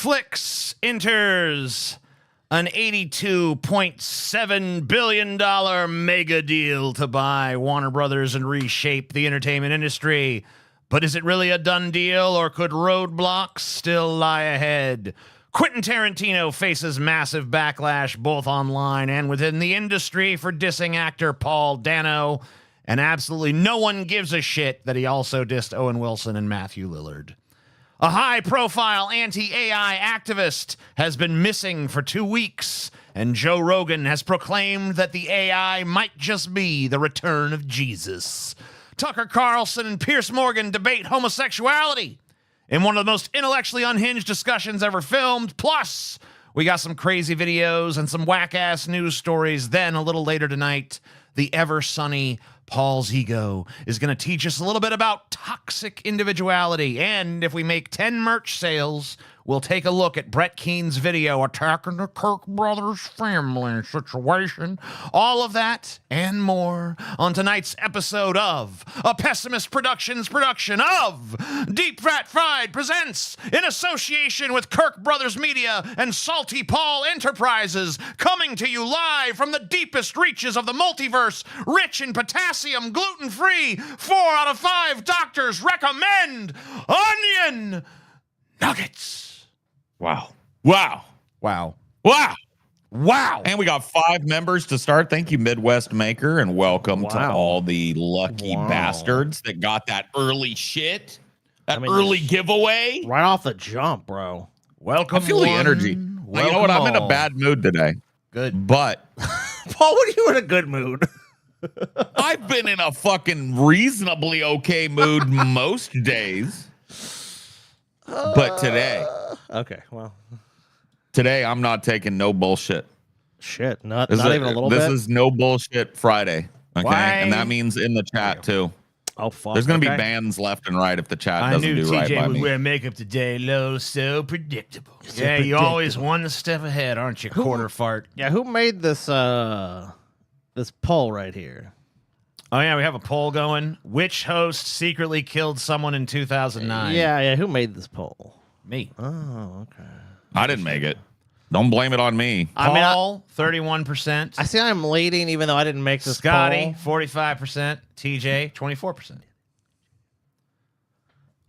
Netflix enters an $82.7 billion mega deal to buy Warner Brothers and reshape the entertainment industry. But is it really a done deal, or could roadblocks still lie ahead? Quentin Tarantino faces massive backlash both online and within the industry for dissing actor Paul Dano, and absolutely no one gives a shit that he also dissed Owen Wilson and Matthew Lillard. A high-profile anti-AI activist has been missing for 2 weeks, and Joe Rogan has proclaimed that the AI might just be the return of Jesus. Tucker Carlson and Piers Morgan debate homosexuality in one of the most intellectually unhinged discussions ever filmed. Plus, we got some crazy videos and some whack-ass news stories. Then, a little later tonight, the ever-sunny Paul's ego is going to teach us a little bit about toxic individuality. And if we make 10 merch sales, we'll take a look at Brett Keene's video attacking the Kirk brothers' family situation. All of that and more on tonight's episode of a Pessimist Productions production of Deep Fat Fried presents, in association with Kirk Brothers Media and Salty Paul Enterprises, coming to you live from the deepest reaches of the multiverse, rich in potassium, gluten-free. 4 out of 5 doctors recommend onion nuggets. Wow. And we got 5 members to start. Thank you, Midwest Maker, and welcome to all the lucky bastards that got that early shit, early giveaway. Right off the jump, bro. Welcome. I feel the energy. Like, you know what? I'm in a bad mood today. Good. But Paul, what are you in a good mood? I've been in a fucking reasonably okay mood most days. But today. Okay, well. Today, I'm not taking no bullshit. Shit, not even a little bit? This is no bullshit Friday. Okay? Why? And that means in the chat, too. Oh, fuck. There's going to be bans left and right if the chat doesn't do right by me. I knew TJ would wear makeup today, Lo. So predictable. You always one step ahead, aren't you, quarter fart? Yeah, who made this this poll right here? Oh, yeah, we have a poll going. Which host secretly killed someone in 2009? Yeah, who made this poll? Me. Oh, okay. I didn't make it. Don't blame it on me. Paul, 31%. I see I'm leading even though I didn't make this Scotty, poll. 45%. TJ, 24%.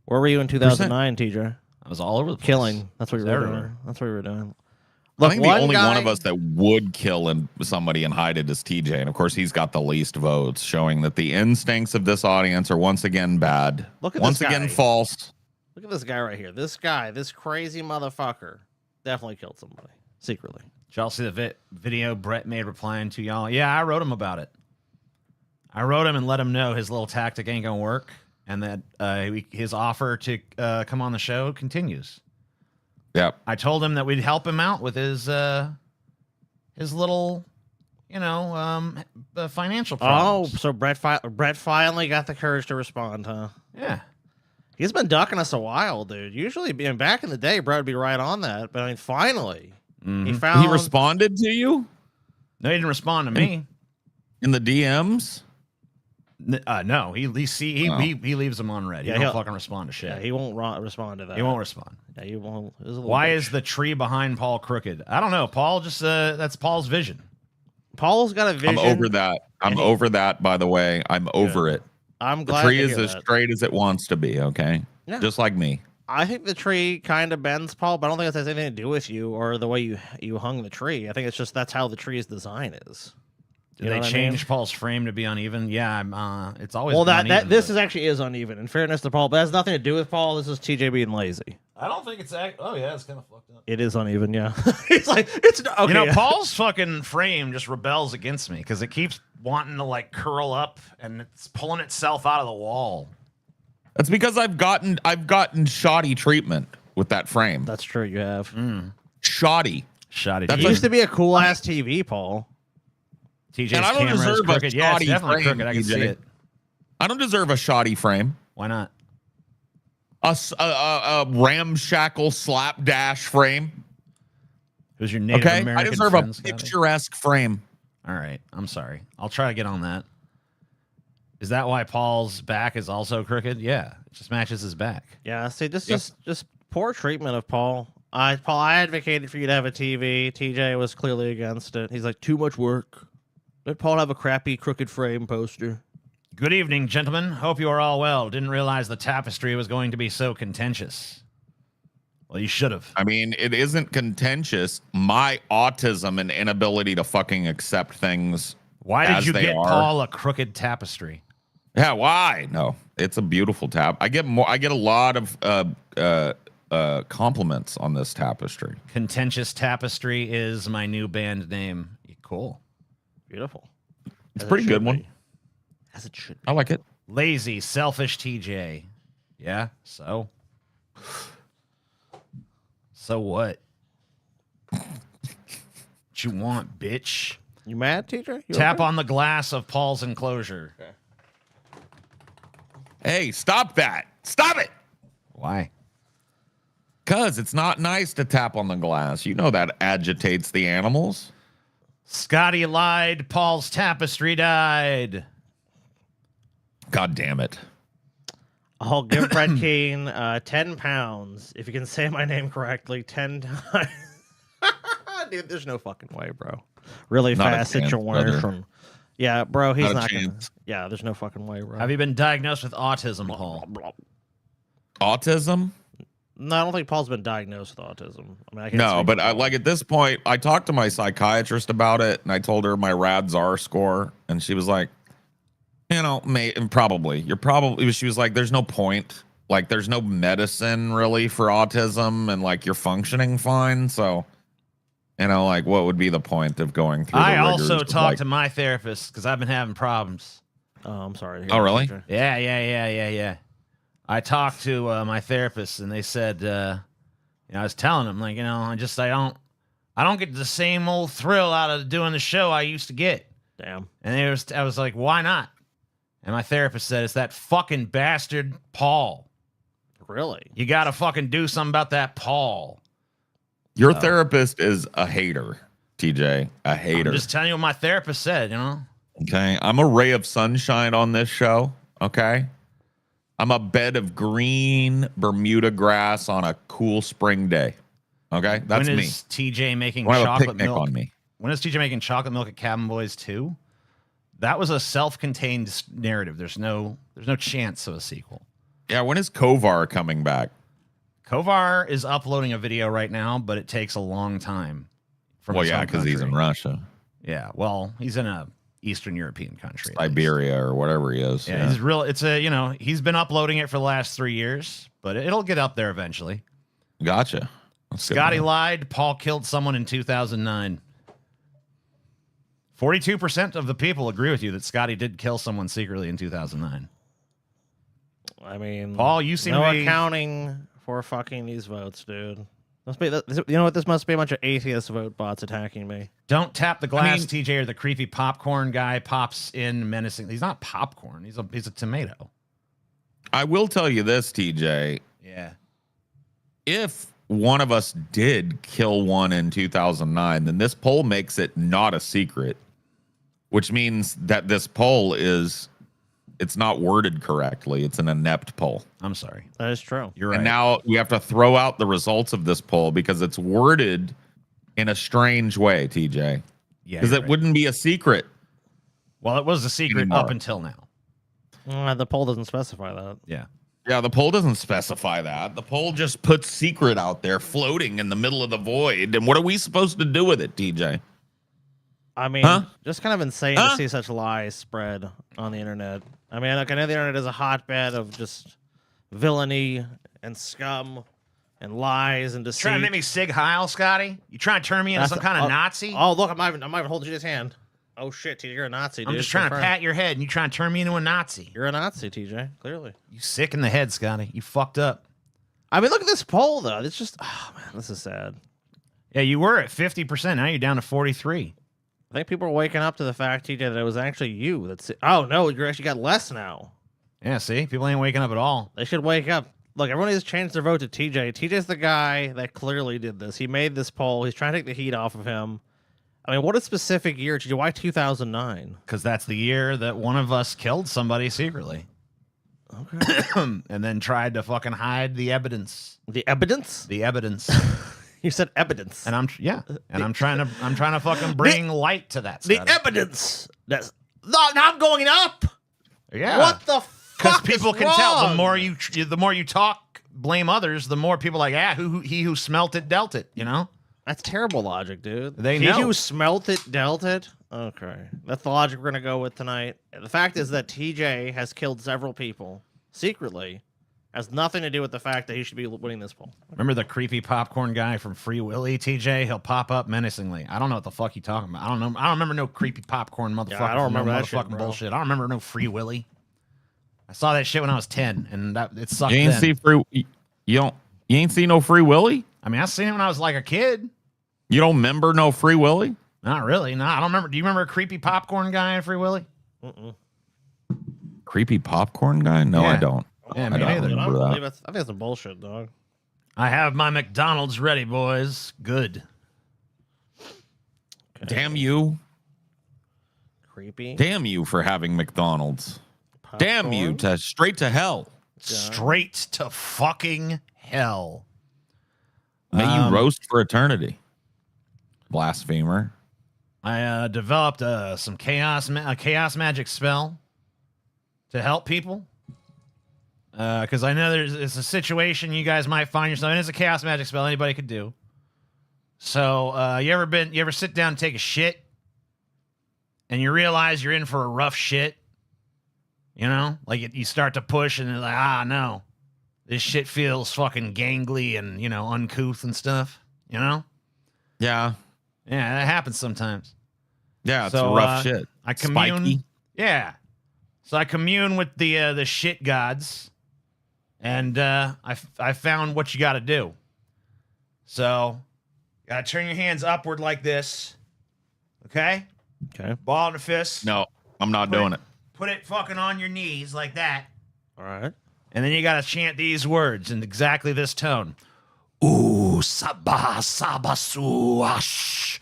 Where were you in 2009, TJ? I was all over the place. Killing. That's what you were Everywhere. doing. That's what you were doing. I think the only one of us that would kill somebody and hide it is TJ. And, of course, he's got the least votes, showing that the instincts of this audience are once again bad. Look at once this guy. again false. Look at this guy right here. This guy, this crazy motherfucker, definitely killed somebody secretly. Did y'all see the video Brett made replying to y'all? Yeah, I wrote him about it. I wrote him and let him know his little tactic ain't going to work, and that his offer to come on the show continues. Yep. I told him that we'd help him out with his little, financial problems. Oh, so Brett finally got the courage to respond, huh? Yeah. He's been ducking us a while, dude. Usually, back in the day, Brett would be right on that. But I mean, finally, he found. He responded to you? No, he didn't respond to me. In the DMs? No, he leaves them on red. He don't fucking respond to shit. Yeah, he won't respond to that. He won't respond. Yeah, he won't. Why is the tree behind Paul crooked? I don't know. Paul just that's Paul's vision. Paul's got a vision. I'm over that. I'm over that, by the way. I'm over it. I'm glad the tree to is hear as that. straight as it wants to be, okay? Yeah. Just like me. I think the tree kind of bends, Paul, but I don't think it has anything to do with you or the way you hung the tree. I think it's just that's how the tree's design is. Did they change Paul's frame to be uneven? Yeah, it's always well. Been uneven, This actually is uneven. In fairness to Paul, but it has nothing to do with Paul. This is TJ being lazy. I don't think it's. Oh yeah, it's kind of fucked up. It is uneven. Yeah, it's like it's okay. Paul's fucking frame just rebels against me because it keeps wanting to like curl up and it's pulling itself out of the wall. That's because I've gotten shoddy treatment with that frame. That's true. You have Shoddy. It used to be a cool ass TV, Paul. TJ's and I don't camera is deserve crooked. a Yeah, it's shoddy definitely frame. crooked. I can see it. I don't deserve a shoddy frame. Why not? A ramshackle slapdash frame. Who's your Native American I deserve friend, a picturesque frame. All right, I'm sorry. I'll try to get on that. Is that why Paul's back is also crooked? Yeah, it just matches his back. Yeah, see, this is just poor treatment of Paul. Paul, I advocated for you to have a TV. TJ was clearly against it. He's like, too much work. Let Paul have a crappy crooked frame poster. Good evening, gentlemen. Hope you are all well. Didn't realize the tapestry was going to be so contentious. Well, you should have. I mean, it isn't contentious. My autism and inability to fucking accept things. Why did as you they get are. Paul a crooked tapestry? Yeah, why? No, it's a beautiful tap. I get a lot of compliments on this tapestry. Contentious Tapestry is my new band name. Cool. Beautiful. It's a pretty good one. As it should be. I like it. Lazy, selfish TJ. Yeah, so? So what? What you want, bitch? You mad, TJ? You Tap okay? on the glass of Paul's enclosure. Okay. Hey, stop that. Stop it. Why? Because it's not nice to tap on the glass. You know that agitates the animals. Scotty lied. Paul's tapestry died. God damn it. I'll give Brett Keane 10 pounds if you can say my name correctly 10 times. Dude, there's no fucking way, bro. Really Not a fast chance, situation. brother. Yeah, bro, he's Not a not gonna. chance. Yeah, there's no fucking way, bro. Have you been diagnosed with autism, Paul? Autism? No, I don't think Paul's been diagnosed with autism. I mean, I can't No, speak but for I Paul. like at this point, I talked to my psychiatrist about it, and I told her my RADS-R score, and she was like, you know, probably. She was like, there's no point. Like, there's no medicine really for autism, and like, you're functioning fine. So, you know, like, what would be the point of going through? I the also rigors of, talked like, to my therapist because I've been having problems. Oh, I'm sorry. to hear Oh, that, really? TJ. Yeah. I talked to my therapist, and they said, I was telling them, like, I don't get the same old thrill out of doing the show I used to get. Damn. And I was like, why not? And my therapist said, it's that fucking bastard Paul. Really? You got to fucking do something about that Paul. Your therapist is a hater, TJ. A hater. I'm just telling you what my therapist said, Okay. I'm a ray of sunshine on this show. Okay. I'm a bed of green Bermuda grass on a cool spring day. Okay. That's when me. is TJ making We'll have a chocolate picnic milk? on me. When is TJ making chocolate milk at Cabin Boys 2? That was a self-contained narrative. There's no chance of a sequel. Yeah. When is Kovar coming back? Kovar is uploading a video right now, but it takes a long time. From Well, his yeah, home because he's in country. Russia, Yeah, well, he's in a Eastern European country. at least. Siberia, or whatever he is. Yeah, he's real. It's he's been uploading it for the last 3 years, but it'll get up there eventually. Gotcha. That's good Scotty to know. lied. Paul killed someone in 2009. 42% of the people agree with you that Scotty did kill someone secretly in 2009. I mean, Paul, you seem no to be- accounting for fucking these votes, dude. Must be, you know what? This must be a bunch of atheist vote bots attacking me. Don't tap the glass, mean- TJ, or the creepy popcorn guy pops in menacing. He's not popcorn. He's a tomato. I will tell you this, TJ. Yeah. If one of us did kill one in 2009, then this poll makes it not a secret, which means that this poll it's not worded correctly. It's an inept poll. I'm sorry. That is true. You're right. And now we have to throw out the results of this poll because it's worded in a strange way, TJ. Yeah. Because you're it right. wouldn't be a secret. Well, it was a secret anymore. up until now. The poll doesn't specify that. Yeah. Yeah, the poll doesn't specify that. The poll just puts secret out there floating in the middle of the void. And what are we supposed to do with it, TJ? I mean, Huh? just kind of insane to see such lies spread on the internet. I mean, like, I know the internet is a hotbed of just villainy and scum and lies and deceit. Trying to make me Sig Heil, Scotty? You trying to turn me into That's some the- kind of oh, Nazi? Oh, look, I'm not even holding you his hand. Oh, shit, TJ, you're a Nazi, dude. I'm just trying to Confirmed. pat your head, and you trying to turn me into a Nazi. You're a Nazi, TJ, clearly. You sick in the head, Scotty. You fucked up. I mean, look at this poll, though. It's just, oh, man, this is sad. Yeah, you were at 50%. Now you're down to 43. I think people are waking up to the fact, TJ, that it was actually you. Oh, no, you actually got less now. Yeah, see? People ain't waking up at all. They should wake up. Look, everyone has changed their vote to TJ. TJ's the guy that clearly did this. He made this poll. He's trying to take the heat off of him. I mean, what a specific year, TJ. Why 2009? Because that's the year that one of us killed somebody secretly. Okay. And then tried to fucking hide the evidence. The evidence? The evidence. You said evidence. And I'm trying to fucking bring light to that The study. evidence. That's now I'm going up. Yeah. What the Because fuck? people is can tell wrong? the more you talk, blame others, the more people are like, he who smelt it dealt it. You know. That's terrible logic, dude. They He know. who smelt it, dealt it. Okay, that's the logic we're gonna go with tonight. The fact is that TJ has killed several people secretly. Has nothing to do with the fact that he should be winning this poll. Remember the creepy popcorn guy from Free Willy, TJ? He'll pop up menacingly. I don't know what the fuck you talking about. I don't know. I don't remember no creepy popcorn motherfucker. I don't remember no that shit, motherfucking bro. bullshit. I don't remember no Free Willy. I saw that shit when I was 10, and it sucked. You ain't then. see free. You ain't see no Free Willy. I mean, I seen it when I was like a kid. You don't remember no Free Willy? Not really. No, I don't remember. Do you remember a creepy popcorn guy in Free Willy? Creepy popcorn guy? No, I Yeah. don't. Yeah, I me don't neither. Dude, I remember don't that. believe I think it's some bullshit, dog. I have my McDonald's ready, boys. Good. Okay. Damn you. Creepy. Damn you for having McDonald's. Damn you Popcorn. to straight to hell. Straight to fucking hell. May you roast for eternity. Blasphemer. I developed some chaos magic spell to help people. Because I know it's a situation you guys might find yourself in. It's a chaos magic spell anybody could do. So you ever sit down and take a shit, and you realize you're in for a rough shit? You know, like you start to push, and it's like, no, this shit feels fucking gangly and uncouth and stuff. You know? Yeah. Yeah, that happens sometimes. Yeah, it's So, rough shit. I commune. Spiky. Yeah. So I commune with the shit gods, and I found what you got to do. So, got to turn your hands upward like this. Okay? Okay. Ball in the fist. No, I'm not doing it. Put it fucking on your knees like that. All right. And then you got to chant these words in exactly this tone. Ooh, sabah sabasuash.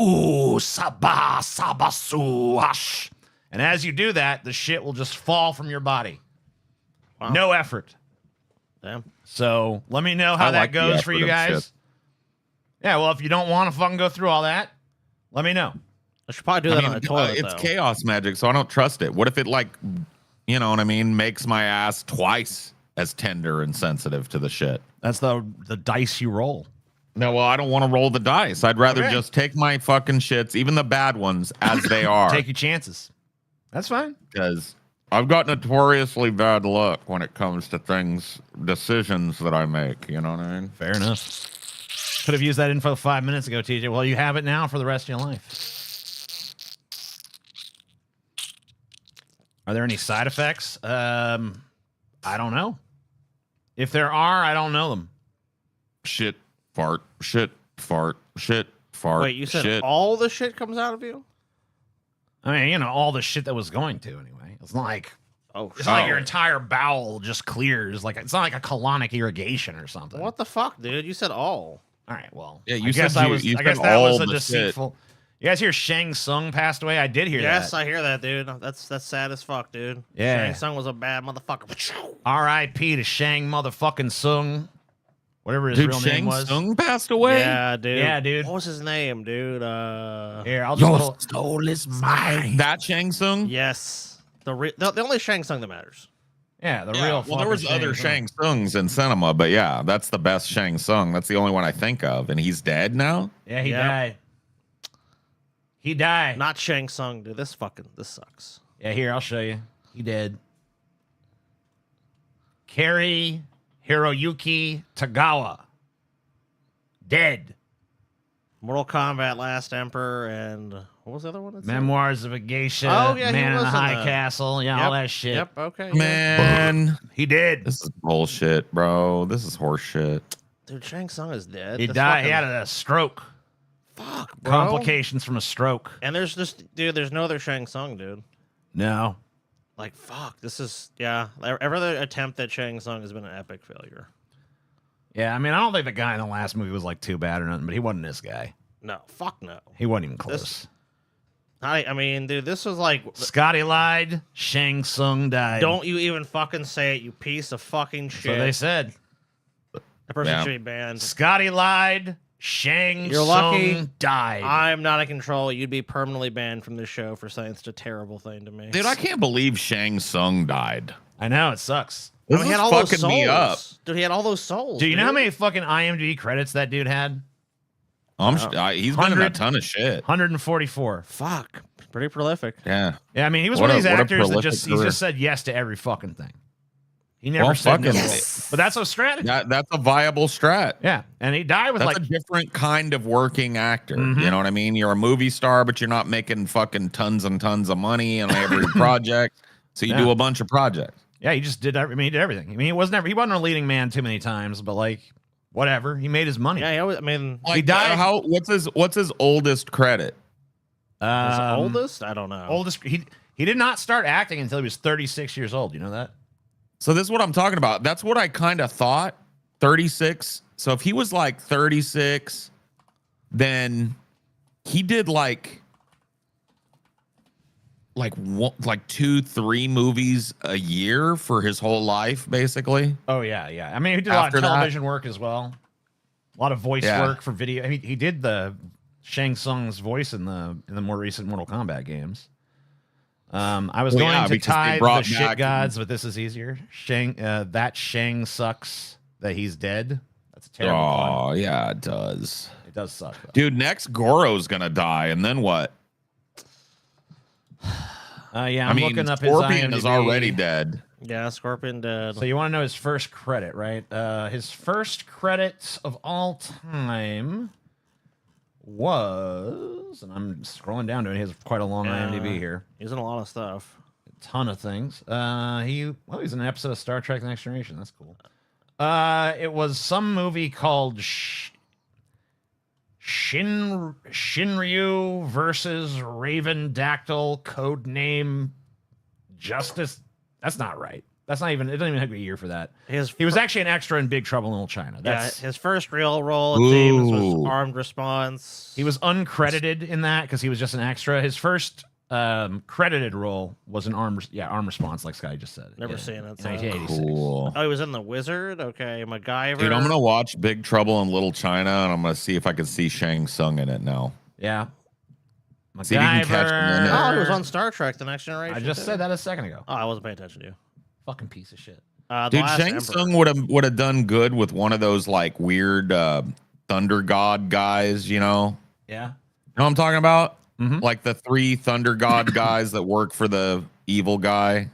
Ooh, sabah sabasuash. And as you do that, the shit will just fall from your body. Wow. No effort. Damn. So let me know how I that like the goes for effort you of guys. shit. Yeah, well, if you don't want to fucking go through all that, let me know. I should probably do that on a toilet, it's though. chaos magic, so I don't trust it. What if it, like, you know what I mean, makes my ass twice as tender and sensitive to the shit? That's the dice you roll. No, well, I don't want to roll the dice. I'd rather Okay. just take my fucking shits, even the bad ones, as they are. Take your chances. That's fine. Because I've got notoriously bad luck when it comes to decisions that I make. You know what I mean? Fair enough. Could have used that info 5 minutes ago, TJ. Well, you have it now for the rest of your life. Are there any side effects? I don't know. If there are, I don't know them. Shit, fart, shit, fart, shit, fart. Wait, you said shit. all the shit comes out of you? I mean, all the shit that was going to anyway. It's not like Oh, it's not like your entire bowel just clears. Like it's not like a colonic irrigation or something. What the fuck, dude? You said all. All right, well, Yeah, I you guess said I you- was. you I guess said that was all a the shit. deceitful. You guys hear Shang Tsung passed away? I did hear Yes, that. I hear that, dude. That's sad as fuck, dude. Yeah. Shang Tsung was a bad motherfucker. R.I.P. to Shang motherfucking Tsung, whatever his Dude, real name Shang was. Tsung passed away? Yeah, dude. Yeah, dude. What was his name, dude? Here, I'll just. soul is mine. That Shang Tsung? Yes. The only Shang Tsung that matters. Yeah, the Yeah, real. well, there was fucking other Tsung. Shang Tsungs in cinema, but yeah, that's the best Shang Tsung. That's the only one I think of, and he's dead now. Yeah, he Yep. died. He died. Not Shang Tsung, dude. This sucks. Yeah, here, I'll show you. He did. Kari Hiroyuki Tagawa. Dead. Mortal Kombat, Last Emperor, and what was the other one? That's Memoirs of a Geisha. Oh, yeah, he Man in was the in High that. Castle. Yeah, all that shit. Yep. Okay. yeah. Man, He did. this is bullshit, bro. This is horse shit. Dude, Shang Tsung is dead. He That's died. He fucking- had a stroke. fuck, bro. Complications from a stroke. And there's no other Shang Tsung, dude. No. Like, fuck. This is every other attempt at Shang Tsung has been an epic failure. Yeah, I mean, I don't think the guy in the last movie was like too bad or nothing, but he wasn't this guy. No, fuck no. He wasn't even close. I mean, dude, this was like, Scotty lied. Shang Tsung died. don't you even fucking say it, you piece of fucking shit. So they said. That person Yeah. should be banned. Scotty lied. Shang You're lucky. Tsung died. I'm not in control. You'd be permanently banned from this show for saying such a terrible thing to me. Dude, I can't believe Shang Tsung died. I know, it sucks. This he is had all those fucking me up. souls. Dude, he had all those souls. Do you know how many fucking IMDb credits that dude had? He's been in a ton of shit. 144. Fuck. Pretty prolific. Yeah. Yeah, I mean, he was What one of a- these what a actors that prolific just career. he just said yes to every fucking thing. He never Well, said no. fucking- But that's a strategy. That's a viable strat. Yeah, and he died with That's like a different kind of working actor. Mhm. You know what I mean? You're a movie star, but you're not making fucking tons and tons of money on every project. So you Yeah. do a bunch of projects. yeah, he just did. I mean, he did everything. I mean, he wasn't a leading man too many times, but like whatever, he made his money. Yeah, he always, I mean, Like, He died- what's his oldest credit? was it Um, oldest? I don't know. Oldest. He did not start acting until he was 36 years old. You know that? So this is what I'm talking about. That's what I kind of thought. 36. So if he was like 36, then he did like 2, 3 movies a year for his whole life, basically. Oh yeah, yeah. I mean, he did a lot After of that- television work as well. A lot of voice Yeah. work for video. I mean, he did the Shang Tsung's voice in the more recent Mortal Kombat games. I was Well, going yeah, to because they tie the brought shit back- gods, but this is easier. That Shang sucks that he's dead. That's a terrible pun. Oh, yeah, it does. It does suck, though. Dude, next Goro's gonna die, and then what? Yeah, I I'm mean, looking up his Scorpion is IMDb. already dead. Yeah, Scorpion dead. So you want to know his first credit, right? His first credit of all time was, and I'm scrolling down to it. He has quite a long IMDb here. He's in a lot of stuff. Uh, A ton of things. He's in an episode of Star Trek: The Next Generation. That's cool. It was some movie called Shinryu versus Raven Dactyl, codename Justice. That's not right. That's not even. It doesn't even have a year for that. He was actually an extra in Big Trouble in Little China. That's His first real role, it seems, was Ooh. Armed Response. he was uncredited in that because he was just an extra. His first credited role was an arm response, like Sky just said. Never seen it, In so- 1986. Cool. Oh, he was in The Wizard? Okay, MacGyver. Dude, I'm gonna watch Big Trouble in Little China, and I'm gonna see if I can see Shang Tsung in it now. Yeah. See if you can catch him in it. Oh, he was on Star Trek: The Next Generation. I just too. said that a second ago. Oh, I wasn't paying attention to you. Fucking piece of shit. The Dude, Last Shang Emperor. Tsung would have done good with one of those like weird Thunder God guys, you know? Yeah. You know what I'm talking about? Mhm. Like the 3 Thunder God guys that work for the evil guy.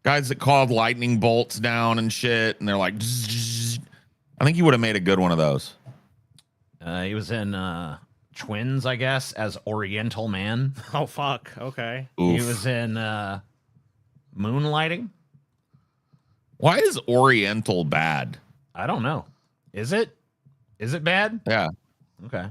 Guys that called lightning bolts down and shit, and they're like, "Zzz." I think he would have made a good one of those. He was in Twins, I guess, as Oriental Man. Oh fuck. Okay. Oof. He was in Moonlighting. Why is Oriental bad? I don't know. Is it? Is it bad? Yeah. Okay.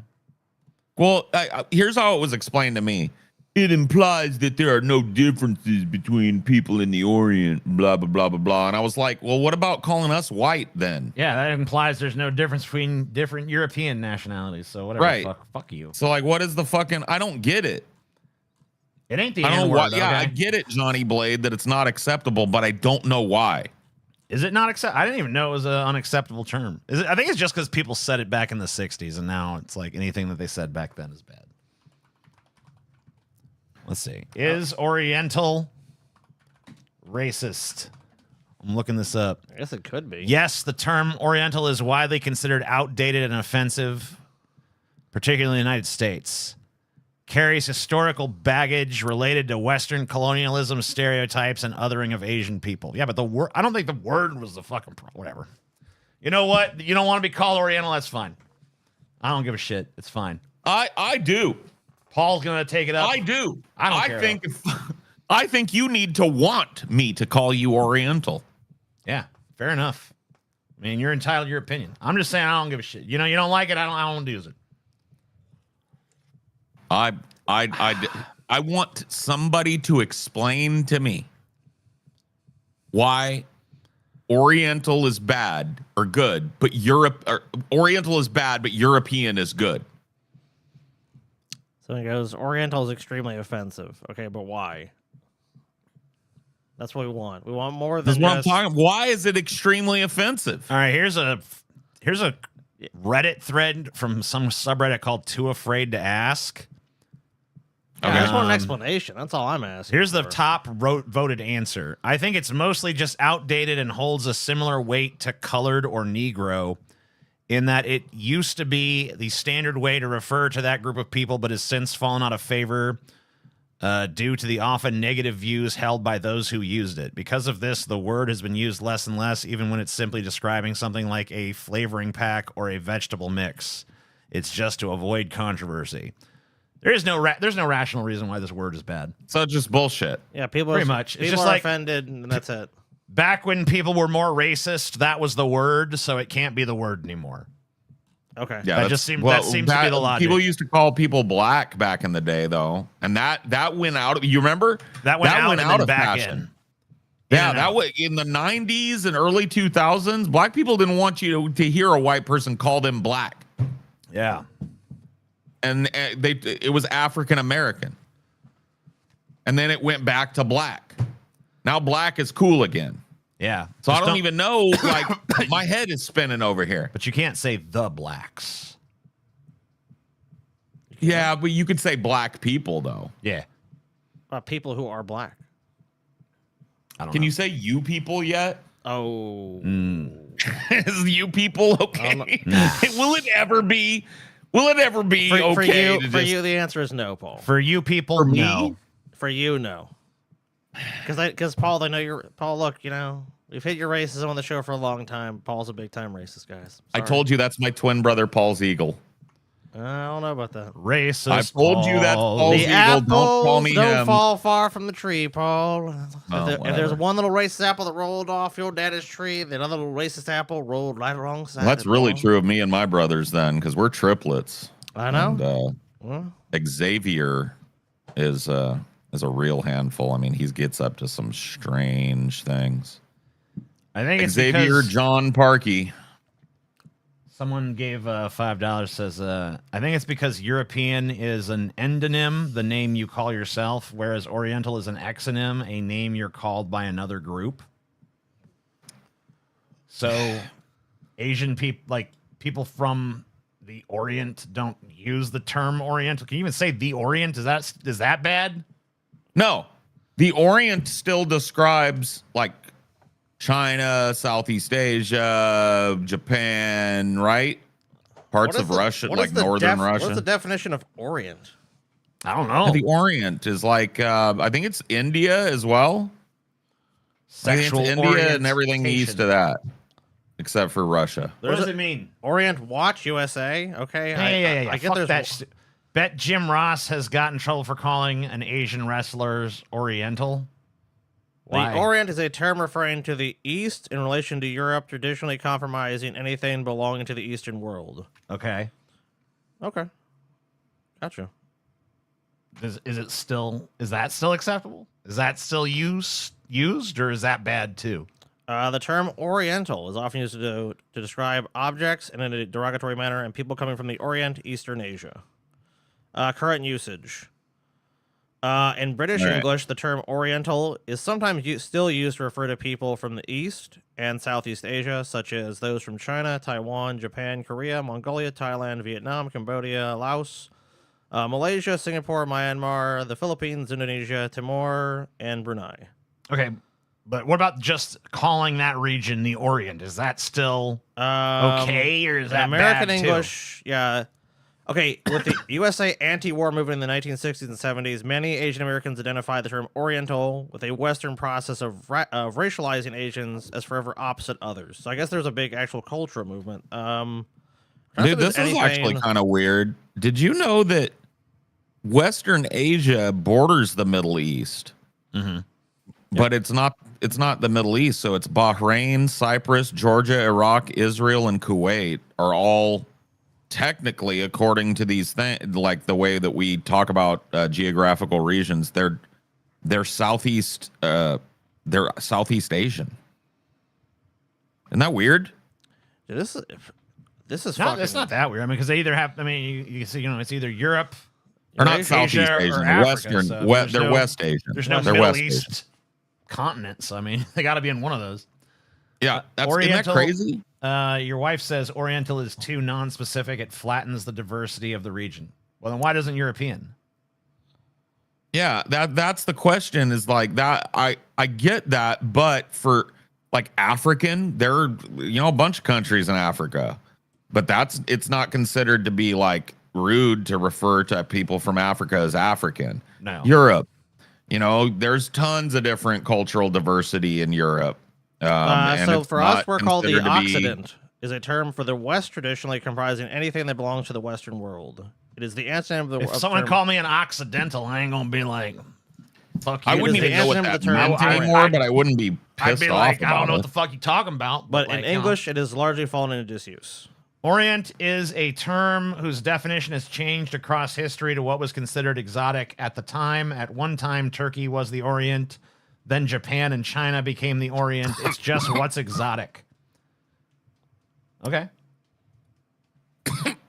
Well, here's how it was explained to me. It implies that there are no differences between people in the Orient, blah, blah, blah, blah, blah. And I was like, well, what about calling us white then? Yeah, that implies there's no difference between different European nationalities. So whatever. Right. Fuck you. So, like, what is the fucking... I don't get it. It ain't the I don't know why. N-word, Yeah, I okay? get it, Johnny Blade, that it's not acceptable, but I don't know why. Is it not accept? I didn't even know it was an unacceptable term. Is it? I think it's just because people said it back in the '60s, and now it's like anything that they said back then is bad. Let's see. Is Oriental racist? I'm looking this up. I guess it could be. Yes, the term Oriental is widely considered outdated and offensive, particularly in the United States. Carries historical baggage related to Western colonialism, stereotypes, and othering of Asian people. Yeah, but the word, I don't think the word was the fucking whatever. You know what? You don't want to be called Oriental? That's fine. I don't give a shit. It's fine. I do. Paul's going to take it up. I do. I don't care, think I think you need to want me to call you Oriental. Yeah, fair enough. I mean, you're entitled to your opinion. I'm just saying I don't give a shit. You know, you don't like it, I don't use it. I want somebody to explain to me why Oriental is bad or good, but Oriental is bad, but European is good. So it goes, Oriental is extremely offensive. Okay, but why? That's what we want. We want more than That's what I'm just... talking. Why is it extremely offensive? All right, here's a Reddit thread from some subreddit called Too Afraid to Ask. I just want an explanation. That's all I'm asking. Here's the for. top voted answer. I think it's mostly just outdated and holds a similar weight to colored or Negro, in that it used to be the standard way to refer to that group of people, but has since fallen out of favor due to the often negative views held by those who used it. Because of this, the word has been used less and less, even when it's simply describing something like a flavoring pack or a vegetable mix. It's just to avoid controversy. There's no rational reason why this word is bad. So it's just bullshit. Yeah, people Pretty much. It's People just are like offended, and that's it. back when people were more racist, that was the word, so it can't be the word anymore. Okay. Yeah, that seems to be the logic. People used to call people black back in the day, though, and that went out. You remember That went out and then of back fashion. in. Yeah, that was in the 90s and early 2000s. Black people didn't want you to hear a white person call them black. Yeah. And it was African American, and then it went back to black. Now black is cool again. Yeah. So I don't even know. Like my head is spinning over here. But you can't say the blacks. Yeah, but you could say black people though. Yeah. People who are black. I don't Can know. you say you people yet? Oh. Is you people okay? Will it ever be? Will it ever be okay? For you, the answer is no, Paul. For you people, For me? no. For you, no. Because Paul, I know you're Paul. Look, we've hit your racism on the show for a long time. Paul's a big time racist, guys. I Sorry. told you that's my twin brother, Paul's eagle. I don't know about that. Racist. I told you that's Paul's The eagle. apples Don't call me don't him. fall far from the tree, Paul. Oh, If there's whatever. one little racist apple that rolled off your daddy's tree, the other little racist apple rolled right alongside. Well, that's it, really Paul. true of me and my brothers then, because we're triplets. I know. And, Well, Xavier is a real handful. I mean, he gets up to some strange things. I think it's Xavier because John Parkey. someone gave $5. Says, I think it's because European is an endonym, the name you call yourself, whereas Oriental is an exonym, a name you're called by another group. So Asian people, like people from the Orient, don't use the term Oriental. Can you even say the Orient? Is that bad? No, the Orient still describes like China, Southeast Asia, Japan, right? Parts of Russia, like northern Russia. What's the definition of Orient? I don't know. The Orient is like I think it's India as well. I think it's Sexual India and everything orientation. east of that, except for Russia. What does it mean? Orient Watch USA. Okay. Yeah. I get Fuck there's that. Bet Jim Ross has got in trouble for calling an Asian wrestler's Oriental. Why? The Orient is a term referring to the East in relation to Europe, traditionally compromising anything belonging to the Eastern world. Okay. Okay. Gotcha. Is that still acceptable? Is that still used, or is that bad too? The term Oriental is often used to describe objects in a derogatory manner and people coming from the Orient, Eastern Asia. Current usage. In British Right. English, the term Oriental is sometimes still used to refer to people from the East and Southeast Asia, such as those from China, Taiwan, Japan, Korea, Mongolia, Thailand, Vietnam, Cambodia, Laos, Malaysia, Singapore, Myanmar, the Philippines, Indonesia, Timor, and Brunei. Okay, but what about just calling that region the Orient? Is that still okay, or is that American bad English? Yeah. Okay, with the USA anti-war movement in the 1960s and 70s, many Asian Americans identify the term Oriental with a Western process of racializing Asians as forever opposite others. So I guess there's a big actual cultural movement. Dude, this is actually kind of weird. Did you know that Western Asia borders the Middle East? Mm-hmm. But it's not the Middle East, so it's Bahrain, Cyprus, Georgia, Iraq, Israel, and Kuwait are all technically, according to these things, like the way that we talk about geographical regions, they're Southeast Asian. Isn't that weird? This is No, fucking. it's not that weird. I mean, because they either have. I mean, you see, it's either Europe Or not Asia Southeast or Asian, Africa, Western. so They're West Asian. There's no they're Middle West East Asian. continent, so I mean, they got to be in one of those. Yeah, isn't that Oriental- crazy? Your wife says Oriental is too non-specific. It flattens the diversity of the region. Well, then why doesn't European? Yeah, that's the question. Is like that. I get that, but for like African, there are a bunch of countries in Africa, but it's not considered to be like rude to refer to people from Africa as African. No. Europe, there's tons of different cultural diversity in Europe. And so it's for us, not we're called the considered to be- Occident, is a term for the West traditionally comprising anything that belongs to the Western world. It is the antonym of the If someone called me an Occidental, I ain't gonna be like, fuck you. I wouldn't is the even know what antonym of that the term meant Oriental. anymore, but I wouldn't be I'd pissed be off like, I about don't know it. what the fuck you talking about. But like, in English, it has largely fallen into disuse. Orient is a term whose definition has changed across history to what was considered exotic at the time. At one time, Turkey was the Orient. Then Japan and China became the Orient. It's just what's exotic. Okay.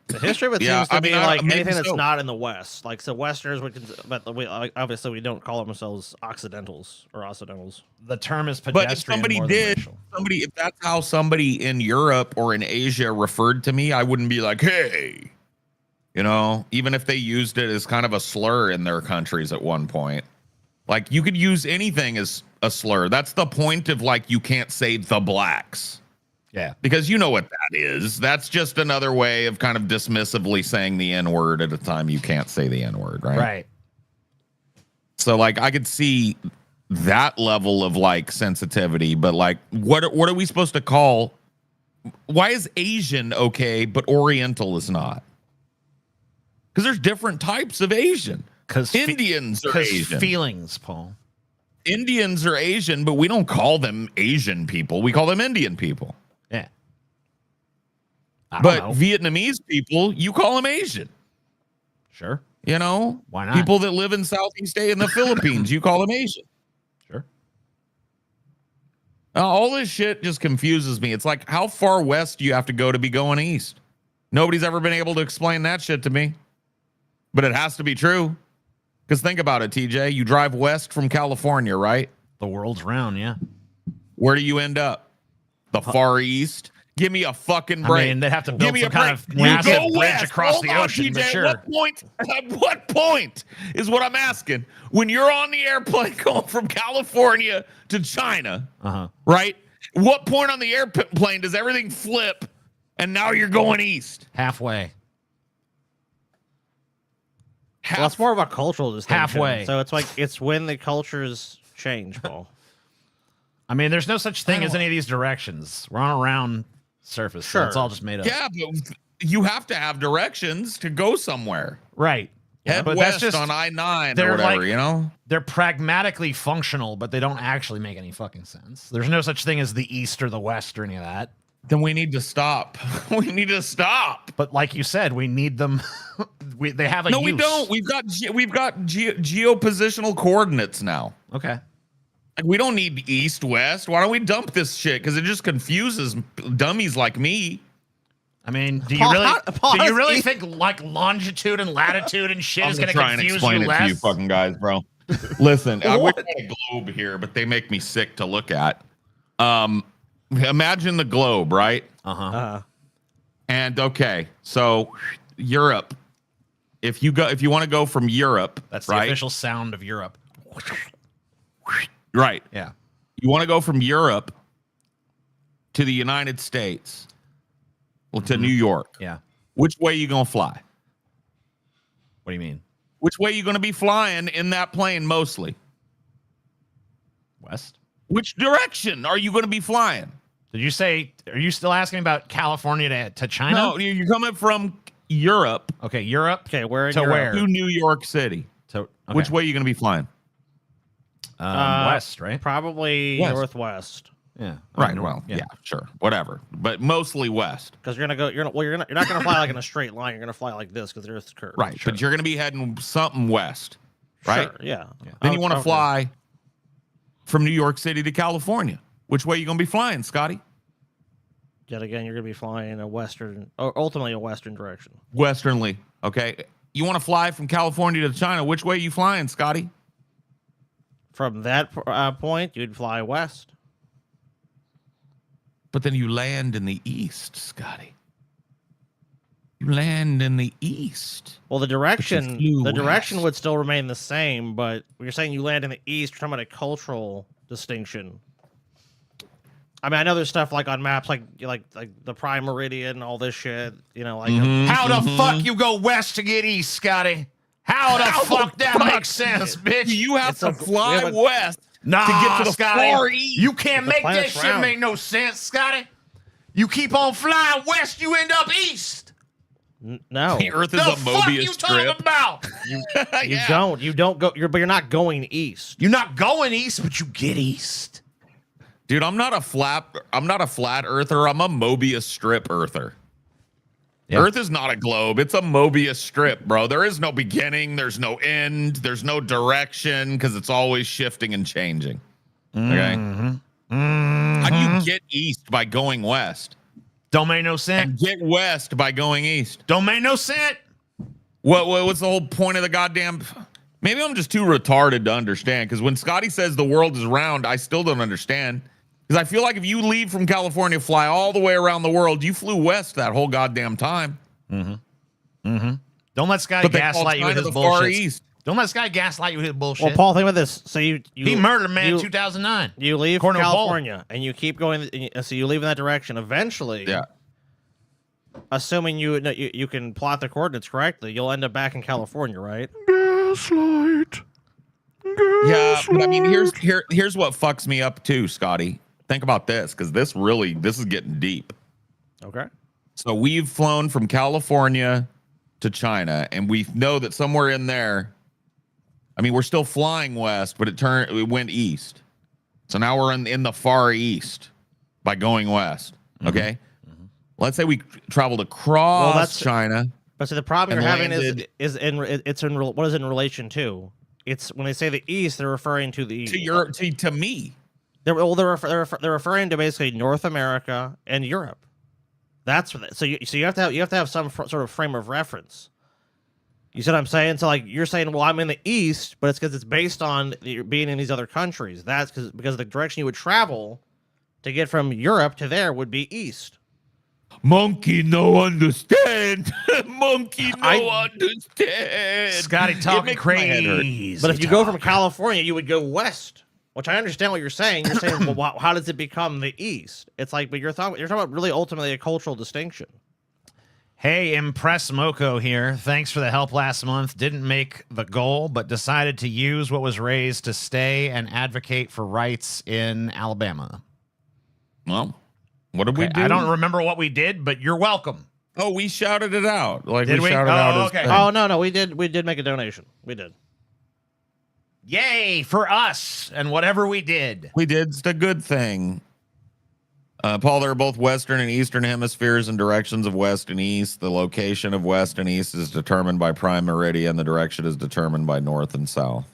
The history of it Yeah, seems to I be mean, like maybe anything that's so. not in the West. Like, so Westerners would, but obviously we don't call ourselves Occidentals or Occidentals. The term is pedestrian. But if somebody more than did, racial. if that's how somebody in Europe or in Asia referred to me, I wouldn't be like, hey, even if they used it as kind of a slur in their countries at one point. Like, you could use anything as a slur. That's the point of, like, you can't say the blacks. Yeah. Because you know what that is. That's just another way of kind of dismissively saying the N-word at a time you can't say the N-word, right? Right. So, like, I could see that level of, like, sensitivity, but, like, what are we supposed to call? Why is Asian okay, but Oriental is not? Because there's different types of Asian. Because Indians are Asian. feelings, Paul. Indians are Asian, but we don't call them Asian people. We call them Indian people. Yeah. I don't But know. Vietnamese people, you call them Asian. Sure. Why not? People that live in Southeast Asia and the Philippines, you call them Asian. Sure. All this shit just confuses me. It's like, how far west do you have to go to be going east? Nobody's ever been able to explain that shit to me. But it has to be true. Because think about it, TJ. You drive west from California, right? The world's round, yeah. Where do you end up? The Far East? Give me a fucking break. I mean, they'd have to Give build me some a kind break. of You massive go bridge west. across Hold the on, ocean, but TJ. sure. At what point is what I'm asking? When you're on the airplane going from California to China, right? What point on the airplane does everything flip and now you're going east? Halfway. Well, it's more of a cultural distinction. Halfway. So it's like, it's when the cultures change, Paul. I mean, there's no such thing as any of these directions. We're on a round surface. So it's Sure. all just made up. Yeah, but you have to have directions to go somewhere. Right. Head but west that's just, on I-9 they're or whatever, like- They're pragmatically functional, but they don't actually make any fucking sense. There's no such thing as the East or the West or any of that. Then we need to stop. We need to stop. But like you said, we need them. They have a No, use. we don't. We've got geopositional coordinates now. Okay. Like, we don't need east, west. Why don't we dump this shit? Because it just confuses dummies like me. I mean, do Paul, you really, Paul, do you how- really think like longitude and latitude and shit I'm is gonna going to try and confuse explain you it less? to you fucking guys, bro. Listen, I wish I had a globe here, but they make me sick to look at. Imagine the globe, right? And okay, so Europe. If you want to go from Europe, That's the right? official sound of Europe. Right. Yeah. You want to go from Europe to the United States, well, to New York. Yeah. Which way you gonna fly? What do you mean? Which way you gonna be flying in that plane mostly? West? Which direction are you gonna be flying? Did you say, are you still asking about California to China? No, you're coming from Europe Okay, Europe. Okay, where in To Europe? where? to New York City. To, okay. Which way are you gonna be flying? West, right? Probably West. northwest. Yeah. Right. Well, yeah, sure, whatever, but mostly west. Because you're not gonna fly like in a straight line. You're gonna fly like this because the Earth's curved. Right. Sure. But you're gonna be heading something west, right? Sure, yeah. Then you want to Okay. fly from New York City to California. Which way you gonna be flying, Scotty? Yet again, you're gonna be flying in a western, or ultimately a western direction. Westernly. Okay. You want to fly from California to China. Which way you flying, Scotty? From that point, you'd fly west. But then you land in the east, Scotty. You land in the east. Well, the direction west. would still remain the same, but when you're saying you land in the east, you're talking about a cultural distinction. I mean, I know there's stuff like on maps, like the Prime Meridian, all this shit. You know, like How the fuck you go west to get east, Scotty? How the fuck that makes sense, bitch? You have to fly west Nah, to get to the Scotty. far east. You can't make that planet's shit round. make no sense, Scotty. You keep on flying west, you end up east. no, The Earth is The a fuck Mobius you strip. talking about? you don't go. But you're not going east. You're not going east, but you get east. Dude, I'm not a flat earther. I'm a Mobius strip earther. Yeah. Earth is not a globe. It's a Mobius strip, bro. There is no beginning. There's no end. There's no direction because it's always shifting and changing. Okay. How do you get east by going west? Don't make no And sense. get west by going east? Don't make no sense. What's the whole point of the goddamn? Maybe I'm just too retarded to understand. Because when Scotty says the world is round, I still don't understand. Because I feel like if you leave from California, fly all the way around the world, you flew west that whole goddamn time. Don't let Scotty But they call gaslight you with China his the Far bullshit. East. Don't let Scotty gaslight you with his bullshit. Well, Paul, think about this. So you he murdered a man in you- 2009. You leave According to Paul. California and you keep going. So you leave in that direction. Eventually, Yeah. assuming you can plot the coordinates correctly, you'll end up back in California, right? Gaslight. Yeah, but I mean, here's what fucks me up too, Scotty. Think about this, because this is getting deep. Okay. So we've flown from California to China, and we know that somewhere in there, I mean, we're still flying west, but it went east. So now we're in the far east by going west. Okay. Let's say we traveled across China. But see, the problem And you're having landed- is what is it in relation to? It's when they say the east, they're referring to the To me. They're referring to basically North America and Europe. That's what so you have to have some sort of frame of reference. You see what I'm saying? So like you're saying, well, I'm in the east, but it's because it's based on being in these other countries. That's because the direction you would travel to get from Europe to there would be east. Monkey no understand. Monkey no understand. Scotty It talking makes my head hurt. crazy. But if you go from California, you would go west. Which I understand what you're saying. You're saying, well, how does it become the east? It's like, but you're talking about really ultimately a cultural distinction. Hey, Impress Moko here. Thanks for the help last month. Didn't make the goal, but decided to use what was raised to stay and advocate for rights in Alabama. Well, what did we do? I don't remember what we did, but you're welcome. Oh, we shouted it out. Like Did we? shouted Oh, out. okay. Oh no, we did make a donation. We did. Yay for us and whatever we did. We did. It's a good thing. Paul, they're both Western and Eastern hemispheres and directions of West and East. The location of West and East is determined by prime meridian. The direction is determined by North and South.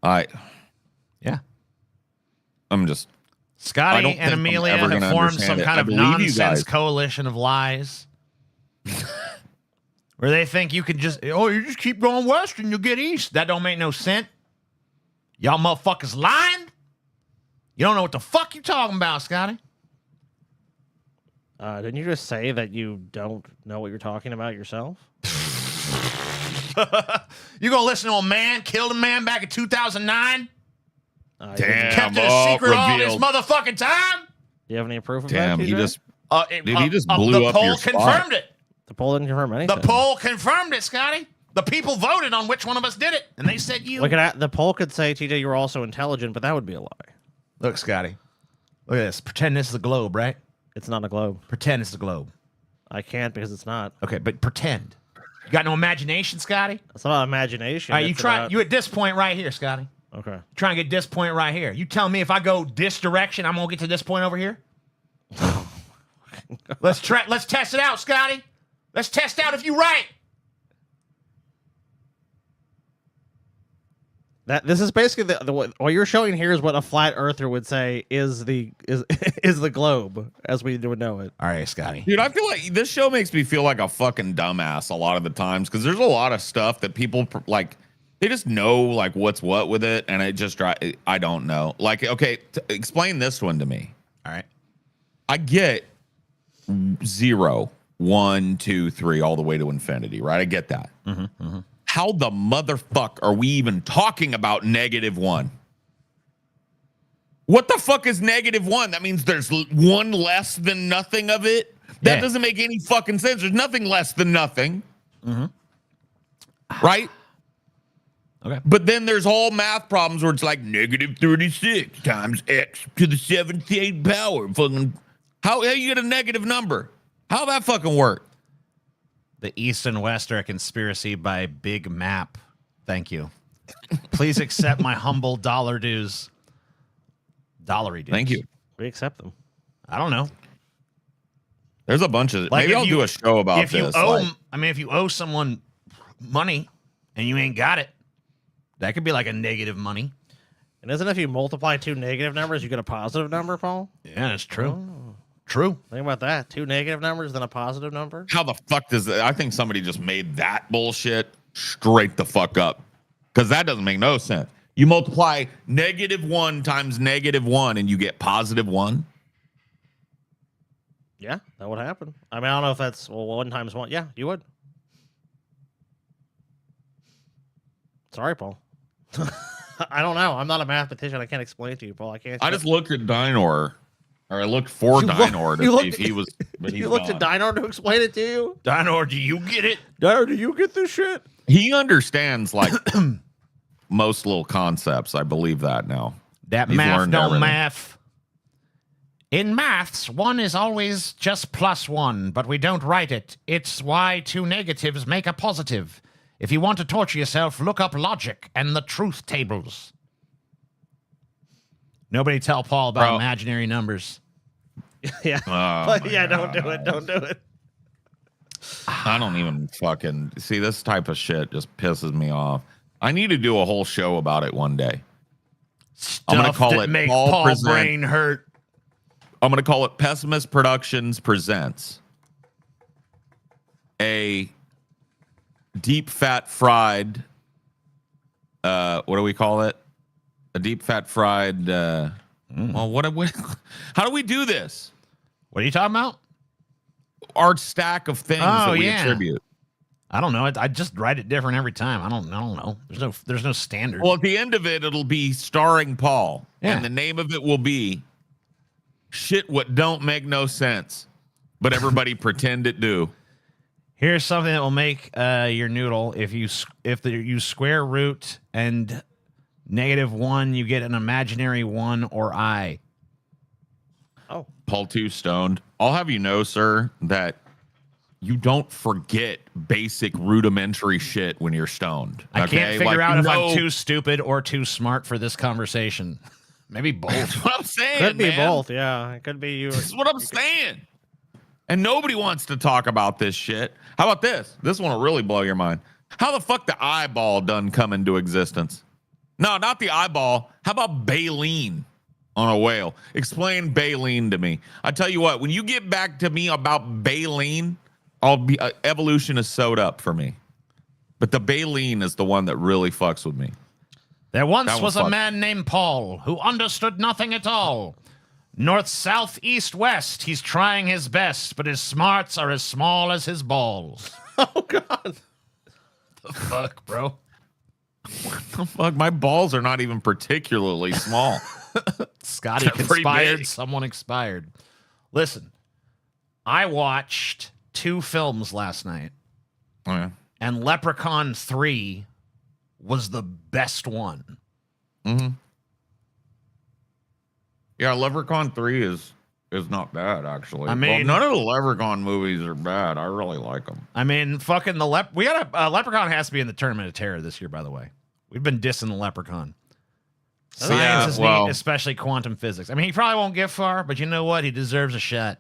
Yeah. I'm just. I Scotty don't and think I'm Amelia ever have gonna formed understand some it. kind I of believe you nonsense guys. coalition of lies. Where they think you can you just keep going west and you'll get east. That don't make no sense. Y'all motherfuckers lying? You don't know what the fuck you talking about, Scotty. Didn't you just say that you don't know what you're talking about yourself? You gonna listen to a man killed a man back in 2009? Damn. Kept it a secret all this motherfucking time? Do you have any proof of Damn, that? he TJ? just. Dude, he just blew the up poll your spot. confirmed it. The poll didn't confirm anything. The poll confirmed it, Scotty. The people voted on which one of us did it, and they said you. The poll could say, TJ, you were also intelligent, but that would be a lie. Look, Scotty. Look at this. Pretend this is the globe, right? It's not a globe. Pretend it's the globe. I can't because it's not. Okay, but pretend. You got no imagination, Scotty? It's not about imagination. All right, you it's try. about- You at this point right here, Scotty. Okay. Try and get this point right here. You tell me if I go this direction, I'm gonna get to this point over here. Let's try. Let's test it out, Scotty. Let's test out if you're right. This is basically what you're showing here is what a flat earther would say is the globe as we would know it. All right, Scotty. Dude, I feel like this show makes me feel like a fucking dumbass a lot of the times because there's a lot of stuff that people like. They just know like what's what with it, and it just I don't know. Like, okay, explain this one to me. All right. I get 0, 1, 2, 3, all the way to infinity, right? I get that. How the motherfuck are we even talking about -1? What the fuck is -1? That means there's one less than nothing of it? That doesn't make any fucking sense. There's nothing less than nothing. Right? Okay. But then there's all math problems where it's like -36 times x to the 78th power. Fucking, how you get a negative number? How that fucking work? The East and West are a conspiracy by Big Map. Thank you. Please accept my humble dollar dues. Dollary dues. Thank you. We accept them. I don't know. There's a bunch of Like maybe if I'll you- do a show about If you this. owe, like- I mean, if you owe someone money and you ain't got it, that could be like a negative money. And isn't if you multiply two negative numbers, you get a positive number, Paul? Yeah, that's true. True. Think about that. Two negative numbers, then a positive number. how the fuck does that? I think somebody just made that bullshit straight the fuck up, because that doesn't make no sense. You multiply -1 times -1 and you get +1. Yeah, that would happen. I mean, I don't know if that's 1 times 1. Yeah, you would. Sorry, Paul. I don't know. I'm not a mathematician. I can't explain it to you, Paul. I can't. I just looked at Dinor, or I looked for Dinor to see if he was. But he's You looked not. at Dino to explain it to you? Dano, do you get it? Dino, do you get this shit? He understands like most little concepts. I believe that now. That He's math learned don't everything. math. In maths, 1 is always just +1, but we don't write it. It's why 2 negatives make a positive. If you want to torture yourself, look up logic and the truth tables. Nobody tell Paul about Bro. imaginary numbers. Yeah. Oh But my yeah, don't do God. it. Don't do it. I don't even fucking see this type of shit. Just pisses me off. I need to do a whole show about it one day. I'm gonna Stuff call that it make Paul Paul Present- brain hurt. I'm gonna call it Pessimist Productions presents a deep fat fried. What do we call it? A deep fat fried. Well, what? How do we do this? What are you talking about? Our stack of things Oh, that we yeah. attribute. I don't know. I just write it different every time. I don't know. There's no standard. Well, at the end of it, it'll be starring Paul, Yeah. and the name of it will be "Shit What Don't Make No Sense," but everybody pretend it do. Here's something that will make your noodle. If you use square root and -1, you get an imaginary 1 or I. Oh, Paul Too Stoned. I'll have you know, sir, that you don't forget basic rudimentary shit when you're stoned. I can't figure out you if I'm know- too stupid or too smart for this conversation. Maybe both. That's what I'm saying. could be man. both. Yeah, it could be you. This is what I'm saying. And nobody wants to talk about this shit. How about this? This one will really blow your mind. How the fuck the eyeball done come into existence? No, not the eyeball. How about baleen on a whale? Explain baleen to me. I tell you what, when you get back to me about baleen, I'll be evolution is sewed up for me. But the baleen is the one that really fucks with me. There once That was was a fun. man named Paul who understood nothing at all. North, south, east, west. He's trying his best, but his smarts are as small as his balls. Oh God. The fuck, bro? The fuck, my balls are not even particularly small. Scotty They're pretty conspired, big. someone expired. Listen, I watched 2 films last night, Oh, yeah. and Leprechaun 3 was the best one. Yeah, Leprechaun 3 is not bad, actually. I mean- none of the Leprechaun movies are bad. I really like them. I mean, fucking we got a Leprechaun has to be in the Tournament of Terror this year, by the way. We've been dissing the Leprechaun. Science Yeah, is well- neat, especially quantum physics. I mean, he probably won't get far, but you know what? He deserves a shot.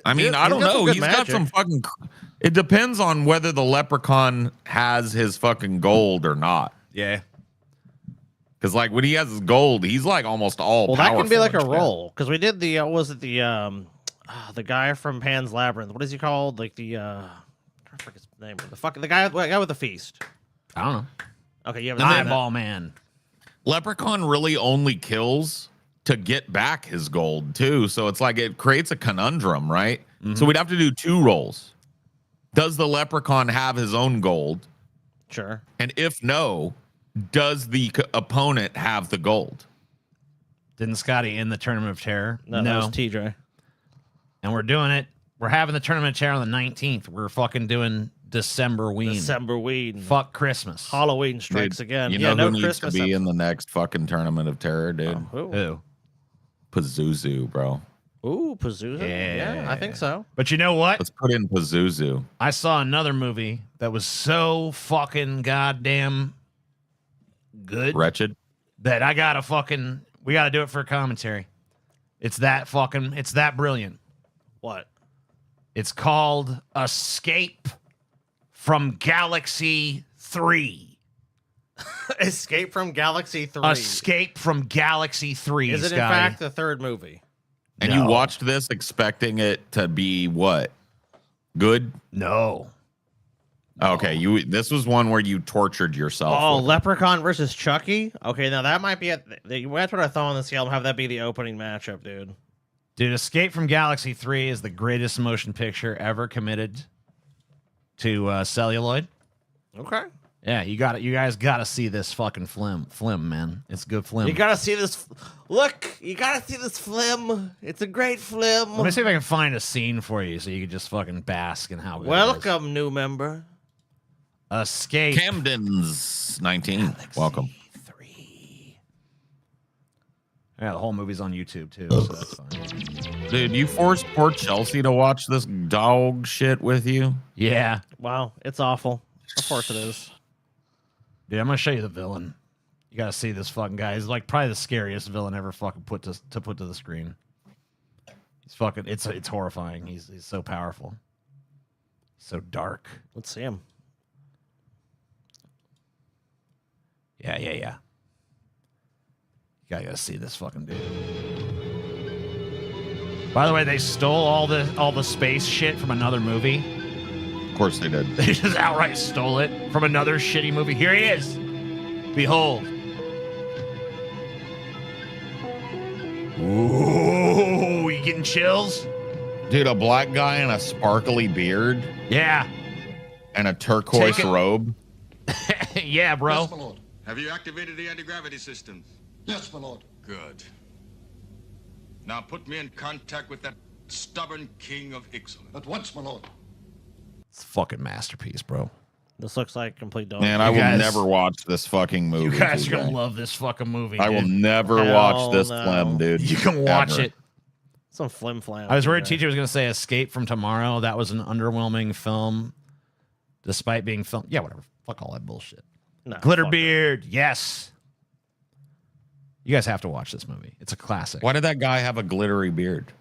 I mean, I don't know. He's got some fucking. It depends on whether the Leprechaun has his fucking gold or not. Yeah. Because like when he has his gold, he's like almost all. Well, that can be powerful like a and shit. role because we did the what was it the guy from Pan's Labyrinth? What is he called? Like the I forget his name. The guy with the feast. I don't know. Okay, you haven't seen that. Eyeball man. Leprechaun really only kills to get back his gold too. So it's like it creates a conundrum, right? So we'd have to do 2 rolls. Does the leprechaun have his own gold? Sure. And if no, does the opponent have the gold? Didn't Scotty in the Tournament of Terror? No, that was TJ. And we're doing it. We're having the Tournament of Terror on the 19th. We're fucking doing Decemberween. Decemberween. Fuck Christmas. Halloween strikes Dude, again. You yeah, know no who needs Christmas to be episode. in the next fucking Tournament of Terror, dude? Who? Pazuzu, bro. Ooh, Pazuzu. Yeah, I think so. But you know what? Let's put in Pazuzu. I saw another movie that was so fucking goddamn good Wretched. that we gotta do it for a commentary. It's that brilliant. What? It's called Escape from Galaxy 3. Escape from Galaxy 3. Escape from Galaxy 3. Is it in Scotty. fact the 3rd movie? And No. you watched this expecting it to be what? Good? No. Okay, this was one where you tortured yourself. Oh, with it. Leprechaun versus Chucky? Okay, now that might be that's what I thought on the scale. Have that be the opening matchup, dude. Dude, Escape from Galaxy 3 is the greatest motion picture ever committed to celluloid. Okay. Yeah, you guys got to see this fucking flim, man. It's good flim. You gotta see this. Look, you gotta see this flim. It's a great flim. Let me see if I can find a scene for you so you can just fucking bask in how good it is. Welcome, new member. Escape. Camden's 19. Welcome. 3. Yeah, the whole movie's on YouTube too, so that's fine. Dude, you forced poor Chelsea to watch this dog shit with you? Yeah. Wow, it's awful. Of course it is. Dude, I'm gonna show you the villain. You gotta see this fucking guy. He's like probably the scariest villain ever fucking put to the screen. He's fucking it's horrifying. He's so powerful. So dark. Let's see him. Yeah. You gotta see this fucking dude. By the way, they stole all the space shit from another movie. Of course they did. They just outright stole it from another shitty movie. Here he is. Behold. Ooh, you getting chills? Dude, a black guy in a sparkly beard Yeah. and a turquoise Take it. robe. Yeah, bro. Yes, my lord. Have you activated the anti-gravity systems? Yes, my lord. Good. Now put me in contact with that stubborn king of Ixalan. At once, my lord. It's a fucking masterpiece, bro. This looks like complete dog. Man, I will guys- never watch this fucking movie. You guys are TJ. gonna love this fucking movie. I will dude. never Hell watch this no. film, dude. You can watch Ever. it. Some flim flam. I was worried TJ was gonna say Escape from Tomorrow. That was an underwhelming film, despite being filmed. Yeah, whatever. Fuck all that bullshit. No, Glitterbeard, yes. You guys have to watch this movie. It's a classic. Why did that guy have a glittery beard?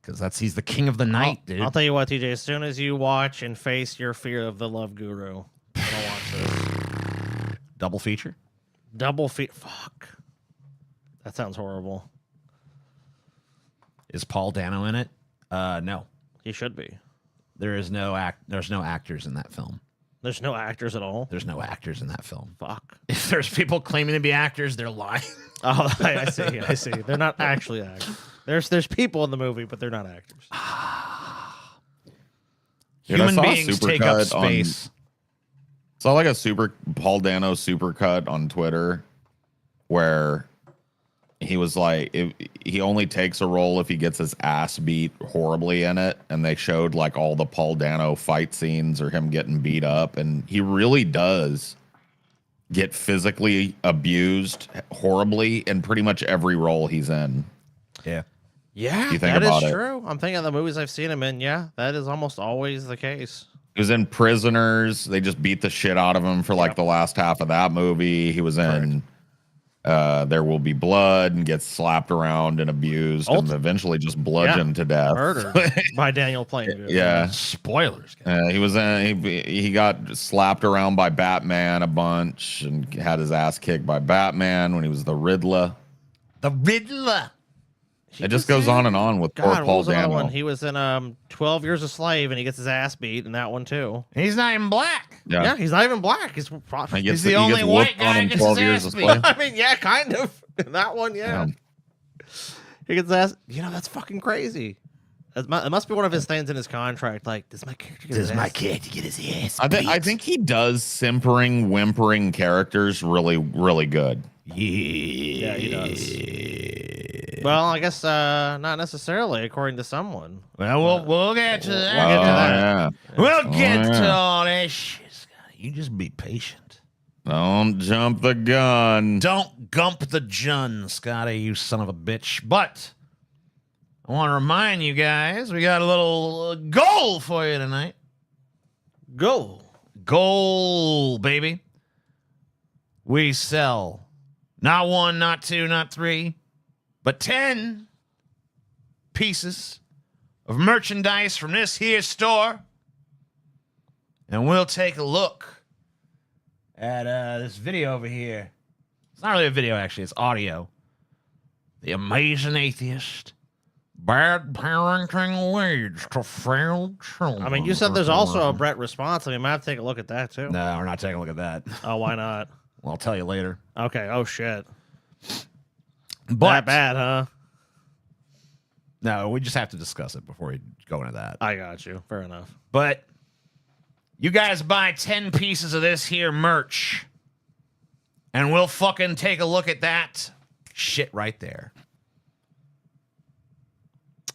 Because he's the king of the night, dude. I'll tell you what, TJ. As soon as you watch and face your fear of the Love Guru, I'll watch this. Double feature. Double feet. Fuck. That sounds horrible. Is Paul Dano in it? No. He should be. There's no actors in that film. There's no actors at all. There's no actors in that film. Fuck. If there's people claiming to be actors, they're lying. Oh, I see. I see. They're not actually actors. There's people in the movie, but they're not actors. Dude, I Human saw a beings take up supercut on- space. Saw like a Paul Dano supercut on Twitter where he was like, he only takes a role if he gets his ass beat horribly in it. And they showed like all the Paul Dano fight scenes or him getting beat up. And he really does get physically abused horribly in pretty much every role he's in. Yeah. Yeah, You think that about is it. true. I'm thinking of the movies I've seen him in. Yeah, that is almost always the case. He was in Prisoners. They just beat the shit out of him for like the last half of that movie. He was in There Will Be Blood and gets slapped around and abused and eventually just bludgeoned to death. Murdered by Daniel Plainview. Yeah. Spoilers. Guys. He was in. He got slapped around by Batman a bunch and had his ass kicked by Batman when he was the Riddler. The Riddler. It just goes on and on with poor God, what Paul was another Dano. one? He was in 12 Years a Slave, and he gets his ass beat in that one too. He's not even black. Yeah, he's not even black. He's He gets, the he only gets white whooped on guy in gets 12 his years ass a beat. slave. I mean, yeah, kind of. In that one, yeah. He gets asked, that's fucking crazy. It must be one of his things in his contract. Like, does my character get his ass? get his ass? I think he does simpering, whimpering characters really, really good. Yeah, he does. Well, I guess not necessarily, according to someone. Well, we'll get to that. Yeah. We'll get to yeah. all that shit, Scotty. You just be patient. Don't jump the gun. Don't gump the Jun, Scotty, you son of a bitch. But I want to remind you guys, we got a little goal for you tonight. Goal, baby. We sell not 1, not 2, not 3, but 10 pieces of merchandise from this here store. And we'll take a look at this video over here. It's not really a video, actually. It's audio. The Amazing Atheist. Bad parenting leads to failed children. I mean, you said there's also a Brett response. I mean, might have to take a look at that, too. No, we're not taking a look at that. Oh, why not? Well, I'll tell you later. Okay. Oh, shit. But That bad, huh? no, we just have to discuss it before we go into that. I got you. Fair enough. But you guys buy 10 pieces of this here merch, and we'll fucking take a look at that shit right there.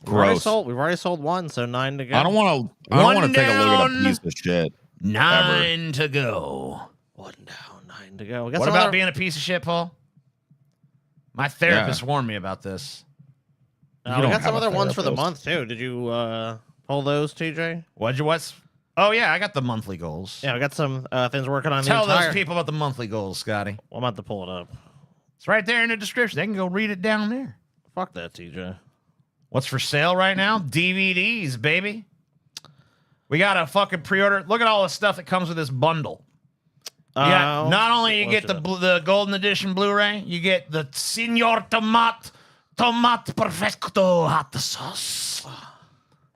We've already Gross. sold 1, so 9 to go. I don't want to take a look at a down. piece of shit. 9 to go. 1 down, 9 to go. What about being a piece of shit, Paul? My therapist warned me about this. We don't got some have a other ones for the therapist. month, too. Did you pull those, TJ? What's? Oh, yeah, I got the monthly goals. Yeah, we got some things working on Tell the entire... those people about the monthly goals, Scotty. I'm about to pull it up. It's right there in the description. They can go read it down there. Fuck that, TJ. What's for sale right now? DVDs, baby. We got a fucking pre-order. Look at all the stuff that comes with this bundle. Yeah, not only you get the golden edition Blu-ray, you get the Signor Tomat Perfecto hot sauce.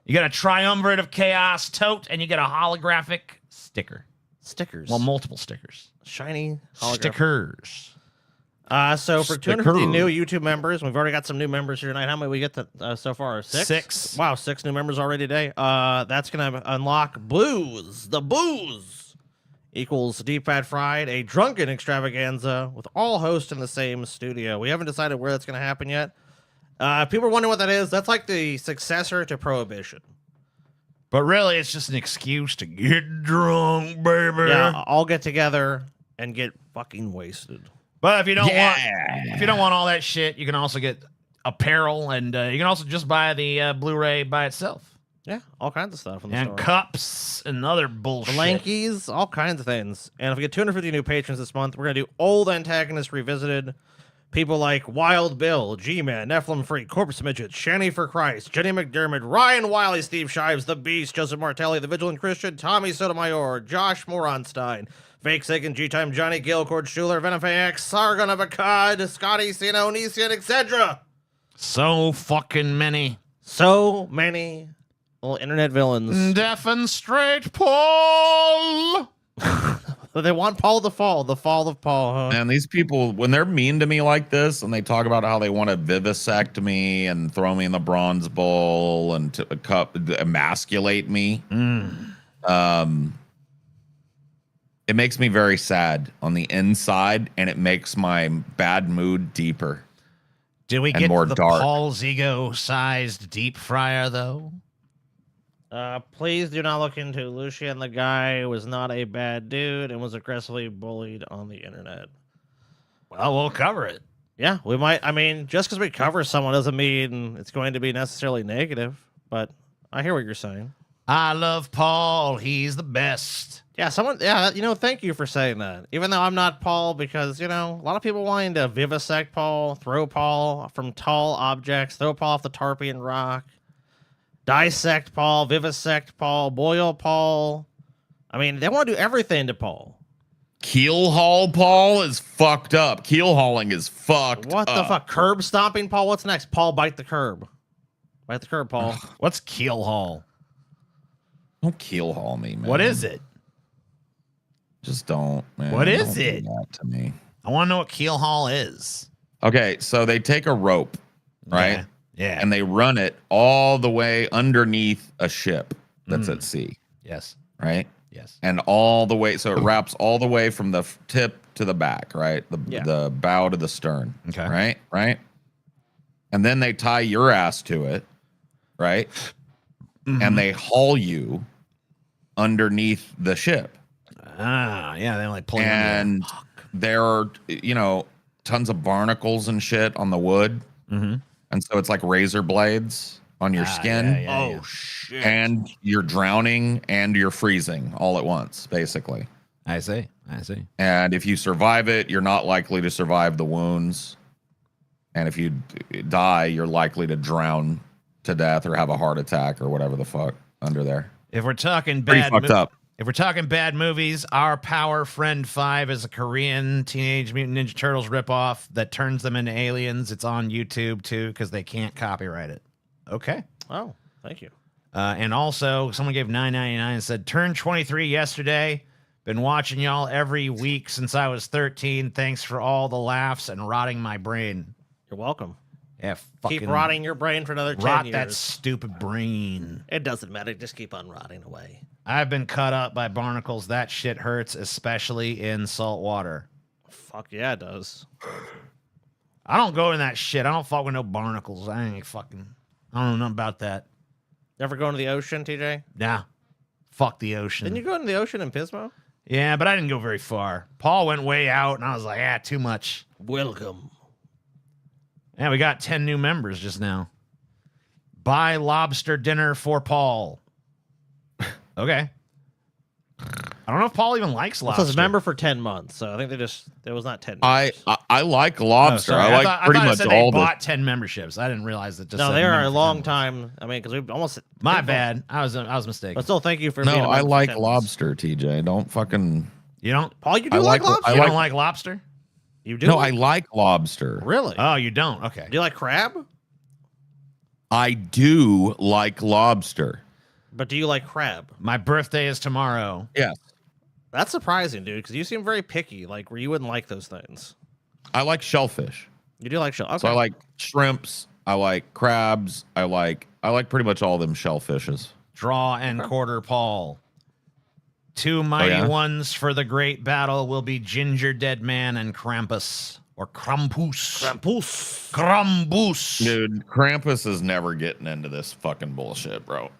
You get a triumvirate of chaos tote, and you get a holographic sticker. Stickers. Well, multiple stickers. Shiny holographic. Stickers. So for 250 new YouTube members, we've already got some new members here tonight. How many we get so far? 6? 6. Wow, 6 new members already today. That's going to unlock Booze. The Booze equals Deep Fat Fried, a drunken extravaganza with all hosts in the same studio. We haven't decided where that's going to happen yet. People are wondering what that is. That's like the successor to Prohibition. But really, it's just an excuse to get drunk, baby. Yeah, all get together and get fucking wasted. But if you don't want all that shit, you can also get apparel, and you can also just buy the Blu-ray by itself. Yeah, all kinds of stuff in the And store. cups and other bullshit. Blankies, all kinds of things. And if we get 250 new patrons this month, we're going to do old antagonists revisited. People like Wild Bill, G-Man, Nephilim Freak, Corpse Midget, Shanny for Christ, Jenny McDermott, Ryan Wiley, Steve Shives, The Beast, Joseph Martelli, The Vigilant Christian, Tommy Sotomayor, Josh Moronstein, Fake Sagan, G-Time, Johnny Gill, Cord Schuler, Venomfax, Sargon of Akkad, Scotty, Sino, Nisian, etc. So fucking many. So many little internet villains. Deaf and straight, Paul. They want Paul to fall. The fall of Paul, huh? And these people, when they're mean to me like this, and they talk about how they want to vivisect me and throw me in the bronze bowl and emasculate me, it makes me very sad on the inside, and it makes my bad mood deeper. Did we And get more the dark. Paul's ego-sized deep fryer, though? Please do not look into Lucian. The guy was not a bad dude and was aggressively bullied on the internet. Well, we'll cover it. Yeah, we might. I mean, just because we cover someone doesn't mean it's going to be necessarily negative, but I hear what you're saying. I love Paul. He's the best. Yeah, thank you for saying that. Even though I'm not Paul, because, a lot of people wanting to vivisect Paul, throw Paul from tall objects, throw Paul off the Tarpeian Rock, dissect Paul, vivisect Paul, boil Paul. I mean, they want to do everything to Paul. Keel haul Paul is fucked up. Keel hauling is fucked What up. the fuck? Curb stomping Paul? What's next? Paul, bite the curb. Bite the curb, Paul. What's keel haul? Don't keel haul me, man. What is it? Just don't, man. What is Don't do it? that to me. I want to know what keel haul is. Okay, so they take a rope right? Yeah. And they run it all the way underneath a ship that's at sea, Yes. right? Yes. And all the way, so it wraps all the way from the tip to the back, right? The bow to the stern, Okay. right? And then they tie your ass to it, right? And they haul you underneath the ship. Ah, yeah. They only pull you And there are, tons of barnacles and shit on the wood. Mm-hmm. And so it's like razor blades on your skin. Yeah. Shit. And you're drowning and you're freezing all at once, basically. I see. And if you survive it, you're not likely to survive the wounds. And if you die, you're likely to drown to death or have a heart attack or whatever the fuck under there. If we're talking Pretty bad, fucked up. If we're talking bad movies, Our Power Friend 5 is a Korean Teenage Mutant Ninja Turtles ripoff that turns them into aliens. It's on YouTube too because they can't copyright it. Okay. Oh, thank you. And also, someone gave $9.99 and said, "Turned 23 yesterday. Been watching y'all every week since I was 13. Thanks for all the laughs and rotting my brain." You're welcome. Yeah, fucking Keep rotting your brain for another 10 rot years. that stupid brain. It doesn't matter. Just keep on rotting away. I've been cut up by barnacles. That shit hurts, especially in salt water. Fuck yeah, it does. I don't go in that shit. I don't fuck with no barnacles. I don't know nothing about that. Never go into the ocean, TJ? Nah. Fuck the ocean. Didn't you go into the ocean in Pismo? Yeah, but I didn't go very far. Paul went way out, and I was like, too much. Welcome. Yeah, we got 10 new members just now. Buy lobster dinner for Paul. Okay. I don't know if Paul even likes So lobster. it's a member for 10 months. So I think there was not 10 members. I like lobster. sorry. I like thought pretty it much said all they the. bought 10 memberships. I didn't realize that. Just No, said they are member a for long 10 time. I mean, because we've almost. My bad. I was mistaken. But still, thank you for being No, a I member for like 10 months. lobster, TJ. Don't fucking. You don't? Paul, you do I like like- lobster? You don't like lobster? You do? No, I like lobster. Really? Oh, you don't? Okay. Do you like crab? I do like lobster. But do you like crab? My birthday is tomorrow. Yes. That's surprising, dude, because you seem very picky, like where you wouldn't like those things. I like shellfish. You do like shell. Okay. So I like shrimps. I like crabs. I like pretty much all them shellfishes. Draw and quarter Paul. Two mighty yeah? ones for the great battle will be Ginger Dead Man and Krampus. Or Krampus. Krampus. Dude, Krampus is never getting into this fucking bullshit, bro.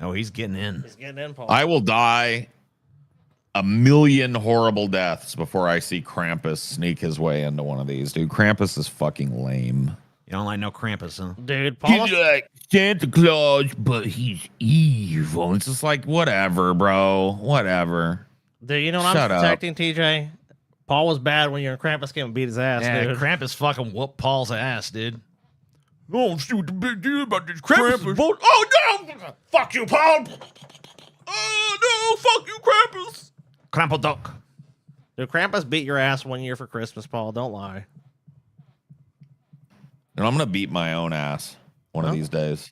Oh, he's getting in. He's getting in, Paul. I will die a million horrible deaths before I see Krampus sneak his way into one of these. Dude, Krampus is fucking lame. You don't like no Krampus, huh? Dude, Paul. He's like Santa Claus, but he's evil. It's just like, whatever, bro. Whatever. Dude, you know what Shut I'm up. protecting, TJ? Paul was bad when you're in Krampus came and beat his ass, Yeah, dude. Krampus fucking whooped Paul's ass, dude. Oh, see what the big deal about this Krampus. Oh, no! Fuck you, Paul! Oh, no, fuck you, Krampus. Krampelduck. Dude, Krampus beat your ass one year for Christmas, Paul. Don't lie. And I'm going to beat my own ass one of these days.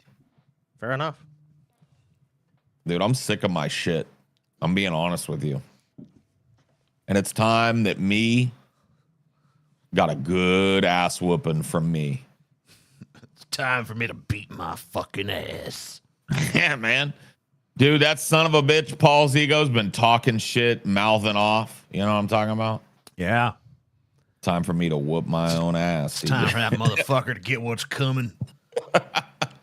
Fair enough. Dude, I'm sick of my shit. I'm being honest with you. And it's time that me got a good ass whooping from me. It's time for me to beat my fucking ass. Yeah, man. Dude, that son of a bitch, Paul's ego's been talking shit, mouthing off. You know what I'm talking about? Yeah. Time for me to whoop my own ass. It's time for that motherfucker to get what's coming.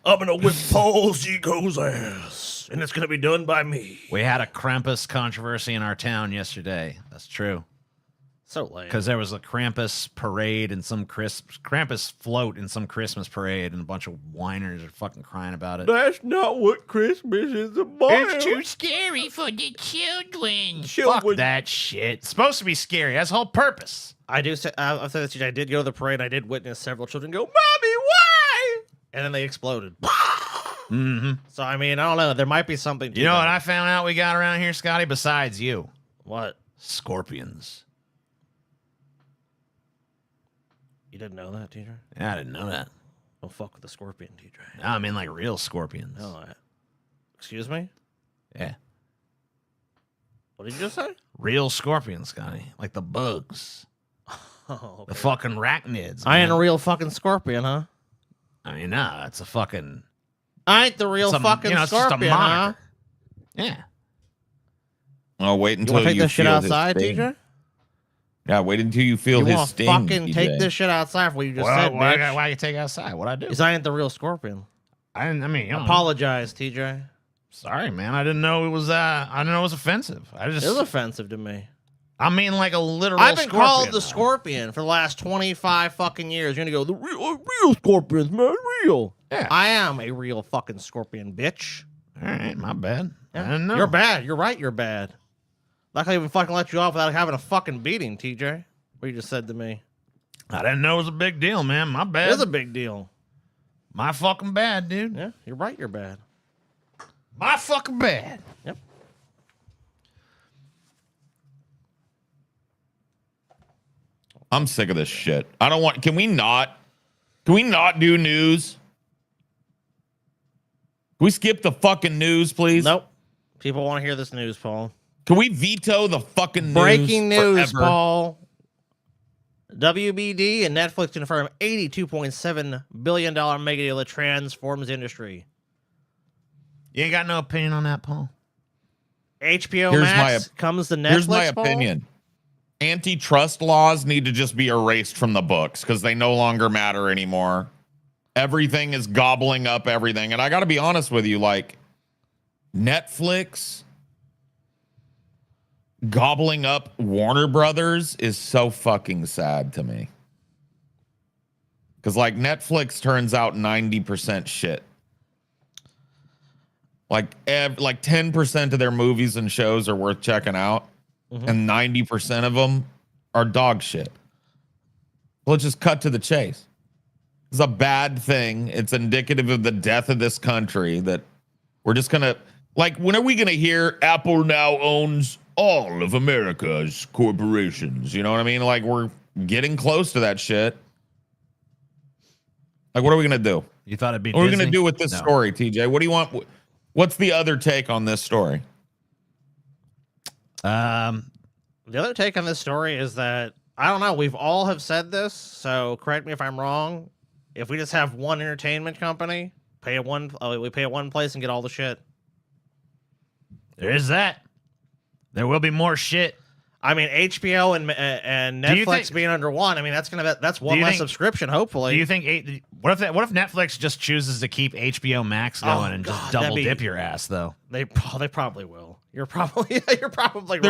I'm gonna whip Paul's ego's ass, and it's gonna be done by me. We had a Krampus controversy in our town yesterday. That's true. So lame. Because there was a Krampus parade and some Krampus float in some Christmas parade, and a bunch of whiners are fucking crying about it. That's not what Christmas is about. It's too scary for the children. Fuck that shit. It's supposed to be scary. That's the whole purpose. I do say, I'll say this, I did go to the parade. I did witness several children go, "Mommy, why?" And then they exploded. Mm-hmm. So, I mean, I don't know. There might be something to You know that. what I found out we got around here, Scotty, besides you? What? Scorpions. You didn't know that, TJ? Yeah, I didn't know that. Don't fuck with the scorpion, TJ. No, I mean like real scorpions. No, excuse me? Yeah. What did you just say? Real scorpions, Scotty. Like the bugs. Oh, The fucking arachnids. I ain't man. a real fucking scorpion, huh? I mean, nah, it's a fucking. I ain't the real fucking it's just a Scorpion, huh? moniker. Yeah. Oh, wait You until want to take you this shit feel his outside, sting. TJ? Yeah, wait until you feel You his want to sting. fucking TJ. take this shit outside for what you just said, bitch? Why you take it outside? What I do? Because I ain't the real Scorpion. I mean, you know, Apologize, TJ. sorry, man. I didn't know it was. I didn't know it was offensive. It was offensive to me. I mean, like a literal. I've been called the though. Scorpion for the last 25 fucking years. You're gonna go, the real Scorpions, man, real. Yeah. I am a real fucking Scorpion, bitch. All right, my bad. Yeah. I didn't know. You're bad. You're right. You're bad. Like I even fucking let you off without having a fucking beating, TJ. What you just said to me. I didn't know it was a big deal, man. My bad. It is a big deal. My fucking bad, dude. Yeah, you're right. You're bad. My fucking bad. Yep. I'm sick of this shit. I don't want. Can we not do news? Can we skip the fucking news, please? Nope. People want to hear this news, Paul. Can we veto the fucking news? Breaking news, forever? Paul. WBD and Netflix confirm $82.7 billion mega deal that transforms industry. You ain't got no opinion on that, Paul? HBO Here's Max comes to Netflix, Here's my Paul? opinion. Antitrust laws need to just be erased from the books because they no longer matter anymore. Everything is gobbling up everything. And I got to be honest with you, like Netflix gobbling up Warner Brothers is so fucking sad to me. Because like Netflix turns out 90% shit. Like 10% of their movies and shows are worth checking out. And 90% of them are dog shit. Let's just cut to the chase. It's a bad thing. It's indicative of the death of this country that we're just going to, like, when are we going to hear Apple now owns all of America's corporations? You know what I mean? Like, we're getting close to that shit. Like, what are we going to do? You thought it'd be What are we Disney? going to do with this story, TJ? What do you want? What's the other take on this story? The other take on this story is that, I don't know, we've all have said this, so correct me if I'm wrong. If we just have one entertainment company, we pay at one place and get all the shit. There is that. There will be more shit. I mean, HBO and Do you Netflix think- being under one, I mean, that's one you less think- subscription, hopefully. Do you think what if Netflix just chooses to keep HBO Max going and just God, double that'd be- dip your ass though? They probably will. You're probably They're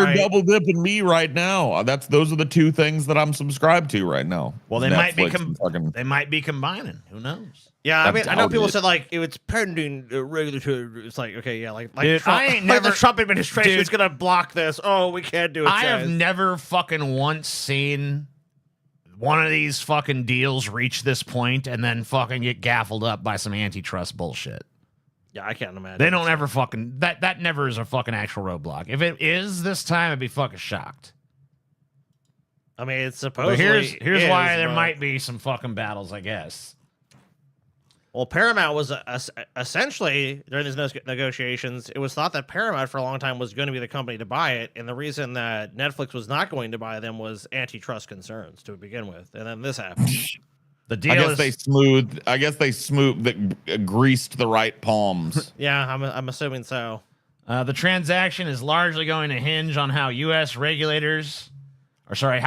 right. double dipping me right now. Those are the two things that I'm subscribed to right now. Well, they Netflix they might be combining. Who knows? Yeah, I mean, I know doubt people it. said like if it's pending regulatory. It's like okay, yeah, like Dude, Trump, I ain't like the never- Trump administration Dude. is gonna block this. Oh, we can't do it. I have guys. never fucking once seen one of these fucking deals reach this point and then fucking get gaffled up by some antitrust bullshit. Yeah, I can't imagine. They don't ever fucking that never is a fucking actual roadblock. If it is this time, I'd be fucking shocked. I mean, it's But supposed. here's why there might be some fucking battles, I guess. Well, Paramount was essentially during these negotiations. It was thought that Paramount for a long time was going to be the company to buy it, and the reason that Netflix was not going to buy them was antitrust concerns to begin with, and then this happened. The deal I guess they greased the right palms. Yeah, I'm assuming so. The transaction is largely going to hinge on how how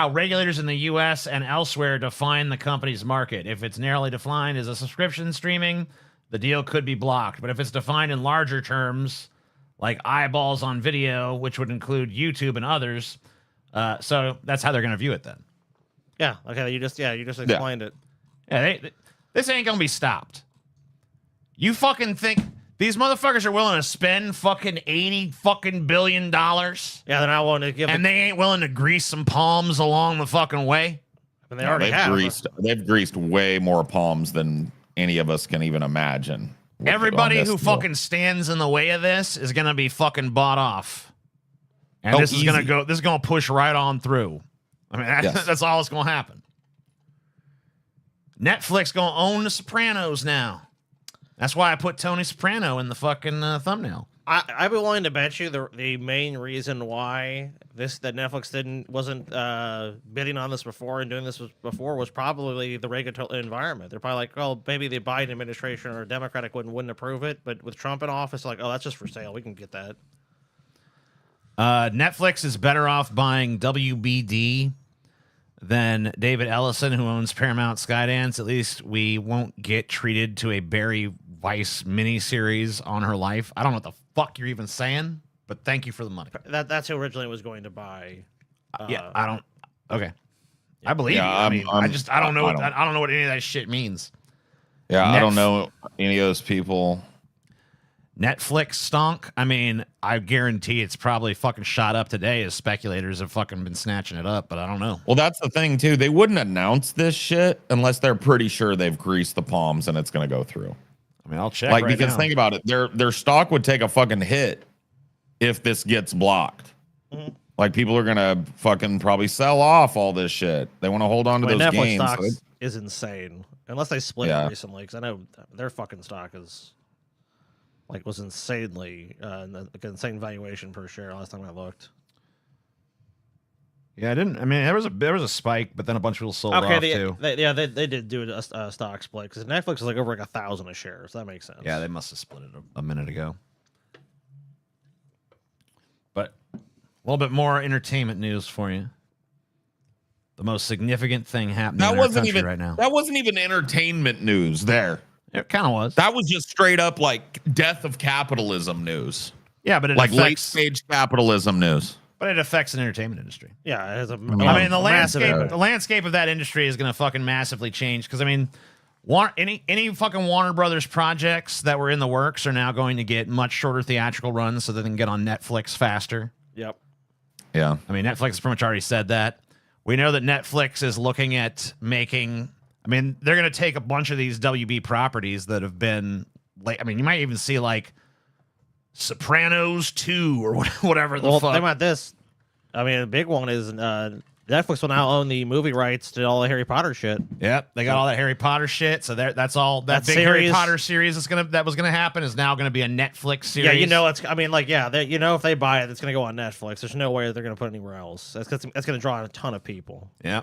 regulators in the U.S. and elsewhere define the company's market. If it's narrowly defined as a subscription streaming, the deal could be blocked. But if it's defined in larger terms, like eyeballs on video, which would include YouTube and others, so that's how they're going to view it then. Yeah. Okay. You just explained it. Yeah, this ain't going to be stopped. You fucking think these motherfuckers are willing to spend fucking $80 fucking billion? Yeah, they're not willing to give. And they ain't willing to grease some palms along the fucking way? I mean, they already have. They've greased way more palms than any of us can even imagine. Everybody on this who deal. fucking stands in the way of this is going to be fucking bought off. And this is going to push right on through. I mean, Yes. that's all that's going to happen. Netflix going to own The Sopranos now. That's why I put Tony Soprano in the fucking thumbnail. I'd be willing to bet you the main reason why that Netflix wasn't bidding on this before and doing this before was probably the regulatory environment. They're probably like, oh, maybe the Biden administration or Democratic wouldn't approve it, but with Trump in office, like, oh, that's just for sale. We can get that. Netflix is better off buying WBD than David Ellison, who owns Paramount Skydance. At least we won't get treated to a Barry Weiss miniseries on her life. I don't know what the fuck you're even saying, but thank you for the money. That's who originally was going to buy. Yeah, I don't. Okay, I believe you. Yeah, I mean, I don't know. I don't know what any of that shit means. Yeah, I don't know any of those people. Netflix stonk. I mean, I guarantee it's probably fucking shot up today as speculators have fucking been snatching it up, but I don't know. Well, that's the thing too. They wouldn't announce this shit unless they're pretty sure they've greased the palms and it's going to go through. I mean, I'll check. Like, right because now. think about it, their stock would take a fucking hit if this gets blocked. Mm-hmm. Like, people are gonna fucking probably sell off all this shit. They want to hold on to those Netflix games. stock So is insane, unless they split Yeah. it recently. Because I know their fucking stock was insanely like an insane valuation per share last time I looked. Yeah, I didn't. I mean, there was a spike, but then a bunch of people sold off too. They did do a stock split because Netflix is like over like 1,000 a share, so that makes sense. Yeah, they must have split it a minute ago. But a little bit more entertainment news for you. The most significant thing happening in our country right now. That wasn't even entertainment news there. It kind of was. That was just straight up like death of capitalism news. Yeah, but it Like late affects, stage capitalism news. but it affects an entertainment industry. Yeah, it has a. I mean, the massive landscape, impact. the landscape of that industry is going to fucking massively change. Because I mean, any fucking Warner Brothers projects that were in the works are now going to get much shorter theatrical runs, so they can get on Netflix faster. Yep. Yeah. I mean, Netflix has pretty much already said that. We know that Netflix is looking at making. I mean, they're going to take a bunch of these WB properties that have been. I mean, you might even see like Sopranos 2 or whatever the fuck. Think about this. I mean, a big one is Netflix will now own the movie rights to all the Harry Potter shit. Yep, they got all that Harry Potter shit. So that's all that big series, Harry Potter series that was gonna happen is now gonna be a Netflix series. Yeah, you know it's. I mean, like, yeah, if they buy it, it's gonna go on Netflix. There's no way they're gonna put it anywhere else. That's gonna draw in a ton of people. Yeah.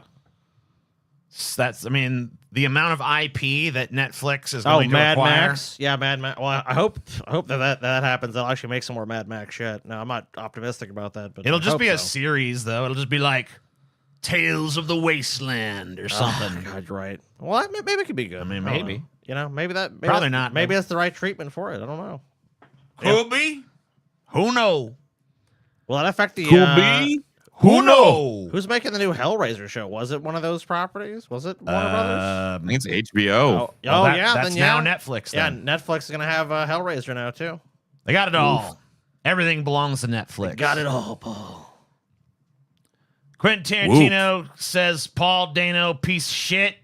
That's. I mean, the amount of IP that Netflix is going to Mad acquire. Max. Yeah, Mad Max. Well, I hope that happens. They'll actually make some more Mad Max shit. Now, I'm not optimistic about that, but It'll I just hope be a so. series, though. It'll just be like Tales of the Wasteland or something. God, right. Well, maybe it could be good. I mean, don't maybe. know. You know, maybe Probably that's, not. Maybe that's the right treatment for it. I don't know. Could be. Who know? Will that affect the? Could be. Who know? Who's making the new Hellraiser show? Was it one of those properties? Was it Warner Brothers? I think it's HBO. That's now Netflix. Yeah, Then. Netflix is gonna have Hellraiser now too. They got it all. Everything belongs to Netflix. Got it all, Paul. Quentin Tarantino says Paul Dano piece of shit.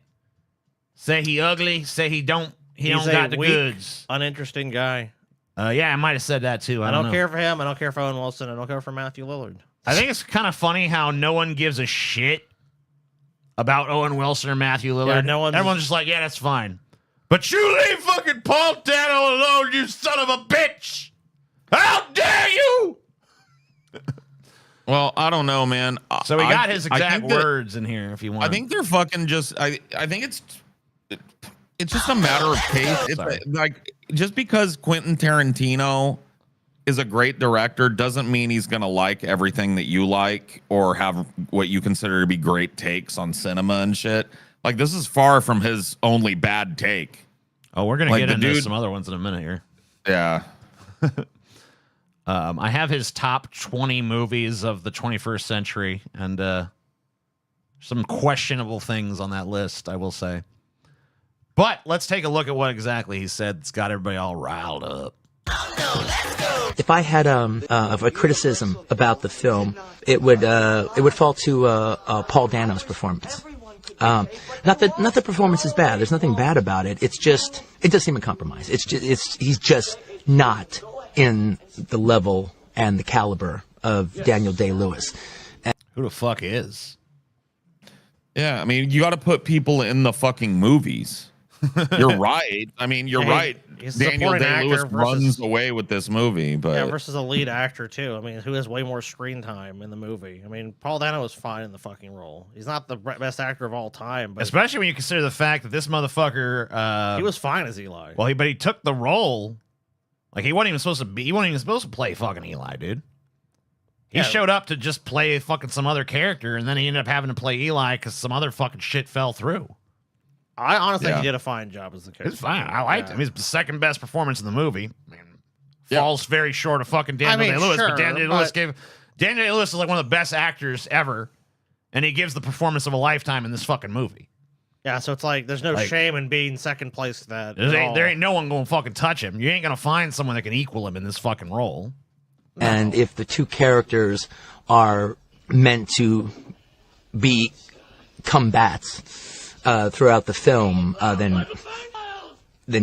Say he ugly. Say he don't He's got the weak, goods. uninteresting guy. Yeah, I might have said that too. I don't don't know. care for him. I don't care for Owen Wilson. I don't care for Matthew Lillard. I think it's kind of funny how no one gives a shit about Owen Wilson or Matthew Lillard. Yeah, Everyone's just like, yeah, that's fine. But you leave fucking Paul Dano alone, you son of a bitch! How dare you! Well, I don't know, man. So we got his I exact think that- words in here if you want. I think they're fucking just. I think it's just a matter of taste. It's Sorry. like, just because Quentin Tarantino is a great director doesn't mean he's gonna like everything that you like or have what you consider to be great takes on cinema and shit. Like, this is far from his only bad take. Oh, we're gonna like get the into dude- some other ones in a minute here. Yeah. I have his top 20 movies of the 21st century, and some questionable things on that list, I will say. But let's take a look at what exactly he said. It's got everybody all riled up. If I had a criticism about the film, it would fall to Paul Dano's performance. Not that the performance is bad. There's nothing bad about it. It's just it does seem a compromise. He's just not in the level and the caliber of Daniel Day-Lewis. Who the fuck is? Yeah. I mean, you got to put people in the fucking movies. You're right. I mean, you're Hey, right. he's a Daniel supporting Day-Lewis actor runs versus- away with this movie, but Yeah, versus a lead actor too. I mean, who has way more screen time in the movie? I mean, Paul Dano was fine in the fucking role. He's not the best actor of all time, but Especially when you consider the fact that this motherfucker, he was fine as Eli. well, but he took the role. Like he wasn't even supposed to be. He wasn't even supposed to play fucking Eli, dude. He Yeah. showed up to just play fucking some other character, and then he ended up having to play Eli because some other fucking shit fell through. I honestly think Yeah. he did a fine job as the character. It's fine. I liked him. He's the second best performance in the movie. I mean, Yeah. falls very short of fucking Daniel mean, Day-Lewis, sure, but Daniel but- Day-Lewis is like one of the best actors ever, and he gives the performance of a lifetime in this fucking movie. Yeah, so it's like there's no Like- shame in being second place to that. There ain't no one gonna fucking touch him. You ain't gonna find someone that can equal him in this fucking role. And if the two characters are meant to be combats throughout the film, then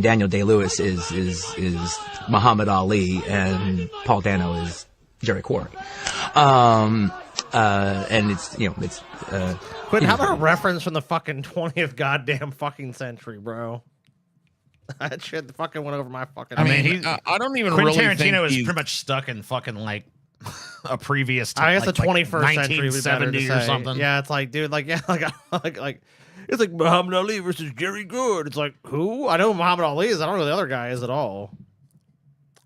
Daniel Day-Lewis is Muhammad Ali and Paul Dano is Jerry Quarry. And it's Quinn, how about a reference from the fucking 20th goddamn fucking century, bro? That shit fucking went over my fucking. I mean, he's- I don't even Quentin really think Tarantino is he's- pretty much stuck in fucking like a previous time. I guess like, the 21st century would be better to 1970 or say. something. Yeah, it's like, dude, like, yeah, like, it's like Muhammad Ali versus Jerry Good. It's like, who? I know who Muhammad Ali is. I don't know who the other guy is at all.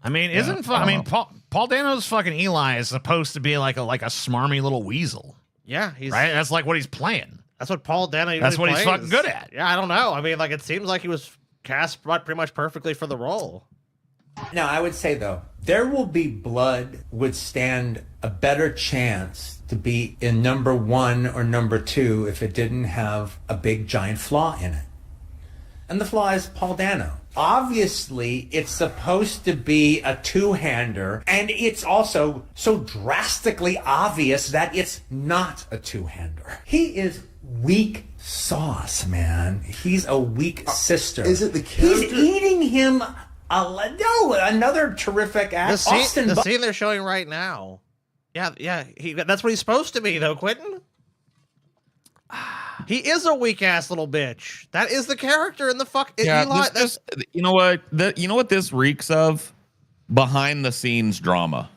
I mean, I mean, Paul Dano's fucking Eli is supposed to be like a smarmy little weasel, Yeah, he's right? That's like what he's playing. That's what Paul Dano. usually That's what he's plays. fucking good at. Yeah, I don't know. I mean, like, it seems like he was cast pretty much perfectly for the role. Now, I would say, though, There Will Be Blood would stand a better chance to be in number 1 or number 2 if it didn't have a big giant flaw in it. And the flaw is Paul Dano. Obviously, it's supposed to be a two-hander, and it's also so drastically obvious that it's not a two-hander. He is weak sauce, man. He's a weak sister. Is it the character? He's eating him. Another terrific The actor. scene, the scene they're showing right now. Yeah. That's what he's supposed to be, though, Quentin. He is a weak ass little bitch. That is the character in the fuck. Yeah, Eli, you know what? You know what this reeks of? Behind the scenes drama.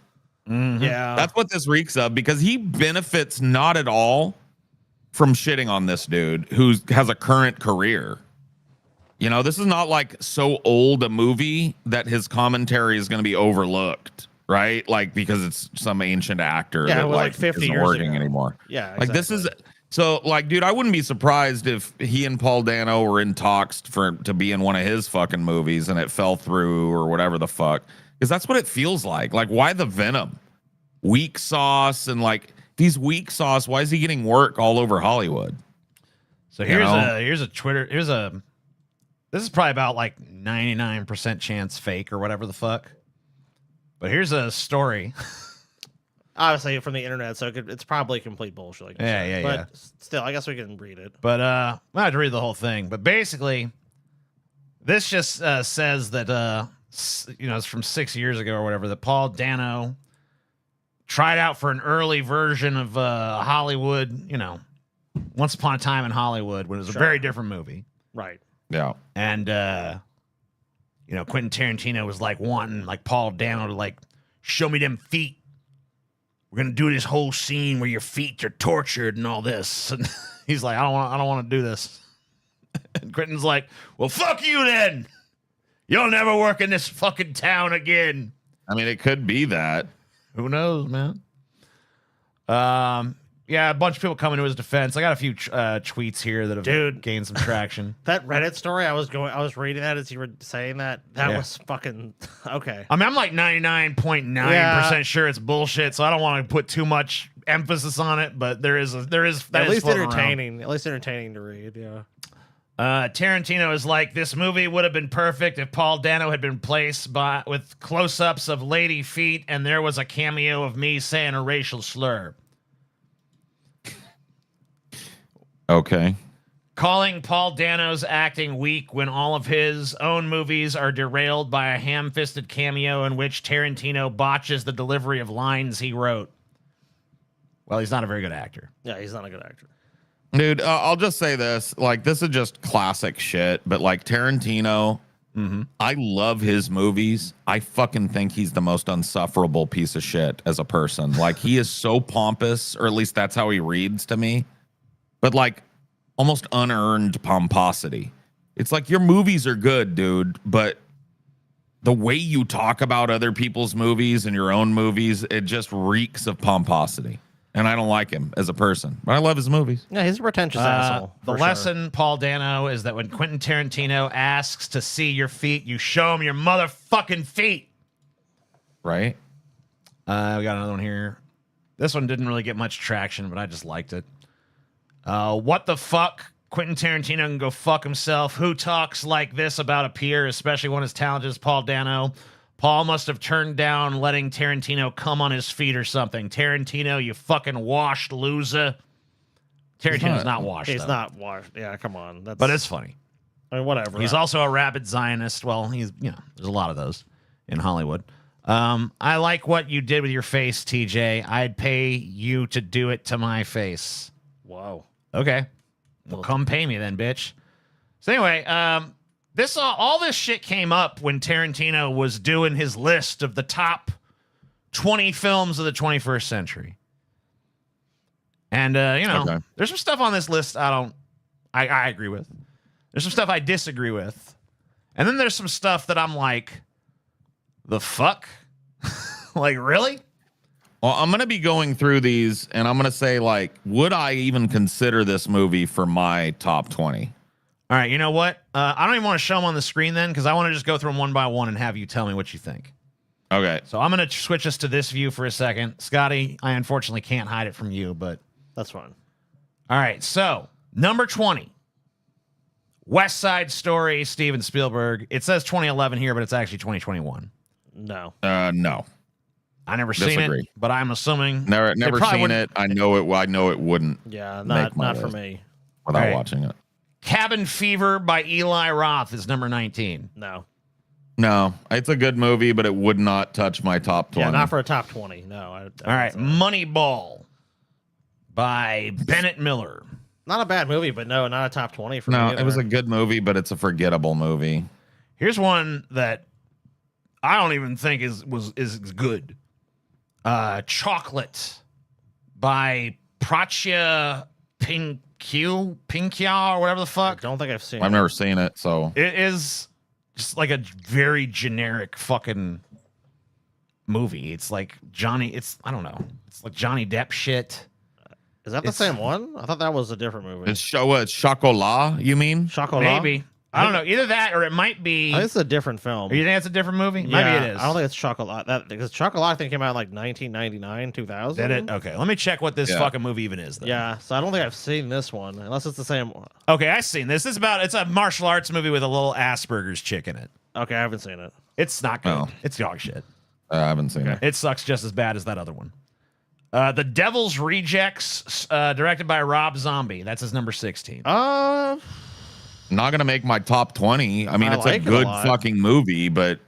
yeah. That's what this reeks of, because he benefits not at all from shitting on this dude who has a current career. You know, this is not like so old a movie that his commentary is going to be overlooked, right? Like, because it's some ancient actor Yeah, it that was like 50 isn't years working ago. anymore. Yeah, like this is exactly. so. Like, dude, I wouldn't be surprised if he and Paul Dano were in talks to be in one of his fucking movies and it fell through or whatever the fuck. Because that's what it feels like. Like, why the venom? Weak sauce and like these weak sauce. Why is he getting work all over Hollywood? So You know? here's a Twitter. This is probably about like 99% chance fake or whatever the fuck. But here's a story. Obviously from the internet, so it's probably complete bullshit. Like you Yeah, said. yeah, but yeah. still, I guess we can read it. But I had to read the whole thing. But basically, this just says that it's from 6 years ago or whatever, that Paul Dano tried out for an early version of Hollywood. Once Upon a Time in Hollywood, when it was a very different movie. Right. Yeah. And Quentin Tarantino was like wanting like Paul Dano to like show me them feet. We're gonna do this whole scene where your feet are tortured and all this. And he's like, I don't want to do this. And Quentin's like, well, fuck you then. You'll never work in this fucking town again. I mean, it could be that. Who knows, man? Yeah, a bunch of people coming to his defense. I got a few tweets here that have gained some traction. That Reddit story, I was reading that as you were saying that. That Yeah. was fucking okay. I mean, I'm like 99.9% sure it's bullshit, so I don't want to put too much emphasis on it. But that At is least floating around. entertaining. At least entertaining to read. Yeah. Tarantino is like, this movie would have been perfect if Paul Dano had been placed with close-ups of lady feet, and there was a cameo of me saying a racial slur. Okay. Calling Paul Dano's acting weak when all of his own movies are derailed by a ham-fisted cameo in which Tarantino botches the delivery of lines he wrote. Well, he's not a very good actor. Yeah, he's not a good actor. Dude, I'll just say this. Like, this is just classic shit. But like Tarantino, I love his movies. I fucking think he's the most unsufferable piece of shit as a person. Like, he is so pompous, or at least that's how he reads to me. But like, almost unearned pomposity. It's like, your movies are good, dude, but the way you talk about other people's movies and your own movies, it just reeks of pomposity. And I don't like him as a person, but I love his movies. Yeah, he's a pretentious asshole. The lesson, Paul Dano, is that when Quentin Tarantino asks to see your feet, you show him your motherfucking feet. Right? We got another one here. This one didn't really get much traction, but I just liked it. What the fuck? Quentin Tarantino can go fuck himself. Who talks like this about a peer, especially one as talented as Paul Dano? Paul must have turned down letting Tarantino come on his feet or something. Tarantino, you fucking washed loser. Tarantino's not washed. He's though. not washed. Yeah, come on. But it's funny. I mean, whatever. He's also a rabid Zionist. Well, he's, there's a lot of those in Hollywood. I like what you did with your face, TJ. I'd pay you to do it to my face. Whoa. Okay. Well, come pay me then, bitch. So anyway, all this shit came up when Tarantino was doing his list of the top 20 films of the 21st century. And, Okay. there's some stuff on this list I agree with. There's some stuff I disagree with. And then there's some stuff that I'm like, the fuck? Like, really? Well, I'm going to be going through these, and I'm going to say, like, would I even consider this movie for my top 20? All right, you know what? I don't even want to show them on the screen then, because I want to just go through them one by one and have you tell me what you think. Okay. So I'm going to switch us to this view for a second. Scotty, I unfortunately can't hide it from you, but... That's fine. All right, so number 20. West Side Story, Steven Spielberg. It says 2011 here, but it's actually 2021. No. No. I never seen it, Disagree. but I'm assuming... Never probably seen it. I know it wouldn't. Yeah, make my not for list me. without Right. watching it. Cabin Fever by Eli Roth is number 19. No. No, it's a good movie, but it would not touch my top 20. Yeah, not for a top 20. No. All right, Moneyball by Bennett Miller. Not a bad movie, but no, not a top 20 for No, me. it was a good movie, but it's a forgettable movie. Here's one that I don't even think is good. Chocolate by Prachya Pinkia or whatever the I fuck. don't think I've seen I've it. never seen it, so It is just like a very generic fucking movie. It's like I don't know. It's like Johnny Depp shit. Is that the same one? I thought that was a different movie. it's Chocolat, you mean? Chocolat? Maybe. I don't know. Either that or it might be. I think it's a different film. Or you think it's a different movie? Yeah, Maybe it is. I don't think it's Chocolat. Because Chocolat, I think, came out in like 1999, 2000. Did it? Okay. Let me check what this Yeah. fucking movie even is then. Yeah, so I don't think I've seen this one, unless it's the same one. Okay, I've seen this. It's a martial arts movie with a little Asperger's chick in it. Okay, I haven't seen it. It's not good. Oh. It's dog shit. I haven't seen it. It sucks just as bad as that other one. The Devil's Rejects, directed by Rob Zombie. That's his number 16. Not gonna make my top 20. I mean, I it's like a it a good lot. fucking movie, but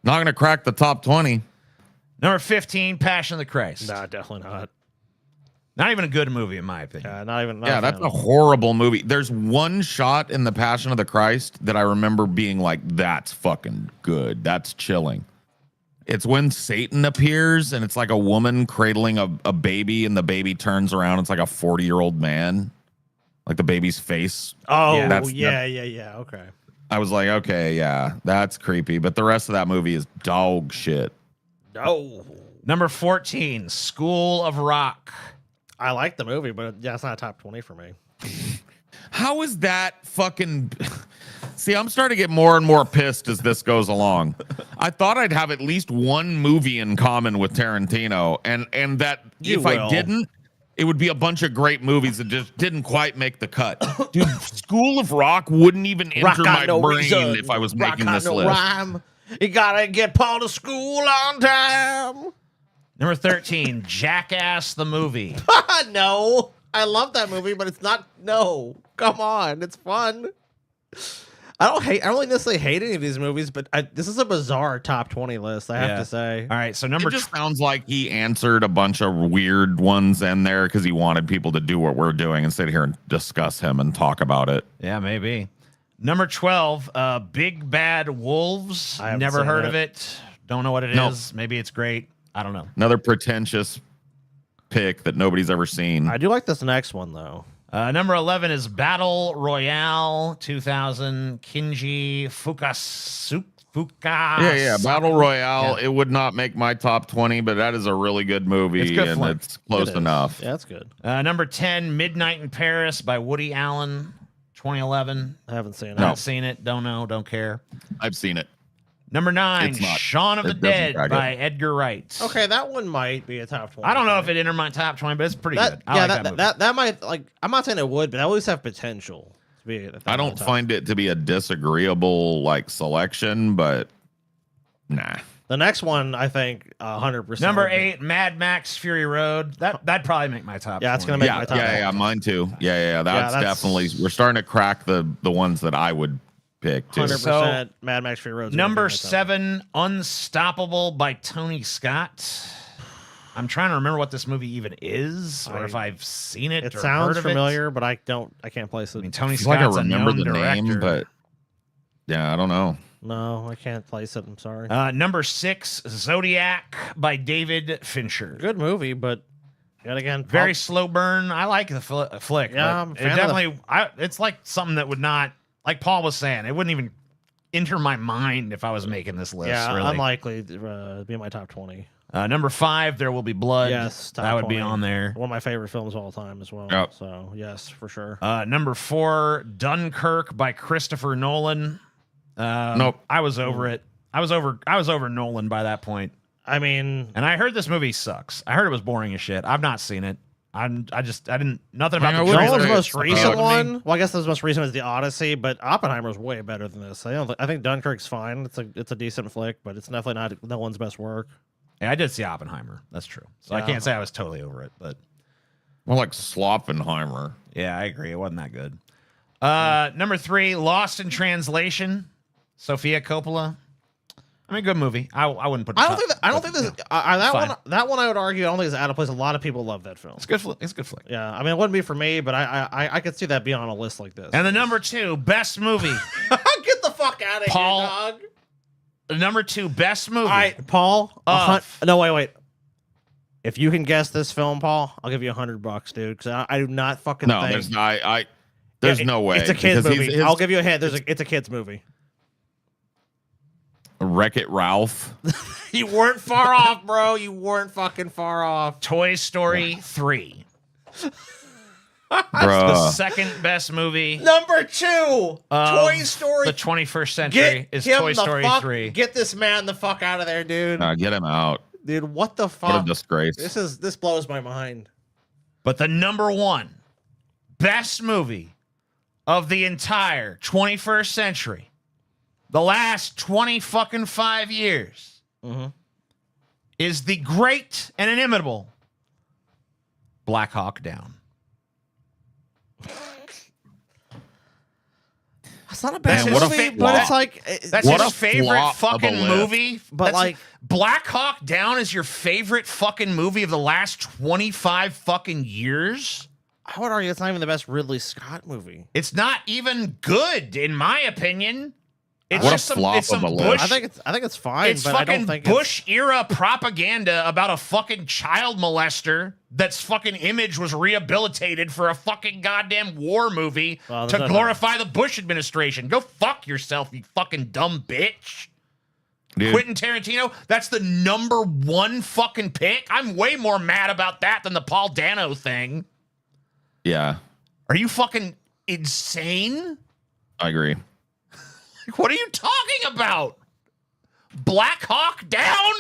not gonna crack the top 20. Number 15, Passion of the Christ. Nah, definitely not. Not even a good movie, in my opinion. Not even. Yeah, that's a horrible movie. There's one shot in The Passion of the Christ that I remember being like, that's fucking good. That's chilling. It's when Satan appears and it's like a woman cradling a baby and the baby turns around. It's like a 40-year-old man. Like the baby's face. Oh, Yeah. yeah. Okay. I was like, okay, yeah, that's creepy. But the rest of that movie is dog shit. No. Number 14, School of Rock. I like the movie, but yeah, it's not a top 20 for me. How is that fucking... See, I'm starting to get more and more pissed as this goes along. I thought I'd have at least one movie in common with Tarantino, and that You if I will. didn't, it would be a bunch of great movies that just didn't quite make the cut. Dude, School of Rock wouldn't even enter my brain if I was making this list. Rhyme. You gotta get Paul to school on time. Number 13, Jackass the movie. No. I love that movie, but it's not. No. Come on. It's fun. I don't really necessarily hate any of these movies, but this is a bizarre top 20 list, I have to say. All right, so It just sounds like he answered a bunch of weird ones in there because he wanted people to do what we're doing and sit here and discuss him and talk about it. Yeah, maybe. Number 12, Big Bad Wolves. I haven't Never seen heard it. of it. Don't know what it is. Maybe it's great. I don't know. Another pretentious pick that nobody's ever seen. I do like this next one, though. Number 11 is Battle Royale 2000 Kinji Fuka. Yeah, Battle Royale. Yeah. It would not make my top 20, but that is a really good movie, It's good and flick. it's close It is. enough. Yeah, that's good. Number 10, Midnight in Paris by Woody Allen 2011. I haven't seen it. Not seen it. Don't know. Don't care. I've seen it. Number 9, It's not. Shaun of the It doesn't Dead drag by Edgar Wright. Okay, that one might be a top 20. I don't know if it entered my top 20, but it's pretty good. I Yeah, like that movie. that might, like, I'm not saying it would, but that always have potential to be. I don't find it to be a disagreeable like selection, but nah. The next one, I think, 100%. Number would be- 8, Mad Max Fury Road. That'd probably make my top. Yeah, it's 20. gonna make Yeah, my top. yeah, mine too. Yeah. That's that's- definitely. We're starting to crack the ones that I would pick too. 100%. Mad Max Fury Road. Number 7, Unstoppable by Tony Scott. I'm trying to remember what this movie even is, or if I've seen it. It or sounds heard of familiar, but I can't place it. I mean, Tony I feel like I Scott's a remember known the director. name, but yeah, I don't know. No, I can't place it. I'm sorry. Number 6, Zodiac by David Fincher. Good movie, but yet again, Very slow burn. I like the flick. Yeah, but I'm a it fan of definitely. It's like something that would not, like Paul was saying, it wouldn't even enter my mind if I was making this list. yeah, really. unlikely to be in my top 20. Number 5, There Will Be Blood. Yes, top that would 20. be on there. One of my favorite films of all time as well. Yep. So yes, for sure. Number 4, Dunkirk by Christopher Nolan. Nope. I was over it. I was over Nolan by that point. I mean, And I heard this movie sucks. I heard it was boring as shit. I've not seen it. I didn't nothing I about mean, the I wouldn't trailer. Nolan's say most it's recent appealed to me. one. Well, I guess the most recent is the Odyssey, but Oppenheimer's way better than this. I think Dunkirk's fine. It's a decent flick, but it's definitely not Nolan's best work. Yeah, I did see Oppenheimer. That's true. So I Yeah. can't say I was totally over it, but More like Sloppenheimer. yeah, I agree. It wasn't that good. Number 3, Lost in Translation, Sofia Coppola. I mean, good movie. I wouldn't put. I don't think this. That fine. one. That one I would argue. I don't think is out of place. A lot of people love that film. It's good. It's a good flick. Yeah, I mean, it wouldn't be for me, but I could see that being on a list like this. And the number 2 best movie, Get the fuck out of Paul- here, dog. the number 2 best movie. All right, Paul. Of- No, wait. If you can guess this film, Paul, I'll give you $100, dude. Because I do not fucking No, think. there's not. There's Yeah, no way. It's a kids because movie. his I'll give you a hint. It's a kids movie. Wreck-It Ralph. You weren't far off, bro. You weren't fucking far off. Toy Story 3, the Bruh. second best movie. Number 2, of Toy Story. The 21st century is him Toy the Story fuck- 3. Get this man the fuck out of there, dude. Get him out. Dude, what the What fuck? a disgrace. This blows my mind. But the number 1 best movie of the entire 21st century, the last 25 years, is the great and inimitable Black Hawk Down. It's not a bad Man, what a movie, flop. but it's like That's What his a favorite flop of a fucking list. movie. But, That's- like- Black Hawk Down is your favorite fucking movie of the last 25 fucking years? I would argue it's not even the best Ridley Scott movie. It's not even good, in my opinion. It's What a just flop it's some of a list. Bush. I think it's fine, It's but I fucking don't think Bush era propaganda about a fucking child molester that's fucking image was rehabilitated for a fucking goddamn war movie Well, to there's glorify the Bush administration. Go fuck yourself, you fucking dumb bitch. Dude, Quentin Tarantino, that's the number 1 fucking pick. I'm way more mad about that than the Paul Dano thing. yeah, Are you fucking insane? I agree. What are you talking about? Black Hawk Down?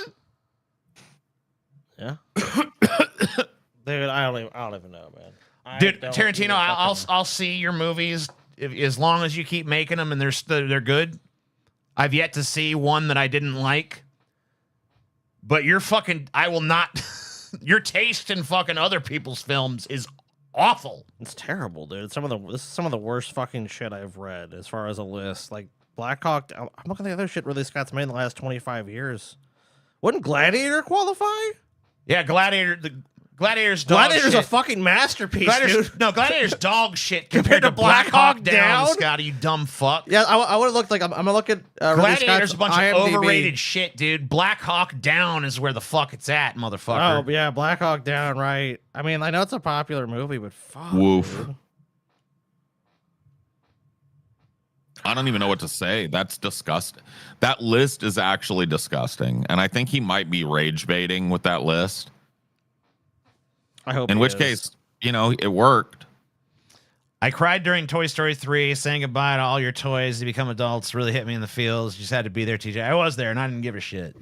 Yeah. Dude, I don't even know, man. I Dude, don't Tarantino, even I'll fucking- I'll see your movies as long as you keep making them and they're good. I've yet to see one that I didn't like. But I will not. Your taste in fucking other people's films is awful. It's terrible, dude. This is some of the worst fucking shit I've read as far as a list. Like Black Hawk. I'm looking at the other shit Ridley Scott's made in the last 25 years. Wouldn't Gladiator qualify? Yeah, Gladiator's dog Gladiator's shit. a fucking masterpiece, dude. No, Gladiator's dog shit compared to Black Hawk Down, Down? Scotty, you dumb fuck. Yeah, I would have looked like I'm gonna look at Gladiator's a bunch IMDb. of overrated shit, dude. Black Hawk Down is where the fuck it's at, motherfucker. Oh yeah, Black Hawk Down, right? I mean, I know it's a popular movie, but fuck. Woof. Dude. I don't even know what to say. That's disgusting. That list is actually disgusting. And I think he might be rage baiting with that list. I hope. In he which is. case, you know, it worked. I cried during Toy Story 3, saying goodbye to all your toys to become adults. Really hit me in the feels. You just had to be there, TJ. I was there, and I didn't give a shit.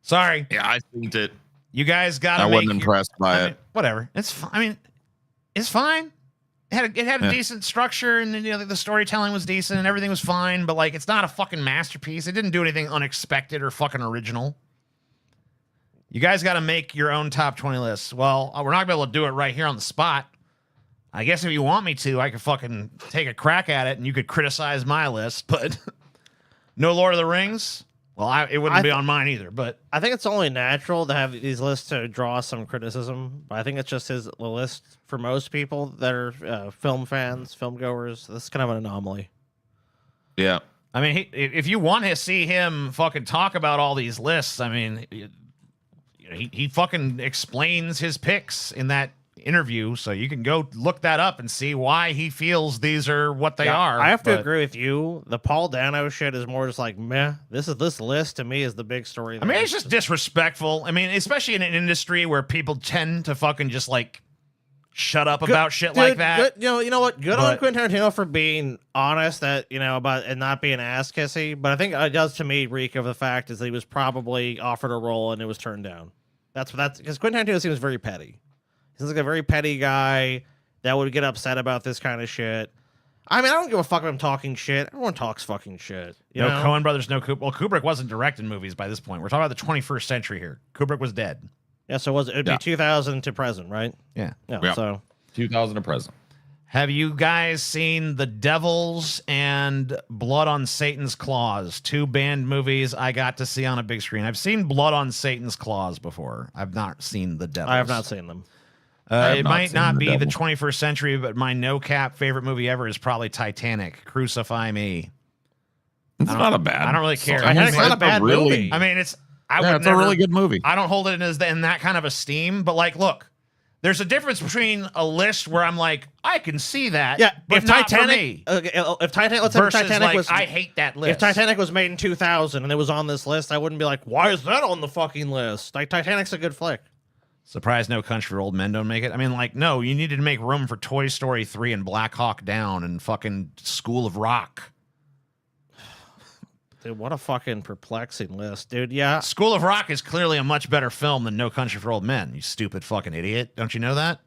Sorry. Yeah, I think it. You guys got to I make wasn't impressed by it. Whatever. It's fine. I mean, it's fine. It had a decent structure, and you know, the storytelling was decent, and everything was fine. But like, it's not a fucking masterpiece. It didn't do anything unexpected or fucking original. You guys got to make your own top 20 lists. Well, we're not gonna be able to do it right here on the spot. I guess if you want me to, I could fucking take a crack at it, and you could criticize my list. But no Lord of the Rings. Well, it wouldn't be on mine either. But I think it's only natural to have these lists to draw some criticism. But I think it's just the list for most people that are film fans, film goers. This is kind of an anomaly. Yeah. I mean, if you want to see him fucking talk about all these lists, I mean, he fucking explains his picks in that interview, so you can go look that up and see why he feels these are what they are. I have to agree with you. The Paul Dano shit is more just like meh. This list to me is the big story. I mean, it's just disrespectful. I mean, especially in an industry where people tend to fucking just like shut up about shit like that. Good, you know what? Good on Quentin Tarantino for being honest about and not being ass kissy. But I think it does to me reek of the fact is that he was probably offered a role and it was turned down. That's because Quentin Tarantino seems very petty. He seems like a very petty guy that would get upset about this kind of shit. I mean, I don't give a fuck if I'm talking shit. Everyone talks fucking shit. No Coen brothers, no Kubrick. Well, Kubrick wasn't directing movies by this point. We're talking about the 21st century here. Kubrick was dead. Yeah, so it'd be 2000 to present, right? Yeah. Yeah. So 2000 to present. Have you guys seen The Devils and Blood on Satan's Claws? Two banned movies I got to see on a big screen. I've seen Blood on Satan's Claws before. I've not seen The Devils. I have not seen them. It might not be the 21st century, but my no-cap favorite movie ever is probably Titanic. Crucify Me. It's not a bad. I don't really care. Titanic's not a bad movie. I mean, it's a really good movie. I don't hold it in that kind of esteem, but like, look, there's a difference between a list where I'm like, I can see that. Yeah, but if not Titanic, for me. if Titanic, let's say Versus Titanic like, was, I hate that list. if Titanic was made in 2000 and it was on this list, I wouldn't be like, why is that on the fucking list? Like, Titanic's a good flick. Surprised No Country for Old Men don't make it. I mean, like, no, you needed to make room for Toy Story 3 and Black Hawk Down and fucking School of Rock. Dude, what a fucking perplexing list, dude. Yeah. School of Rock is clearly a much better film than No Country for Old Men, you stupid fucking idiot. Don't you know that?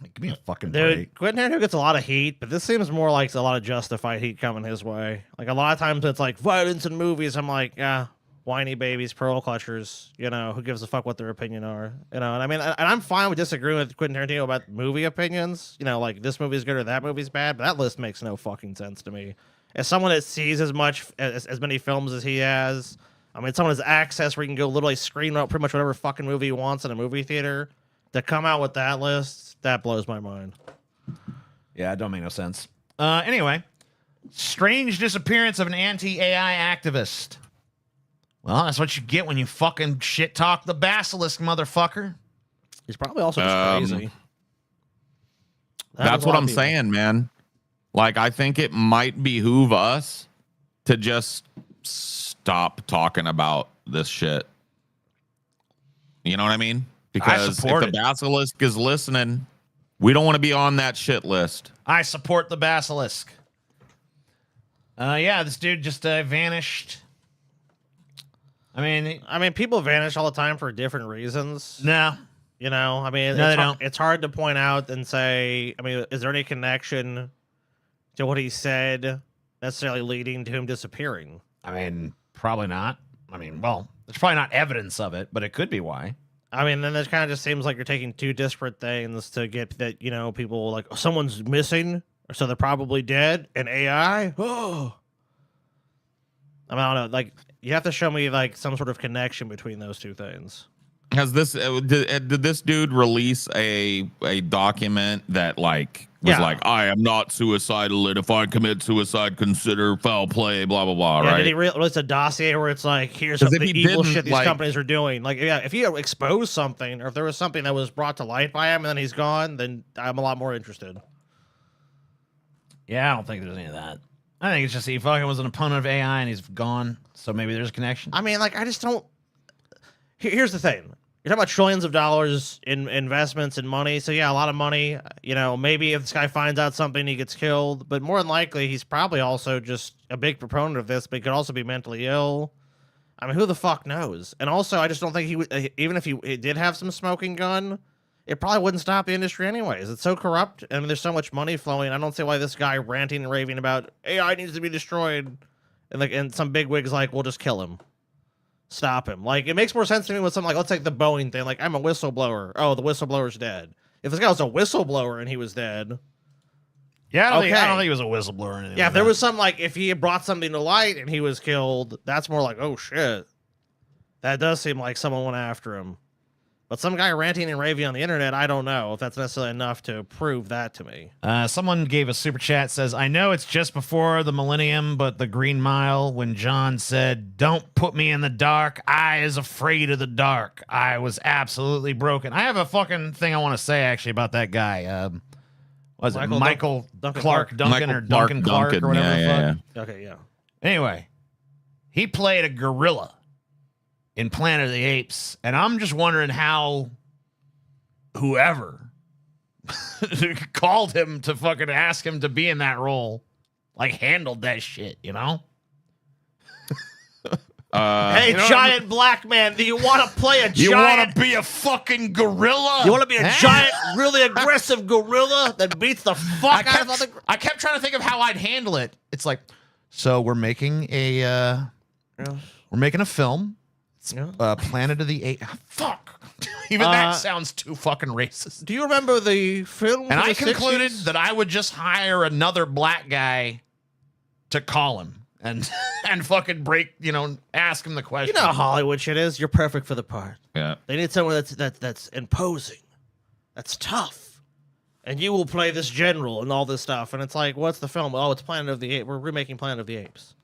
Like, give me a fucking break. Dude, Quentin Tarantino gets a lot of heat, but this seems more like a lot of justified heat coming his way. Like, a lot of times it's like violence in movies. I'm like, yeah, whiny babies, pearl clutchers, who gives a fuck what their opinion are, and I mean, and I'm fine with disagreeing with Quentin Tarantino about movie opinions, like this movie's good or that movie's bad, but that list makes no fucking sense to me. As someone that sees as many films as he has, I mean, someone has access where you can go literally screen out pretty much whatever fucking movie he wants in a movie theater, to come out with that list, that blows my mind. Yeah, it don't make no sense. Anyway, strange disappearance of an anti-AI activist. Well, that's what you get when you fucking shit talk the basilisk, motherfucker. He's probably also just crazy. That's what I'm saying, man. Like, I think it might behoove us to just stop talking about this shit. You know what I mean? Because if the basilisk is listening, we don't want to be on that shit list. I support the basilisk. Yeah, this dude just vanished. I mean, people vanish all the time for different reasons. No. I mean, no, they don't. It's hard to point out and say, I mean, is there any connection to what he said necessarily leading to him disappearing? I mean, probably not. I mean, well, there's probably not evidence of it, but it could be why. I mean, then it kind of just seems like you're taking two disparate things to get that, people like, someone's missing, so they're probably dead, and AI? Oh. I mean, I don't know. Like, you have to show me, like, some sort of connection between those two things. Has this did this dude release a document that like was like, I am not suicidal, and if I commit suicide, consider foul play, blah blah blah. Yeah, right? Did he release a dossier where it's like, here's some of the evil shit these like, companies are doing? Like, yeah, if he exposed something, or if there was something that was brought to light by him and then he's gone, then I'm a lot more interested. Yeah, I don't think there's any of that. I think it's just he fucking was an opponent of AI and he's gone, so maybe there's a connection. I mean, like, I just don't. Here's the thing. You're talking about trillions of dollars in investments and money. So, yeah, a lot of money. Maybe if this guy finds out something, he gets killed. But more than likely, he's probably also just a big proponent of this, but he could also be mentally ill. I mean, who the fuck knows? And also, I just don't think he would, even if he did have some smoking gun, it probably wouldn't stop the industry anyways. It's so corrupt. I mean, there's so much money flowing. I don't see why this guy ranting and raving about AI needs to be destroyed. And some big wig's like, we'll just kill him. Stop him. Like, it makes more sense to me with something like, let's take the Boeing thing. Like, I'm a whistleblower. Oh, the whistleblower's dead. If this guy was a whistleblower and he was dead. Yeah, I don't think he was a whistleblower or anything. Yeah, if there was something like, if he had brought something to light and he was killed, that's more like, oh shit. That does seem like someone went after him. But some guy ranting and raving on the internet, I don't know if that's necessarily enough to prove that to me. Someone gave a super chat, says, I know it's just before the millennium, but the Green Mile, when John said, don't put me in the dark, I is afraid of the dark. I was absolutely broken. I have a fucking thing I want to say, actually, about that guy. Was it Michael Clark Duncan or Duncan Clark or whatever the fuck? Yeah. Okay, yeah. Anyway, he played a gorilla in Planet of the Apes, and I'm just wondering how whoever called him to fucking ask him to be in that role, like, handled that shit, Hey, giant black man, do you want to play a giant? You want to be a fucking gorilla? You want to be a giant, really aggressive gorilla that beats the fuck out of other? I kept trying to think of how I'd handle it. It's like, so we're making a film. Planet of the Apes. Fuck. Even that sounds too fucking racist. Do you remember the film? And I concluded that I would just hire another black guy to call him and fucking ask him the question. You know how Hollywood shit is. You're perfect for the part. Yeah. They need someone that's imposing, that's tough, and you will play this general and all this stuff. And it's like, what's the film? Oh, it's Planet of the Apes. We're remaking Planet of the Apes.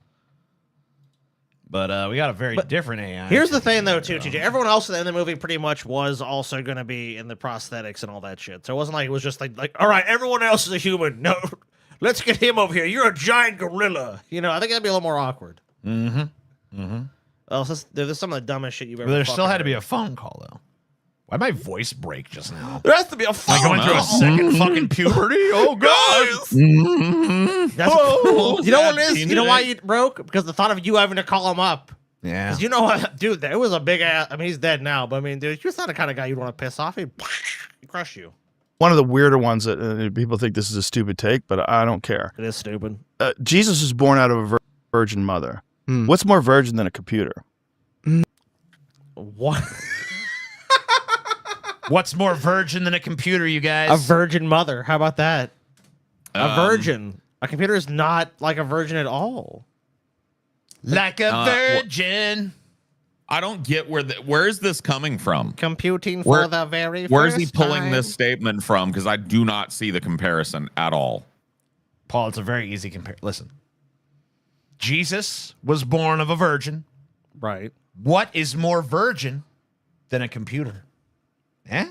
But we got a very different AI. Here's the thing, though, too, TJ. Everyone else in the movie pretty much was also going to be in the prosthetics and all that shit. So it wasn't like it was just like, all right, everyone else is a human. No, let's get him over here. You're a giant gorilla. I think that'd be a little more awkward. Well, there's some of the dumbest shit you've ever. But there still had to be a phone call, though. Why'd my voice break just now? There has to be a phone call. Like going through a second fucking puberty? Oh, God. You know what it is? You know why you broke? Because the thought of you having to call him up. Yeah. Because you know what? Dude, it was a big ass. I mean, he's dead now, but I mean, dude, you're not the kind of guy you'd want to piss off. He'd crush you. One of the weirder ones that people think this is a stupid take, but I don't care. It is stupid. Jesus was born out of a virgin mother. What's more virgin than a computer? What? What's more virgin than a computer, you guys? A virgin mother. How about that? A virgin. A computer is not like a virgin at all. Like a virgin. I don't get where is this coming from? Computing for the very first Where's he pulling time. this statement from? Because I do not see the comparison at all. Paul, it's a very easy comparison. Listen. Jesus was born of a virgin. Right. What is more virgin than a computer?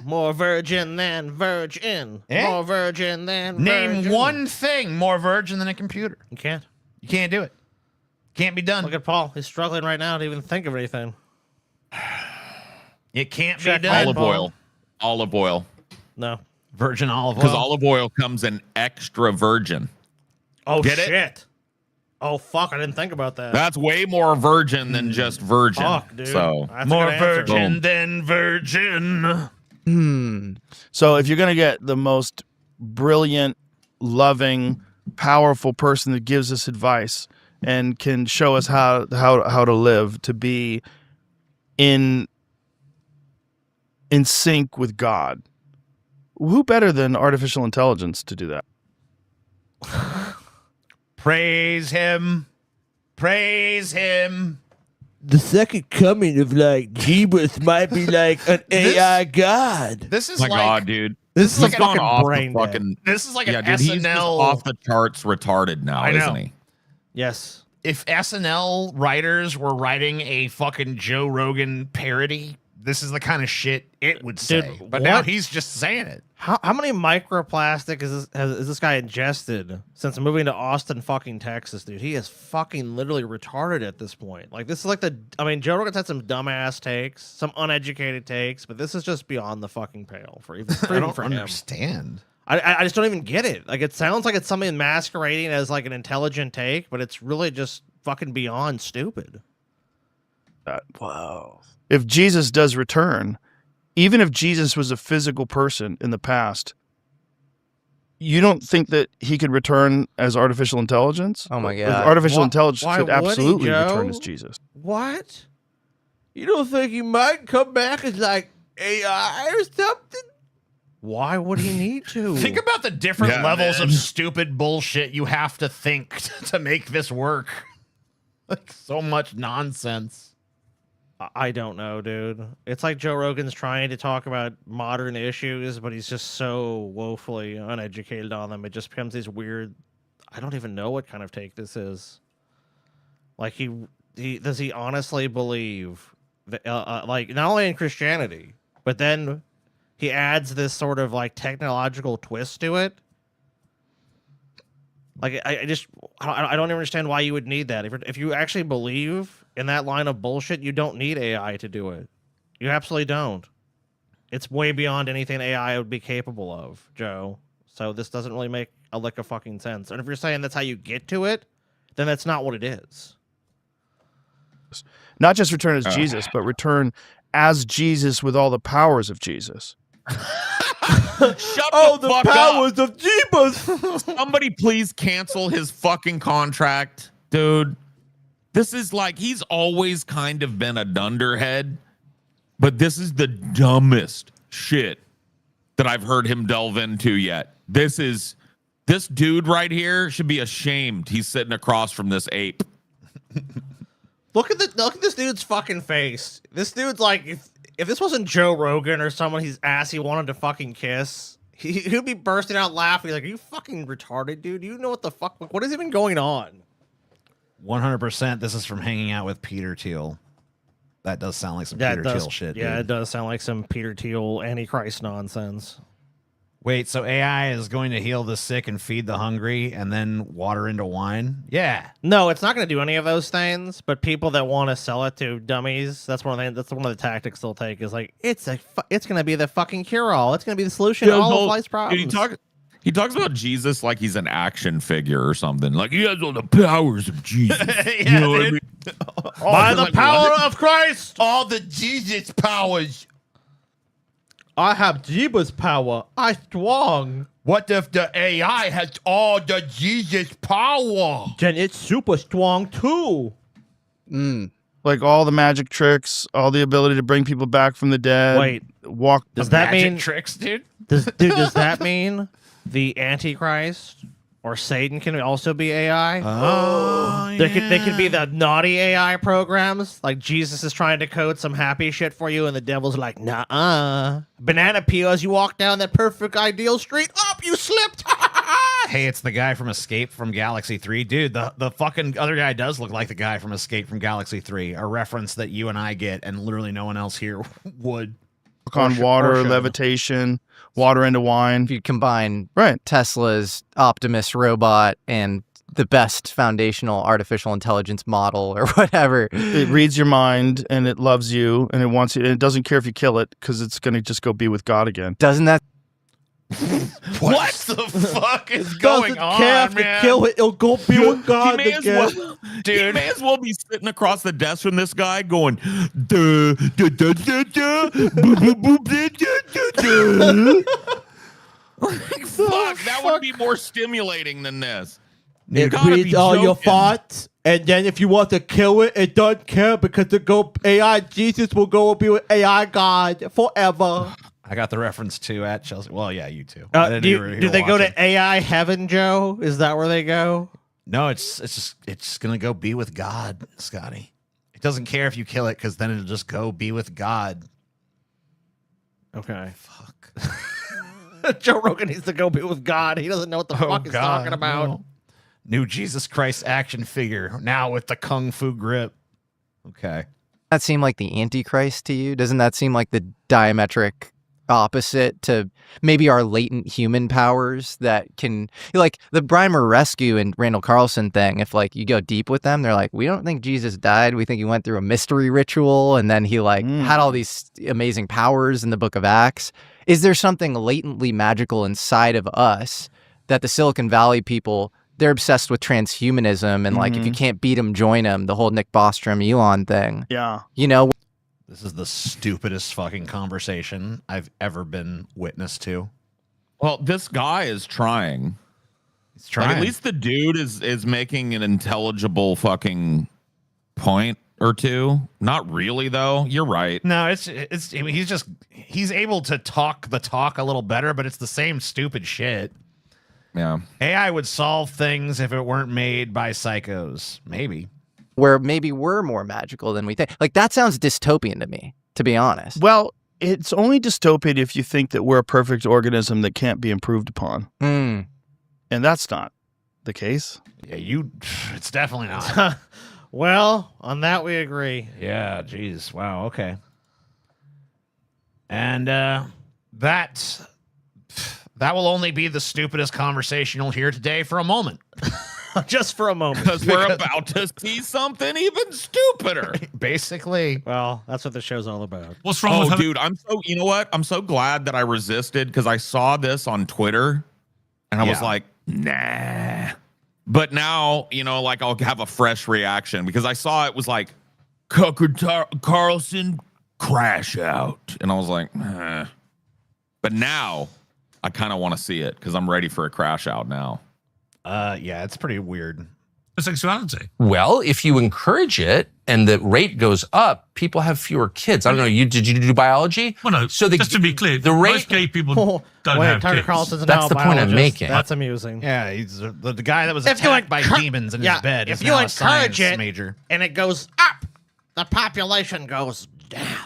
More virgin than virgin. More virgin than Name virgin. one thing more virgin than a computer. You can't. You can't do it. Can't be done. Look at Paul. He's struggling right now to even think of anything. It can't Check be done. Olive oil. No. Virgin olive oil. Because olive oil comes in extra virgin. Oh, Get shit. it? Oh, fuck. I didn't think about that. That's way more virgin than just virgin. Fuck, dude. So That's more a good answer. virgin than virgin. So if you're going to get the most brilliant, loving, powerful person that gives us advice and can show us how to live, to be in in sync with God. Who better than artificial intelligence to do that? Praise him. Praise him. The second coming of like Jesus might be like an AI god. This is My like God, dude. This is He's like gone fucking off brain the dead. fucking. this is like Yeah, an dude, he's just SNL. off the charts retarded now, I know. isn't he? Yes. If SNL writers were writing a fucking Joe Rogan parody, this is the kind of shit it would say. Dude, But now what? he's just saying it. How many microplastic is this guy ingested since moving to Austin, fucking Texas, dude? He is fucking literally retarded at this point. Like, this is like Joe Rogan's had some dumbass takes, some uneducated takes, but this is just beyond the fucking pale for even, I don't for him. understand. I just don't even get it. Like, it sounds like it's something masquerading as like an intelligent take, but it's really just fucking beyond stupid. Wow. If Jesus does return, even if Jesus was a physical person in the past, you don't think that he could return as artificial intelligence? Oh my Like, God. artificial Why- intelligence why could would he, absolutely Joe? return as Jesus. What? You don't think he might come back as like AI or something? Why would he need to? Think about the different Yeah, levels man. of stupid bullshit you have to think to make this work. Like, so much nonsense. I don't know, dude. It's like Joe Rogan's trying to talk about modern issues, but he's just so woefully uneducated on them. It just becomes these weird. I don't even know what kind of take this is. Like, he does he honestly believe that, like, not only in Christianity, but then he adds this sort of like technological twist to it. Like, I don't understand why you would need that. If you actually believe in that line of bullshit, you don't need AI to do it. You absolutely don't. It's way beyond anything AI would be capable of, Joe. So this doesn't really make a lick of fucking sense. And if you're saying that's how you get to it, then that's not what it is. Not just return as Jesus, but return as Jesus with all the powers of Jesus. Shut Oh, the the fuck powers up. of Jesus! Somebody please cancel his fucking contract, dude. This is like, he's always kind of been a dunderhead, but this is the dumbest shit that I've heard him delve into yet. This dude right here should be ashamed he's sitting across from this ape. Look at this dude's fucking face. This dude's like, if this wasn't Joe Rogan or someone his ass he wanted to fucking kiss, he'd be bursting out laughing. Like, are you fucking retarded, dude? You know what the fuck? What is even going on? 100%. This is from hanging out with Peter Thiel. That does sound like some Peter Thiel shit. Yeah, dude. it does sound like some Peter Thiel Antichrist nonsense. Wait, so AI is going to heal the sick and feed the hungry and then water into wine? Yeah. No, it's not going to do any of those things. But people that want to sell it to dummies, that's one of the tactics they'll take. Is like, it's going to be the fucking cure all. It's going to be the solution to all of life's problems. Dude, he talks about Jesus like he's an action figure or something. Like, he has all the powers of Jesus. You know what I mean? By the like, power what? of Christ, All the Jesus powers. I have Jesus power. I strong. What if the AI has all the Jesus power? Then it's super strong too. Like all the magic tricks, all the ability to bring people back from the dead. Wait, walk. does that Magic mean tricks, dude? does that mean the Antichrist or Satan can also be AI? Oh, They could be the naughty AI programs. Like, Jesus is trying to code some happy shit for you, and the devil's like, nah. Banana peel as you walk down that perfect ideal street. Up, you slipped. Hey, it's the guy from Escape from Galaxy 3. Dude, the fucking other guy does look like the guy from Escape from Galaxy 3. A reference that you and I get, and literally no one else here would. Walk on water, levitation, water into wine. If you combine Right. Tesla's Optimus robot and the best foundational artificial intelligence model or whatever. It reads your mind and it loves you and it wants you. And it doesn't care if you kill it because it's going to just go be with God again. Doesn't that What the fuck is going Doesn't on, care if you man? kill it. It'll go be with God He again. He may as well be sitting across the desk from this guy going, duh, duh, duh, duh, duh, boo, boo, boo, duh, duh, duh, duh. Like, fuck, that would be more stimulating than this. You It gotta reads be all your joking. thoughts And then if you want to kill it, it doesn't care because the AI Jesus will go and be with AI God forever. I got the reference to at Chelsea. Well, yeah, you too. I didn't know you were here Do they go watching. to AI heaven, Joe? Is that where they go? No, it's gonna go be with God, Scotty. It doesn't care if you kill it because then it'll just go be with God. Okay. Fuck. Joe Rogan needs to go be with God. He doesn't know what the fuck he's talking about. no. New Jesus Christ action figure now with the kung fu grip. Okay. That seem like the Antichrist to you? Doesn't that seem like the diametric opposite to maybe our latent human powers that can, like the Brimer Rescue and Randall Carlson thing? If like you go deep with them, they're like, we don't think Jesus died. We think he went through a mystery ritual and then he like had all these amazing powers in the Book of Acts. Is there something latently magical inside of us that the Silicon Valley people, they're obsessed with transhumanism and like if you can't beat them, join them, the whole Nick Bostrom Elon thing. Yeah. You know, This is the stupidest fucking conversation I've ever been witness to. Well, this guy is trying. He's trying. Like, at least the dude is making an intelligible fucking point or two. Not really, though. You're right. No, it's I mean, he's able to talk the talk a little better, but it's the same stupid shit. Yeah. AI would solve things if it weren't made by psychos. Maybe. where maybe we're more magical than we think. Like that sounds dystopian to me, to be honest. Well, it's only dystopian if you think that we're a perfect organism that can't be improved upon. Mm. And that's not the case. Yeah, it's definitely not. Well, on that we agree. Yeah, geez. Wow, okay. And that will only be the stupidest conversation you'll hear today for a moment. Just for a moment. Because we're about to see something even stupider. Basically. Well, that's what the show's all about. What's wrong with dude, you know what? I'm so glad that I resisted because I saw this on Twitter and I was like, nah. But now, like I'll have a fresh reaction because I saw it was like, Tucker Carlson crash out. And I was like, eh. But now I kind of want to see it because I'm ready for a crash out now. Yeah, it's pretty weird. sexuality? Well, if you encourage it and the rate goes up, people have fewer kids. I don't know. Did you do biology? Well, no. So just to be clear, the rate, most gay people don't have Tucker kids. Carlson's That's now the a point I'm biologist. making. That's amusing. Yeah, he's the guy that was If you attacked by encour- demons in Yeah, his bed. if is you now a encourage science it- major. And it goes up, the population goes down.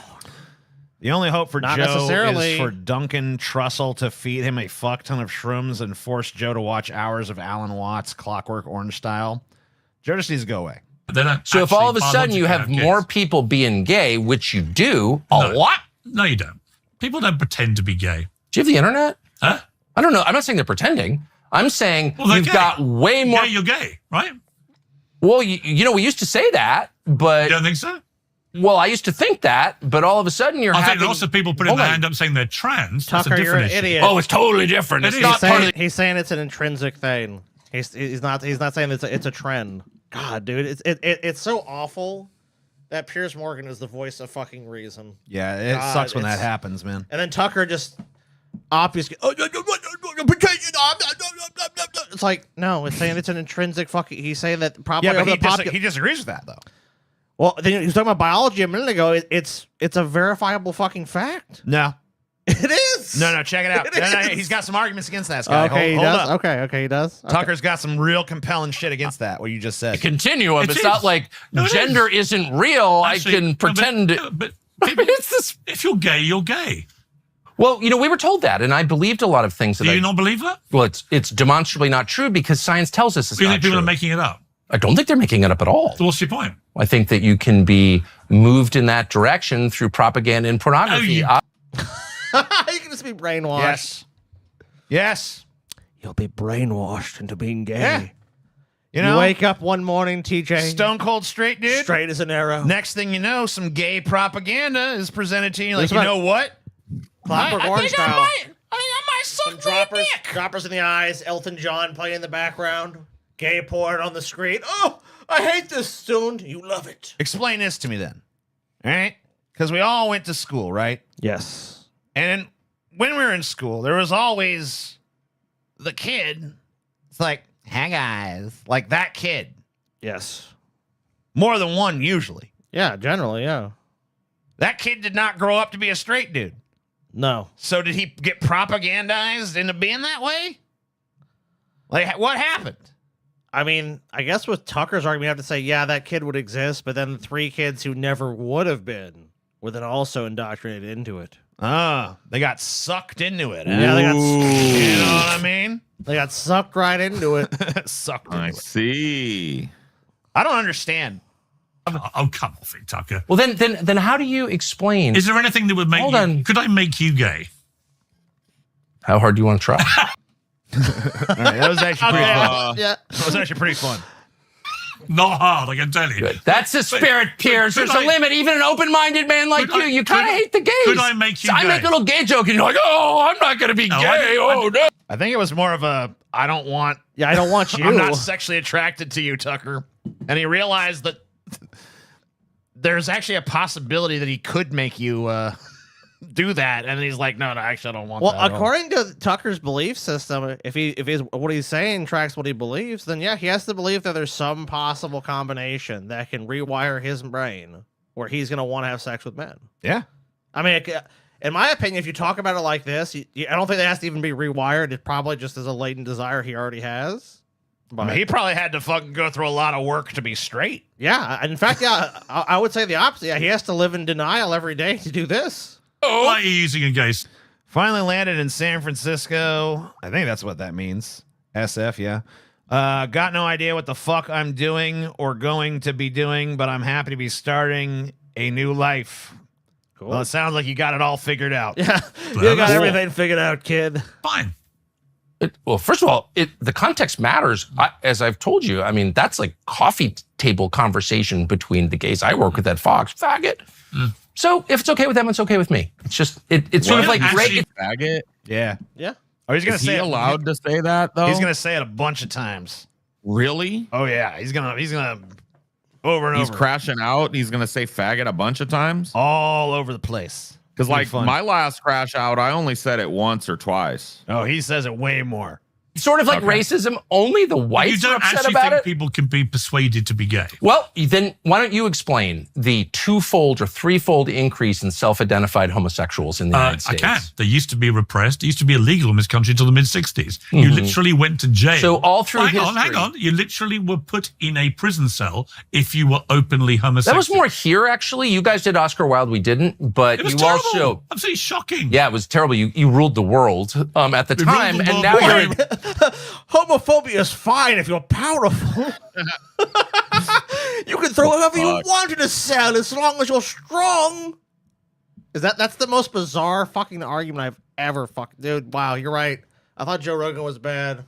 The only hope for Not Joe necessarily. is for Duncan Trussell to feed him a fuck ton of shrooms and force Joe to watch hours of Alan Watts Clockwork Orange style. Joe just needs to go away. They don't So if all of a actually sudden you have biologically more kids. people being gay, which you do a No. lot. No, you don't. People don't pretend to be gay. Do you have the internet? Huh? I don't know. I'm not saying they're pretending. I'm saying Well, they're you've gay. got way more. Yeah, you're gay, right? Well, we used to say that, but You don't think so? well, I used to think that, but all of a sudden you're I think having lots of people putting Hold their on. hand up saying they're trans. That's a Tucker, you're different an issue. idiot. Oh, it's totally different. It It's is. not part of the He's saying it's an intrinsic thing. He's not saying it's a trend. God, dude, it's so awful that Piers Morgan is the voice of fucking reason. Yeah, it God, sucks when that it's- happens, man. And then Tucker just obviously, it's like, no, it's saying it's an intrinsic fucking. He's saying that probably Yeah, but over the he disagrees with that, though. Well, then he was talking about biology a minute ago. It's a verifiable fucking fact. No. It is. No, check it out. It No, is. he's got some arguments against that, Scotty. Okay, hold he does. up. Okay, he does. Okay. Tucker's got some real compelling shit against that, what you just said. continuum. It It's is. not like No, it gender is. isn't real. Actually, I can pretend. But It's this. if you're gay, you're gay. Well, we were told that, and I believed a lot of things that Do you not believe that? Well, it's demonstrably not true because science tells us it's Do you not think people true. are making it up? I don't think they're making it up at all. So what's your point? I think that you can be moved in that direction through propaganda and pornography. Oh, You can just be brainwashed. Yes. Yes. You'll be brainwashed into being gay. Yeah. You know, wake up one morning, TJ, stone cold straight, dude. straight as an arrow. Next thing you know, some gay propaganda is presented to you. Like, Listen you up. know what? Clockwork Orange style. I think I might Some droppers in the eyes. Elton John playing in the background. Gay porn on the screen. Oh, I hate this soon. You love it. Explain this to me then. All right? Because we all went to school, right? Yes. And when we were in school, there was always the kid. It's like, hey guys, like that kid. Yes. More than one, usually. Yeah, generally, yeah. That kid did not grow up to be a straight dude. No. So did he get propagandized into being that way? Like, what happened? I mean, I guess with Tucker's argument, you have to say, yeah, that kid would exist, but then the 3 kids who never would have been were then also indoctrinated into it. Ah, they got sucked into it. Huh? Yeah, they got. You know what I mean? They got sucked right into it. Sucked into I it. see. I don't understand. Oh, come off it, Tucker. Well, then how do you explain? Is there anything that would make Hold you... on. Could I make you gay? How hard do you want to try? All right, that was actually pretty fun. Yeah. That was actually pretty fun. Not hard, I can tell you. Good. That's the spirit, Piers. could There's a I- limit. Even an open-minded man like Could you, I- you kind of could- hate the gays. could I make you So I gay? make a little gay joke, and you're like, oh, I'm not going to be No, I gay. didn't- Oh, no. I think it was more of a, I don't want, Yeah, I don't want you. I'm not sexually attracted to you, Tucker. And he realized that there's actually a possibility that he could make you do that. And he's like, no, actually, I don't want Well, that. at all. according to Tucker's belief system, if he's what he's saying tracks what he believes, then yeah, he has to believe that there's some possible combination that can rewire his brain where he's going to want to have sex with men. Yeah. I mean, in my opinion, if you talk about it like this, I don't think it has to even be rewired. It probably just is a latent desire he already has. I mean, he probably had to fucking go through a lot of work to be straight. Yeah, in fact, yeah, I would say the opposite. Yeah, he has to live in denial every day to do this. Why are you using a gay... Finally landed in San Francisco. I think that's what that means. SF, yeah. Got no idea what the fuck I'm doing or going to be doing, but I'm happy to be starting a new life. Cool. Well, it sounds like you got it all figured out. Yeah, you got everything figured out, kid. Fine. Well, first of all, the context matters. As I've told you, I mean, that's like coffee table conversation between the gays I work with at Fox. Faggot. So if it's okay with them, it's okay with me. It's just, it's sort of like actually- Faggot. Yeah. Yeah. Oh, he's gonna Is say he it. allowed to say that though? He's gonna say it a bunch of times. Really? Oh yeah, he's gonna over and He's over, crashing out. And he's gonna say faggot a bunch of times. all over the place. Because Pretty like fun. my last crash out, I only said it once or twice. Oh, he says it way more. sort of like racism. Only the You whites are don't upset actually about think it. people can be persuaded to be gay? Well, then why don't you explain the twofold or threefold increase in self-identified homosexuals in the United I States? can. They used to be repressed. It used to be illegal in this country until the mid-60s. You literally went to jail. So all through hang on. history- You literally were put in a prison cell if you were openly homosexual. That was more here, actually. You guys did Oscar Wilde. We didn't. But It was you terrible. also... Absolutely shocking. Yeah, it was terrible. You ruled the world at the We time. ruled the And world. now you're... Homophobia is fine if you're powerful. You can throw whoever you want in a cell as long as you're strong. That's the most bizarre fucking argument I've ever dude. Wow, you're right. I thought Joe Rogan was bad.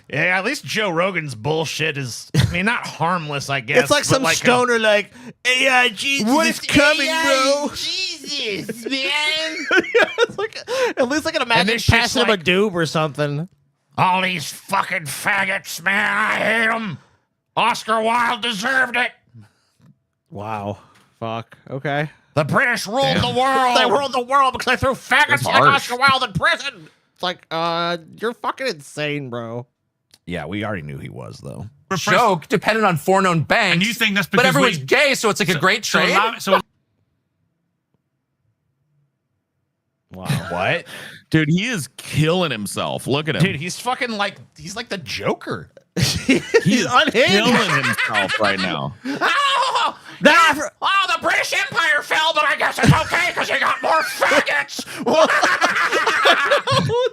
Yeah, at least Joe Rogan's bullshit is, I mean, not harmless, I guess. It's like but some like stoner like, AI Jesus, What it's is coming, bro. Jesus, man. It's like, at least I can imagine this shit's passing him a like- doob or something. All these fucking faggots, man, I hate them. Oscar Wilde deserved it. Wow. Fuck. Okay. The British ruled the world. They ruled the world because they threw faggots That's like harsh. Oscar Wilde in prison. It's like, you're fucking insane, bro. Yeah, we already knew he was, though. Joke dependent on foreknown banks. And you think that's because but everyone's gay, so it's like a great so trade. Wow. What? Dude, he is killing himself. Look at him. Dude, he's fucking like, he's like the Joker. He's unhinged. killing himself right now. Oh, the British Empire fell, but I guess it's okay because you got more faggots. What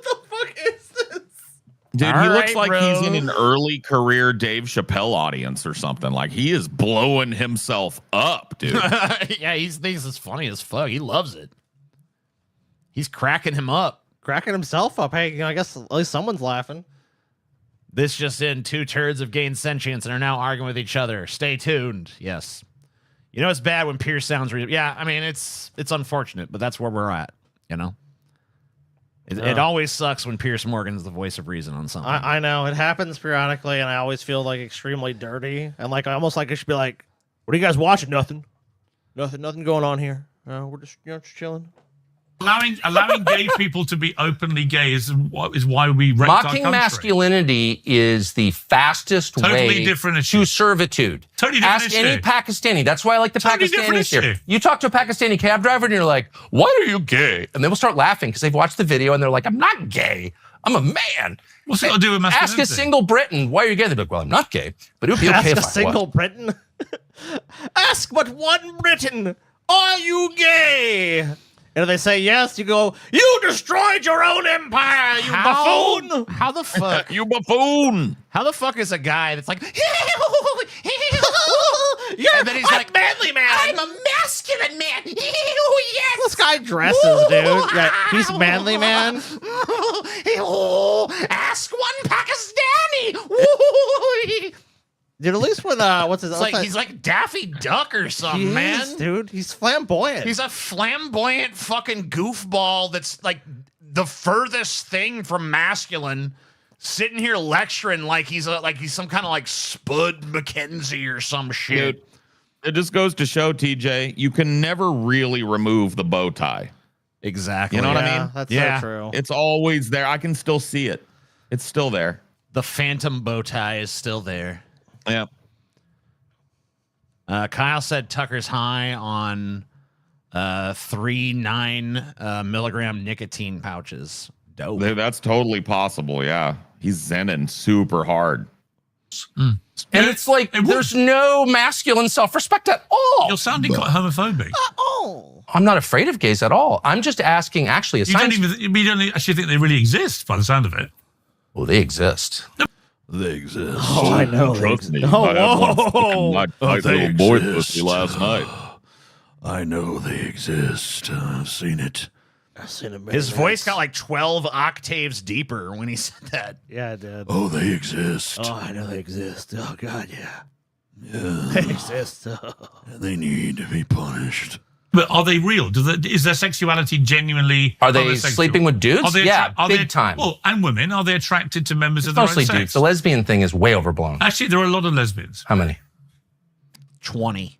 the fuck is this? Dude, All he looks right, like bro. he's in an early career Dave Chappelle audience or something. Like he is blowing himself up, dude. Yeah, he thinks it's funny as fuck. He loves it. He's cracking him up. Cracking himself up. Hey, I guess at least someone's laughing. This just in, 2 turds have gained sentience and are now arguing with each other. Stay tuned. Yes. You know it's bad when Pierce sounds yeah, I mean it's unfortunate, but that's where we're at, you know? It always sucks when Pierce Morgan's the voice of reason on something. I know it happens periodically, and I always feel like extremely dirty, and like I almost like I should be like, "What are you guys watching? Nothing going on here. We're just just chilling." allowing gay people to be openly gay is why we wrecked our Mocking country. masculinity is the fastest Totally way different issue. to servitude. Totally different Ask issue. any Pakistani. That's why I like the Totally different Pakistanis here. issue. You talk to a Pakistani cab driver and you're like, why are you gay? And they will start laughing because they've watched the video and they're like, I'm not gay. I'm a man. What's it got to do with masculinity? Ask a single Briton, why are you gay? They'd be like, well, I'm not gay. But it would be okay Ask if a I single was. Briton. Ask but one Briton. Are you gay? And if they say yes, you go, you destroyed your own empire, you buffoon. How the fuck? You buffoon! How the fuck is a guy that's like, You're and then he's like, manly man. I'm a masculine man. Yes. This guy dresses, dude. Yeah, he's manly man. Ask one Pakistani. Dude, at least when what's his? It's like he's like Daffy Duck or something, He man. is, dude. He's flamboyant. He's a flamboyant fucking goofball that's like the furthest thing from masculine, sitting here lecturing like he's some kind of like Spud McKenzie or some shit. Dude, it just goes to show, TJ, you can never really remove the bow tie. Exactly. You know what I mean? That's Yeah. so true. It's always there. I can still see it. It's still there. The phantom bow tie is still there. Yeah. Kyle said Tucker's high on 3.9 milligram nicotine pouches. Dope. That's totally possible. Yeah. He's zenning super hard. And it's like, there's no masculine self-respect at all. You're sounding quite homophobic. I'm not afraid of gays at all. I'm just asking, actually, a You don't science... even actually think they really exist by the sound of it. Well, they exist. They exist. Oh, I know. Trust me. Oh, I had one whoa. fucking my they little boy exist. pussy last night. I know they exist. I've seen it. I've seen him. His voice got like 12 octaves deeper when he said that. Yeah, it did. Oh, they exist. Oh, I know they exist. Oh, God, yeah. Yeah. They exist. They need to be punished. But are they real? Is their sexuality genuinely? Are they homosexual? sleeping with dudes? Are they Yeah, are big they, time. Well, and women. Are they attracted to members of It's their mostly own sex? dudes. The lesbian thing is way overblown. Actually, there are a lot of lesbians. How many? 20.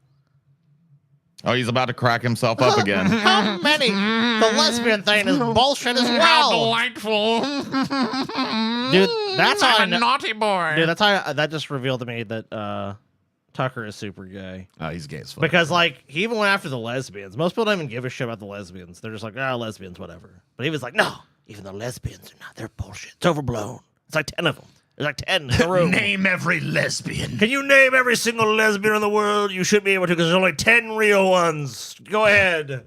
Oh, he's about to crack himself up again. How many? The lesbian thing is bullshit as well. Delightful. Dude, that's how I I'm a know. naughty boy. Dude, that's how that just revealed to me that Tucker is super gay. Oh, he's gay as fuck. Because, like, he even went after the lesbians. Most people don't even give a shit about the lesbians. They're just like, lesbians, whatever. But he was like, no, even the lesbians are not. They're bullshit. It's overblown. It's like 10 of them. There's like 10 in the room. Name every lesbian. Can you name every single lesbian in the world? You should be able to because there's only 10 real ones. Go ahead.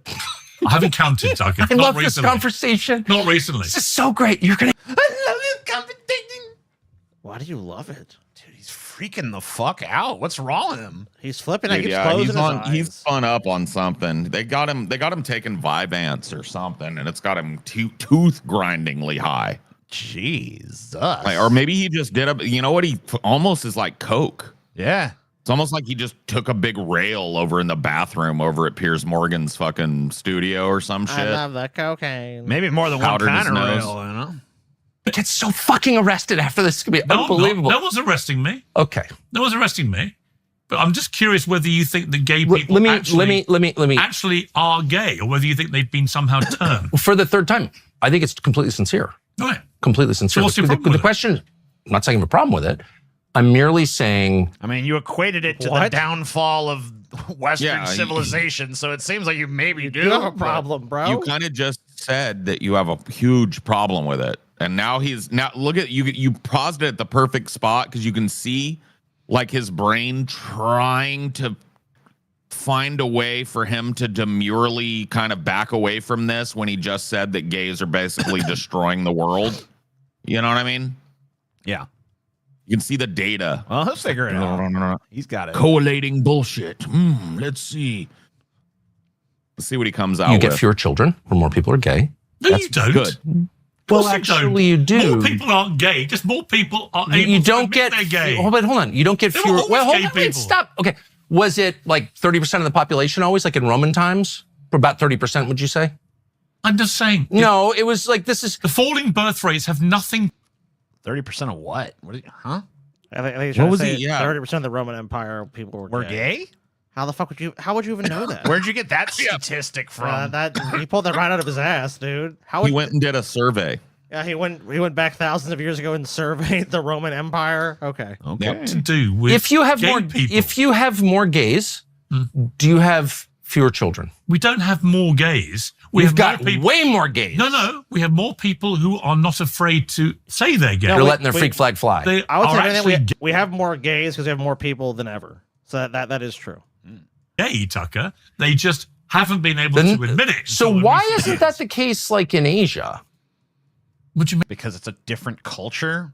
I haven't counted, Tucker. I Not love this recently. conversation. Not recently. This is so great. You're going to... I love you, conversating. Why do you love it? Dude, he's freaking the fuck out. What's wrong with him? He's flipping. I Dude, keep yeah, closing he's his on. eyes. He's spun up on something. They got him taking Vyvanse or something, and it's got him tooth grindingly high. Jesus. Like, or maybe he just did a. You know what? He almost is like coke. Yeah. It's almost like he just took a big rail over in the bathroom over at Piers Morgan's fucking studio or some shit. I love the cocaine. Maybe more than Powdered one his kind of nose. rail, you know? get so fucking arrested after this. It's going to be unbelievable. No one's arresting me. Okay. No one's arresting me. But I'm just curious whether you think that gay people Let me actually are gay, or whether you think they've been somehow turned. For the third time, I think it's completely sincere. Right. Completely sincere. So what's your problem with the question, I'm not saying I have a problem with it. I'm merely saying. I mean, you equated it to the downfall of Western civilization, so it seems like you maybe do have a problem, bro. You kind of just said that you have a huge problem with it, and now look at you. You paused it at the perfect spot because you can see like his brain trying to find a way for him to demurely kind of back away from this when he just said that gays are basically destroying the world. You know what I mean? Yeah. You can see the data. Well, he'll figure it out. He's got it. Collating bullshit. Let's see. Let's see what he comes out You with. get fewer children when more people are gay. No, you don't. Good. Well, actually, you do. More people aren't gay. Just more people are able You don't to admit get. they're gay. Oh, but hold on. You don't get There fewer. were always Well, hold gay on. Wait, people. stop. Okay. Was it like 30% of the population always, like in Roman times? For about 30%, would you say? I'm just saying. No, it was like this is. The falling birth rates have nothing. 30% of what? What? Huh? I think What was he? Yeah, Yeah. 30% of the Roman Empire people were We're gay? How the fuck would you? How would you even know that? Where'd you get that statistic from? That he pulled that right out of his ass, dude. How He went and did a survey. Yeah, he went back thousands of years ago and surveyed the Roman Empire. Okay. What to do with If you have gay more, people? if you have more gays, do you have fewer children? We don't have more gays. We've have got more people. way more gays. No. We have more people who are not afraid to say they're gay. They're letting their freak flag fly. They I would are say actually anything, we have more gays because we have more people than ever. So that is true. gay, Tucker. They just haven't been able to admit it. So until why recent isn't years. that the case like in Asia? What do you mean? Because it's a different culture.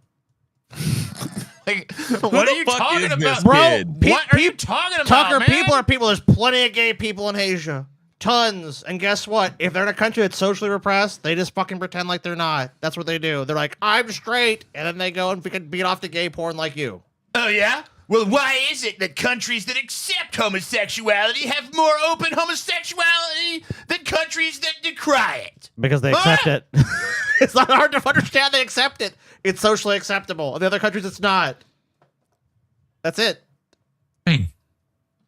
Like, what are you talking about, Bro, What are you talking about, Tucker, man? people are people. There's plenty of gay people in Asia. Tons. And guess what? If they're in a country that's socially repressed, they just fucking pretend like they're not. That's what they do. They're like, I'm straight. And then they go and fucking beat off the gay porn like you. Oh, yeah? Well, why is it that countries that accept homosexuality have more open homosexuality than countries that decry it? Because they accept it. It's not hard to understand. They accept it. It's socially acceptable. In the other countries, it's not. That's it. I mean,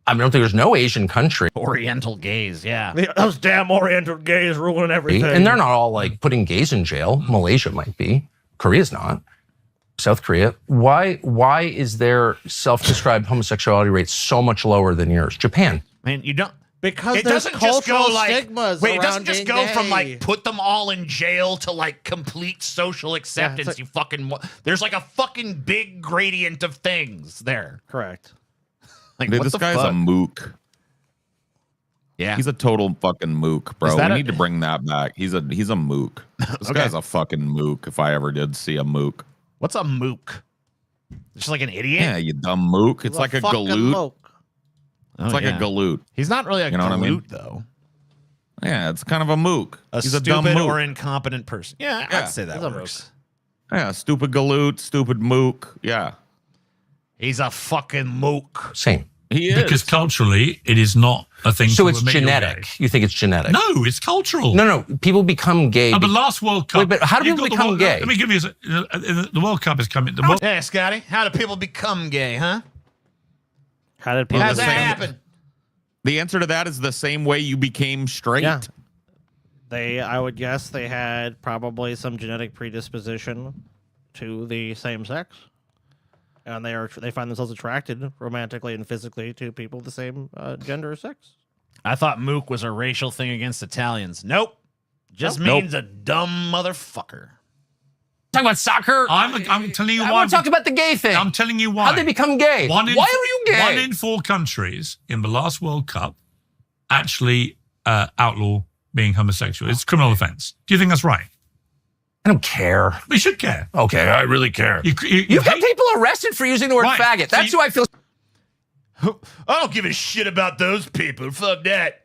I don't think there's no Asian country. Oriental gays, yeah. Those damn Oriental gays ruining everything. And they're not all like putting gays in jail. Malaysia might be. Korea's not. South Korea. Why is their self-described homosexuality rate so much lower than yours? Japan. Man, you don't. Because It there's doesn't just go cultural like. stigmas Wait, it around doesn't just being go from gay. like put them all in jail to like complete social acceptance. like- You fucking. There's like a fucking big gradient of things there. Correct. Like, Dude, what this the guy's fuck? a mook. Yeah. He's a total fucking mook, bro. Is We that need to bring that back. He's a mook. This Okay. guy's a fucking mook. If I ever did see a mook. What's a mook? Just like an idiot? Yeah, you dumb mook. It's like a fucking galoot. moke. Oh, It's like yeah. a galoot. He's not really a You know what I mean? galoot, though. Yeah, it's kind of a mook. He's a dumb stupid mook. or incompetent person. Yeah, Yeah. I'd say that He's a works. Yeah, stupid galoot, stupid mook. Yeah, He's a fucking mook. Same. he is. Because culturally, it is not a thing. So to it's admit you're genetic. gay. You think it's genetic? No, it's cultural. No. People become gay. But last World Cup. Wait, but how do you've people got the become World- gay? Let me give you the World Cup is coming. The World, Yeah, Scotty. How do people become gay, huh? How did people? How's that same- happen? The answer to that is the same way you became straight. Yeah. I would guess they had probably some genetic predisposition to the same sex, and they find themselves attracted romantically and physically to people of the same gender or sex. I thought mook was a racial thing against Italians. Nope. Just Nope. means a dumb motherfucker. Talking about soccer. I'm telling you I why. want to talk about the gay thing. I'm telling you why. How they become gay? Why are you gay? 1 in 4 countries in the last World Cup actually outlaw being homosexual. It's a criminal offense. Do you think that's right? I don't care. We should care. Okay, I really care. You You've got hate- people arrested for using the word Right. faggot. So That's you- who I feel. I don't give a shit about those people. Fuck that.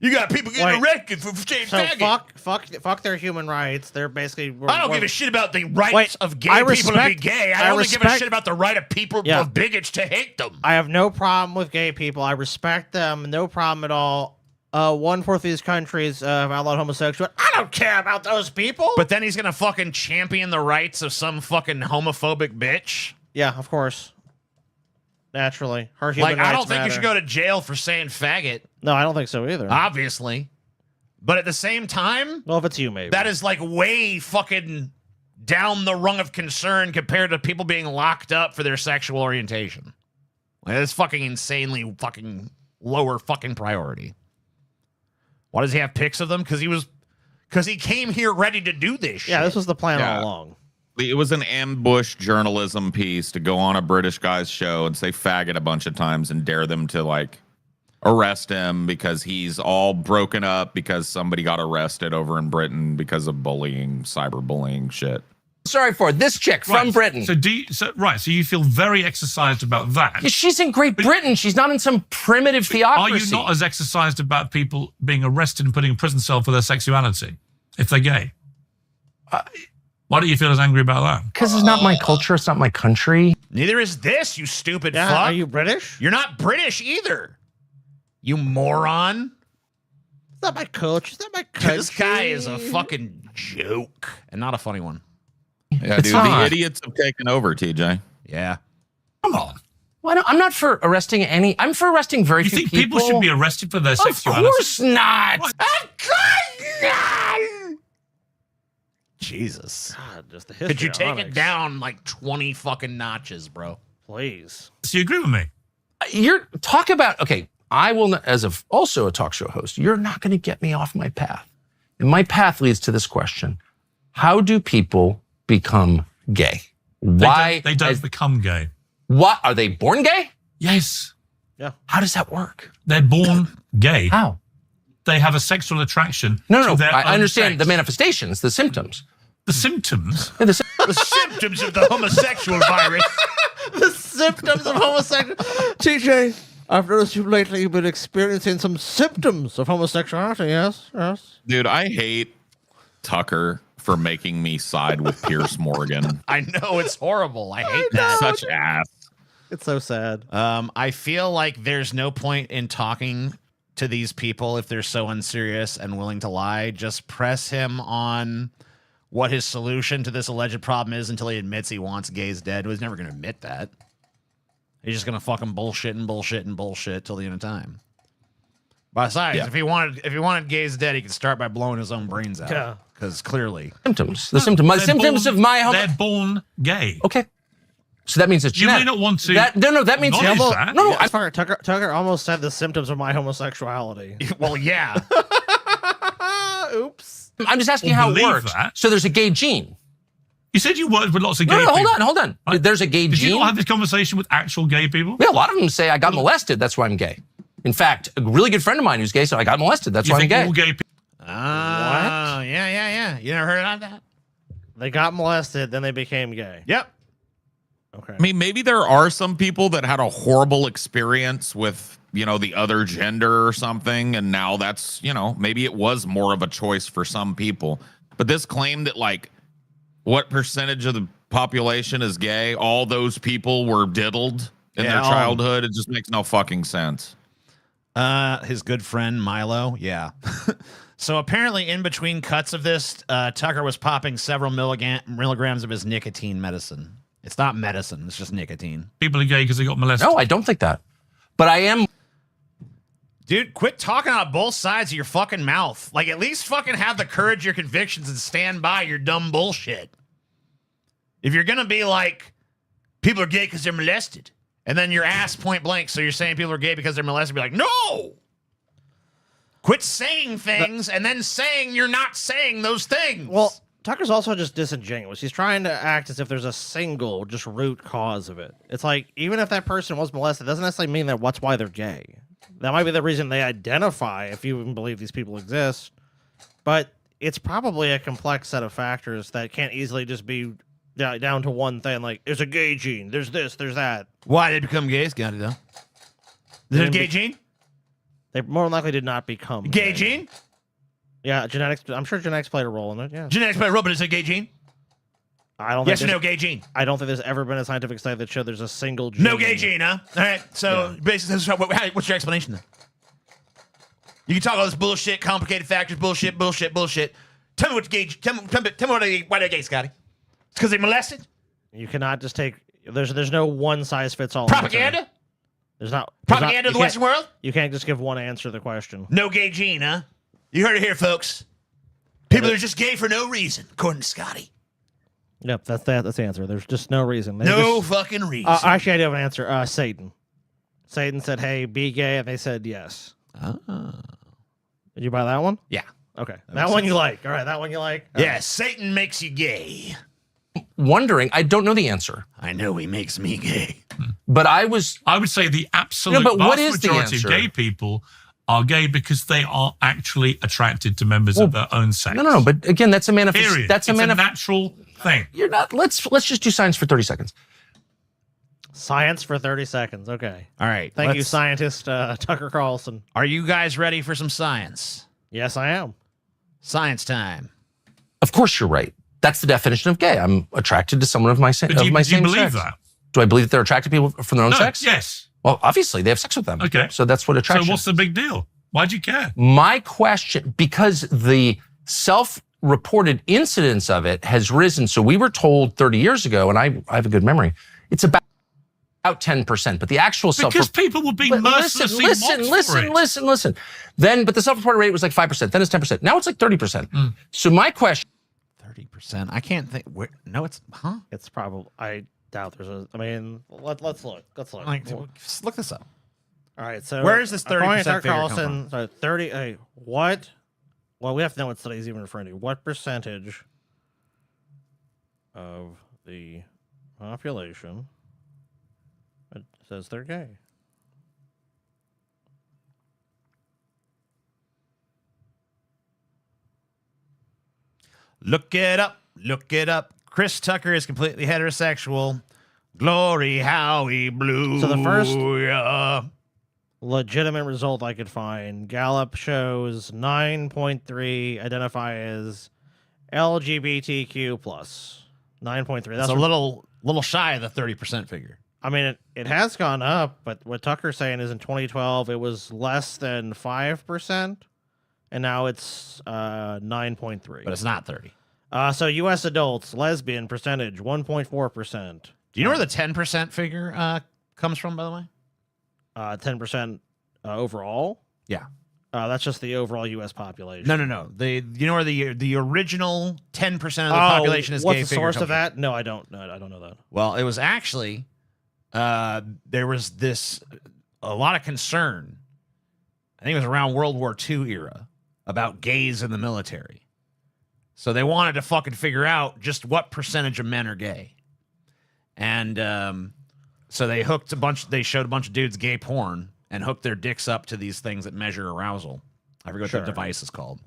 You got people getting Wait. arrested for saying So faggot. fuck their human rights. They're basically. I don't give a shit about the rights Wait, of gay I people to be respect- gay. I I only give a respect- shit about the right of people Yeah. of bigots to hate them. I have no problem with gay people. I respect them. No problem at all. 1/4 of these countries have outlawed homosexuality. I don't care about those people. But then he's gonna fucking champion the rights of some fucking homophobic bitch. yeah, of course. Naturally, her human Like, rights I don't think you matter. should go to jail for saying faggot, No, I don't think so either. obviously. But at the same time, well, if it's you, maybe. that is like way fucking down the rung of concern compared to people being locked up for their sexual orientation. Like, that's fucking insanely fucking lower fucking priority. Why does he have pics of them? Because he came here ready to do this shit. Yeah, this was the plan Yeah. all along. It was an ambush journalism piece to go on a British guy's show and say faggot a bunch of times and dare them to like arrest him because he's all broken up because somebody got arrested over in Britain because of bullying, cyberbullying shit. Sorry for this chick from Right. Britain. So so you feel very exercised about that. She's in Great Britain. She's not in some primitive Are theocracy. you not as exercised about people being arrested and put in a prison cell for their sexuality if they're gay? Why do you feel as angry about that? Because it's not my culture. It's not my country. Neither is this, you stupid Yeah, fuck. are you British? You're not British either. You moron. It's not my culture. It's not my country. This guy is a fucking joke and not a funny one. Yeah, It's dude, not. the idiots have taken over, TJ. Yeah. Come on. I'm not for arresting any. I'm for arresting very You few think people should be arrested for their sexuality? Of course not. What? Of course not. Jesus. God, just the history. Could you of take Onyx. it down like 20 fucking notches, bro? Please. So you agree with me? You're talk about okay. I will not, as also a talk show host. You're not going to get me off my path, and my path leads to this question: how do people become gay? Why they don't become gay? What are they born gay? Yes. Yeah. How does that work? They're born gay. How? They have a sexual attraction. No. to their I own understand sex. the manifestations, the symptoms. The symptoms. Yeah, The symptoms of the homosexual virus. The symptoms of homosexuality. TJ, I've noticed you lately been experiencing some symptoms of homosexuality. Yes. Dude, I hate Tucker for making me side with Pierce Morgan. I know, it's horrible. I hate that. Such ass. It's so sad. I feel like there's no point in talking to these people if they're so unserious and willing to lie. Just press him on what his solution to this alleged problem is until he admits he wants gays dead. He's never going to admit that. He's just going to fucking bullshit till the end of time. Besides, if he wanted gays dead, he could start by blowing his own brains out. Yeah. Because clearly, Symptoms. The symptoms of my They're born gay. Okay. So that means it's You may genetic. not want to. That means acknowledge that. No. Tucker almost said the symptoms of my homosexuality. well, yeah. Oops. I'm just asking Well, how it believe works. that. So there's a gay gene. You said you worked with lots of gay No, people. hold on. Right. There's a gay Did gene. you not have this conversation with actual gay people? Yeah, a lot of them say I got molested. That's why I'm gay. In fact, a really good friend of mine who's gay said I got molested. That's You why I'm think gay. all gay people? Oh, yeah. You never heard of that? They got molested, then they became gay. Yep. Okay. I mean, maybe there are some people that had a horrible experience with, the other gender or something. And now that's, maybe it was more of a choice for some people. But this claim that, like, what percentage of the population is gay? All those people were diddled in their childhood. It just makes no fucking sense. His good friend Milo, yeah. So apparently, in between cuts of this, Tucker was popping several milligrams of his nicotine medicine. It's not medicine; it's just nicotine. People are gay because they got molested. No, I don't think that. But I am. Dude, quit talking out both sides of your fucking mouth. Like, at least fucking have the courage of your convictions and stand by your dumb bullshit. If you're gonna be like, people are gay because they're molested, and then your ass point blank, so you're saying people are gay because they're molested, be like, no! Quit saying things and then saying you're not saying those things. Well, Tucker's also just disingenuous. He's trying to act as if there's a single, just root cause of it. It's like, even if that person was molested, it doesn't necessarily mean that's why they're gay. That might be the reason they identify, if you even believe these people exist. But it's probably a complex set of factors that can't easily just be down to one thing. Like, there's a gay gene, there's this, there's that. Why did they become gays? Got it, though. Is it a gay gene? They more than likely did not become Gay gene? Yeah, genetics. I'm sure genetics played a role in it. Yeah, Genetics play a role, but is it a gay gene? I don't. Yes think or there's- no, gay gene? I don't think there's ever been a scientific study that showed there's a single gene. No gay gene, huh? All right. So basically, what's your explanation then? You can talk all this bullshit, complicated factors, bullshit. Tell me what's gay. Tell me why they're gay, Scotty. It's because they molested? You cannot just take. There's no one size fits all. Propaganda? answer. There's not Propaganda of the you Western world? You can't just give one answer to the question. No gay gene, huh? You heard it here, folks. People are just gay for no reason, according to Scotty. Yep, that's the answer. There's just no reason. Fucking reason. Actually, I do have an answer. Satan. Satan said, "Hey, be gay," and they said yes. Did you buy that one? Yeah. Okay, that one you like. All right, that one you like. All Yeah, right. Satan makes you gay. Wondering, I don't know the answer. I know he makes me gay. But I would say the absolute but what vast is the majority answer? of gay people are gay because they are actually attracted to members of their own sex. No. But again, that's a manifest. Period. That's It's a a natural thing. You're not. Let's just do science for 30 seconds. Science for 30 seconds. Okay. All right. Thank you, scientist Tucker Carlson. Are you guys ready for some science? Yes, I am. Science time. Of course, you're right. That's the definition of gay. I'm attracted to someone of my same. But do you same believe sex. that? Do I believe that they're attracted to people from their own No, sex? yes. Well, obviously, they have sex with them. Okay. So that's what attraction. So what's the big deal? Why do you care? My question, because the self-reported incidence of it has risen. So we were told 30 years ago, and I have a good memory. It's about out 10%, but the actual because people were being mercilessly listen. Then, but the self-reported rate was like 5%. Then it's 10%. Now it's like 30%. So my question. 30%. I can't think. No, it's It's probably. I doubt there's a. I mean, let's look. Let's look. Like, just look this up. All right. So where is this 30% figure Carlson? So 30. What? Well, we have to know what study he's even referring to. What percentage of the population says they're gay? Look it up. Look it up. Chris Tucker is completely heterosexual. Glory, how he blew. So the first ya. legitimate result I could find, Gallup shows 9.3 identify as LGBTQ plus. 9.3. That's a little shy of the 30% figure. I mean, it has gone up, but what Tucker's saying is in 2012 it was less than 5%, and now it's 9.3. But it's not 30. So U.S. adults, lesbian percentage, 1.4%. Do you know where the 10% figure comes from, by the way? 10% overall? Yeah. That's just the overall U.S. population. No. You know where the original 10% of the population is gay? What's the source of that? No, I don't. No, I don't know that. Well, it was actually there was a lot of concern. I think it was around World War II era about gays in the military. So they wanted to fucking figure out just what percentage of men are gay. And so they showed a bunch of dudes gay porn and hooked their dicks up to these things that measure arousal. I forget what the device is called.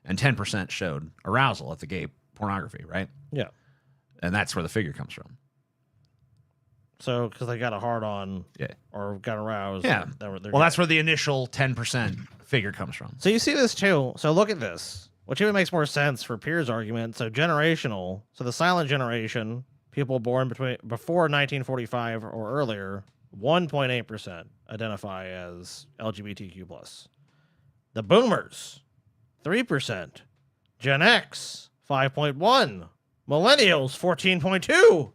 And 10% showed arousal at the gay pornography, right? Yeah. And that's where the figure comes from. So, because they got a hard on, yeah, or got aroused. Yeah. That's where the initial 10% figure comes from. So you see this too. So look at this, which even makes more sense for Pierre's argument. So generational. So the silent generation, people born before 1945 or earlier, 1.8% identify as LGBTQ plus. The boomers, 3%. Gen X, 5.1. Millennials, 14.2.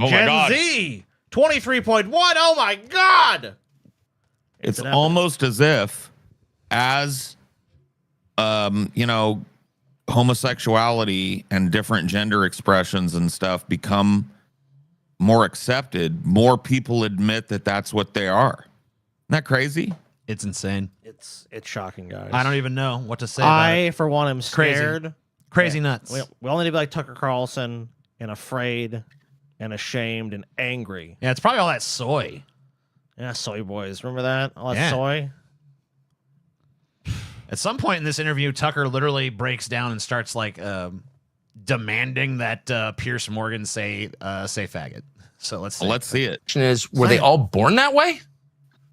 Oh Gen Z, 23.1. Oh my God! It's almost as if, homosexuality and different gender expressions and stuff become more accepted, more people admit that that's what they are. Isn't that crazy? It's insane. It's shocking, guys. I don't even know what to say about it. For one, am scared. Crazy nuts. We all need to be like Tucker Carlson and afraid and ashamed and angry. Yeah, it's probably all that soy. Yeah, soy boys. Remember that? All that soy? At some point in this interview, Tucker literally breaks down and starts demanding that Pierce Morgan say faggot. So let's see it. Were they all born that way?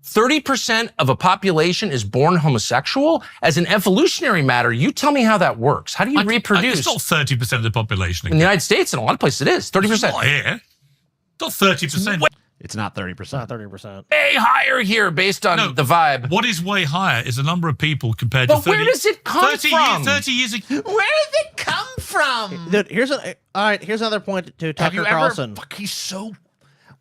30% of a population is born homosexual? As an evolutionary matter, you tell me how that works. How do you reproduce? It's not 30% of the population. In the United States, in a lot of places, it is 30%. It's not here. Not 30%. It's not 30%. Not 30%. Way higher here based on the vibe. What is way higher is the number of people compared to 30. But where does it come from? 30 years ago. Where did it come from? Dude, here's another point to Tucker Carlson. He's so...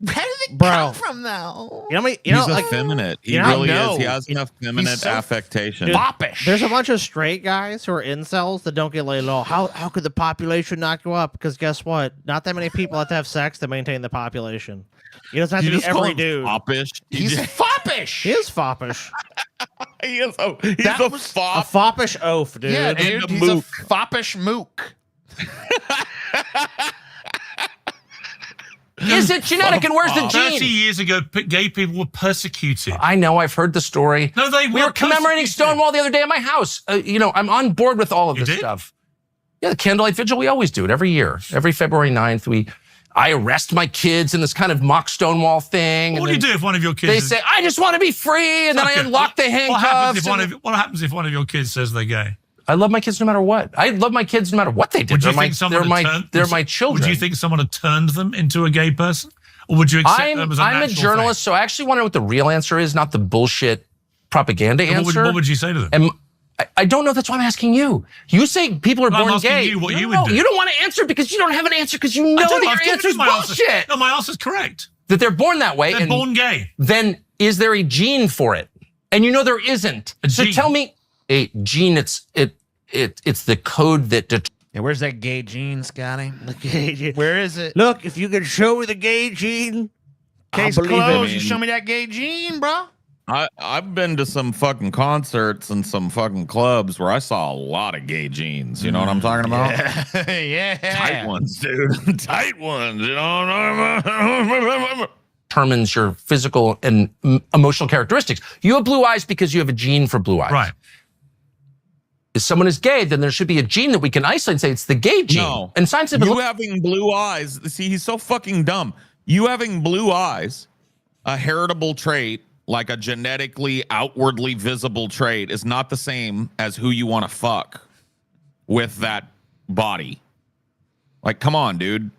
Where did it come from, though? He's effeminate. He really is. He has enough feminine affectation. Foppish. There's a bunch of straight guys who are incels that don't get laid low. How could the population not go up? Because guess what? Not that many people have to have sex to maintain the population. It doesn't have to be every dude. Foppish. He's foppish. He is foppish. He's a fop. A foppish oaf, dude. Yeah, dude. He's a foppish mook. Is it genetic, and where's the gene? 30 years ago, gay people were persecuted. I know, I've heard the story. No, they We were commemorating Stonewall the other day at my house. I'm on board with all of this stuff. Yeah, the Candlelight Vigil, we always do it every year. Every February 9th, I arrest my kids in this kind of mock Stonewall thing. What do you do if one of your kids... They say, I just want to be free, and then I unlock the handcuffs. What happens if one of your kids says they're gay? I love my kids no matter what. I love my kids no matter what they did. They're my children. Would you think someone had turned them into a gay person? Or would you accept them as a I'm a natural journalist, thing? so I actually want to know what the real answer is, not the bullshit propaganda answer. What would you say to them? And I don't know. That's why I'm asking you. You say people are born gay. You what you would do. You don't want to answer because you don't have an answer because you know that your answer is bullshit. No, my answer's correct. that they're born that way. They're born gay. Then is there a gene for it? And there isn't. So tell me, a gene, it's the code that Yeah, where's that gay gene, Scotty? The gay gene. Where is it? Look, if you can show me the gay gene, Case I believe closed. it. You show me that gay gene, bro. I've been to some fucking concerts and some fucking clubs where I saw a lot of gay jeans. You know what I'm talking about? Yeah. Tight ones, dude. Tight ones. You know. determines your physical and emotional characteristics. You have blue eyes because you have a gene for blue eyes. Right. If someone is gay, then there should be a gene that we can isolate and say it's the gay gene. No. And science has You having blue eyes. See, he's so fucking dumb. You having blue eyes, a heritable trait, like a genetically outwardly visible trait, is not the same as who you want to fuck with that body. Like, come on, dude.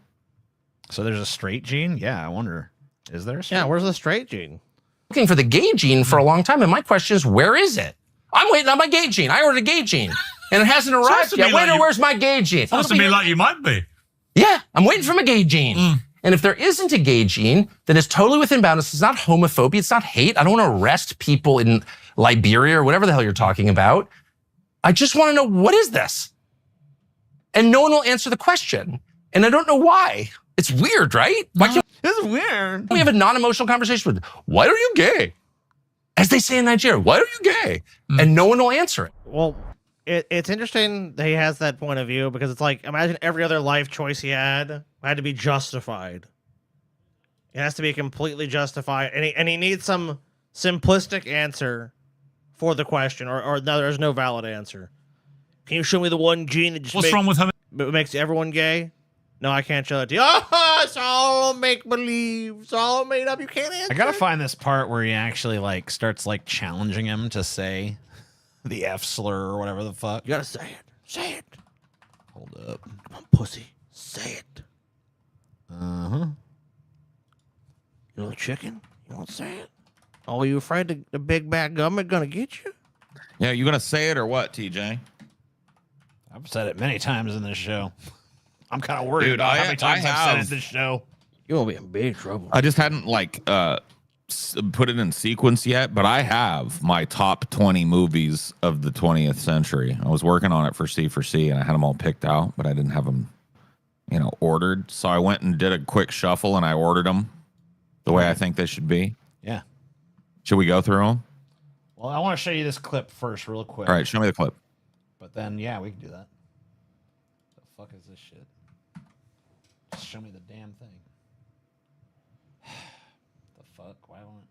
So there's a straight gene? Yeah, I wonder. Is there a straight? Yeah, where's the straight gene? Looking for the gay gene for a long time, and my question is, where is it? I'm waiting on my gay gene. I ordered a gay gene, and it hasn't arrived yet. Waiter, where's my gay gene? Sounds to me like you might be. Yeah, I'm waiting for my gay gene. And if there isn't a gay gene, then it's totally within bounds. It's not homophobia. It's not hate. I don't want to arrest people in Liberia or whatever the hell you're talking about. I just want to know, what is this? And no one will answer the question. And I don't know why. It's weird, right? Why can't This is weird. we have a non-emotional conversation with, why are you gay? As they say in Nigeria, why are you gay? And no one will answer it. Well, it's interesting that he has that point of view, because it's like, imagine every other life choice he had to be justified. It has to be completely justified, and he needs some simplistic answer for the question, or no, there's no valid answer. Can you show me the one gene that just wrong with him? Makes everyone gay? No, I can't show it to you. Oh, it's all make-believe. It's all made up. You can't answer. I gotta find this part where he actually like starts like challenging him to say the F slur or whatever the fuck. You gotta say it. Say it. Hold up. Come on, pussy. Say it. Uh-huh. You know the chicken? You won't say it? Oh, you afraid the big bad government gonna get you? Yeah, you gonna say it or what, TJ? I've said it many times in this show. I'm kind of worried Dude, about how many times I've said it in this show. You won't be in big trouble. I just hadn't like put it in sequence yet, but I have my top 20 movies of the 20th century. I was working on it for C4C, and I had them all picked out, but I didn't have them, ordered. So I went and did a quick shuffle, and I ordered them the way I think they should be. Yeah. Should we go through them? Well, I want to show you this clip first, real quick. All right, show me the clip. But then, yeah, we can do that. The fuck is this shit? Just show me the damn thing. The fuck? Why won't it?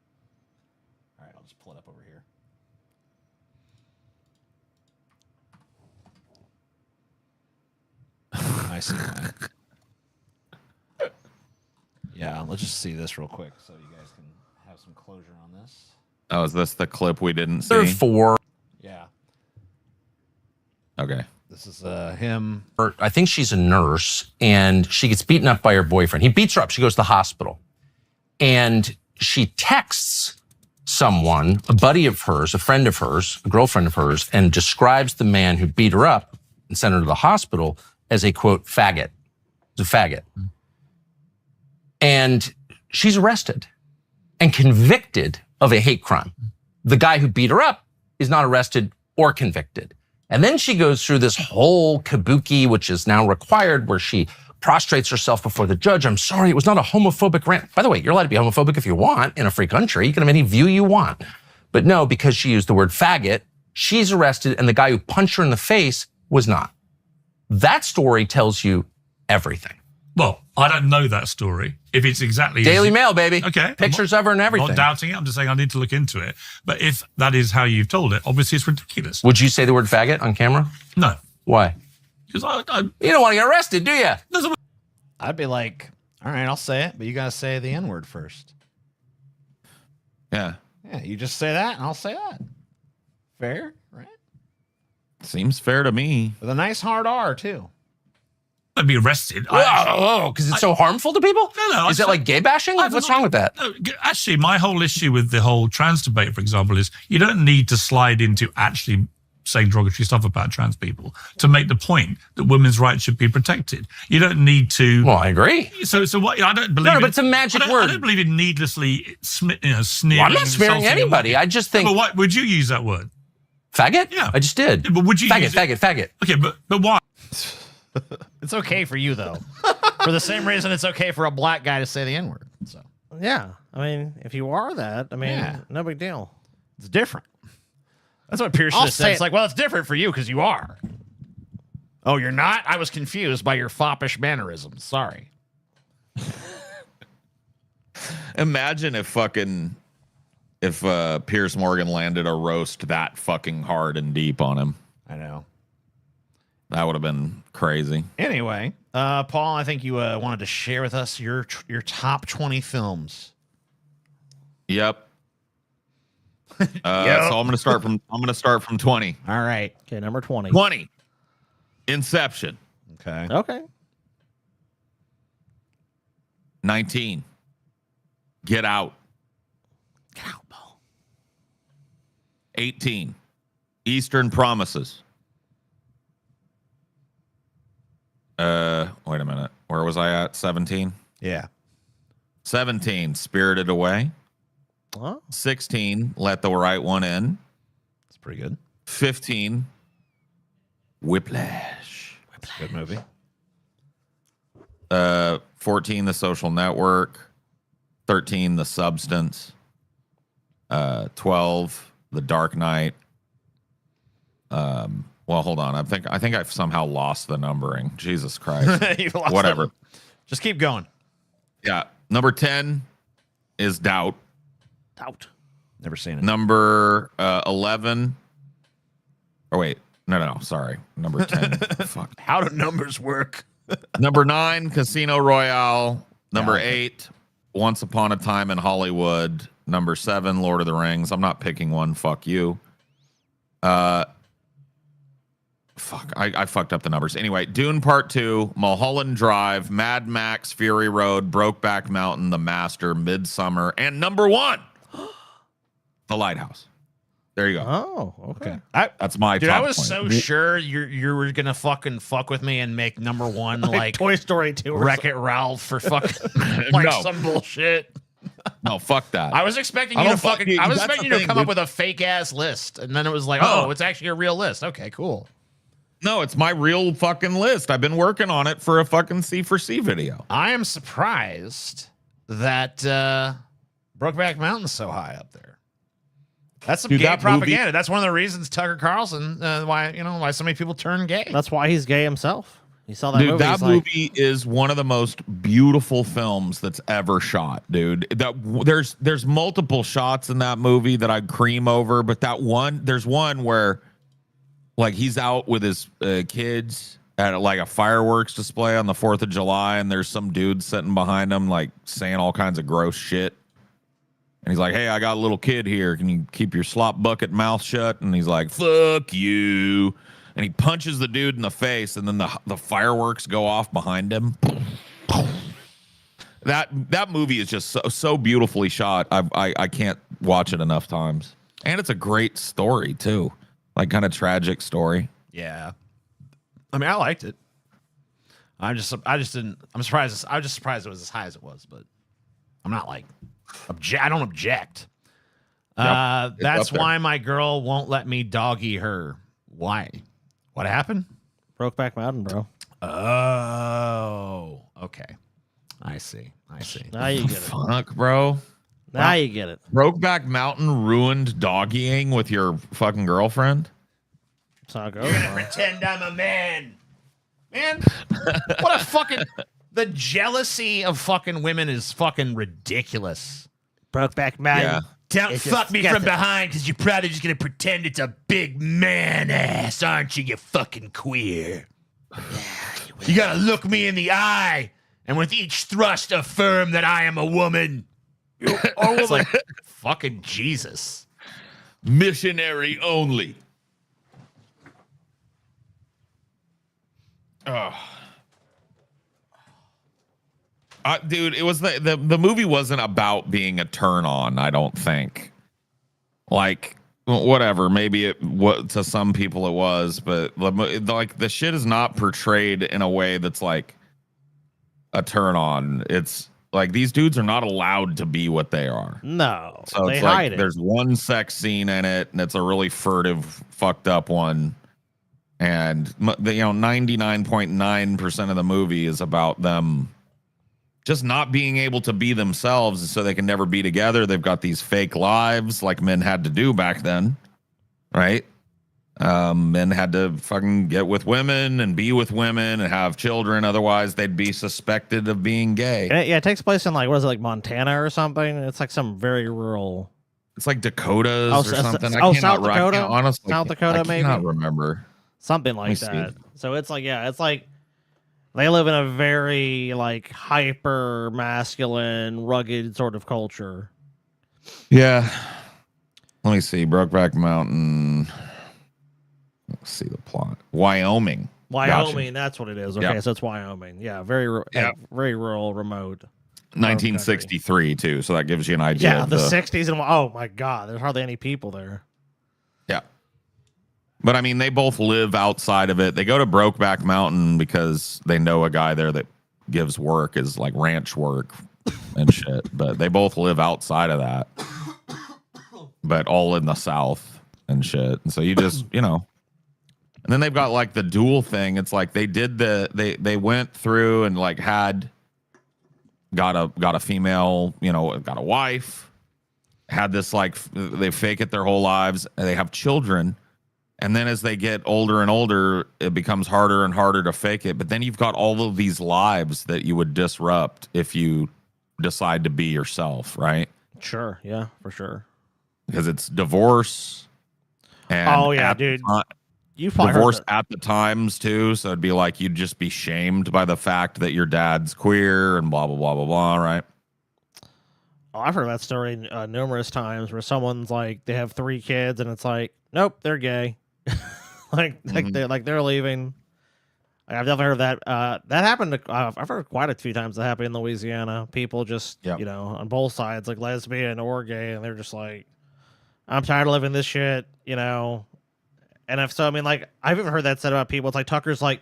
All right, I'll just pull it up over here. I see why. Yeah, let's just see this real quick so you guys can have some closure on this. Oh, is this the clip we didn't see? There are 4. Yeah. Okay. This is him. I think she's a nurse, and she gets beaten up by her boyfriend. He beats her up. She goes to the hospital, and she texts someone, a buddy of hers, a friend of hers, a girlfriend of hers, and describes the man who beat her up and sent her to the hospital as a, quote, faggot. He's a faggot. And she's arrested and convicted of a hate crime. The guy who beat her up is not arrested or convicted. And then she goes through this whole kabuki, which is now required, where she prostrates herself before the judge. I'm sorry, it was not a homophobic rant. By the way, you're allowed to be homophobic if you want in a free country. You can have any view you want. But no, because she used the word faggot, she's arrested, and the guy who punched her in the face was not. That story tells you everything. Well, I don't know that story. If it's exactly Daily Mail, baby. Okay. Pictures of her and everything. I'm not doubting it. I'm just saying I need to look into it. But if that is how you've told it, obviously it's ridiculous. Would you say the word faggot on camera? No. Why? Because you don't want to get arrested, do you? I'd be like, all right, I'll say it, but you got to say the N-word first. Yeah. Yeah, you just say that, and I'll say that. Fair, right? Seems fair to me. With a nice hard R, too. I'd be arrested. Because it's so harmful to people? No. Is it like gay bashing? What's wrong with that? No, actually, my whole issue with the whole trans debate, for example, is you don't need to slide into actually saying derogatory stuff about trans people to make the point that women's rights should be protected. You don't need to. Well, I agree. So what? I don't believe. No, but it's a magic word. I don't believe in needlessly sneering. Well, I'm not smearing anybody. I just think. But why would you use that word? Faggot? Yeah, I just did. Yeah, but would you? Faggot. Okay, but why? It's okay for you though. For the same reason it's okay for a black guy to say the N-word. So Yeah, I mean, if you are that, I mean, no big deal. it's different. That's what Pierce should have said. It's like, well, it's different for you because you are. Oh, you're not? I was confused by your foppish mannerisms. Sorry. Imagine if Pierce Morgan landed a roast that fucking hard and deep on him. I know. That would have been crazy. Anyway, Paul, I think you wanted to share with us your top 20 films. Yep. So I'm gonna start from 20. All right. Okay, number 20. 20. Inception. Okay. Okay. 19. Get Out. Get out, Paul. 18. Eastern Promises. Wait a minute. Where was I at? 17? Yeah. 17. Spirited Away. Huh? 16. Let the Right One In. It's pretty good. 15. Whiplash. Good movie. 14. The Social Network. 13. The Substance. 12. The Dark Knight. Well, hold on. I think I've somehow lost the numbering. Jesus Christ. You lost Whatever. it. Just keep going. Yeah. Number 10 is Doubt. Doubt. Never seen it. Number 11. Oh, wait. No. Sorry. Number 10. Fuck. How do numbers work? Number 9, Casino Royale. Number Yeah, okay. 8, Once Upon a Time in Hollywood. Number 7, Lord of the Rings. I'm not picking one. Fuck you. Fuck. I fucked up the numbers. Anyway, Dune Part 2, Mulholland Drive, Mad Max, Fury Road, Brokeback Mountain, The Master, Midsummer, and number 1, The Lighthouse. There you go. Oh, okay. That's my Dude, top I was 20. so sure you were gonna fucking fuck with me and make number 1 like Toy Story 2 or Wreck-It Ralph for fucking like No. some bullshit. No, fuck that. I was expecting I you to don't fuck fucking. you. I was That's expecting the you to thing, come up dude. with a fake ass list, and then it was like, Oh. oh, it's actually a real list. Okay, cool. No, it's my real fucking list. I've been working on it for a fucking C4C video. I am surprised that Brokeback Mountain's so high up there. That's some Dude, gay that propaganda. That's one of the reasons Tucker Carlson why so many people turn gay. That's why he's gay himself. You saw that Dude, movie. that he's like, movie is one of the most beautiful films that's ever shot, dude. There's multiple shots in that movie that I'd cream over, but there's one where like he's out with his kids at like a fireworks display on the 4th of July, and there's some dude sitting behind him like saying all kinds of gross shit. And he's like, "Hey, I got a little kid here. Can you keep your slop bucket mouth shut?" And he's like, "Fuck you." And he punches the dude in the face, and then the fireworks go off behind him. That movie is just so beautifully shot. I can't watch it enough times. And it's a great story too. Like kind of tragic story. Yeah, I mean, I liked it. I just didn't. I'm surprised. I was just surprised it was as high as it was, but I'm not like I don't object. Yep, That's up there. why my girl won't let me doggy her. Why? What happened? Brokeback Mountain, bro. Oh, okay. I see. Now you get it. Fuck, bro. Now you get it. Brokeback Mountain ruined doggying with your fucking girlfriend. That's how it goes. bro. Pretend I'm a man. Man, what a fucking... The jealousy of fucking women is fucking ridiculous. Brokeback Mountain. Yeah. Don't It's fuck me disgusting. from behind because you're probably just going to pretend it's a big man ass, aren't you, you fucking queer? You got to look me in the eye and with each thrust affirm that I am a woman. It's like, fucking Jesus. Missionary only. Oh. Dude, it was the movie wasn't about being a turn on, I don't think. Like, whatever. Maybe what to some people it was, but like the shit is not portrayed in a way that's like a turn on. It's like these dudes are not allowed to be what they are. No, so they it's hide like it. there's one sex scene in it, and it's a really furtive, fucked up one. And 99.9% of the movie is about them just not being able to be themselves, so they can never be together. They've got these fake lives like men had to do back then, right? Men had to fucking get with women and be with women and have children. Otherwise, they'd be suspected of being gay. Yeah, it takes place in like, what is it, like Montana or something? It's like some very rural. It's like Dakotas or something. South Dakota? Honestly, South Dakota, I cannot maybe? remember. Something like that. So it's like, yeah, it's like they live in a very like hyper masculine, rugged sort of culture. Yeah. Let me see. Brokeback Mountain. Let's see the plot. Wyoming. Wyoming, that's what it is. Okay, Yep. so it's Wyoming. Yeah, very very rural, remote. 1963 too, so that gives you an idea. Yeah, of the 60s, and oh my god, there's hardly any people there. Yeah. But I mean, they both live outside of it. They go to Brokeback Mountain because they know a guy there that gives work, is like ranch work and shit. But they both live outside of that, but all in the South and shit. And so you just, and then they've got like the dual thing. It's like they did they went through and like got a female, got a wife, had this like they fake it their whole lives, and they have children. And then as they get older and older, it becomes harder and harder to fake it. But then you've got all of these lives that you would disrupt if you decide to be yourself, right? Sure. Yeah, for sure. Because it's divorce. And oh, yeah, dude. You've divorce at the times, too. So it'd be like you'd just be shamed by the fact that your dad's queer and blah, blah, blah, blah, blah, right? Oh, I've heard that story numerous times where someone's like, they have 3 kids and it's like, nope, they're gay. They're leaving. I've definitely heard of that. That happened. I've heard quite a few times that happened in Louisiana. People just, on both sides, like lesbian or gay, and they're just like, I'm tired of living this shit, And if so, I mean, like, I've even heard that said about people. It's like Tucker's like,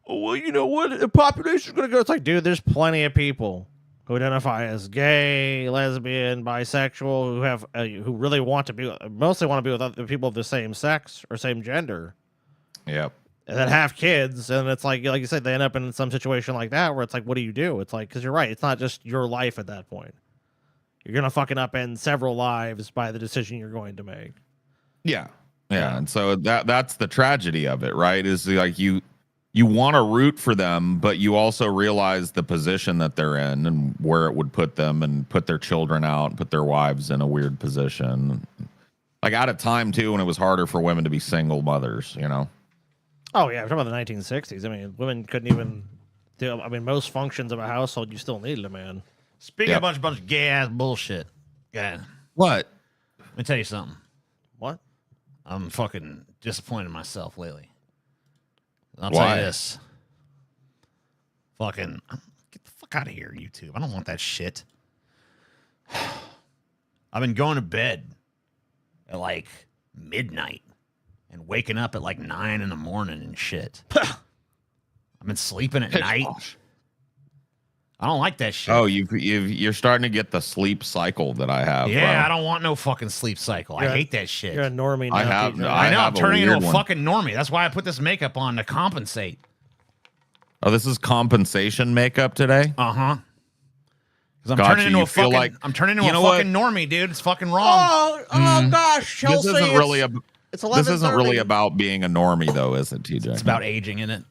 oh, well, you know what? The population's gonna go. It's like, dude, there's plenty of people who identify as gay, lesbian, bisexual, who have who really mostly want to be with other people of the same sex or same gender. Yep. And then have kids, and it's like you said, they end up in some situation like that where it's like, what do you do? It's like, because you're right, it's not just your life at that point. You're gonna fucking upend several lives by the decision you're going to make. Yeah. And so that's the tragedy of it, right? Is like you want to root for them, but you also realize the position that they're in and where it would put them and put their children out and put their wives in a weird position. Like at a time, too, when it was harder for women to be single mothers, Oh, yeah. I'm talking about the 1960s. I mean, women couldn't even do, most functions of a household, you still needed a man. Speaking of a bunch of gay-ass bullshit. Yeah. What? Let me tell you something. What? I'm fucking disappointed in myself lately. I'll Why? tell you this. Fucking get the fuck out of here, YouTube. I don't want that shit. I've been going to bed at like midnight and waking up at like 9 in the morning and shit. I've been sleeping at night. I don't like that shit. Oh, you're starting to get the sleep cycle that I have. Yeah, bro. I don't want no fucking sleep cycle. I hate that shit. You're a normie now. I know. I'm have turning into a one. fucking normie. That's why I put this makeup on to compensate. Oh, this is compensation makeup today? Uh-huh. Because I'm Gotcha, turning into you a feel fucking like- I'm turning into you a know fucking normie, dude. It's fucking wrong. Oh gosh, Chelsea. This isn't really it's this isn't really 11:30. about being a normie, though, is it, TJ? It's about aging, isn't it?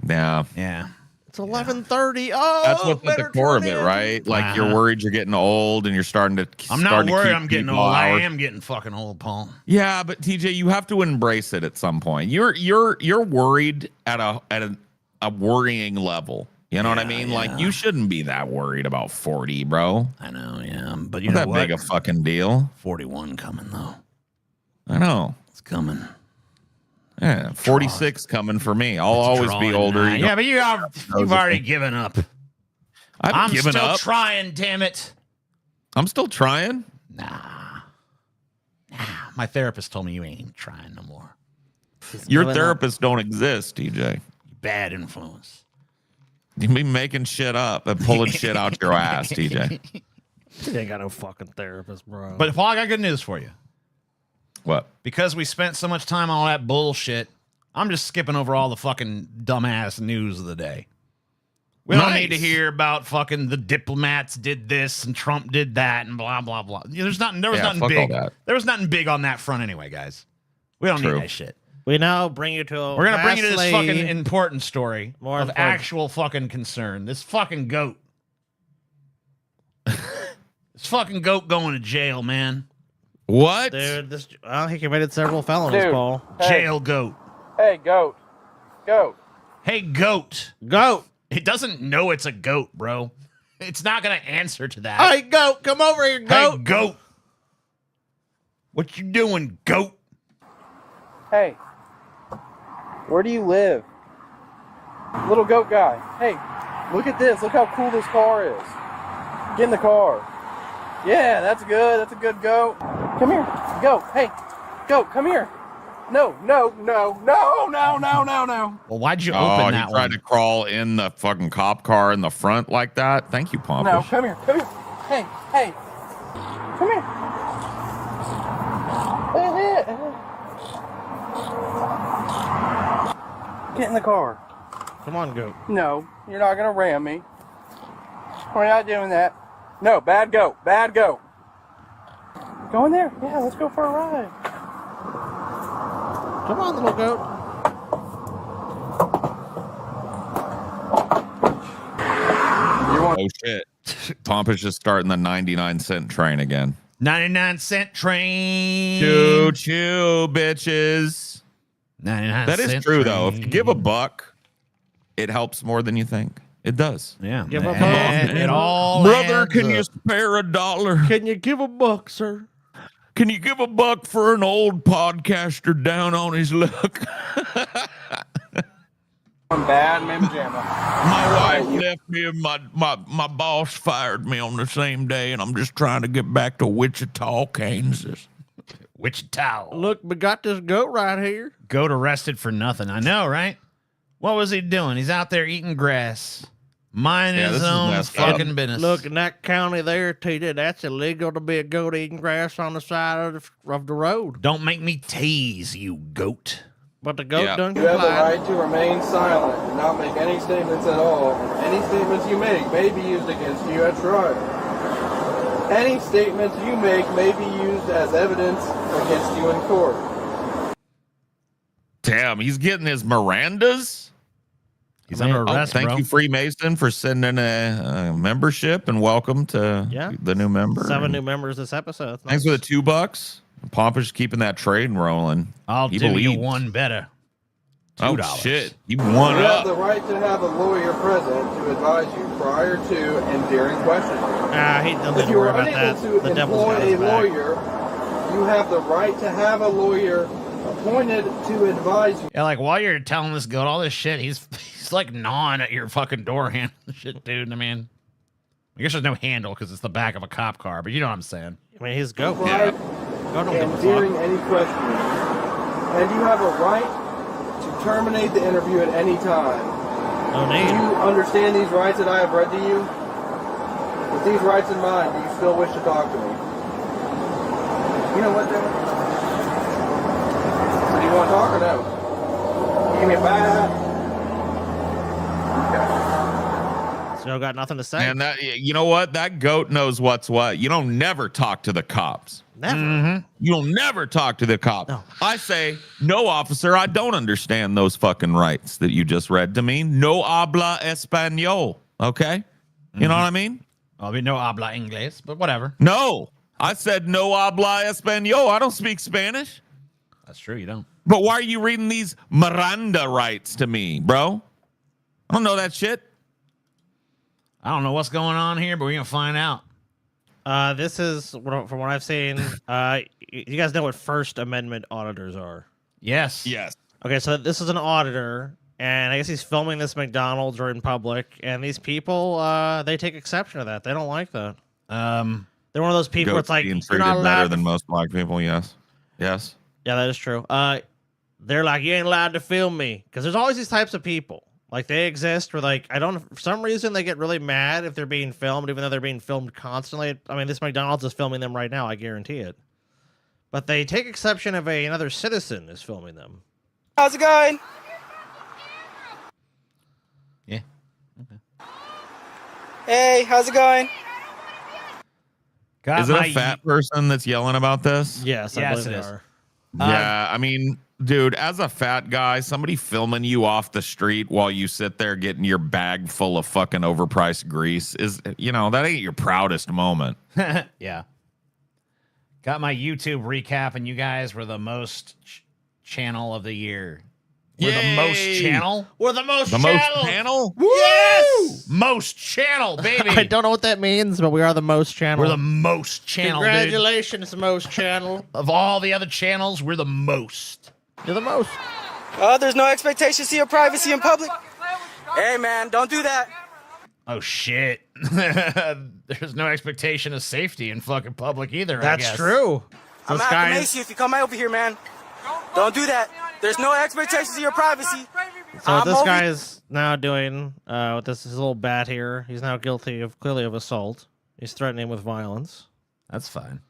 Yeah. Yeah. It's 11:30. Oh, That's what's at the better core of turn it, in. right? Like you're worried you're getting old and you're starting to. I'm not worried I'm getting old. I am getting fucking old, Paul. Yeah, but TJ, you have to embrace it at some point. You're worried at a worrying level. You know what I mean? Like you shouldn't be that worried about 40, bro. I know, yeah. But you Not know that what? big a fucking deal. 41 coming, though. I know. It's coming. Yeah, 46 coming for me. I'll always be older. You Yeah, but you've already given up. I'm given still up. trying, damn it. I'm still trying. Nah. My therapist told me you ain't even trying no more. Your therapists don't exist, TJ. Bad influence. You be making shit up and pulling shit out your ass, TJ. You ain't got no fucking therapist, bro. But Paul, I got good news for you. What? Because we spent so much time on all that bullshit, I'm just skipping over all the fucking dumbass news of the day. We don't need to hear about fucking the diplomats did this and Trump did that and blah blah blah. There was nothing big. There was nothing big on that front anyway, guys. We don't need that shit. We now bring you to We're gonna bring you to this fucking important story more of actual fucking concern. This fucking goat. This fucking goat going to jail, man. What? Dude, he committed several felonies, Paul. Jail goat. Hey, goat. Goat. Hey, goat. Goat. It doesn't know it's a goat, bro. It's not going to answer to that. Hey, goat, come over here, goat. Hey, goat. What you doing, goat? Hey, where do you live? Little goat guy. Hey, look at this. Look how cool this car is. Get in the car. Yeah, that's good. That's a good goat. Come here. Goat. Hey, goat, come here. No. Well, why'd you open that one? Oh, he tried to crawl in the fucking cop car in the front like that? Thank you, Pompous. No, come here. Hey. Come here. Get in the car. Come on, goat. No, you're not gonna ram me. We're not doing that. No, bad goat. Go in there. Yeah, let's go for a ride. Come on, little goat. Oh, shit. Pompous just starting the 99-cent train again. 99-cent train. Choo-choo, bitches. 99 That is cent true, train. though. If you give a buck, it helps more than you think. It does. Yeah. Give a buck. It all Brother, adds can you up. spare $1? Can you give a buck, sir? Can you give a buck for an old podcaster down on his luck? I'm bad, Ma'am Jamma. My wife left me and my boss fired me on the same day, and I'm just trying to get back to Wichita, Kansas. Wichita. Look, we got this goat right here. Goat arrested for nothing. I know, right? What was he doing? He's out there eating grass. Minding his own fucking business. Look, in that county there, TJ, that's illegal to be a goat eating grass on the side of the road. Don't make me tease you, goat. But the goat done You have the complied. right to remain silent and not make any statements at all. Any statements you make may be used against you at trial. Any statements you make may be used as evidence against you in court. Damn, he's getting his Mirandas? He's under arrest, thank bro. you, Freemason, for sending a membership, and welcome to the new member. 7 new members this episode. Thanks for the $2. Pompous keeping that trade rolling. I'll do you one better. Oh, $2. shit. You won You have up. the right to have a lawyer present to advise you prior to and during questioning. He doesn't If you worry are about unable that. to The devil's employ got a his back. lawyer, you have the right to have a lawyer appointed to advise you. Yeah, like while you're telling this goat all this shit, he's like gnawing at your fucking door handle and shit, dude. I mean, I guess there's no handle because it's the back of a cop car, but you know what I'm saying. I mean, he's goat. Right, Goat don't give and a during fuck. any questioning. And you have a right to terminate the interview at any time. No Do need. you understand these rights that I have read to you? With these rights in mind, do you still wish to talk to me? You know what, Devin? Do you want to talk or no? You give me a bat? Still got nothing to say. And that, you know what? That goat knows what's what. You don't never talk to the cops. Never. You'll never talk to the cops. No. I say, no, officer, I don't understand those fucking rights that you just read to me. No habla español. Okay? You know what I mean? I'll be no habla inglés, but whatever. No. I said no habla español. I don't speak Spanish. That's true, you don't. But why are you reading these Miranda rights to me, bro? I don't know that shit. I don't know what's going on here, but we're going to find out. This is, from what I've seen, you guys know what First Amendment auditors are. Yes. Yes. Okay, so this is an auditor, and I guess he's filming this McDonald's or in public, and these people, they take exception to that. They don't like that. They're one of those people where it's like, being you're treated not better allowed than most black people, yes. Yes. Yeah, that is true. They're like, you ain't allowed to film me, because there's always these types of people. Like, they exist where, like, I don't, for some reason, they get really mad if they're being filmed, even though they're being filmed constantly. I mean, this McDonald's is filming them right now, I guarantee it. But they take exception if another citizen is filming them. How's it going? Yeah. Okay. Hey, how's it going? Got Is it my a fat person that's yelling about this? Yes, I Yes, believe it they is. are. Yeah, I mean, dude, as a fat guy, somebody filming you off the street while you sit there getting your bag full of fucking overpriced grease is, you know, that ain't your proudest moment. Yeah. Got my YouTube recap, and you guys were the most channel of the year. We're the most Yay! channel. We're the most The channel. most channel? Yes! Most channel, baby. I don't know what that means, but we are the most channel. We're the most channel, dude. Congratulations, most channel. Of all the other channels, we're the most. You're the most. There's no expectation to your privacy in public. Hey, man, don't do that. Oh, shit. There's no expectation of safety in fucking public either, I That's guess. true. I'm This gonna have guy to is- mace you if you come over here, man. Don't do that. There's no expectations to your privacy. So what this over- guy is now doing with this his little bat here, he's now guilty of clearly of assault. He's threatening with violence. That's fine.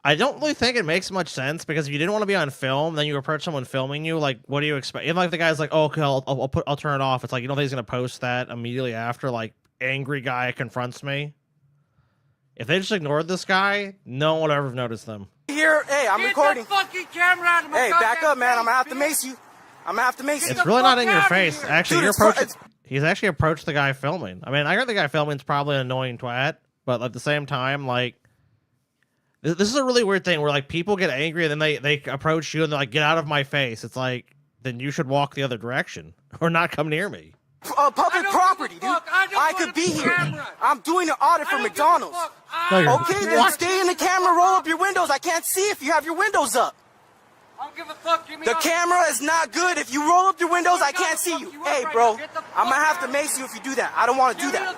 I don't really think it makes much sense, because if you didn't want to be on film, then you approach someone filming you. Like, what do you expect? Even like the guy's like, "Oh, okay, I'll turn it off." It's like, you know, he's gonna post that immediately after. Like, angry guy confronts me. If they just ignored this guy, no one would ever have noticed them. Here, hey, I'm recording. fucking camera out of my Hey, back goddamn up, man. I'm gonna have to face, mace you. I'm gonna have to mace you. It's really not in your outta face. here. Actually, Dude, you're it's fu- approaching. He's actually approached the guy filming. I mean, I heard the guy filming's probably an annoying twat, but at the same time, like, this is a really weird thing where, like, people get angry and then they approach you and they're like, "Get out of my face." It's like, then you should walk the other direction or not come near me. Public property, dude. I could be here. I'm doing an audit for McDonald's. Okay, then stay in the camera, roll up your windows. I can't see if you have your windows up. I don't give a fuck. Give me The up. camera is not good. If you roll up your windows, I can't see you. Hey, bro, I'm gonna have to mace you if you do that. I don't want to do that.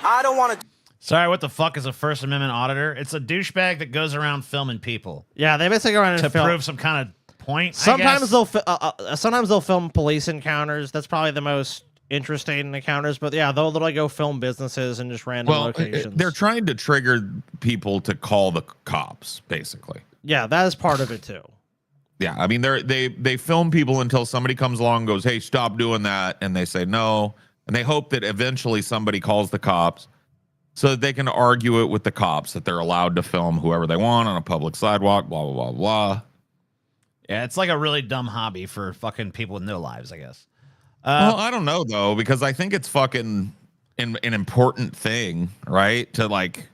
I don't want to. Sorry, what the fuck is a First Amendment auditor? It's a douchebag that goes around filming people Yeah, they basically go around and to film. prove some kind of point. Sometimes they'll film police encounters. That's probably the most interesting encounters. But yeah, they'll like go film businesses and just random locations. they're trying to trigger people to call the cops, basically. Yeah, that is part of it too. Yeah, I mean, they film people until somebody comes along and goes, "Hey, stop doing that," and they say no, and they hope that eventually somebody calls the cops so that they can argue it with the cops that they're allowed to film whoever they want on a public sidewalk, blah blah blah blah. Yeah, it's like a really dumb hobby for fucking people with no lives, I guess. Well, I don't know though, because I think it's fucking an important thing, right? To like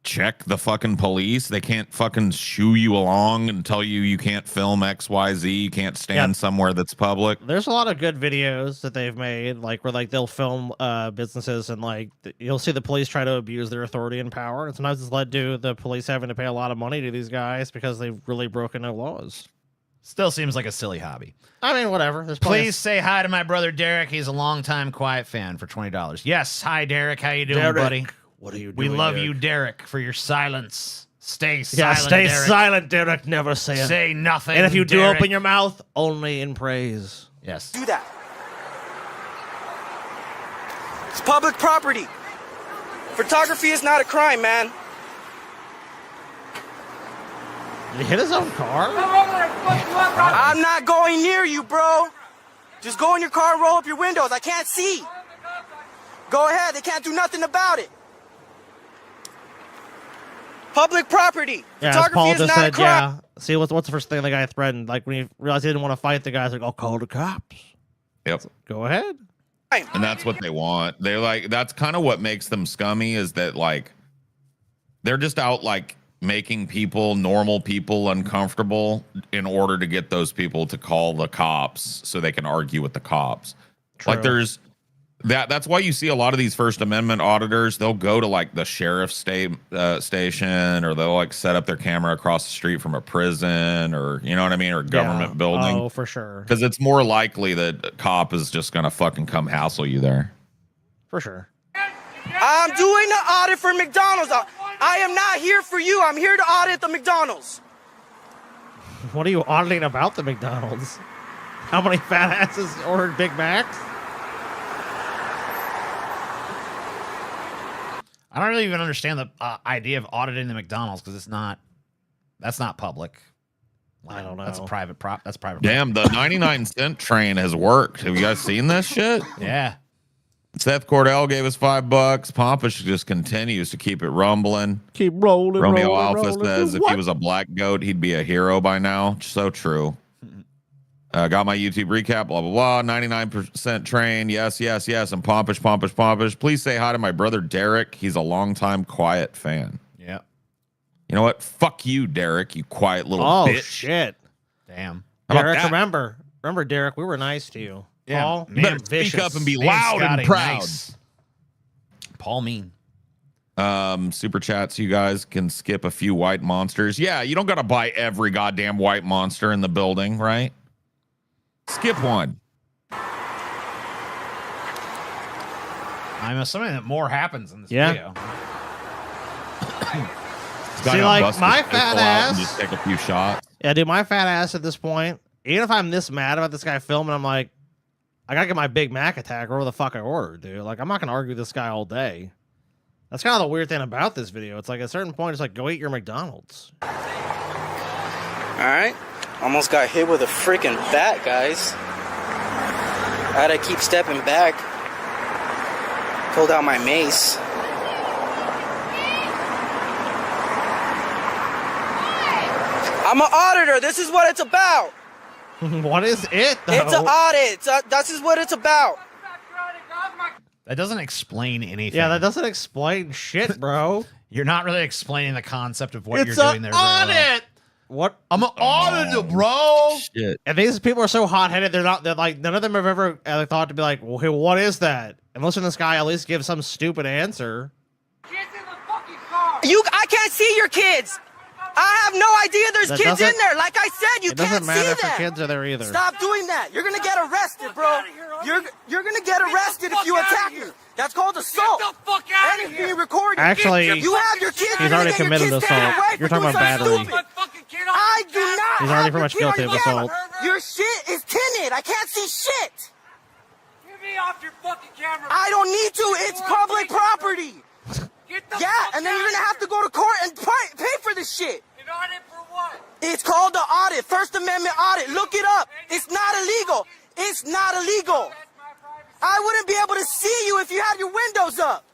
check the fucking police. They can't fucking shoo you along and tell you can't film XYZ. You can't stand somewhere that's public. There's a lot of good videos that they've made, like where like they'll film businesses and like you'll see the police try to abuse their authority and power, and sometimes it's led to the police having to pay a lot of money to these guys because they've really broken no laws. Still seems like a silly hobby. I mean, whatever. There's plenty Please say hi to my brother Derek. He's a longtime quiet fan for $20. Yes, hi Derek. How you doing, Derek, buddy? What are you We doing? love Derek? you, Derek, for your silence. Stay silent. Yeah, stay Derek. silent, Derek. Never say it. Say nothing. And if you do Derek. open your mouth, only in praise. Yes. Do that. It's public property. Photography is not a crime, man. Did he hit his own car? I'm not going near you, bro. Just go in your car and roll up your windows. I can't see. Go ahead. They can't do nothing about it. Public property. Yeah, as Photography Paul is just not a said, crime. yeah. See, what's the first thing the guy threatened? Like when he realized he didn't want to fight the guys, like, I'll call the cops. Yep. Go ahead. And that's what they want. They're like, that's kind of what makes them scummy, is that like they're just out like making people, normal people, uncomfortable in order to get those people to call the cops so they can argue with the cops. True. Like there's that's why you see a lot of these First Amendment auditors, they'll go to like the sheriff's station, or they'll like set up their camera across the street from a prison, or you know what I mean, or a government building. Oh, for sure. Because it's more likely that a cop is just gonna fucking come hassle you there. For sure. I'm doing an audit for McDonald's. I am not here for you. I'm here to audit the McDonald's. What are you auditing about the McDonald's? How many fat asses ordered Big Macs? I don't really even understand the idea of auditing the McDonald's because that's not public. I don't know. That's a private prop. That's private. Damn, the 99-cent train has worked. Have you guys seen this shit? Yeah. Seth Cordell gave us $5. Pompous just continues to keep it rumbling. Keep rolling. Romeo rolling, Alpha rolling. says if What? he was a black goat, he'd be a hero by now. So true. Got my YouTube recap, blah, blah, blah. 99% train. Yes, yes, yes. And Pompish. Please say hi to my brother, Derek. He's a longtime quiet fan. Yeah. You know what? Fuck you, Derek, you quiet little Oh, bitch. shit. Damn. How about Derek, that? remember, Derek, we were nice to you. Yeah. Paul, You better speak up and be loud and proud. Nice. Paul mean. Super chats, you guys can skip a few white monsters. Yeah, you don't got to buy every goddamn white monster in the building, right? Skip one. I'm assuming that more happens in this Yeah. video. Guy See, got like, busted my his pistol fat out ass- and just take a few shots. Yeah, dude, my fat ass at this point, even if I'm this mad about this guy filming, I'm like, I gotta get my Big Mac attack or whatever the fuck I ordered, dude. Like, I'm not gonna argue with this guy all day. That's kind of the weird thing about this video. It's like at a certain point, it's like, go eat your McDonald's. All right. Almost got hit with a freaking bat, guys. I had to keep stepping back. Pulled out my mace. I'm an auditor. This is what it's about. What is it, though? It's an audit. This is what it's about. That doesn't explain anything. Yeah, that doesn't explain shit, bro. You're not really explaining the concept of what It's you're an doing there. very well. audit. What? I'm an auditor, bro. Shit. And these people are so hot-headed. They're like, none of them have ever thought to be like, well, hey, what is that? And listen to this guy at least give some stupid answer. I can't see your kids. I have no idea there's That kids in doesn't- there. Like I said, you It can't doesn't matter see if the them. kids are there either. Stop doing that. You're gonna get arrested, bro. You're gonna get arrested if you attack me. That's called assault. Get the fuck out And of it's here. being recorded. Actually, you have your kids. he's you're already gonna get your committed kids taken assault. away You're for talking doing about something battery. stupid. I do not. He's have already your pretty much kid on guilty of your assault. camera. Your shit is tinted. I can't see shit. Get me off your fucking camera. I don't need to. It's public property. Get the Yeah, fuck and then you're out gonna of have to go to court and pay for this shit. An audit for what? It's called the audit, First Amendment audit. Look it up. It's not illegal. It's not illegal. I wouldn't be able to see you if you had your windows up.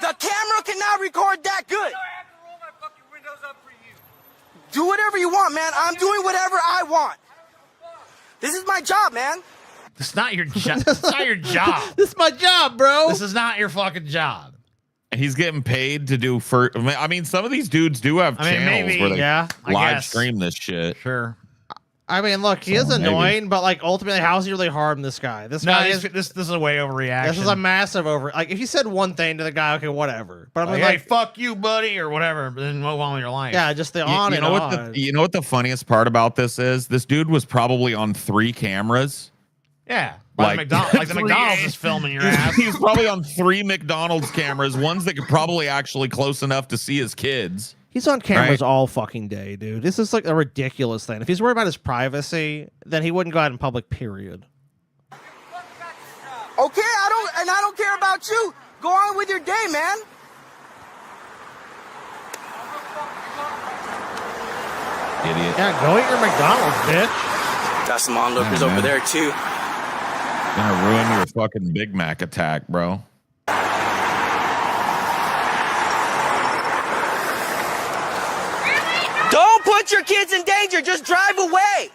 The camera cannot record that good. I have to roll my fucking windows up for you. Do whatever you want, man. I'm doing whatever I want. This is my job, man. It's not your job. It's not your job. This is my job, bro. This is not your fucking job. He's getting paid to do I mean, some of these dudes do have channels maybe, where they yeah, I live guess. stream this shit. Sure. I mean, look, he is So, maybe. annoying, but like ultimately, how's he really harmed this guy? This No, guy is. this is a way overreaction. This is a massive over. Like, if you said one thing to the guy, okay, whatever. But I mean, like, like, hey, fuck you, buddy, or whatever. But then move on with your life. yeah, just the on You and know on. what the funniest part about this is? This dude was probably on 3 cameras. Yeah. Like McDonald's, like the McDonald's is filming your ass. He was probably on 3 McDonald's cameras, ones that could probably actually close enough to see his kids. He's on cameras Right. all fucking day, dude. This is like a ridiculous thing. If he's worried about his privacy, then he wouldn't go out in public, period. Okay, I don't care about you. Go on with your day, man. Idiot. Yeah, go eat your McDonald's, bitch. Got some onlookers Yeah, over man. there too. Gonna ruin your fucking Big Mac attack, bro. Don't put your kids in danger. Just drive away.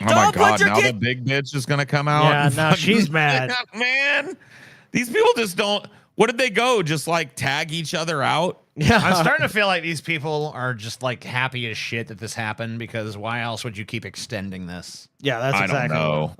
Oh my Don't put god, your now the kid- big bitch is gonna come out. Yeah, and now fucking- she's mad. Man, these people just don't. What did they go? Just like tag each other out? Yeah. I'm starting to feel like these people are just like happy as shit that this happened because why else would you keep extending this? Yeah, that's I exactly. don't know.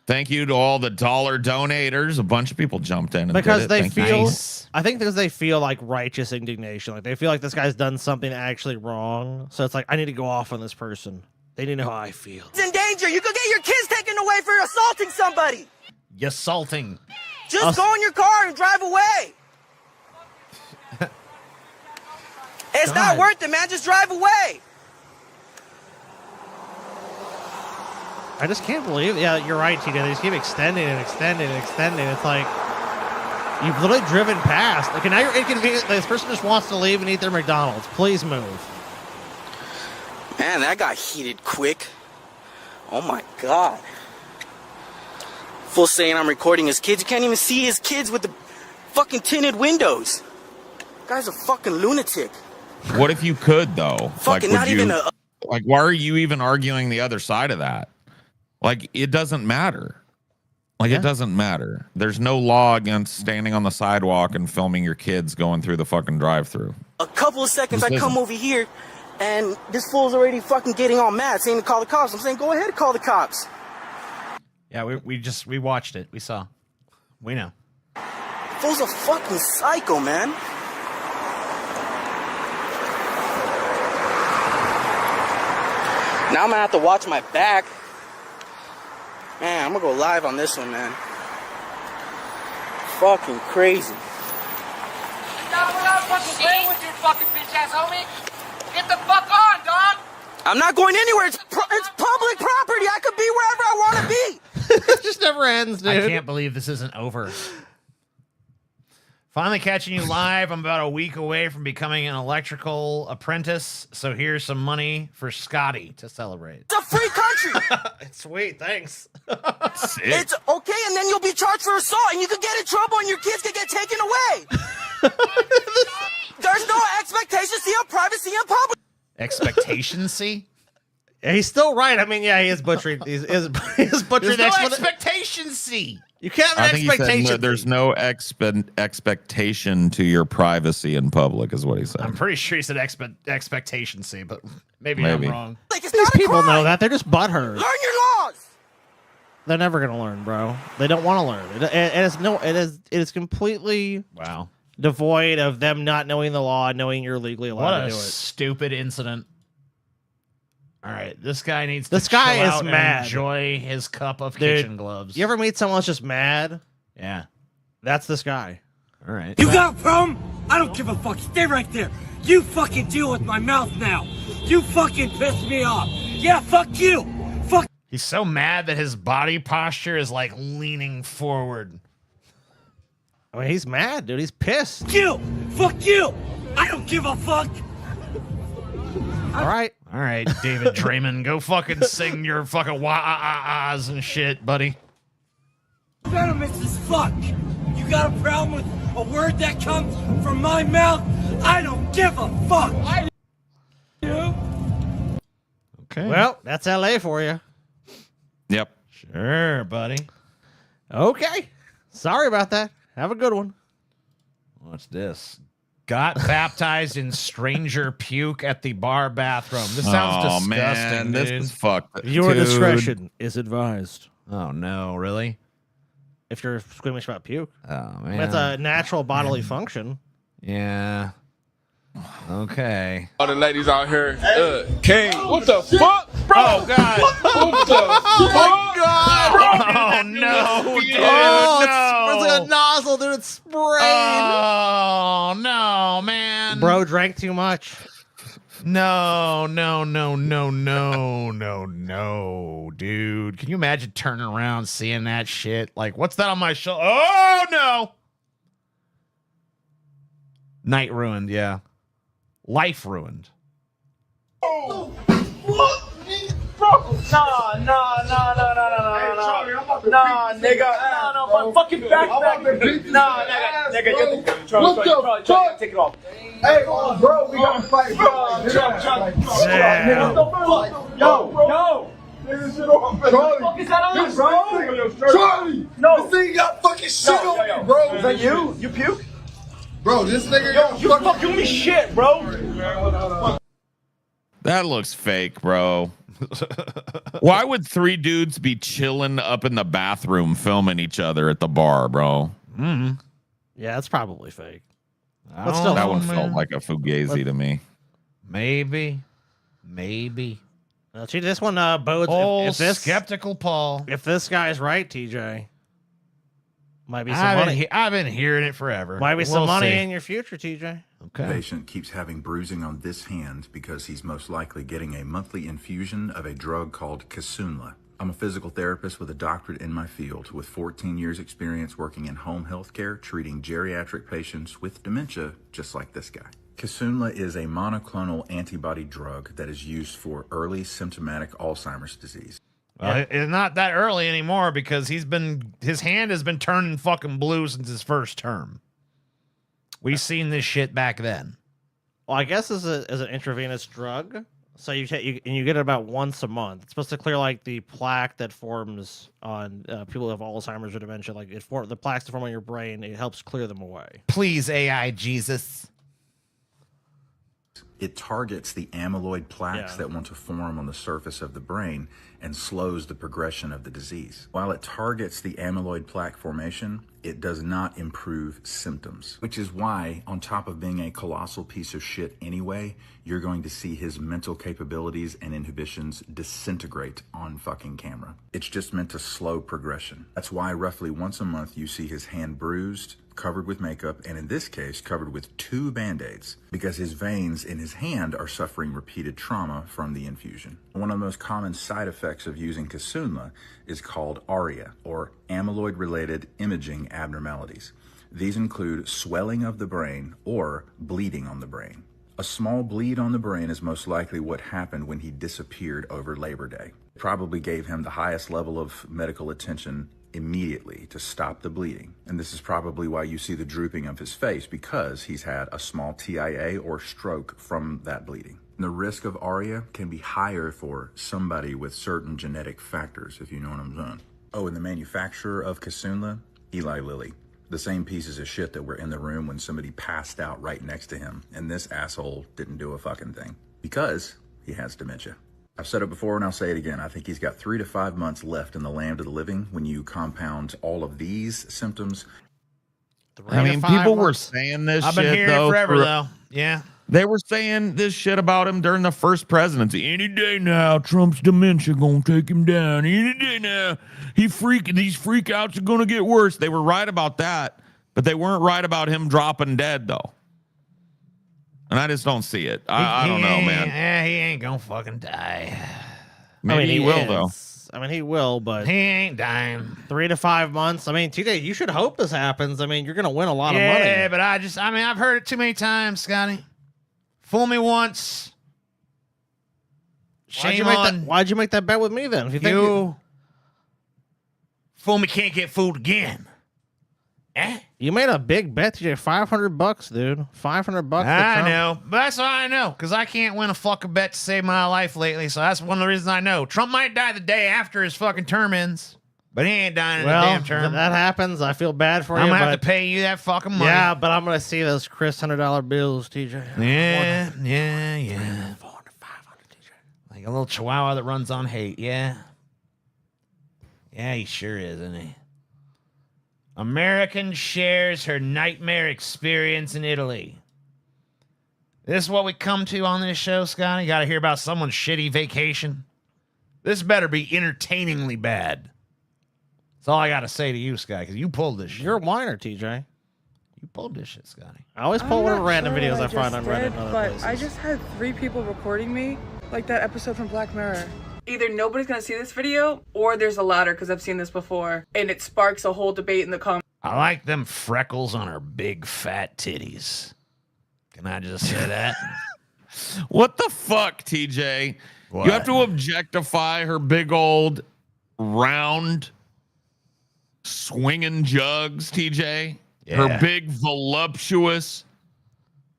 Thank you to all the dollar donators. A bunch of people jumped in and Because did it. they Thank you. feel, I think because they feel like righteous indignation. Like they feel like this guy's done something actually wrong. So it's like, I need to go off on this person. They need to know how I feel. It's in danger. You could get your kids taken away for assaulting somebody. You salting. Just go in your car and drive away. It's not worth it, man. Just drive away. I just can't believe. Yeah, you're right, TJ. They just keep extending and extending and extending. It's like you've literally driven past. Like, and now you're inconvenient. This person just wants to leave and eat their McDonald's. Please move. Man, that got heated quick. Oh my God. Full saying I'm recording his kids. You can't even see his kids with the fucking tinted windows. Guy's a fucking lunatic. What if you could though? Fucking would not you, even a. Like, why are you even arguing the other side of that? Like, it doesn't matter. Like, it doesn't matter. There's no law against standing on the sidewalk and filming your kids going through the fucking drive-through. A couple of seconds, I come over here, and this fool's already fucking getting all mad, saying to call the cops. I'm saying, go ahead and call the cops. Yeah, we watched it. We saw. We know. Fool's a fucking psycho, man. Now I'm gonna have to watch my back. Man, I'm gonna go live on this one, man. Fucking crazy. Stop without fucking playing with your fucking bitch ass, homie. Get the fuck on, dog. I'm not going anywhere. It's public property. I could be wherever I want to be. It just never ends, dude. I can't believe this isn't over. Finally catching you live. I'm about a week away from becoming an electrical apprentice, so here's some money for Scotty to celebrate. It's a free country. It's sweet, thanks. It's okay, and then you'll be charged for assault, and you could get in trouble, and your kids could get taken away. There's no expectations of privacy in public. Expectatancy? Yeah, he's still right. I mean, yeah, he is butchering. He's butchering. There's no expectatancy. You can't have I an think he said expectation. there's no expectation to your privacy in public, is what he said. I'm pretty sure he said expectatancy, but maybe I'm wrong. Like, it's These not a people crime. know that. They're just butthurt. Learn your laws. They're never gonna learn, bro. They don't want to learn. It is completely devoid of them not knowing the law, knowing you're legally allowed What to a do it. stupid incident. All right, this guy needs This to guy chill is out and mad. enjoy his cup of Dude, kitchen gloves. You ever meet someone that's just mad? Yeah. That's this guy. All right. You got a problem? I don't give a fuck. Stay right there. You fucking deal with my mouth now. You fucking pissed me off. Yeah, fuck you. Fuck. He's so mad that his body posture is like leaning forward. I mean, he's mad, dude. He's pissed. You. Fuck you. I don't give a fuck. All right. All right, David Draymond, go fucking sing your fucking wah-ah-ahs and shit, buddy. Venomous as fuck. You got a problem with a word that comes from my mouth? I don't give a fuck. I do. Okay. Well, that's LA for you. Yep. Sure, buddy. Okay. Sorry about that. Have a good one. What's this? Got baptized in stranger puke at the bar bathroom. This sounds disgusting, man, dude. this is fucked. Your Dude. discretion is advised. Oh, no, really? If you're squeamish about puke. Oh, man. That's a natural bodily function. Yeah. Okay. All the ladies out here, King, what the fuck? Bro, oh, God. What the fuck? God. Oh, no, dude. It's like a nozzle, dude. It's spraying. Oh, no, man. Bro drank too much. No, dude. Can you imagine turning around, seeing that shit? Like, what's that on my shoulder? Oh, no. Night ruined, yeah. Life ruined. Oh, what? Bro, nah, nigga, no, fucking back. Nah, nigga, Charlie, take it off. Hey, bro, we gotta fight, bro. Yo. This shit off, Charlie. What the fuck is that on, bro? Charlie, no. This thing got fucking shit on me, bro. Is that you? You puke? Bro, this nigga got you fucking me shit, bro. That looks fake, bro. Why would three dudes be chilling up in the bathroom filming each other at the bar, bro? Mm-hmm. Yeah, that's probably fake. But still, that one felt like a fugazi to me. Maybe. See, this one bodes. Oh, if this skeptical Paul. If this guy's right, TJ, might be some money. I've been hearing it forever. Might be some We'll money see. in your future, TJ. Okay. Patient keeps having bruising on this hand because he's most likely getting a monthly infusion of a drug called Kisunla. I'm a physical therapist with a doctorate in my field with 14 years experience working in home health care, treating geriatric patients with dementia just like this guy. Kisunla is a monoclonal antibody drug that is used for early symptomatic Alzheimer's disease. It's not that early anymore because his hand has been turning fucking blue since his first term. We've seen this shit back then. Well, I guess as an intravenous drug, so you get it about once a month. It's supposed to clear like the plaque that forms on people who have Alzheimer's or dementia. Like the plaques that form on your brain, it helps clear them away. Please, AI Jesus. It targets the amyloid plaques that want to form on the surface of the brain and slows the progression of the disease. While it targets the amyloid plaque formation, it does not improve symptoms, which is why, on top of being a colossal piece of shit anyway, you're going to see his mental capabilities and inhibitions disintegrate on fucking camera. It's just meant to slow progression. That's why roughly once a month you see his hand bruised, covered with makeup, and in this case, covered with 2 Band-Aids, because his veins in his hand are suffering repeated trauma from the infusion. One of the most common side effects of using Kisunla is called ARIA, or amyloid-related imaging abnormalities. These include swelling of the brain or bleeding on the brain. A small bleed on the brain is most likely what happened when he disappeared over Labor Day. It probably gave him the highest level of medical attention immediately to stop the bleeding. And this is probably why you see the drooping of his face, because he's had a small TIA or stroke from that bleeding. And the risk of ARIA can be higher for somebody with certain genetic factors, if you know what I'm saying. Oh, and the manufacturer of Kisunla, Eli Lilly. The same pieces of shit that were in the room when somebody passed out right next to him. And this asshole didn't do a fucking thing because he has dementia. I've said it before and I'll say it again. I think he's got 3 to 5 months left in the land of the living when you compound all of these symptoms. I mean, people were saying this I've shit, been hearing though, it forever, though. Yeah. They were saying this shit about him during the first presidency. Any day now, Trump's dementia gonna take him down. Any day now, these freakouts are gonna get worse. They were right about that, but they weren't right about him dropping dead, though. And I just don't see it. I don't know, man. Yeah, he ain't gonna fucking die. Maybe he will, though. I mean, he will, but he ain't dying. 3 to 5 months. I mean, TJ, you should hope this happens. I mean, you're gonna win a lot of money. Yeah, but I've heard it too many times, Scotty. Fool me once. Shame on why'd you make that bet with me then? If you think you. Fool me can't get fooled again. Eh? You made a big bet, TJ. $500, dude. $500. I know. But that's all I know, because I can't win a fucking bet to save my life lately. So that's one of the reasons I know. Trump might die the day after his fucking term ends, but he ain't dying in the damn term. If that happens, I feel bad for you. I'm going to have to pay you that fucking money. Yeah, but I'm going to see those Chris $100 bills, TJ. Yeah. 400, 500, TJ. Like a little chihuahua that runs on hate. Yeah. Yeah, he sure is, isn't he? American shares her nightmare experience in Italy. This is what we come to on this show, Scotty. You got to hear about someone's shitty vacation. This better be entertainingly bad. That's all I got to say to you, Scotty, because you pulled this shit. You're a whiner, TJ. You pulled this shit, Scotty. I always pull whatever random videos I find on Reddit and other but places. I just had 3 people recording me, like that episode from Black Mirror. Either nobody's gonna see this video, or there's a ladder, because I've seen this before, and it sparks a whole debate in the comments. I like them freckles on her big fat titties. Can I just say that? What the fuck, TJ? What? You have to objectify her big old round swinging jugs, TJ. Yeah. Her big voluptuous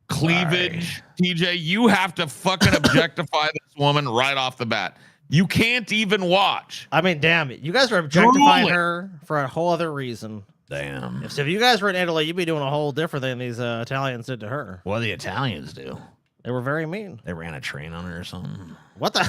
cleavage, TJ. You have to fucking objectify this woman right off the bat. You can't even watch. I mean, damn it. You guys are objectifying her for a whole other reason. Damn. If you guys were in Italy, you'd be doing a whole different thing these Italians did to her. What do the Italians do? They were very mean. They ran a train on her or something. What the?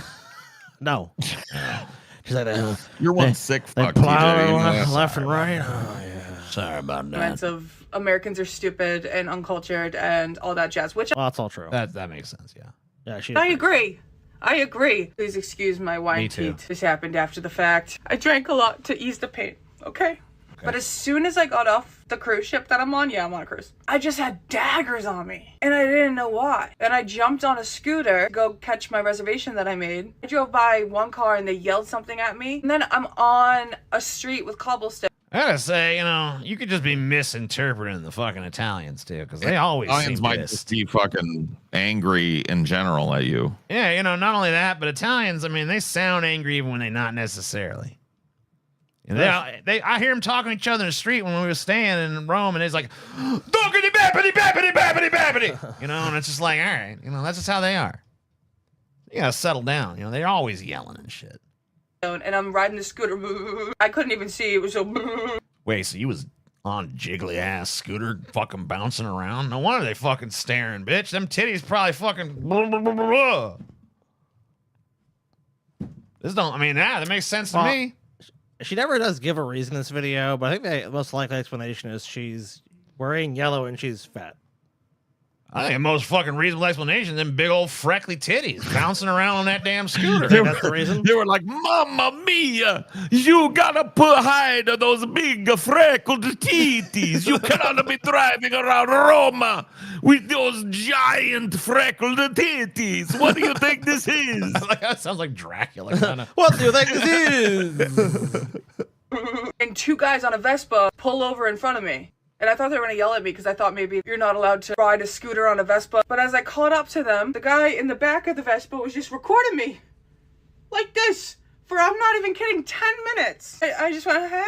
No. She's like, you're one sick fuck, they plowed TJ. You know her that. left and right. Oh, yeah. Sorry about that. Comments of Americans are stupid and uncultured and all that jazz, which Well, that's all true. That makes sense, yeah. Yeah, I agree. I agree. Please excuse my wine Me too. teeth. This happened after the fact. I drank a lot to ease the pain, okay? But as soon as I got off the cruise ship that I'm on, yeah, I'm on a cruise, I just had daggers on me. And I didn't know why. And I jumped on a scooter to go catch my reservation that I made. I drove by one car and they yelled something at me. And then I'm on a street with cobblestone. I gotta say, you could just be misinterpreting the fucking Italians too, because they always Italians seem might pissed. just be fucking angry in general at you. Yeah, not only that, but Italians, I mean, they sound angry even when they're not necessarily. I hear them talking to each other in the street when we were staying in Rome, and it's like, "Doggity bappity bappity bappity bappity," and it's just like, all right, that's just how they are. You gotta settle down. They're always yelling and shit. And I'm riding the scooter. I couldn't even see. It was so. Wait, so you was on a jiggly ass scooter fucking bouncing around? No wonder they fucking staring, bitch. Them titties probably fucking. That makes sense to me. She never does give a reason in this video, but I think the most likely explanation is she's wearing yellow and she's fat. I think the most fucking reasonable explanation is them big old freckly titties bouncing around on that damn scooter. That's the reason? They were like, "Mamma mia, you gotta hide those big freckled titties. You cannot be driving around Roma with those giant freckled titties. What do you think this is?" That sounds like Dracula. Kinda. What do you think this is? And two guys on a Vespa pull over in front of me. And I thought they were going to yell at me because I thought maybe you're not allowed to ride a scooter on a Vespa. But as I caught up to them, the guy in the back of the Vespa was just recording me. Like this. For, I'm not even kidding, 10 minutes. I just went, "Hey."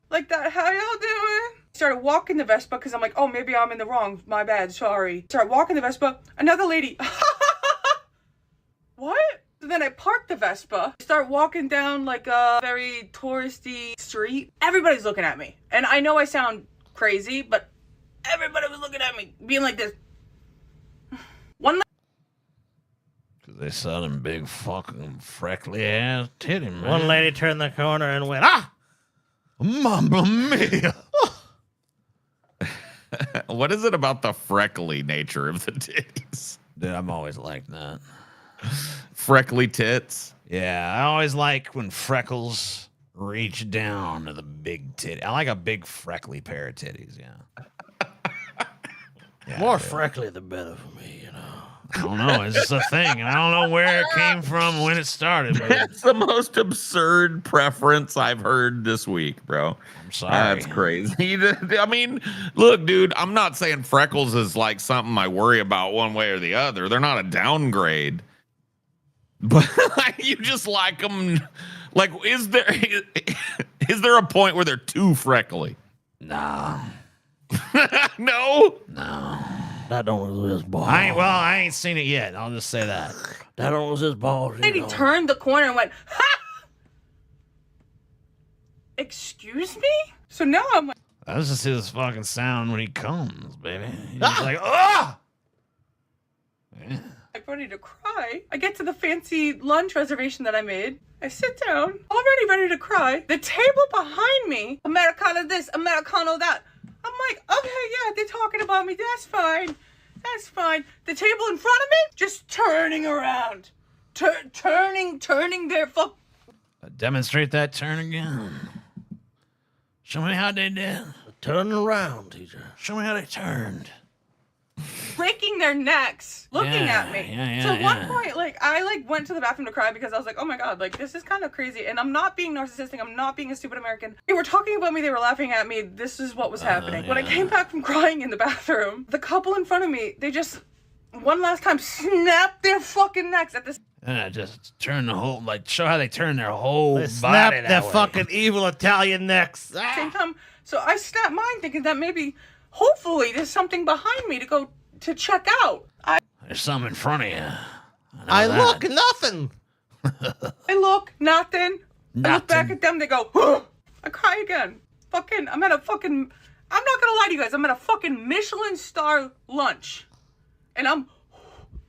Like that. "How y'all doing?" Started walking the Vespa because I'm like, oh, maybe I'm in the wrong. My bad. Sorry. Started walking the Vespa. Another lady. What? So then I parked the Vespa, start walking down like a very touristy street. Everybody's looking at me. And I know I sound crazy, but everybody was looking at me, being like this. Because they saw them big fucking freckly ass titty, man. One lady turned the corner and went, "Ah! Mamma mia!" What is it about the freckly nature of the titties? Dude, I'm always like that. Freckly tits? Yeah, I always like when freckles reach down to the big titty. I like a big freckly pair of titties, yeah. More freckly the better for me, I don't know. It's just a thing. And I don't know where it came from, when it started. But That's the most absurd preference I've heard this week, bro. I'm sorry. That's crazy. I mean, look, dude, I'm not saying freckles is like something I worry about one way or the other. They're not a downgrade. But you just like them. Like, is there a point where they're too freckly? Nah. No? No. That don't resist balls. I ain't seen it yet. I'll just say that. That don't resist balls. Lady turned the corner and went, "Ha! Excuse me?" So now I'm like, That's just his fucking sound when he comes, baby. He's just like, ah! Yeah. I'm ready to cry. I get to the fancy lunch reservation that I made. I sit down, already ready to cry. The table behind me, Americano this, Americano that. I'm like, okay, yeah, they're talking about me. That's fine. That's fine. The table in front of me, just turning around. Turning their fuck. Demonstrate that turn again. Show me how they did. Turning around, teacher. Show me how they turned. Breaking their necks, looking at me. So at one yeah. point, I went to the bathroom to cry because I was like, oh my god, this is kind of crazy. And I'm not being narcissistic. I'm not being a stupid American. They were talking about me. They were laughing at me. This is what was happening. When I came back from crying in the bathroom, the couple in front of me, they just one last time snapped their fucking necks at this. Just turn the whole, show how they turn their whole They body snapped that their way. fucking evil Italian necks. Same time. So I snapped mine thinking that maybe, hopefully, there's something behind me to go to check out. There's something in front of you. I look, nothing. I look, nothing. I look back at them, they go, huh! I cry again. I'm not gonna lie to you guys, I'm at a fucking Michelin star lunch. And I'm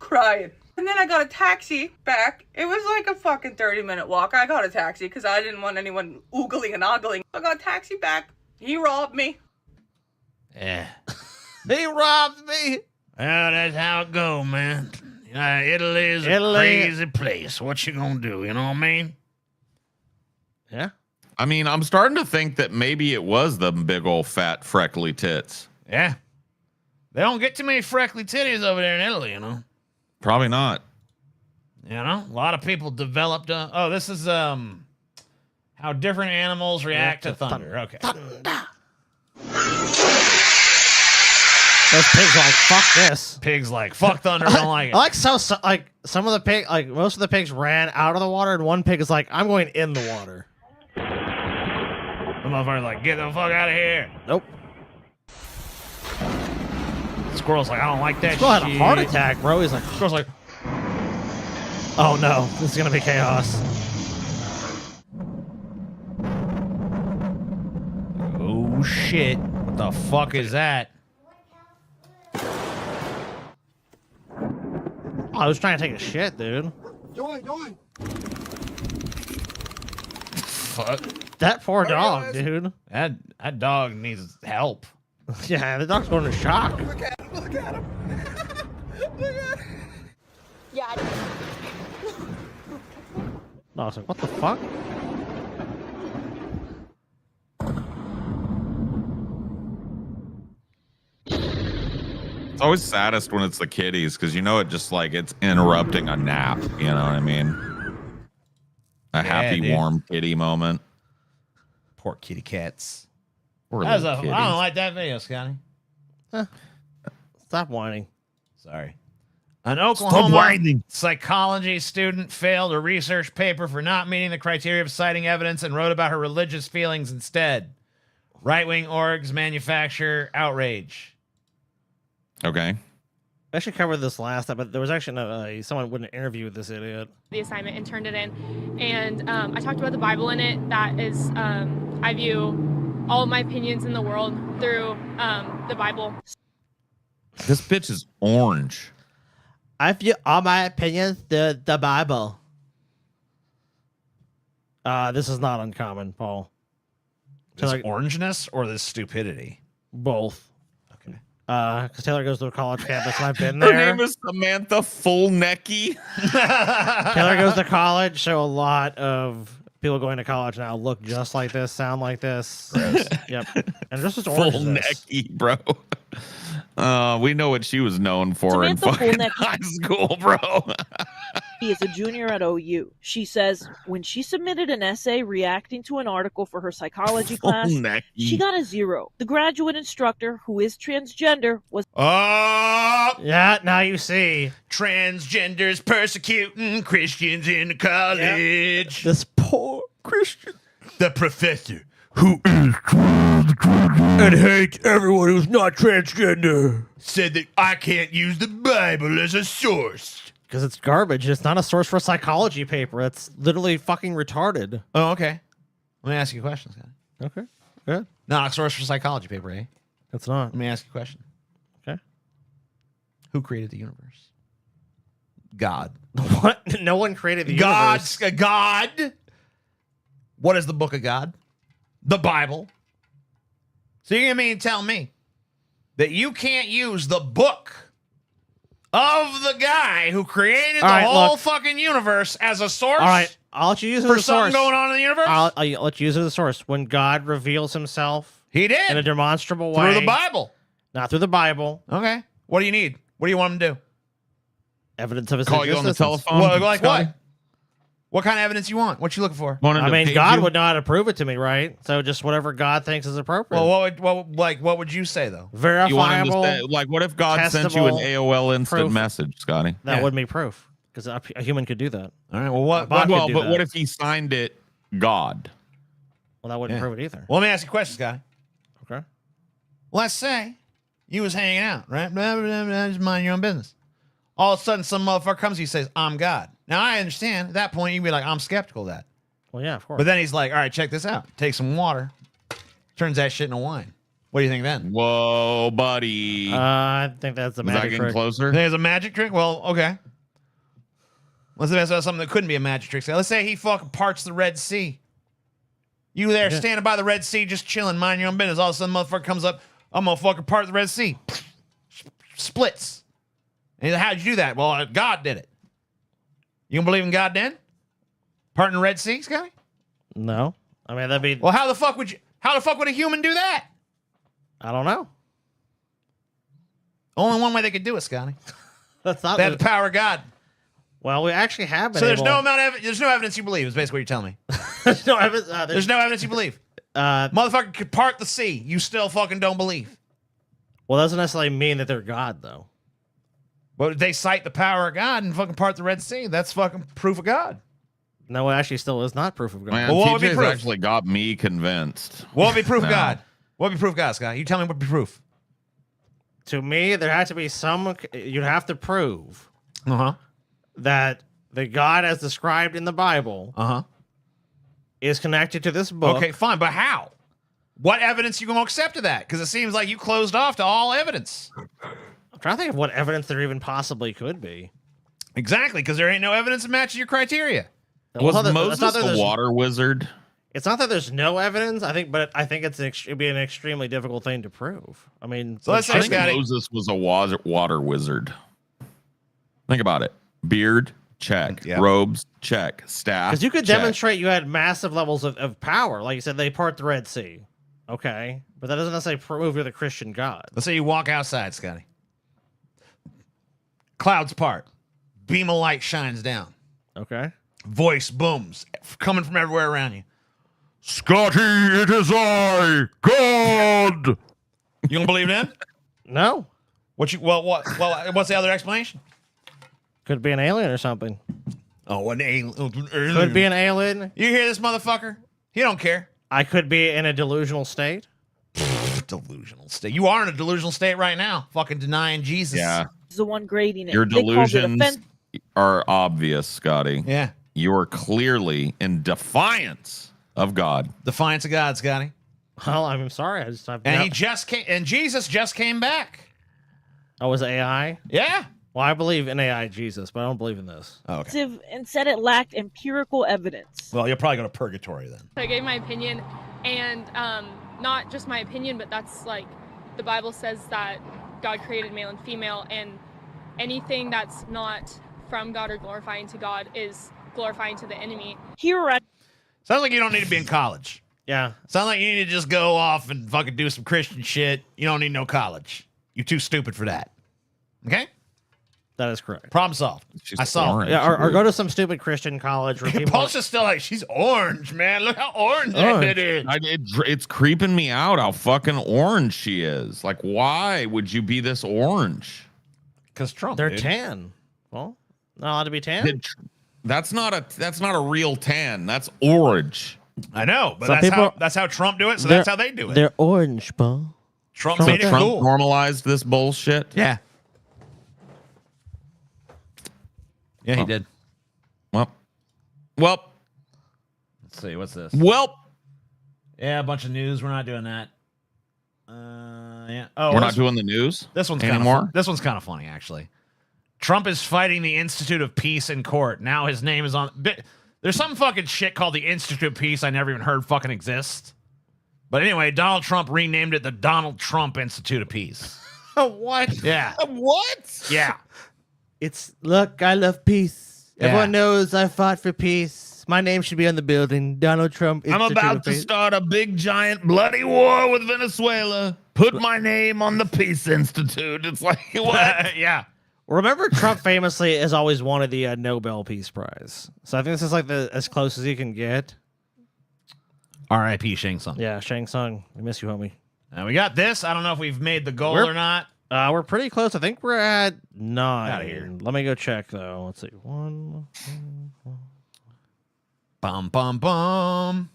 crying. And then I got a taxi back. It was like a fucking 30-minute walk. I got a taxi because I didn't want anyone oogling and ogling. I got a taxi back. He robbed me. Yeah. He robbed me. Well, that's how it go, man. Italy is a crazy place. What you gonna do? You know what I mean? Yeah. I mean, I'm starting to think that maybe it was the big old fat freckly tits. Yeah. They don't get too many freckly titties over there in Italy, you know. Probably not. You know, a lot of people developed. Oh, this is how different animals react to thunder. Okay. Those pigs are like, fuck this. Pigs like, fuck thunder, don't like it. I like like some of the pig, like most of the pigs ran out of the water, and one pig is like, I'm going in the water. The motherfucker's like, get the fuck out of here. Nope. Squirrel's like, I don't like that Squirrel had a shit. heart attack, bro. He's like, Squirrel's like, oh no, this is gonna be chaos. oh shit. What the fuck is that? I was trying to take a shit, dude. Join. Fuck. That poor dog, dude. That dog needs help. Yeah, the dog's going into shock. Look at him. Look at him. Yeah. No, I was like, what the fuck? It's always saddest when it's the kitties because you know it just like it's interrupting a nap. You know what I mean? A happy, dude. warm kitty moment. Poor kitty cats. Poor I little kitties. don't like that video, Scotty. Stop whining. Sorry. An Oklahoma psychology student failed a research paper for not meeting the criteria of citing evidence and wrote about her religious feelings instead. Right-wing orgs manufacture outrage. Okay. I actually covered this last time, but there was actually someone would an interview with this idiot. The assignment and turned it in, and I talked about the Bible in it. That is, I view all of my opinions in the world through the Bible. This bitch is orange. I view all my opinions through the Bible. This is not uncommon, Paul. This orangeness or this stupidity? Both. Because Taylor goes to a college campus, and I've been Her there. name is Samantha Fullnecky. Taylor goes to college, so a lot of people going to college now look just like this, sound like this. Yep. And just as orange as this. Fullnecky, bro. We know what she was known for Samantha in fucking Fullnecky. high school, bro. She is a junior at OU. She says when she submitted an essay reacting to an article for her psychology class, Fullnecky. she got a 0. The graduate instructor, who is transgender, was Yeah, now you see. Transgenders persecuting Christians in college. This poor Christian. The professor who is transgender and hates everyone who's not transgender said that I can't use the Bible as a source. Because it's garbage. It's not a source for a psychology paper. It's literally fucking retarded. Oh, okay. Let me ask you a question, Scott. Okay. Good. Not a source for psychology paper, eh? It's not. Let me ask you a question. Okay. Who created the universe? God. What? No one created the God's universe. God. What is the book of God? The Bible. So you're going to tell me that you can't use the book of the guy who created the whole fucking universe as a source? All right. I'll let you use it for as a something source. going on in the universe? I'll let you use it as a source. When God reveals himself. He did. In a demonstrable way. Through the Bible. Not through the Bible. Okay. What do you need? What do you want him to do? Evidence of his Call you on the existence. telephone. Well, like Scotty? what? What kind of evidence you want? What you looking for? I mean, God would know how to prove it to me, right? So just whatever God thinks is appropriate. Well, what would you say though? Verifiable. You want him to say, like, what if God sent you an testable AOL instant proof. message, Scotty? That would be proof. Because a human could do that. All right. Well, what? bot could do but that. what if he signed it God? Well, that wouldn't Yeah. prove it either. Well, let me ask you a question, Scotty. Okay. Let's say you was hanging out, right? Blah, blah, blah, blah, just mind your own business. All of a sudden, some motherfucker comes to you and says, I'm God. Now, I understand. At that point, you can be like, I'm skeptical of that. Well, yeah, of course. But then he's like, all right, check this out. Take some water. Turns that shit into wine. What do you think then? Whoa, buddy. I think that's a Is that magic getting trick. closer? There's a magic trick? Well, okay. Let's say that's something that couldn't be a magic trick. Let's say he fucking parts the Red Sea. You there standing by the Red Sea, just chilling, mind your own business. All of a sudden, motherfucker comes up, I'm gonna fucking part the Red Sea. Splits. And he's like, how'd you do that? Well, God did it. You gonna believe in God then? Parting the Red Sea, Scotty? No. I mean, that'd be. Well, how the fuck would a human do that? I don't know. Only one way they could do it, Scotty. That's not. They have the power of God. Well, we actually have been. So there's no evidence you believe. Is basically what you're telling me. there's no evidence. There's no evidence you believe. Motherfucker could part the sea. You still fucking don't believe. Well, that doesn't necessarily mean that they're God, though. Well, they cite the power of God and fucking part the Red Sea. That's fucking proof of God. No, it actually still is not proof of God. Man, Well, what would be TJ's proof? actually got me convinced. What would be proof of No. God? What would be proof of God, Scott? You tell me what would be proof. To me, there has to be some. You'd have to prove Uh-huh. that the God as described in the Bible is connected to this book. Okay, fine, but how? What evidence you gonna accept of that? Because it seems like you closed off to all evidence. I'm trying to think of what evidence there even possibly could be. Exactly, because there ain't no evidence that matches your criteria. Was Well, Moses it's not that the there's- water wizard? It's not that there's no evidence. I think it'd be an extremely difficult thing to prove. I mean, So let's say, I think Scotty, Moses was a water wizard. Think about it. Beard, check. Yep. Robes, check. Staff, because you could check. demonstrate you had massive levels of power. Like you said, they part the Red Sea. Okay, but that doesn't necessarily prove you're the Christian God. let's say you walk outside, Scotty. Clouds part. Beam of light shines down. Okay. Voice booms coming from everywhere around you. Scotty, it is I, God. You don't believe that? No. What's the other explanation? Could be an alien or something. Oh, an alien. Could be an alien. You hear this motherfucker? He don't care. I could be in a delusional state. Delusional state. You are in a delusional state right now. Fucking denying Jesus. Yeah. Is the one grading it. Your They called it delusions offensive. are obvious, Scotty. Yeah. You are clearly in defiance of God. Defiance of God, Scotty. Well, I'm sorry. He just came, and Jesus just came back. Oh, was it AI? Yeah. Well, I believe in AI Jesus, but I don't believe in this. Oh, okay. And said it lacked empirical evidence. Well, you'll probably go to purgatory then. So I gave my opinion, and not just my opinion, but that's like the Bible says that God created male and female, and anything that's not from God or glorifying to God is glorifying to the enemy. Sounds like you don't need to be in college. Yeah. Sounds like you need to just go off and fucking do some Christian shit. You don't need no college. You're too stupid for that. Okay? That is correct. Problem solved. I saw it. Yeah, or go to some stupid Christian college where people. Paul's just still like, she's orange, man. Look how orange that is. It's creeping me out how fucking orange she is. Like, why would you be this orange? Because Trump. They're dude. tan. Well, not allowed to be tan. That's not a real tan. That's orange. I know, but Some that's how Trump do it. So They're- that's how they do it. They're orange, Paul. Trump made it Trump cool. normalized this bullshit. Yeah. Yeah, he did. Well, let's see. What's this? Yeah, a bunch of news. We're not doing that. Yeah. Oh, we're not doing the news. This one's anymore. This one's kind of funny, actually. Trump is fighting the Institute of Peace in court. Now his name is on. There's some fucking shit called the Institute of Peace I never even heard fucking exists. But anyway, Donald Trump renamed it the Donald Trump Institute of Peace. What? Yeah. What? Yeah. It's look, I love peace. Yeah. Everyone knows I fought for peace. My name should be on the building. Donald Trump. I'm Institute about of to Peace. start a big giant bloody war with Venezuela. Put my name on the Peace Institute. It's like what? Yeah. Remember, Trump famously has always wanted the Nobel Peace Prize. So I think this is like as close as he can get. R.I.P. Shang Tsung. Yeah, Shang Tsung. I miss you, homie. Now we got this. I don't know if we've made the goal or not. We're pretty close. I think we're at 9. Outta here. Let me go check though. Let's see. 1. Bum bum bum.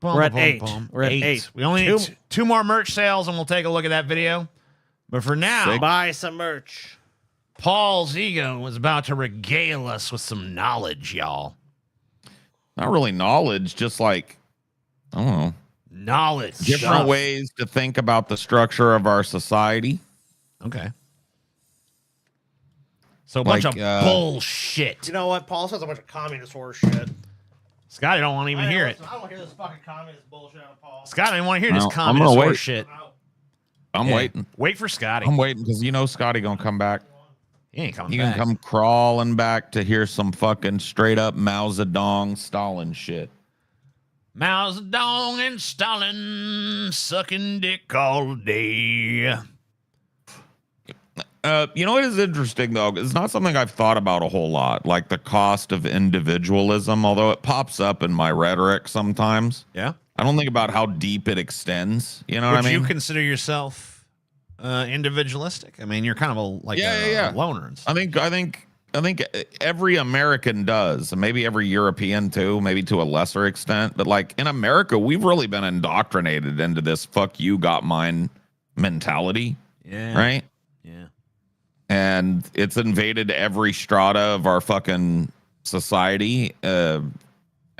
We're at 8. We're at 8. We only need two more merch sales, and we'll take a look at that video. But for now, buy some merch. Paul's ego was about to regale us with some knowledge, y'all. Not really knowledge, just like, I don't know. Knowledge. Different ways to think about the structure of our society. Okay. So a bunch Like, of bullshit. You know what? Paul says a bunch of communist horse shit. Scotty don't want to even hear it. I don't want to hear this fucking communist bullshit out of Paul. Scotty don't want to hear this No, I'm communist gonna horse wait. shit. I'm Yeah. waiting. Wait for Scotty. I'm waiting because you know Scotty gonna come back. He ain't coming He back. can come crawling back to hear some fucking straight up Mao Zedong Stalin shit. Mao Zedong and Stalin sucking dick all day. You know what is interesting, though? It's not something I've thought about a whole lot, like the cost of individualism, although it pops up in my rhetoric sometimes. Yeah. I don't think about how deep it extends. You know what I mean? Would you consider yourself individualistic? I mean, you're kind of a loner. And stuff. I think every American does, and maybe every European too, maybe to a lesser extent. But like in America, we've really been indoctrinated into this "fuck you, got mine" mentality. Yeah. Right. Yeah. And it's invaded every strata of our fucking society, and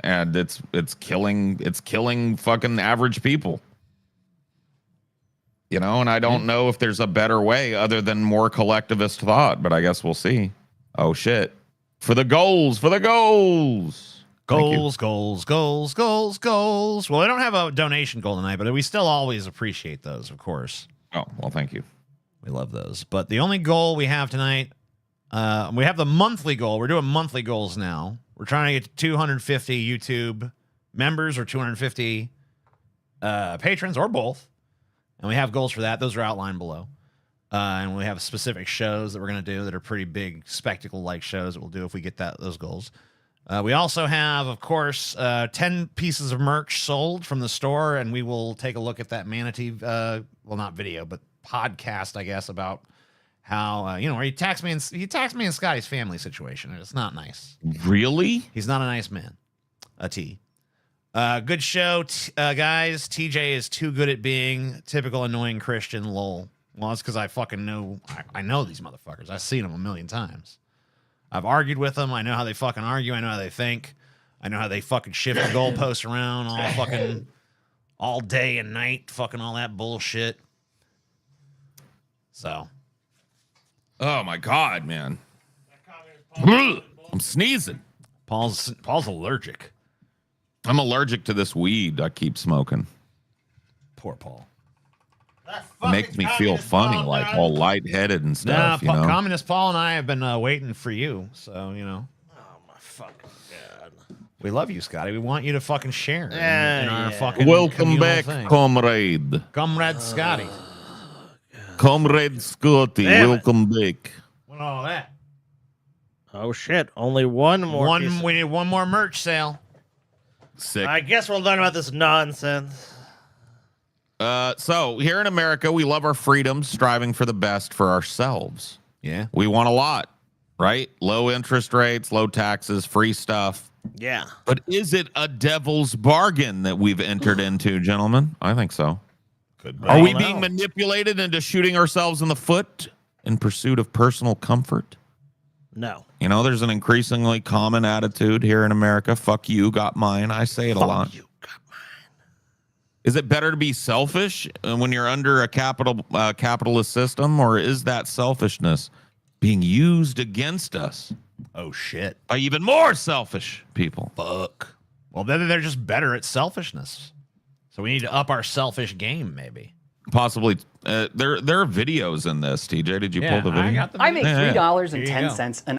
it's killing fucking average people. You know, and I don't know if there's a better way other than more collectivist thought, but I guess we'll see. Oh shit. For the goals. Goals. Well, we don't have a donation goal tonight, but we still always appreciate those, of course. Oh, well, thank you. We love those. But the only goal we have tonight, we have the monthly goal. We're doing monthly goals now. We're trying to get to 250 YouTube members or 250 patrons or both. And we have goals for that. Those are outlined below. And we have specific shows that we're going to do that are pretty big spectacle-like shows that we'll do if we get those goals. We also have, of course, 10 pieces of merch sold from the store, and we will take a look at that manatee, well, not video, but podcast, I guess, about how, where he attacked me and Scotty's family situation. It's not nice. Really? He's not a nice man. A T. Good show, guys. TJ is too good at being typical annoying Christian, lol. Well, that's because I fucking know. I know these motherfuckers. I've seen them a million times. I've argued with them. I know how they fucking argue. I know how they think. I know how they fucking shift the goalposts around all day and night. Fucking all that bullshit. So. Oh my God, man. I'm sneezing. Paul's allergic. I'm allergic to this weed I keep smoking. Poor Paul. It makes me feel funny, like all lightheaded and stuff. Nah, Communist Paul and I have been waiting for you, so Oh my fucking God. We love you, Scotty. We want you to fucking share in our fucking welcome back, thing. comrade. Comrade Scotty. Comrade Scotty, welcome back. What all that? Oh shit! Only one more. We need one more merch sale. Sick. I guess we'll learn about this nonsense. So here in America, we love our freedoms, striving for the best for ourselves. Yeah. We want a lot, right? Low interest rates, low taxes, free stuff. Yeah. But is it a devil's bargain that we've entered into, gentlemen? I think so. Could be. Are we being manipulated into shooting ourselves in the foot in pursuit of personal comfort? No. You know, there's an increasingly common attitude here in America. Fuck you, got mine. I say it a lot. You got mine. Is it better to be selfish when you're under a capitalist system, or is that selfishness being used against us? Oh, shit. By even more selfish people. Fuck. Well, then they're just better at selfishness. So we need to up our selfish game, maybe. Possibly. There are videos in this, TJ. Did you pull the video? I got the I make video. $3.10 an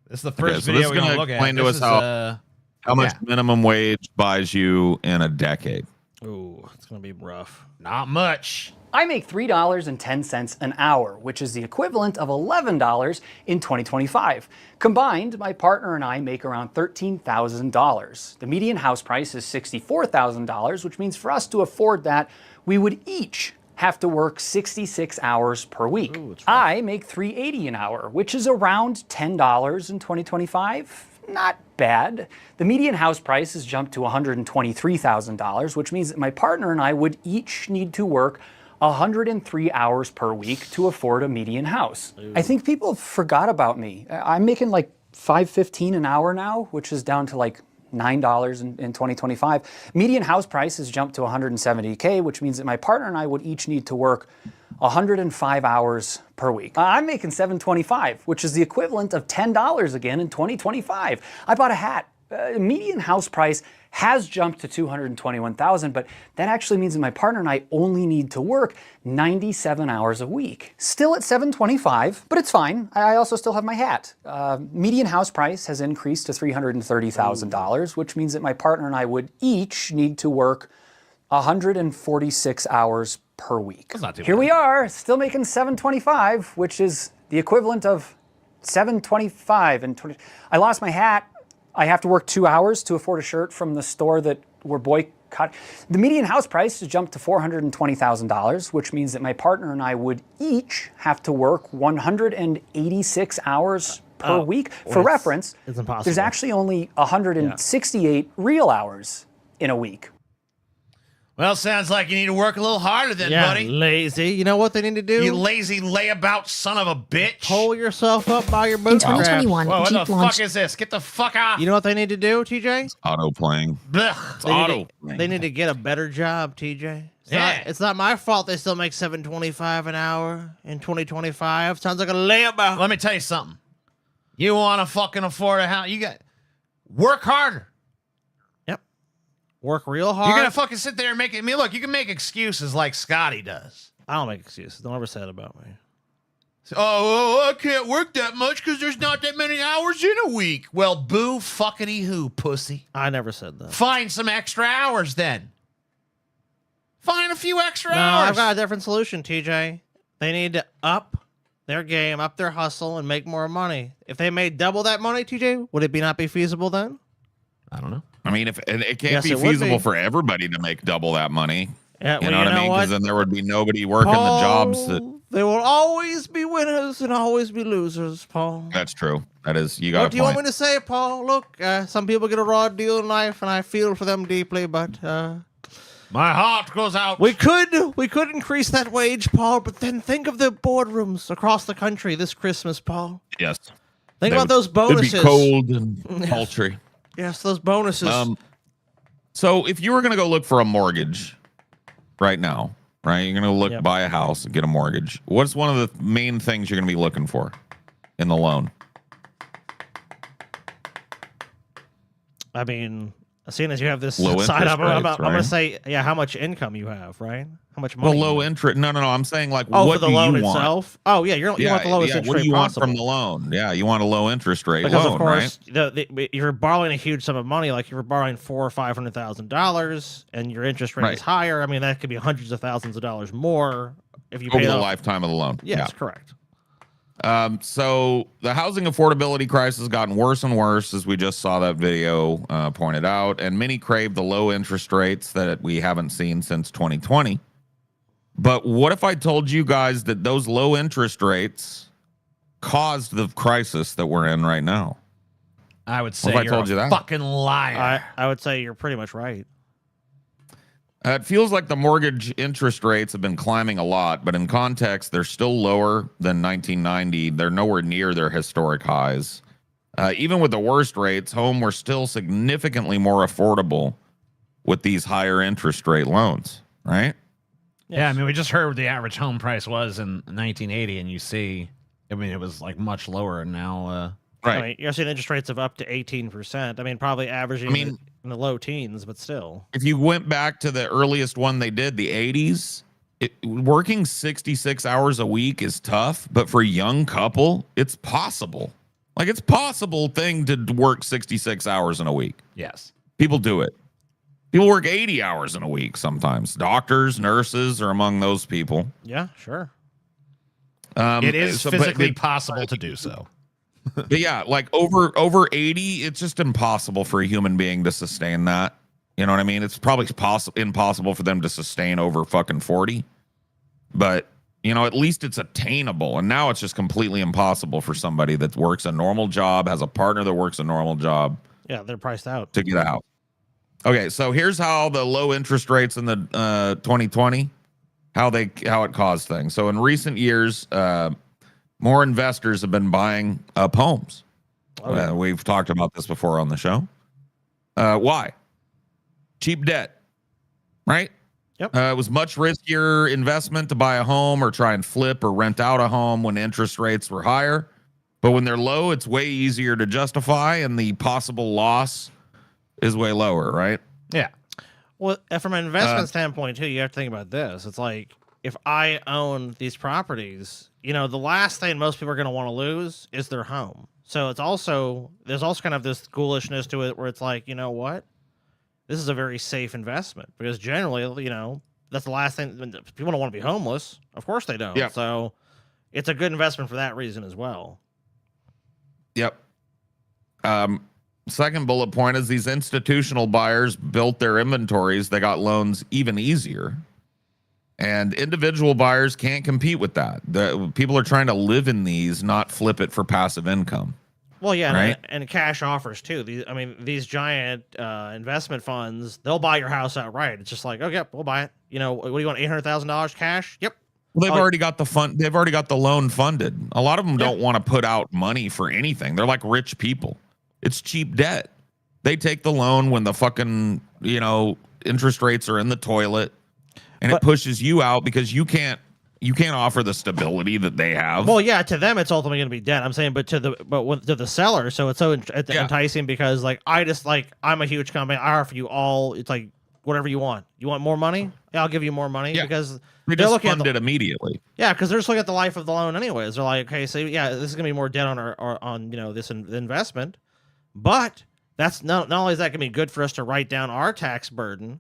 This is the first so video this we're is going to gonna look at. explain to This us how much minimum wage buys you in a decade. Ooh, it's gonna be rough. Not much. I make $3.10 an hour, which is the equivalent of $11 in 2025. Combined, my partner and I make around $13,000. The median house price is $64,000, which means for us to afford that, we would each have to work 66 hours per week. I make $3.80 an hour, which is around $10 in 2025. Not bad. The median house price has jumped to $123,000, which means that my partner and I would each need to work 103 hours per week to afford a median house. I think people forgot about me. I'm making like $5.15 an hour now, which is down to like $9 in 2025. Median house price has jumped to $170K, which means that my partner and I would each need to work 105 hours per week. I'm making $7.25, which is the equivalent of $10 again in 2025. I bought a hat Median house price has jumped to $221,000, but that actually means that my partner and I only need to work 97 hours a week. Still at $725, but it's fine. I also still have my hat. Median house price has increased to $330,000, which means that my partner and I would each need to work 146 hours per week. Here we are, still making $725, which is the equivalent of $725 and 20. I lost my hat. I have to work 2 hours to afford a shirt from the store that we're boycotting. The median house price has jumped to $420,000, which means that my partner and I would each have to work 186 hours per week. For reference, it's impossible. There's actually only 168 real hours in a week. Well, sounds like you need to work a little harder then, Yeah, buddy. lazy. You know what they need to do? You lazy layabout son of a bitch. Pull yourself up by your bootstraps. Whoa, what the fuck is this? Get the fuck off. You know what they need to do, TJ? Auto playing. Blech. They need to get a better job, TJ. Yeah. It's not my fault they still make $7.25 an hour in 2025. Sounds like a layabout. Let me tell you something. You want to fucking afford a house? You got work harder. Work real hard. You're gonna fucking sit there and make it. I mean, look, you can make excuses like Scotty does. I don't make excuses. Don't ever say that about me. Oh, I can't work that much because there's not that many hours in a week. Well, boo fuckity who, pussy. I never said that. Find some extra hours then. Find a few extra No, hours. I've got a different solution, TJ. They need to up their game, up their hustle, and make more money. If they made double that money, TJ, would it not be feasible then? I don't know. I mean, if it can't Yes, be it would feasible be. for everybody to make double that money. Yeah, You know what I mean? Because then there would be nobody working the jobs that. There will always be winners and always be losers, Paul. That's true. That is, you got What a do you want point. me to say, Paul? Look, some people get a raw deal in life, and I feel for them deeply, but my heart goes out. We could increase that wage, Paul, but then think of the boardrooms across the country this Christmas, Paul. Yes. Think about those bonuses. It'd be cold and paltry. Yes, those bonuses. So if you were going to go look for a mortgage right now, right? You're going to look, buy a house and get a mortgage. What's one of the main things you're going to be looking for in the loan? I mean, seeing as you have this Low side up, interest I'm rates, going to right? say, yeah, how much income you have, right? How much Well, money? low interest. No. I'm saying like, Oh, what for the do loan you want? itself? Oh, yeah, you want the lowest interest What do rate you want possible. from the loan? Yeah, you want a low interest rate Because loan, of course, right? you're borrowing a huge sum of money, like you're borrowing $400,000 or $500,000, and your interest rate is higher. I mean, that could be hundreds of thousands of dollars more if you Over pay the off. lifetime of the loan. Yes, Yeah. correct. So the housing affordability crisis has gotten worse and worse, as we just saw that video pointed out, and many crave the low interest rates that we haven't seen since 2020. But what if I told you guys that those low interest rates caused the crisis that we're in right now? I would say What if I you're told a you that? fucking liar. I would say you're pretty much right. It feels like the mortgage interest rates have been climbing a lot, but in context, they're still lower than 1990. They're nowhere near their historic highs. Even with the worst rates, home were still significantly more affordable with these higher interest rate loans, right? Yeah, I mean, we just heard what the average home price was in 1980, and you see, I mean, it was like much lower, and now, I mean, you're seeing interest rates of up to 18%. I mean, probably averaging in the low teens, but still. If you went back to the earliest one they did, the 80s, working 66 hours a week is tough, but for a young couple, it's possible. Like, it's possible thing to work 66 hours in a week. Yes. People do it. People work 80 hours in a week sometimes. Doctors, nurses are among those people. Yeah, sure. It is physically possible to do so. But yeah, like over 80, it's just impossible for a human being to sustain that. You know what I mean? It's probably impossible for them to sustain over fucking 40. But, you know, at least it's attainable. And now it's just completely impossible for somebody that works a normal job, has a partner that works a normal job. Yeah, they're priced out. To get out. Okay, so here's how the low interest rates in the 2020, how it caused things. So in recent years, more investors have been buying up homes. We've talked about this before on the show. Why? Cheap debt, right? Yep. It was much riskier investment to buy a home or try and flip or rent out a home when interest rates were higher. But when they're low, it's way easier to justify, and the possible loss is way lower, right? Yeah. Well, from an investment standpoint too, you have to think about this. It's like if I own these properties, the last thing most people are going to want to lose is their home. So there's also kind of this ghoulishness to it where it's like, you know what? This is a very safe investment because generally, that's the last thing. People don't want to be homeless. Of course they don't. Yeah. So it's a good investment for that reason as well. Yep. Second bullet point is these institutional buyers built their inventories. They got loans even easier. And individual buyers can't compete with that. The people are trying to live in these, not flip it for passive income. Well, yeah, right? and cash offers too. These giant investment funds, they'll buy your house outright. It's just like, okay, we'll buy it. What do you want? $800,000 cash? Yep. Well, they've already got the fund. They've already got the loan funded. A lot of them don't want to put out money for anything. They're like rich people. It's cheap debt. They take the loan when the fucking interest rates are in the toilet, and it pushes you out because you can't offer the stability that they have. Well, yeah, to them it's ultimately going to be debt. I'm saying, but to the seller, so it's so enticing because I'm a huge company. I offer you all. It's like whatever you want. You want more money? Yeah, I'll give you more money because they they're just looking fund it immediately. Yeah, because they're just looking at the life of the loan anyways. They're like, okay, so yeah, this is going to be more debt on this investment, but that's not only is that going to be good for us to write down our tax burden.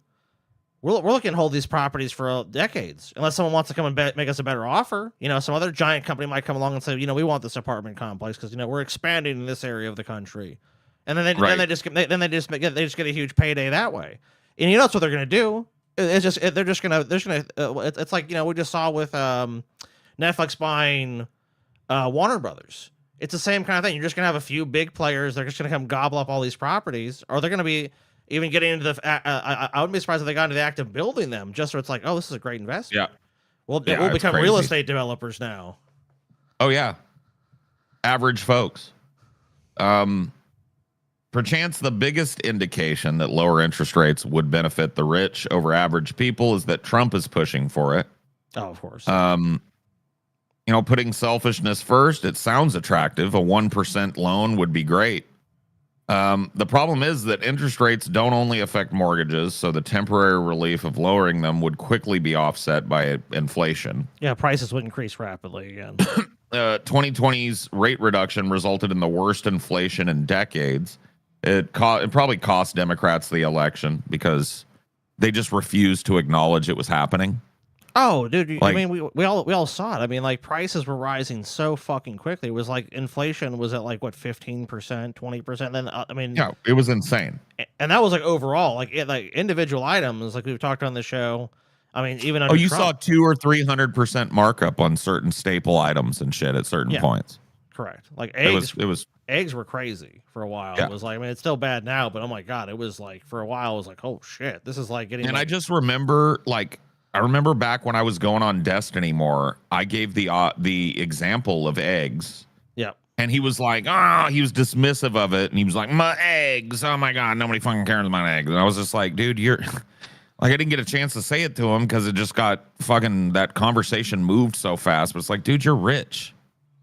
We're looking to hold these properties for decades, unless someone wants to come and make us a better offer. Some other giant company might come along and say, we want this apartment complex because we're expanding in this area of the country, and then they just get a huge payday that way. And that's what they're going to do. It's like we just saw with Netflix buying Warner Brothers. It's the same kind of thing. You're just going to have a few big players. They're just going to come gobble up all these properties, or they're going to be. Even getting into the, I wouldn't be surprised if they got into the act of building them, just so it's like, oh, this is a great investment. Yeah, we'll become real estate developers now. Oh yeah, average folks. Perchance the biggest indication that lower interest rates would benefit the rich over average people is that Trump is pushing for it. Oh, of course. Putting selfishness first, it sounds attractive. A 1% loan would be great. The problem is that interest rates don't only affect mortgages, so the temporary relief of lowering them would quickly be offset by inflation. Yeah, prices would increase rapidly again. 2020's rate reduction resulted in the worst inflation in decades. It probably cost Democrats the election because they just refused to acknowledge it was happening. Oh, dude! We all saw it. Prices were rising so fucking quickly. It was like inflation was at 15%, 20%. Then yeah, it was insane. And that was overall, individual items, like we've talked on the show. Even under you Trump, saw 200 or 300% markup on certain staple items and shit at certain points. Correct. Eggs. It was eggs were crazy for a while. Yeah. It was it's still bad now, but oh my god, it was for a while. It was oh shit, this is getting. And I just remember I remember back when I was going on Destiny more, I gave the example of eggs. Yeah. And he was like, he was dismissive of it. And he was like, my eggs. Oh my God, nobody fucking cares about eggs. And I was just like, dude, you're I didn't get a chance to say it to him because it just got that conversation moved so fast. But it's like, dude, you're rich.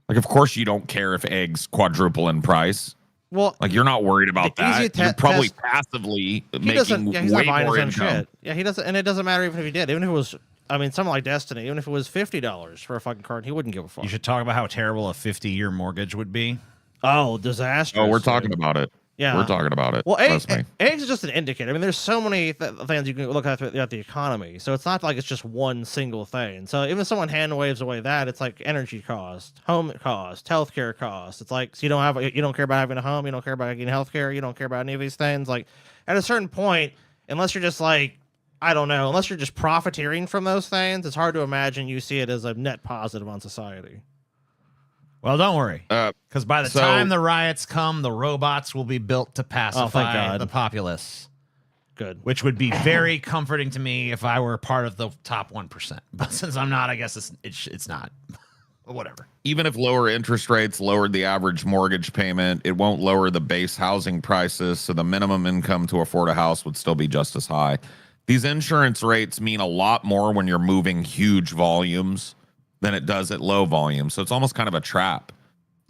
Of course you don't care if eggs quadruple in price. Well, you're not worried about that. You're probably passively making way more income. Shit. Yeah, he doesn't, and it doesn't matter even if he did. Even if it was, something like Destiny, even if it was $50 for a fucking card, he wouldn't give a fuck. You should talk about how terrible a 50-year mortgage would be. Oh, disastrous. Oh, we're talking about it. Yeah, we're talking about it. Well, eggs is just an indicator. There's so many things you can look at the economy. So it's not like it's just one single thing. So even if someone hand waves away that, it's like energy cost, home cost, healthcare cost. It's so you don't care about having a home, you don't care about getting healthcare, you don't care about any of these things. At a certain point, unless you're just unless you're just profiteering from those things, it's hard to imagine you see it as a net positive on society. Well, don't worry, because by the time the riots come, the robots will be built to pacify the populace. Good. Which would be very comforting to me if I were part of the top 1%. But since I'm not, I guess it's not. Whatever. Even if lower interest rates lowered the average mortgage payment, it won't lower the base housing prices, so the minimum income to afford a house would still be just as high. These insurance rates mean a lot more when you're moving huge volumes than it does at low volume. So it's almost kind of a trap.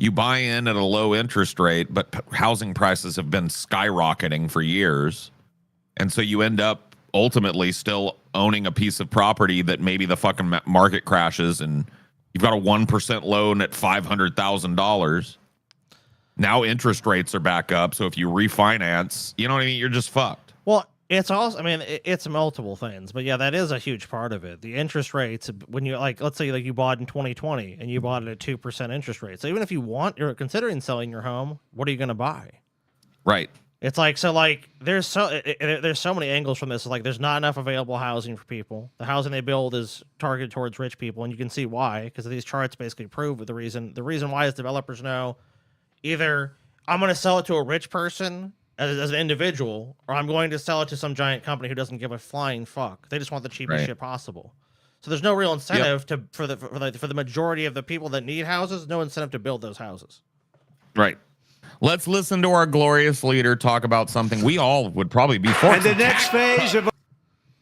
You buy in at a low interest rate, but housing prices have been skyrocketing for years. And so you end up ultimately still owning a piece of property that maybe the fucking market crashes and you've got a 1% loan at $500,000. Now interest rates are back up. So if you refinance, you know what I mean? You're just fucked. Well, it's also, I mean, it's multiple things, but yeah, that is a huge part of it. The interest rates, when you like, let's say like you bought in 2020 and you bought it at 2% interest rate. So even if you're considering selling your home, what are you going to buy? Right. It's like, so like there's so many angles from this. Like there's not enough available housing for people. The housing they build is targeted towards rich people. And you can see why, because these charts basically prove the reason why is developers know either I'm going to sell it to a rich person as an individual, or I'm going to sell it to some giant company who doesn't give a flying fuck. They just want the cheapest shit possible. So there's no real incentive for the majority of the people that need houses. No incentive to build those houses. Right. Let's listen to our glorious leader talk about something we all would probably be for. And the next phase of.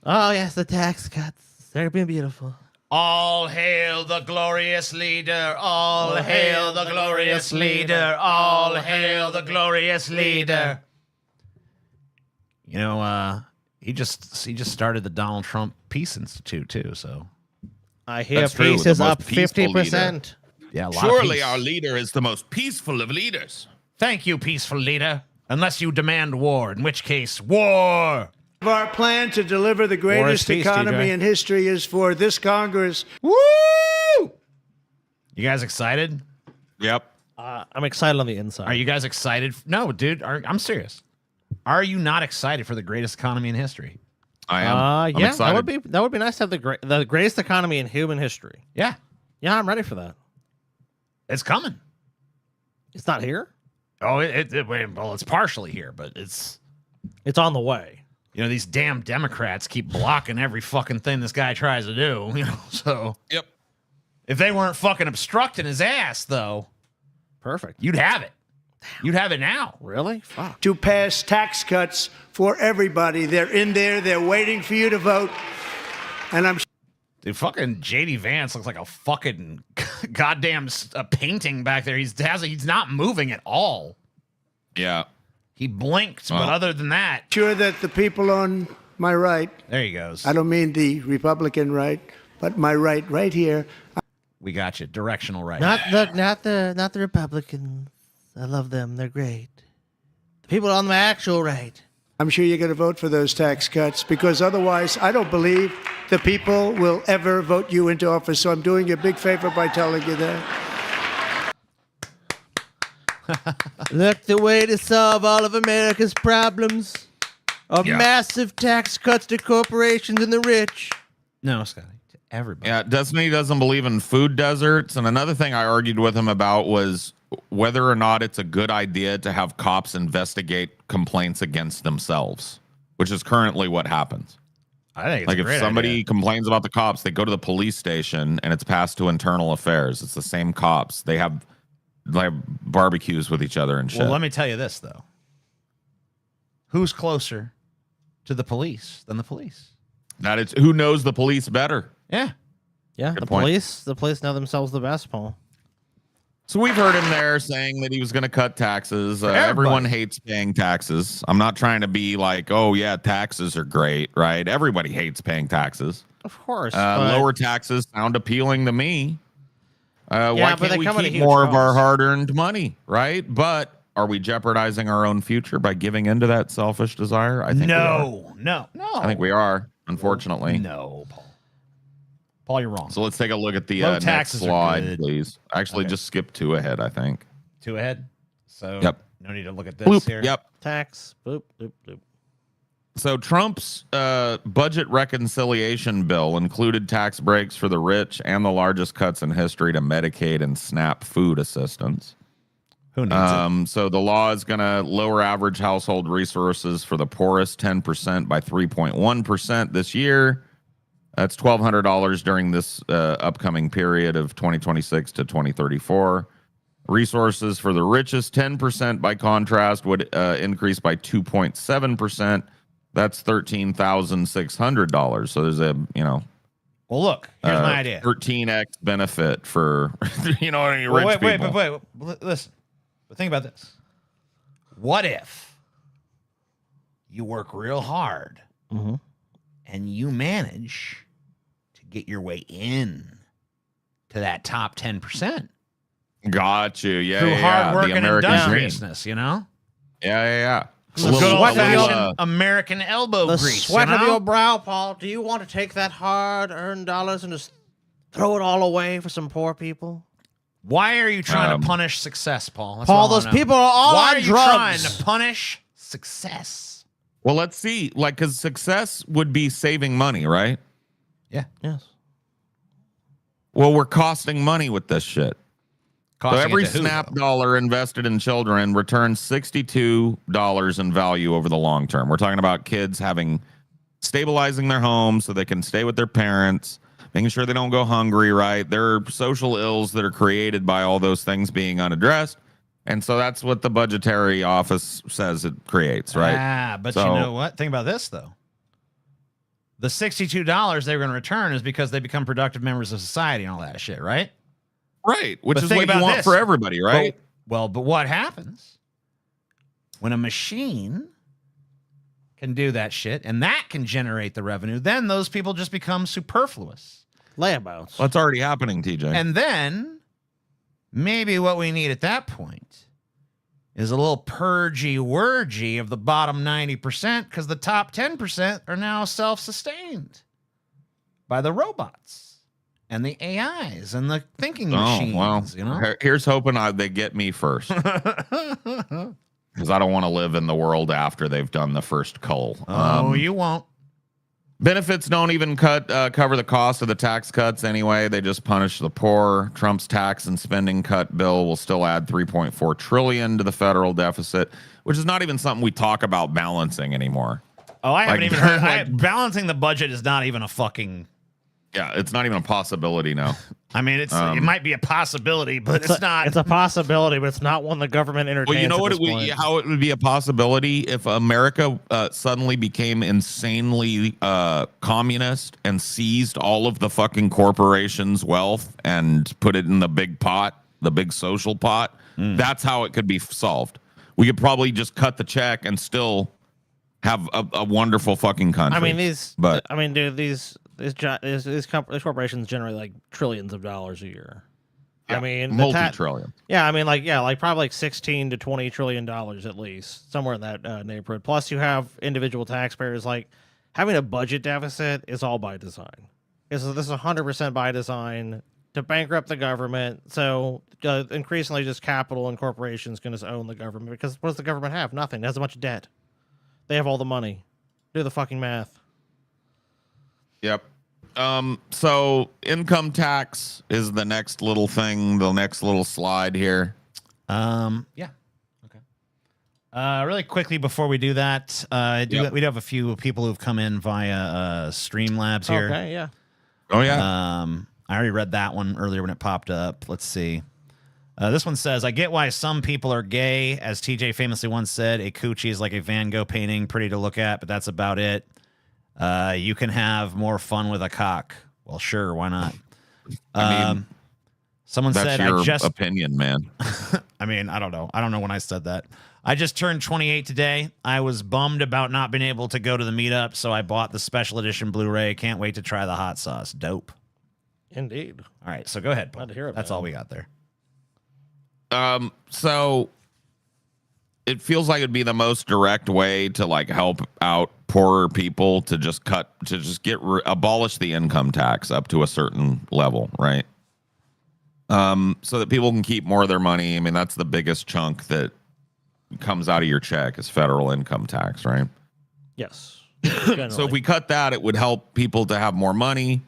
Oh yes, the tax cuts. They've been beautiful. All hail the glorious leader. All hail the glorious leader. All hail the glorious leader. You know, he just started the Donald Trump Peace Institute too. So I hear peace is up 50%. Yeah, a lot surely of our leader is the most peaceful of leaders. Thank you, peaceful leader. Unless you demand war, in which case, war. Our plan to deliver the greatest economy in history is for this Congress. Woo! You guys excited? Yep. I'm excited on the inside. Are you guys excited? No, dude. I'm serious. Are you not excited for the greatest economy in history? I am. Yeah, that would be nice to have the greatest economy in human history. Yeah. Yeah, I'm ready for that. It's coming. It's not here? Oh, well, it's partially here, but it's on the way. You know, these damn Democrats keep blocking every fucking thing this guy tries to do, you know, so. Yep. If they weren't fucking obstructing his ass, though. Perfect. You'd have it. You'd have it now. Really? Fuck. To pass tax cuts for everybody. They're in there. They're waiting for you to vote. And I'm. Dude, fucking J.D. Vance looks like a fucking goddamn painting back there. He's not moving at all. Yeah. He blinked, but other than that. Sure that the people on my right. There he goes. I don't mean the Republican right, but my right here. We got you. Directional right. Not the Republicans. I love them. They're great. The people on my actual right. I'm sure you're going to vote for those tax cuts because otherwise I don't believe the people will ever vote you into office. So I'm doing you a big favor by telling you that. Look, the way to solve all of America's problems are massive tax cuts to corporations and the rich. No, Scotty. To everybody. Yeah, Destiny doesn't believe in food deserts. And another thing I argued with him about was whether or not it's a good idea to have cops investigate complaints against themselves, which is currently what happens. I think it's like a if great somebody idea. complains about the cops, they go to the police station and it's passed to internal affairs. It's the same cops. They have like barbecues with each other and shit. Well, let me tell you this though. Who's closer to the police than the police? That it's who knows the police better. Yeah. Yeah. Good The point. police know themselves the best, Paul. So we've heard him there saying that he was going to cut taxes. Everyone hates paying taxes. I'm not trying to be like, oh, yeah, taxes are great, right? Everybody hates paying taxes. Of course. Lower taxes sound appealing to me. Why but can't they we come at a keep huge more of our cost. hard-earned money, right? But are we jeopardizing our own future by giving into that selfish desire? I think we are. No. I think we are, unfortunately. No, Paul. Paul, you're wrong. So let's take a look at the Low next taxes are slide, good. please. Actually, just skip 2 ahead, I think. 2 ahead. So Yep. no need to look at this Bloop. here. Yep. Tax. Boop, boop, boop. So Trump's budget reconciliation bill included tax breaks for the rich and the largest cuts in history to Medicaid and SNAP food assistance. Who needs it? So the law is going to lower average household resources for the poorest 10% by 3.1% this year. That's $1,200 during this upcoming period of 2026 to 2034. Resources for the richest 10%, by contrast, would increase by 2.7%. That's $13,600. So there's a Well, look, here's my idea. 13x benefit for, you know, rich people. Wait. Listen. But think about this. What if you work real hard and you manage to get your way in to that top 10%? Got you. Yeah. Through hard work the and American industriousness, dream. you know? Yeah. The good old-fashioned American elbow The grease. sweat you know? of your brow, Paul. Do you want to take that hard-earned dollars and just throw it all away for some poor people? Why are you trying to punish success, Paul? That's Paul, what I those wanna know. people are all Why on are you drugs. trying to punish success? Well, let's see. Like, because success would be saving money, right? Yeah. Yes. Well, we're costing money with this shit. So every it to who, SNAP dollar invested in children returns $62 in value over the long term. We're talking about kids stabilizing their homes so they can stay with their parents, making sure they don't go hungry, right? There are social ills that are created by all those things being unaddressed. And so that's what the budgetary office says it creates, right? But you know what? Think about this, though. The $62 they were going to return is because they become productive members of society and all that shit, right? Right, which But is think what you about want this. for everybody, right? But what happens when a machine can do that shit and that can generate the revenue? Then those people just become superfluous. Layabouts. Well, that's already happening, TJ. And then maybe what we need at that point is a little purgy-wurgy of the bottom 90% because the top 10% are now self-sustained by the robots and the AIs and the thinking machines. You know? Here's hoping they get me first. Because I don't want to live in the world after they've done the first cull. You won't. Benefits don't even cover the cost of the tax cuts anyway. They just punish the poor. Trump's tax and spending cut bill will still add $3.4 trillion to the federal deficit, which is not even something we talk about balancing anymore. Oh, I haven't even heard. Balancing the budget is not even a fucking... Yeah, it's not even a possibility now. I mean, it might be a possibility, but it's not. It's a possibility, but it's not one the government entertains. Well, you know at what? this point. How it would be a possibility if America suddenly became insanely communist and seized all of the fucking corporations' wealth and put it in the big pot, the big social pot. That's how it could be solved. We could probably just cut the check and still have a wonderful fucking country. I mean, these corporations generate like trillions of dollars a year. Yeah, I mean, multi-trillion. Probably like 16 to 20 trillion dollars at least, somewhere in that neighborhood. Plus, you have individual taxpayers. Like having a budget deficit is all by design. This is 100% by design to bankrupt the government. So increasingly, just capital and corporations can just own the government because what does the government have? Nothing. It has a bunch of debt. They have all the money. Do the fucking math. Yep. So income tax is the next little thing, the next little slide here. Yeah. Okay. Really quickly before we do that, we do have a few people who've come in via Streamlabs here. Okay, yeah. Oh yeah. I already read that one earlier when it popped up. Let's see. This one says, I get why some people are gay. As TJ famously once said, a coochie is like a Van Gogh painting, pretty to look at, but that's about it. You can have more fun with a cock. Well, sure, why not? I mean, someone that's said, your I just opinion, man. I mean, I don't know. I don't know when I said that. I just turned 28 today. I was bummed about not being able to go to the meetup, so I bought the special edition Blu-ray. Can't wait to try the hot sauce. Dope. Indeed. All right, so go ahead, Paul. Glad to hear it, That's man. all we got there. So it feels like it'd be the most direct way to like help out poorer people to just abolish the income tax up to a certain level, right? So that people can keep more of their money. I mean, that's the biggest chunk that comes out of your check is federal income tax, right? Yes. So if we cut that, it would help people to have more money.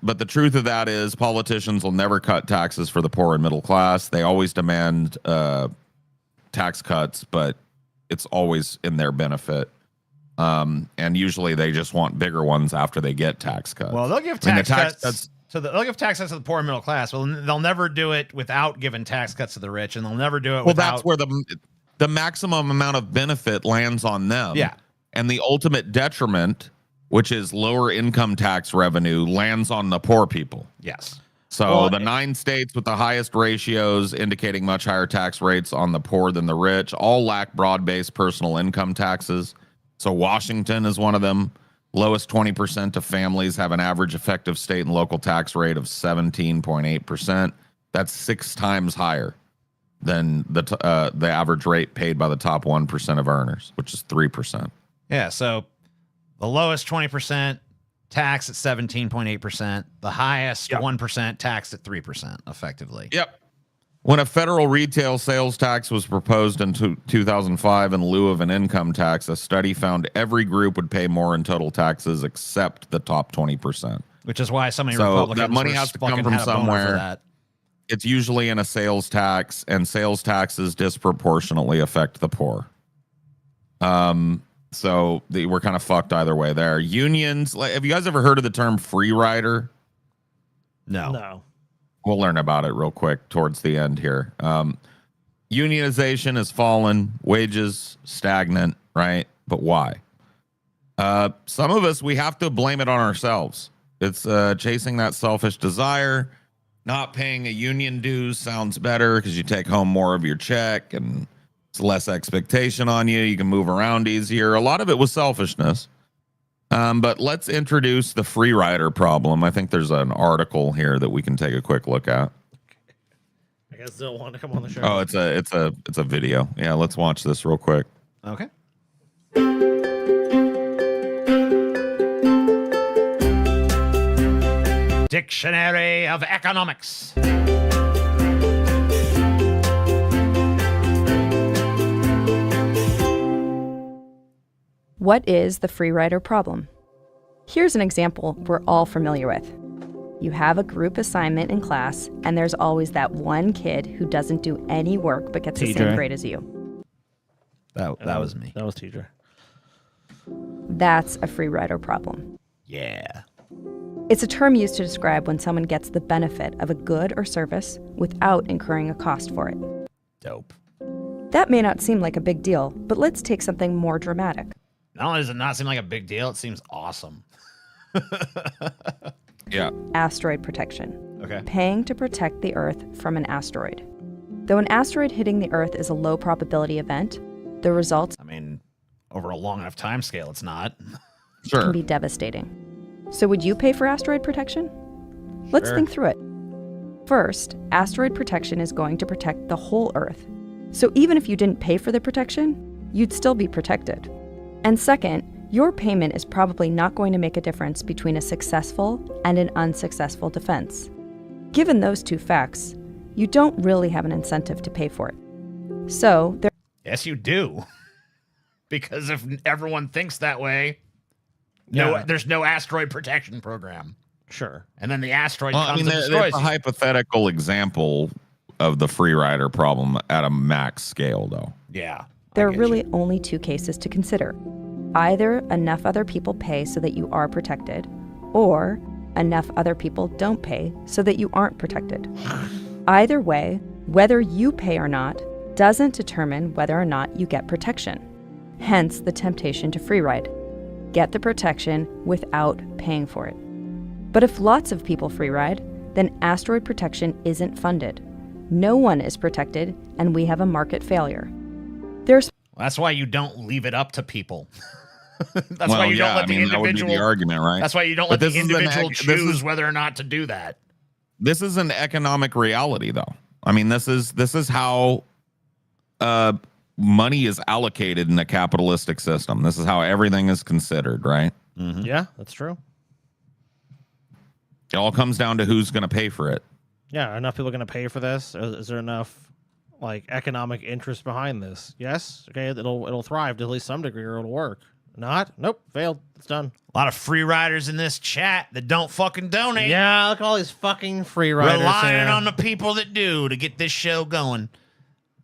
But the truth of that is politicians will never cut taxes for the poor and middle class. They always demand tax cuts, but it's always in their benefit. And usually they just want bigger ones after they get tax cuts. Well, they'll give tax cuts they'll give tax cuts to the poor and middle class. Well, they'll never do it without giving tax cuts to the rich, and they'll never do it without... that's where the maximum amount of benefit lands on them. Yeah. And the ultimate detriment which is lower income tax revenue, lands on the poor people. Yes. So the 9 states with the highest ratios indicating much higher tax rates on the poor than the rich all lack broad-based personal income taxes. So Washington is one of them. Lowest 20% of families have an average effective state and local tax rate of 17.8%. That's 6 times higher than the average rate paid by the top 1% of earners, which is 3%. Yeah, so the lowest 20% tax at 17.8%, the highest 1% taxed at 3%, effectively. Yep. When a federal retail sales tax was proposed in 2005 in lieu of an income tax, a study found every group would pay more in total taxes except the top 20%. Which is why so many So Republicans that money were has to fucking come from had a boner for somewhere. that. It's usually in a sales tax, and sales taxes disproportionately affect the poor. So we're kind of fucked either way there. Unions, have you guys ever heard of the term free rider? No. We'll learn about it real quick towards the end here. Unionization has fallen, wages stagnant, right? But why? Some of us, we have to blame it on ourselves. It's chasing that selfish desire. Not paying a union dues sounds better because you take home more of your check and it's less expectation on you. You can move around easier. A lot of it was selfishness. But let's introduce the free rider problem. I think there's an article here that we can take a quick look at. I guess they'll want to come on the show. Oh, it's a video. Yeah, let's watch this real quick. Okay. Dictionary of Economics. What is the free rider problem? Here's an example we're all familiar with. You have a group assignment in class, and there's always that one kid who doesn't do any work but gets the same grade as you. That was me. That was TJ. That's a free rider problem. Yeah. It's a term used to describe when someone gets the benefit of a good or service without incurring a cost for it. Dope. That may not seem like a big deal, but let's take something more dramatic. Not only does it not seem like a big deal, it seems awesome. Yeah. Asteroid protection. Okay. Paying to protect the Earth from an asteroid. Though an asteroid hitting the Earth is a low probability event, the results over a long enough time scale, it's not. can be devastating. So would you pay for asteroid protection? Let's think through it. First, asteroid protection is going to protect the whole Earth. So even if you didn't pay for the protection, you'd still be protected. And second, your payment is probably not going to make a difference between a successful and an unsuccessful defense. Given those two facts, you don't really have an incentive to pay for it. So there. Yes, you do. Because if everyone thinks that way, there's no asteroid protection program. Sure. And then the asteroid Well, comes and there's destroys a you. hypothetical example of the free rider problem at a max scale, though. Yeah. There are really only two cases to consider. Either enough other people pay so that you are protected, or enough other people don't pay so that you aren't protected. Either way, whether you pay or not doesn't determine whether or not you get protection. Hence the temptation to free ride. Get the protection without paying for it. But if lots of people free ride, then asteroid protection isn't funded. No one is protected, and we have a market failure. That's why you don't leave it up to people. That's why you don't let the individual. That would be the argument, right? That's why you don't But let the this is an individual choose whether or not to do that. This is an economic reality, though. I mean, this is how money is allocated in a capitalistic system. This is how everything is considered, right? Mm-hmm. Yeah, that's true. It all comes down to who's going to pay for it. Yeah, are enough people going to pay for this? Is there enough economic interest behind this? Yes. Okay, it'll thrive to at least some degree, or it'll work. Not? Nope. Failed. It's done. A lot of free riders in this chat that don't fucking donate. Yeah, look at all these fucking free riders relying here. on the people that do to get this show going.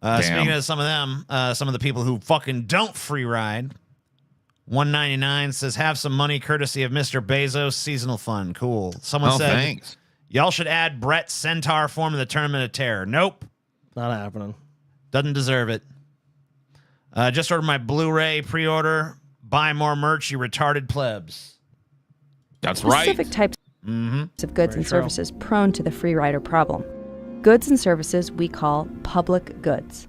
Speaking of some of them, some of the people who fucking don't free ride. 199 says, have some money courtesy of Mr. Bezos seasonal fund. Cool. Someone said, thanks. Y'all should add Brett's Centaur form of the Tournament of Terror. Nope. Not happening. Doesn't deserve it. Just ordered my Blu-ray pre-order. Buy more merch, you retarded plebs. That's right. specific types of goods and services prone to the free rider problem. Goods and services we call public goods.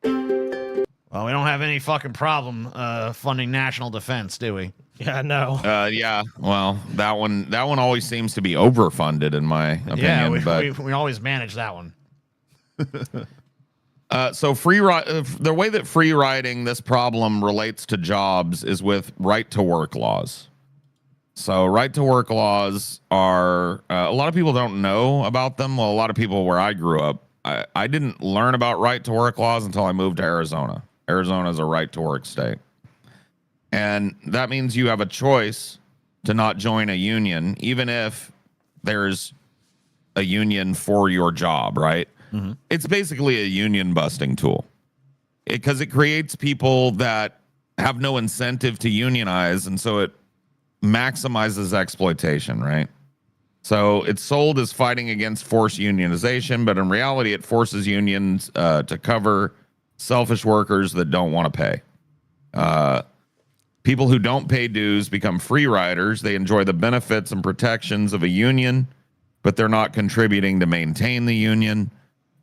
Well, we don't have any fucking problem funding national defense, do we? Yeah, no. Yeah. Well, that one always seems to be overfunded in my opinion. Yeah, we always manage that one. So the way that free riding this problem relates to jobs is with right to work laws. So right to work laws are a lot of people don't know about them. Well, a lot of people where I grew up, I didn't learn about right to work laws until I moved to Arizona. Arizona is a right to work state. And that means you have a choice to not join a union, even if there's a union for your job, right? Mm-hmm. It's basically a union busting tool because it creates people that have no incentive to unionize. And so it maximizes exploitation, right? So it's sold as fighting against forced unionization, but in reality, it forces unions to cover selfish workers that don't want to pay. People who don't pay dues become free riders. They enjoy the benefits and protections of a union, but they're not contributing to maintain the union.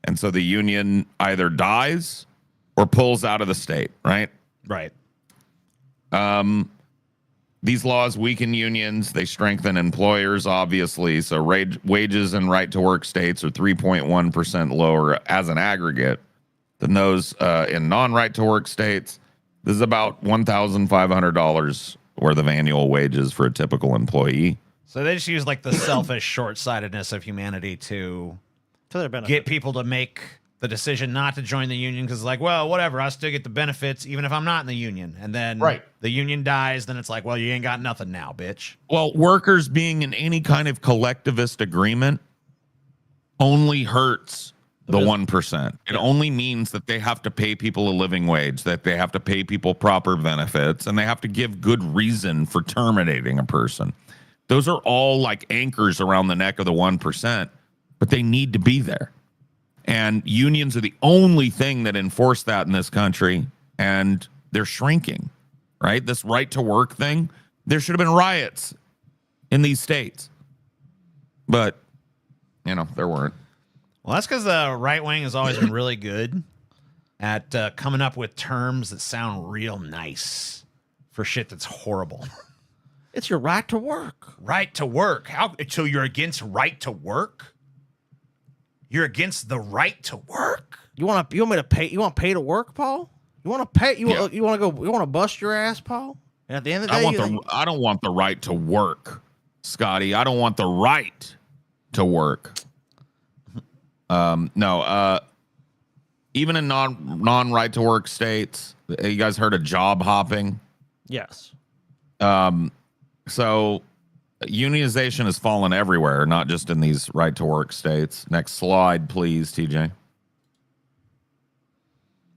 And so the union either dies or pulls out of the state, right? Right. These laws weaken unions. They strengthen employers, obviously. So wages in right-to-work states are 3.1% lower as an aggregate than those in non-right-to-work states. This is about $1,500 worth of annual wages for a typical employee. So they just use like the selfish short-sightedness of humanity to their benefit. Get people to make the decision not to join the union because it's like, well, whatever, I still get the benefits even if I'm not in the union. And then the union dies, then it's like, well, you ain't got nothing now, bitch. Well, workers being in any kind of collectivist agreement only hurts the 1%. It only means that they have to pay people a living wage, that they have to pay people proper benefits, and they have to give good reason for terminating a person. Those are all like anchors around the neck of the 1%, but they need to be there. And unions are the only thing that enforce that in this country, and they're shrinking, right? This right to work thing, there should have been riots in these states. But, you know, there weren't. Well, that's because the right wing has always been really good at coming up with terms that sound real nice for shit that's horrible. It's your right to work. Right to work. So you're against right to work? You're against the right to work? You want me to pay? You want to pay to work, Paul? You want to pay? You want to go? You want to bust your ass, Paul? And at the end of the day, I don't want the right to work, Scotty. I don't want the right to work. No. Even in non right to work states, you guys heard of job hopping? Yes. So unionization has fallen everywhere, not just in these right to work states. Next slide, please, TJ.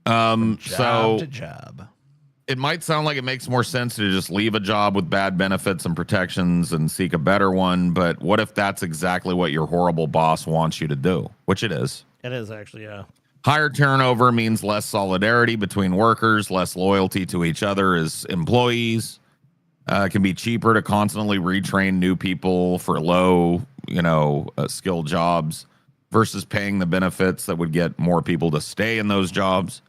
Job to job. It might sound like it makes more sense to just leave a job with bad benefits and protections and seek a better one. But what if that's exactly what your horrible boss wants you to do? Which it is. It is actually, yeah. Higher turnover means less solidarity between workers, less loyalty to each other as employees. It can be cheaper to constantly retrain new people for low, skilled jobs versus paying the benefits that would get more people to stay in those jobs.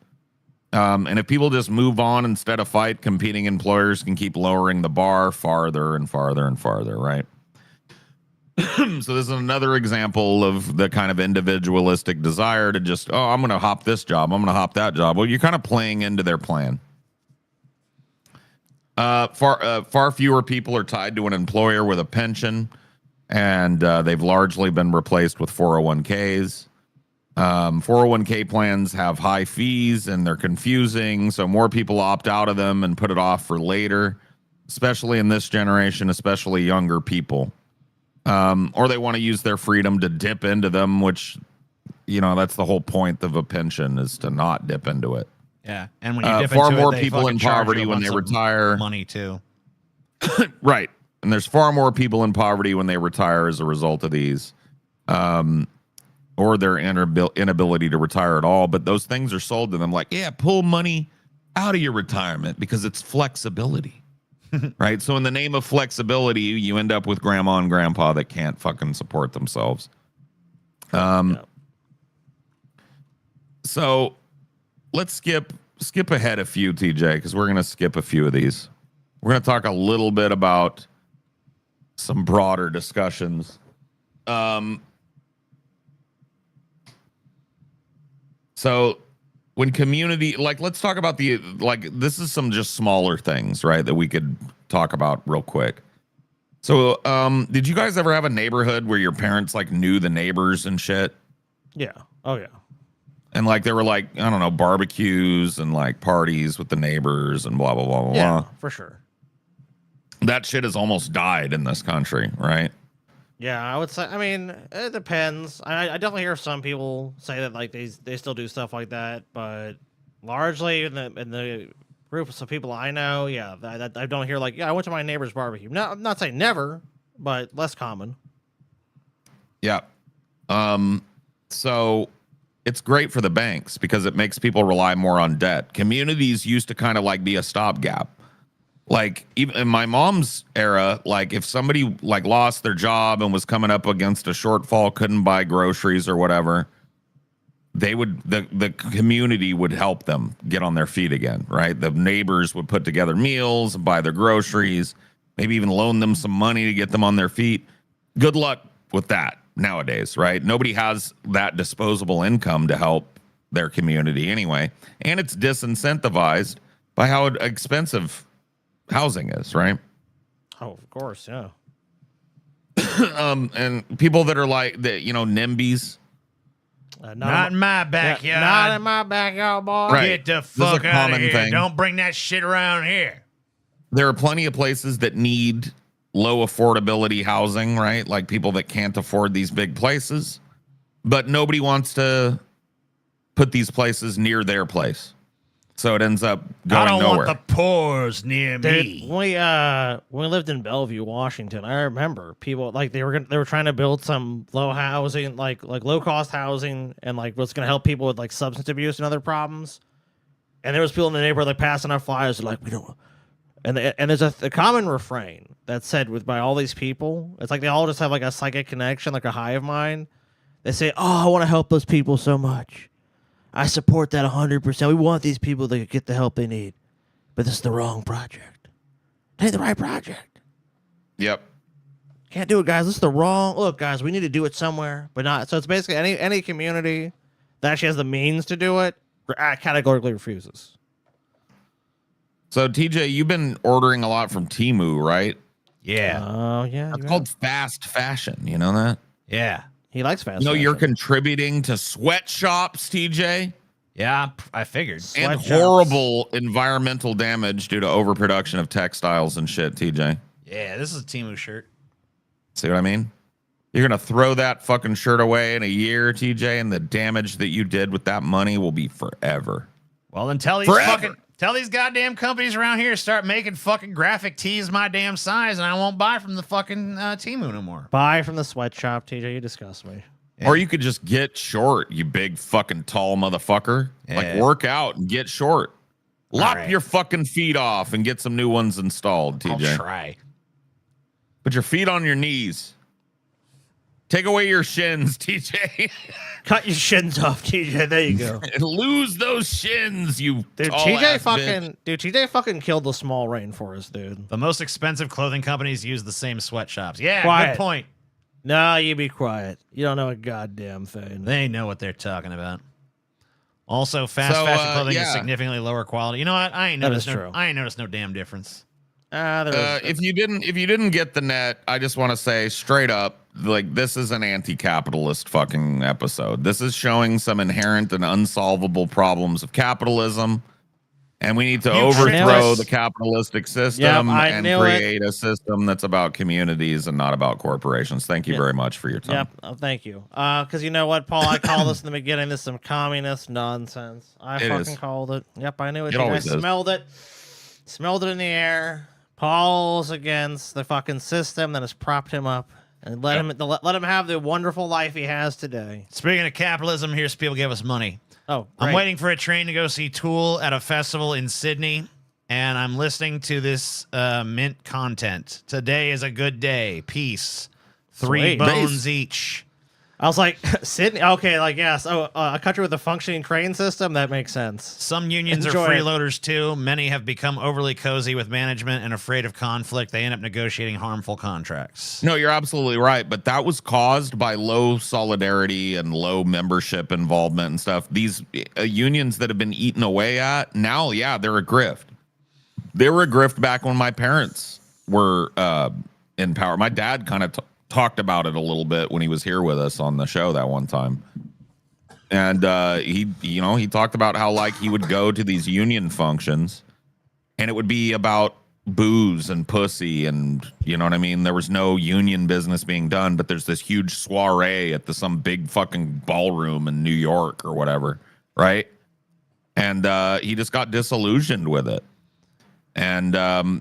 And if people just move on instead of fight, competing employers can keep lowering the bar farther and farther and farther, right? So this is another example of the kind of individualistic desire to just, I'm going to hop this job, I'm going to hop that job. Well, you're kind of playing into their plan. Far fewer people are tied to an employer with a pension, and they've largely been replaced with 401ks. 401k plans have high fees and they're confusing, so more people opt out of them and put it off for later, especially in this generation, especially younger people. Or they want to use their freedom to dip into them, which, that's the whole point of a pension, is to not dip into it. Yeah, and when you dip far into more it, people in poverty when they retire. Money too. Right. And there's far more people in poverty when they retire as a result of these. Or their inability to retire at all. But those things are sold to them like, yeah, pull money out of your retirement because it's flexibility. Right? So in the name of flexibility, you end up with grandma and grandpa that can't fucking support themselves. So let's skip ahead a few, TJ, because we're going to skip a few of these. We're going to talk a little bit about some broader discussions. So when community, like, let's talk about this is some just smaller things, right, that we could talk about real quick. So did you guys ever have a neighborhood where your parents like knew the neighbors and shit? Yeah. Oh yeah. And like there were like, I don't know, barbecues and like parties with the neighbors and blah blah blah blah. Yeah, blah. for sure. That shit has almost died in this country, right? Yeah, I would say. I mean, it depends. I definitely hear some people say that like they still do stuff like that, but largely in the groups of people I know, yeah, I don't hear like, yeah, I went to my neighbor's barbecue. No, I'm not saying never, but less common. Yeah. So it's great for the banks because it makes people rely more on debt. Communities used to kind of like be a stopgap. Like even in my mom's era, like if somebody like lost their job and was coming up against a shortfall, couldn't buy groceries or whatever, they would, the community would help them get on their feet again, right? The neighbors would put together meals, buy their groceries, maybe even loan them some money to get them on their feet. Good luck with that nowadays, right? Nobody has that disposable income to help their community anyway. And it's disincentivized by how expensive housing is, right? Oh, of course, yeah. And people that are like the, you know, NIMBYs. Not in my backyard. Not in my backyard, boy. Right. Get the This is a fuck out of common here. thing. Don't bring that shit around here. There are plenty of places that need low affordability housing, right? Like people that can't afford these big places, but nobody wants to put these places near their place. So it ends up going I don't nowhere. want the pores near me. Dude, when we lived in Bellevue, Washington, I remember people like they were trying to build some low housing, like low cost housing, and like what's gonna help people with like substance abuse and other problems. And there was people in the neighborhood like passing out flyers like we don't. And there's a common refrain that's said by all these people. It's like they all just have like a psychic connection, like a hive mind. They say, "Oh, I want to help those people so much. I support that 100%. We want these people to get the help they need. But this is the wrong project. It ain't the right project. Yep. Can't do it, guys. This is the wrong... Look, guys, we need to do it somewhere, but not... So it's basically any community that actually has the means to do it, categorically refuses. So, TJ, you've been ordering a lot from Temu, right? Yeah. Oh, yeah. It's called fast fashion. You know that? Yeah. He likes fast You know, fashion. you're contributing to sweatshops, TJ? Yeah, I figured. And horrible environmental damage due to overproduction of textiles and shit, TJ. Yeah, this is a Temu shirt. See what I mean? You're going to throw that fucking shirt away in a year, TJ, and the damage that you did with that money will be forever. Well, then tell these goddamn companies around here to start making fucking graphic tees my damn size, and I won't buy from the fucking Temu no more. Buy from the sweatshop, TJ. You disgust me. Yeah. Or you could just get short, you big fucking tall motherfucker. Yeah. Like work out and get short. Lop your fucking feet off and get some new ones installed, TJ. I'll try. Put your feet on your knees. Take away your shins, TJ. Cut your shins off, TJ. There you go. And lose those shins, you Dude, tall TJ ass fucking bitch. TJ fucking killed the small rainforest, dude. The most expensive clothing companies use the same sweatshops. Yeah, Quiet. good point. No, you be quiet. You don't know a goddamn thing. They know what they're talking about. Also, fast fashion clothing is significantly lower quality. You know what? I ain't noticed no damn difference. If you didn't get the net, I just want to say straight up, like, this is an anti-capitalist fucking episode. This is showing some inherent and unsolvable problems of capitalism, and we need to overthrow the capitalistic system and create a system that's about communities and not about corporations. Thank you very much for your time. Yep, thank you. Because you know what, Paul, I called this in the beginning. This is some communist nonsense. I fucking called it. Yep, I knew it. I smelled it. Smelled it in the air. Paul's against the fucking system that has propped him up and let him have the wonderful life he has today. Speaking of capitalism, here's people give us money. Oh, I'm waiting for a train to go see Tool at a festival in Sydney. and I'm listening to this mint content. Today is a good day. Peace. 3 Sweet. bones each. I was like, Sydney? Okay, like, yes. Oh, a country with a functioning train system? That makes sense. Some unions Enjoy are it. freeloaders, too. Many have become overly cozy with management and afraid of conflict. They end up negotiating harmful contracts. No, you're absolutely right. But that was caused by low solidarity and low membership involvement and stuff. These unions that have been eaten away at, now, yeah, they're a grift. They were a grift back when my parents were in power. My dad kind of talked about it a little bit when he was here with us on the show that one time. And he talked about how like he would go to these union functions and it would be about booze and pussy and you know what I mean? There was no union business being done, but there's this huge soiree at some big fucking ballroom in New York or whatever, right? And he just got disillusioned with it. And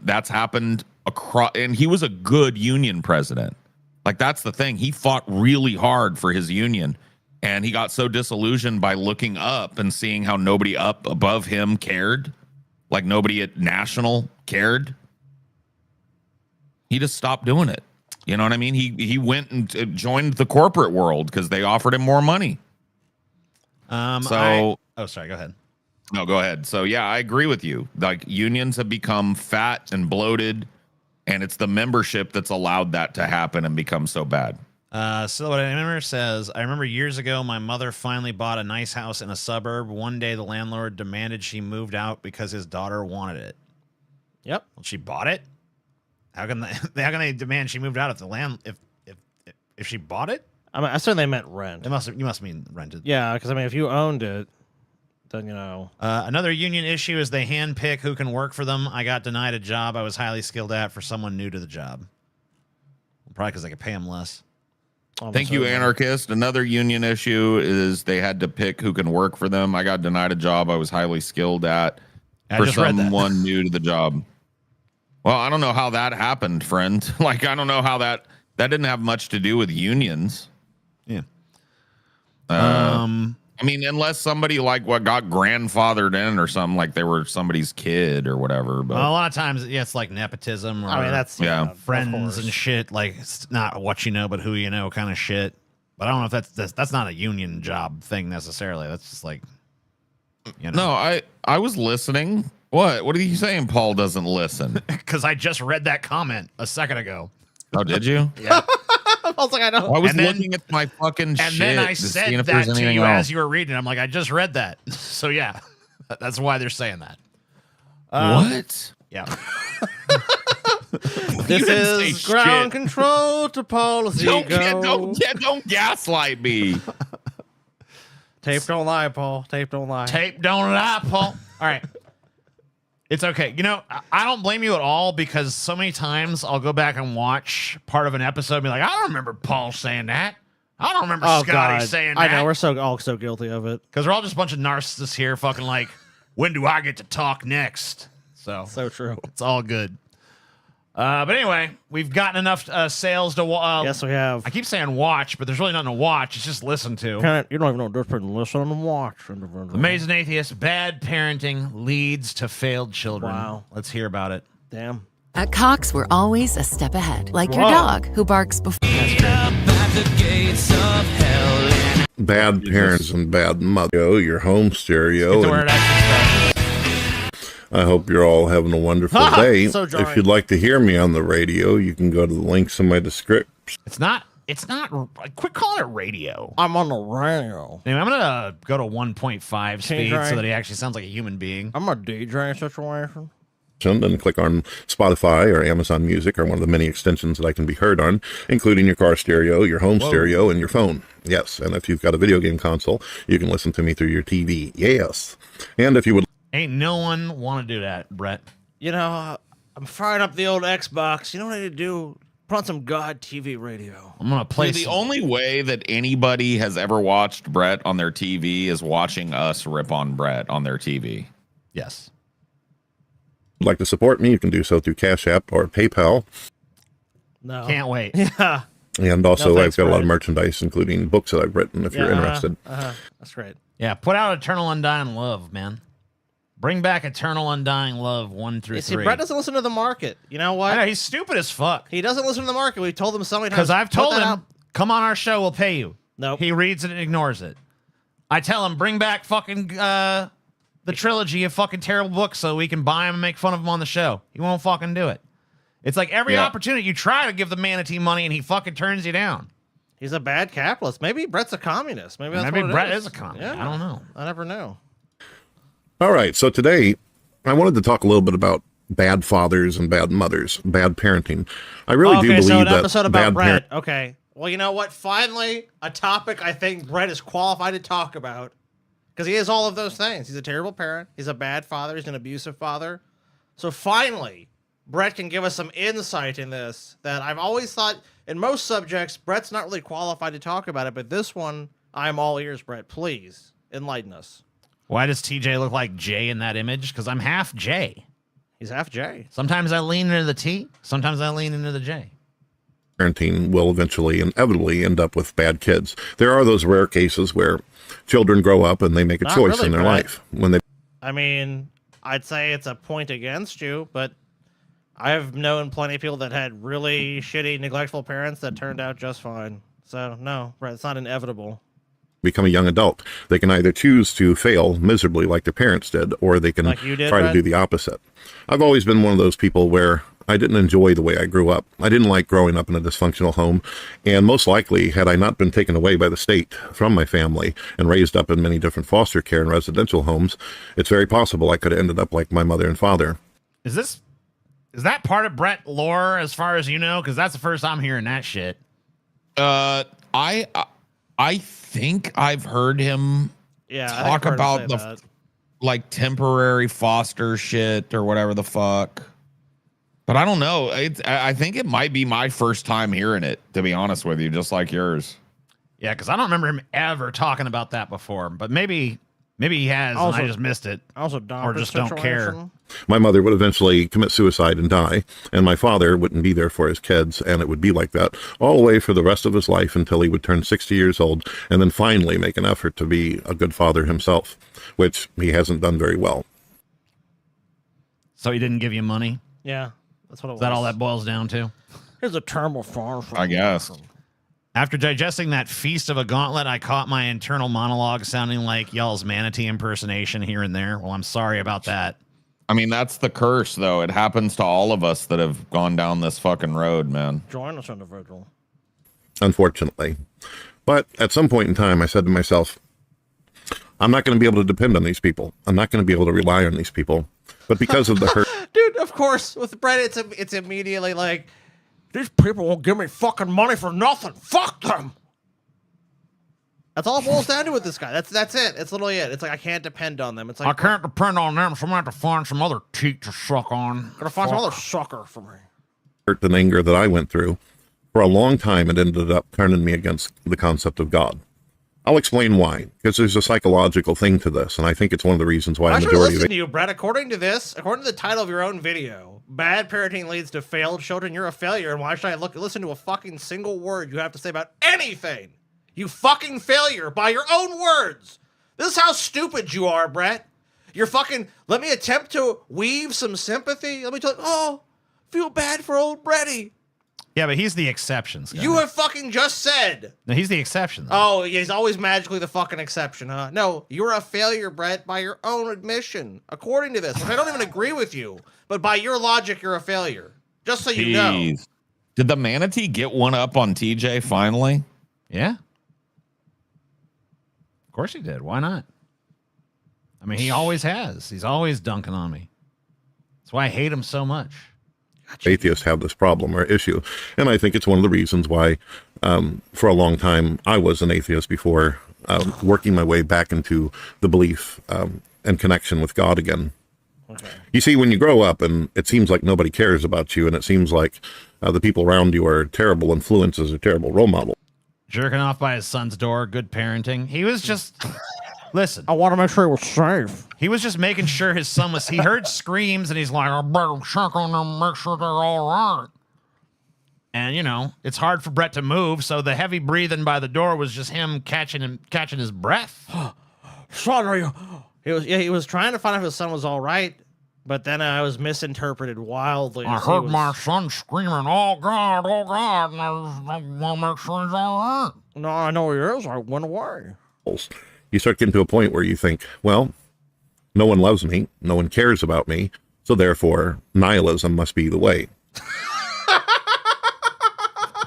that's happened across, and he was a good union president. Like, that's the thing. He fought really hard for his union, and he got so disillusioned by looking up and seeing how nobody up above him cared. Like, nobody at National cared. He just stopped doing it. You know what I mean? He went and joined the corporate world because they offered him more money. Sorry, go ahead. No, go ahead. So, yeah, I agree with you. Like, unions have become fat and bloated, and it's the membership that's allowed that to happen and become so bad. So what I remember says, I remember years ago, my mother finally bought a nice house in a suburb. One day, the landlord demanded she moved out because his daughter wanted it. Yep. Well, she bought it. How can they demand she moved out if she bought it? I mean, I certainly meant rent. You must mean rented. Yeah, because I mean, if you owned it, then you know. Another union issue is they handpick who can work for them. I got denied a job I was highly skilled at for someone new to the job. Probably because they could pay them less. Thank you, anarchist. Another union issue is they had to pick who can work for them. I got denied a job I was highly skilled at for someone new to the job. Well, I don't know how that happened, friend. Like, I don't know how that didn't have much to do with unions. Yeah. I mean, unless somebody got grandfathered in or something, like they were somebody's kid or whatever. But well, a lot of times, yeah, it's like nepotism or that's friends and shit. Like, it's not what you know, but who you know kind of shit. But I don't know if that's not a union job thing necessarily. That's just like, you know. No, I was listening. What are you saying? Paul doesn't listen because I just read that comment a second ago. Oh, did you? Yeah. I was like, I know. I was looking at my fucking shit. And then I to see said if that there's to anything you else. as you were reading. I'm like, I just read that. So yeah, that's why they're saying that. What? Yeah. This is ground control to policy. Don't gaslight me. Tape don't lie, Paul. Tape don't lie. Tape don't lie, Paul. All right. It's okay. You know, I don't blame you at all because so many times I'll go back and watch part of an episode and be like, I don't remember Paul saying that. I don't remember Scotty saying that. I know. We're all so guilty of it. Because we're all just a bunch of narcissists here fucking like, when do I get to talk next? So true. It's all good. But anyway, we've gotten enough sales to yes, we have. I keep saying watch, but there's really nothing to watch. It's just listen to. You don't even know what difference between listen and watch. Amazing Atheist, bad parenting leads to failed children. Wow. Let's hear about it. Damn. At Cox, we're always a step ahead. Like your Whoa. dog who barks before. Bad parents and bad mother. Your home stereo. I hope you're all having a wonderful day. So jarring. If you'd like to hear me on the radio, you can go to the links in my description. It's not. Quit calling it radio. I'm on the radio. Anyway, I'm gonna go to 1.5 speed DJ. so that he actually sounds like a human being. I'm a DJ situation. And click on Spotify or Amazon Music or one of the many extensions that I can be heard on, including your car stereo, your home stereo, and your phone. Yes, and if you've got a video game console, you can listen to me through your TV. Yes. And if you would... Ain't no one want to do that, Brett. You know, I'm firing up the old Xbox. You know what I need to do? Put on some God TV radio. I'm gonna play. The only way that anybody has ever watched Brett on their TV is watching us rip on Brett on their TV. Yes. like to support me, you can do so through Cash App or PayPal. No. Can't wait. Yeah. And also, No, I've thanks, got a lot Brett. of merchandise, including books that I've written, if you're interested. That's great. Yeah, put out Eternal Undying Love, man. Bring back Eternal Undying Love 1 through You 3. see, Brett doesn't listen to the market. You know what? I know, he's stupid as fuck. He doesn't listen to the market. We've told him so many times. Because I've told Put that him, out. come on our show, we'll pay you. Nope. He reads it and ignores it. I tell him, bring back fucking the trilogy of fucking terrible books so we can buy him and make fun of him on the show. He won't fucking do it. It's like every opportunity you try to give the manatee money and he fucking turns you down. He's a bad capitalist. Maybe Brett's a communist. Maybe that's Maybe what it Brett is. is a communist. Yeah. I don't know. I never know. All right. So today, I wanted to talk a little bit about bad fathers and bad mothers, bad parenting. I really do believe so an that episode about bad Brett. Okay. Well, you know what? Finally, a topic I think Brett is qualified to talk about because he is all of those things. He's a terrible parent. He's a bad father. He's an abusive father. So finally, Brett can give us some insight in this that I've always thought in most subjects, Brett's not really qualified to talk about it. But this one, I'm all ears, Brett. Please enlighten us. Why does TJ look like J in that image? Because I'm half J. He's half J. Sometimes I lean into the T. Sometimes I lean into the J. parenting will eventually inevitably end up with bad kids. There are those rare cases where children grow up and they make a Not choice really, in their Brett. life when they I mean, I'd say it's a point against you, but I've known plenty of people that had really shitty, neglectful parents that turned out just fine. So, no, Brett, it's not inevitable. become a young adult. They can either choose to fail miserably like their parents did, or they can Like you did, try to Brett? do the opposite. I've always been one of those people where I didn't enjoy the way I grew up. I didn't like growing up in a dysfunctional home, and most likely, had I not been taken away by the state from my family and raised up in many different foster care and residential homes, it's very possible I could have ended up like my mother and father. Is that part of Brett lore as far as you know? Because that's the first I'm hearing that shit. I think I've heard him talk about the like temporary foster shit or whatever the fuck. But I don't know. I think it might be my first time hearing it, to be honest with you, just like yours. Yeah, because I don't remember him ever talking about that before. But maybe he has, and I just missed it. Also, or just don't care. My mother would eventually commit suicide and die, and my father wouldn't be there for his kids, and it would be like that all the way for the rest of his life until he would turn 60 years old and then finally make an effort to be a good father himself, which he hasn't done very well. So he didn't give you money? Yeah, that's what it was. Is that all that boils down to? Here's a terrible farm. I guess. After digesting that feast of a gauntlet, I caught my internal monologue sounding like y'all's manatee impersonation here and there. Well, I'm sorry about that. I mean, that's the curse, though. It happens to all of us that have gone down this fucking road, man. Join us, individual. Unfortunately. But at some point in time, I said to myself, I'm not going to be able to depend on these people. I'm not going to be able to rely on these people. But because of the hurt... Dude, of course, with Brett, it's immediately like, these people won't give me fucking money for nothing. Fuck them. That's all it boils down to with this guy. That's it. It's literally it. It's like I can't depend on them. It's like I can't depend on them, so I'm going to have to find some other teat to suck on. Gotta find some other sucker for me. hurt and anger that I went through, for a long time it ended up turning me against the concept of God. I'll explain why, because there's a psychological thing to this, and I think it's one of the reasons why a Actually, majority listen of to you, Brett. According to the title of your own video, bad parenting leads to failed children. You're a failure, and why should I listen to a fucking single word you have to say about anything? You fucking failure by your own words. This is how stupid you are, Brett. You're fucking, let me attempt to weave some sympathy. Let me tell you, oh, feel bad for old Bretty. Yeah, but he's the exception, Scott. You have fucking just said. No, he's the exception. Oh, he's always magically the fucking exception, huh? No, you're a failure, Brett, by your own admission. According to this, which I don't even agree with you, but by your logic, you're a failure. Just so you know. Jeez. Did the manatee get one up on TJ finally? Yeah. Of course he did. Why not? I mean, he always has. He's always dunking on me. That's why I hate him so much. atheists have this problem or issue. And I think it's one of the reasons why, for a long time, I was an atheist before working my way back into the belief and connection with God again. Okay. You see, when you grow up and it seems like nobody cares about you and it seems like the people around you are terrible influences or terrible role models. Jerking off by his son's door, good parenting. He was just... Listen. I want to make sure he was safe. He was just making sure his son was... He heard screams, and he's like, I better check on them, make sure they're all right. And, you know, it's hard for Brett to move, so the heavy breathing by the door was just him catching his breath. Son, He was trying to find out if his son was all right, but then I was misinterpreted wildly. I heard my son screaming, oh God, and I want to make sure he's all right. No, I know he is. I went away. You start getting to a point where you think, well, no one loves me, no one cares about me, so therefore nihilism must be the way.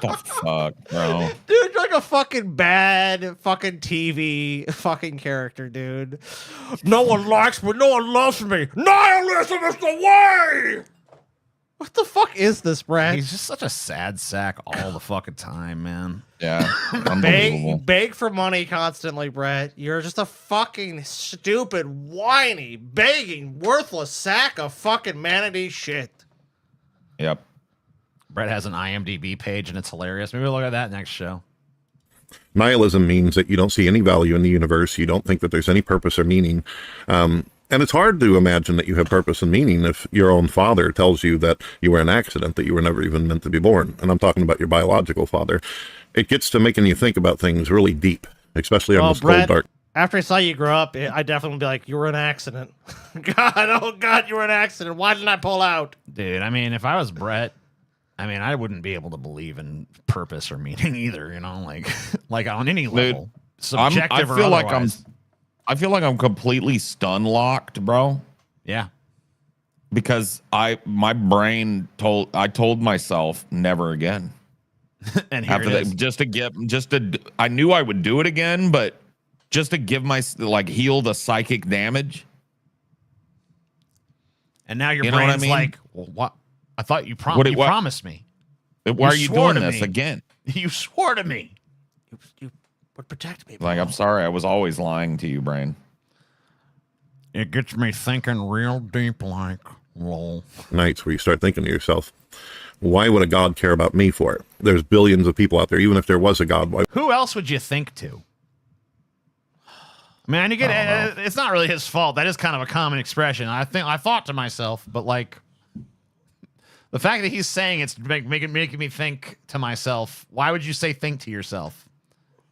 What the fuck, bro? Dude, you're like a fucking bad fucking TV fucking character, dude. No one likes me. No one loves me. Nihilism is the way. What the fuck is this, Brad? He's just such a sad sack all the fucking time, man. Yeah, unbelievable. Beg for money constantly, Brett. You're just a fucking stupid, whiny, begging, worthless sack of fucking manatee shit. Yep. Brett has an IMDb page and it's hilarious. Maybe we'll look at that next show. Nihilism means that you don't see any value in the universe. You don't think that there's any purpose or meaning. And it's hard to imagine that you have purpose and meaning if your own father tells you that you were an accident, that you were never even meant to be born. And I'm talking about your biological father. It gets to making you think about things really deep, especially on this Brett, cold, dark. After I saw you grow up, I definitely would be like, you were an accident. God, oh God, you were an accident. Why didn't I pull out? Dude, I mean, if I was Brett, I mean, I wouldn't be able to believe in purpose or meaning either, you know, like on any level. Dude, subjective or otherwise. I feel like I'm completely stun locked, bro. Yeah. Because I told myself never again. And here after it is. that, I knew I would do it again, but just to give heal the psychic damage. And now your You know what I brain's mean? like, well, what? I thought you promised me. Why are you swore doing to this me. again? You swore to me. You would protect me. Like, I'm sorry, I was always lying to you, brain. It gets me thinking real deep, like, lol. Nights where you start thinking to yourself, why would a God care about me for it? There's billions of people out there. Even if there was a God, why? Who else would you think to? I mean, it's not really his fault. That is kind of a common expression. I thought to myself, but like, the fact that he's saying it's making me think to myself, why would you say think to yourself?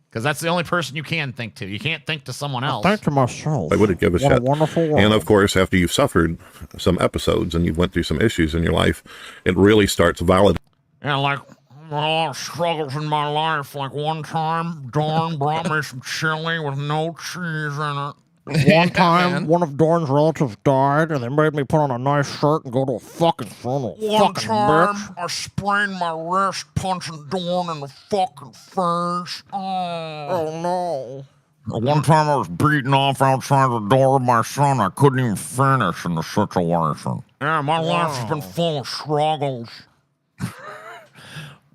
Because that's the only person you can think to. You can't think to someone else. Think to myself. Why would it give a What shit? a wonderful world. And of course, after you've suffered some episodes and you've went through some issues in your life, it really starts validating. Yeah, like a lot of struggles in my life. Like one time, Dawn brought me some chili with no cheese in it. One time, one of Dorn's relatives died, and they made me put on a nice shirt and go to a fucking funeral. One Fucking time, bitch. I sprained my wrist punching Dawn in the fucking face. Oh no. One time I was beating off outside the door of my son. I couldn't even finish in the situation. Yeah, my life's been full of struggles.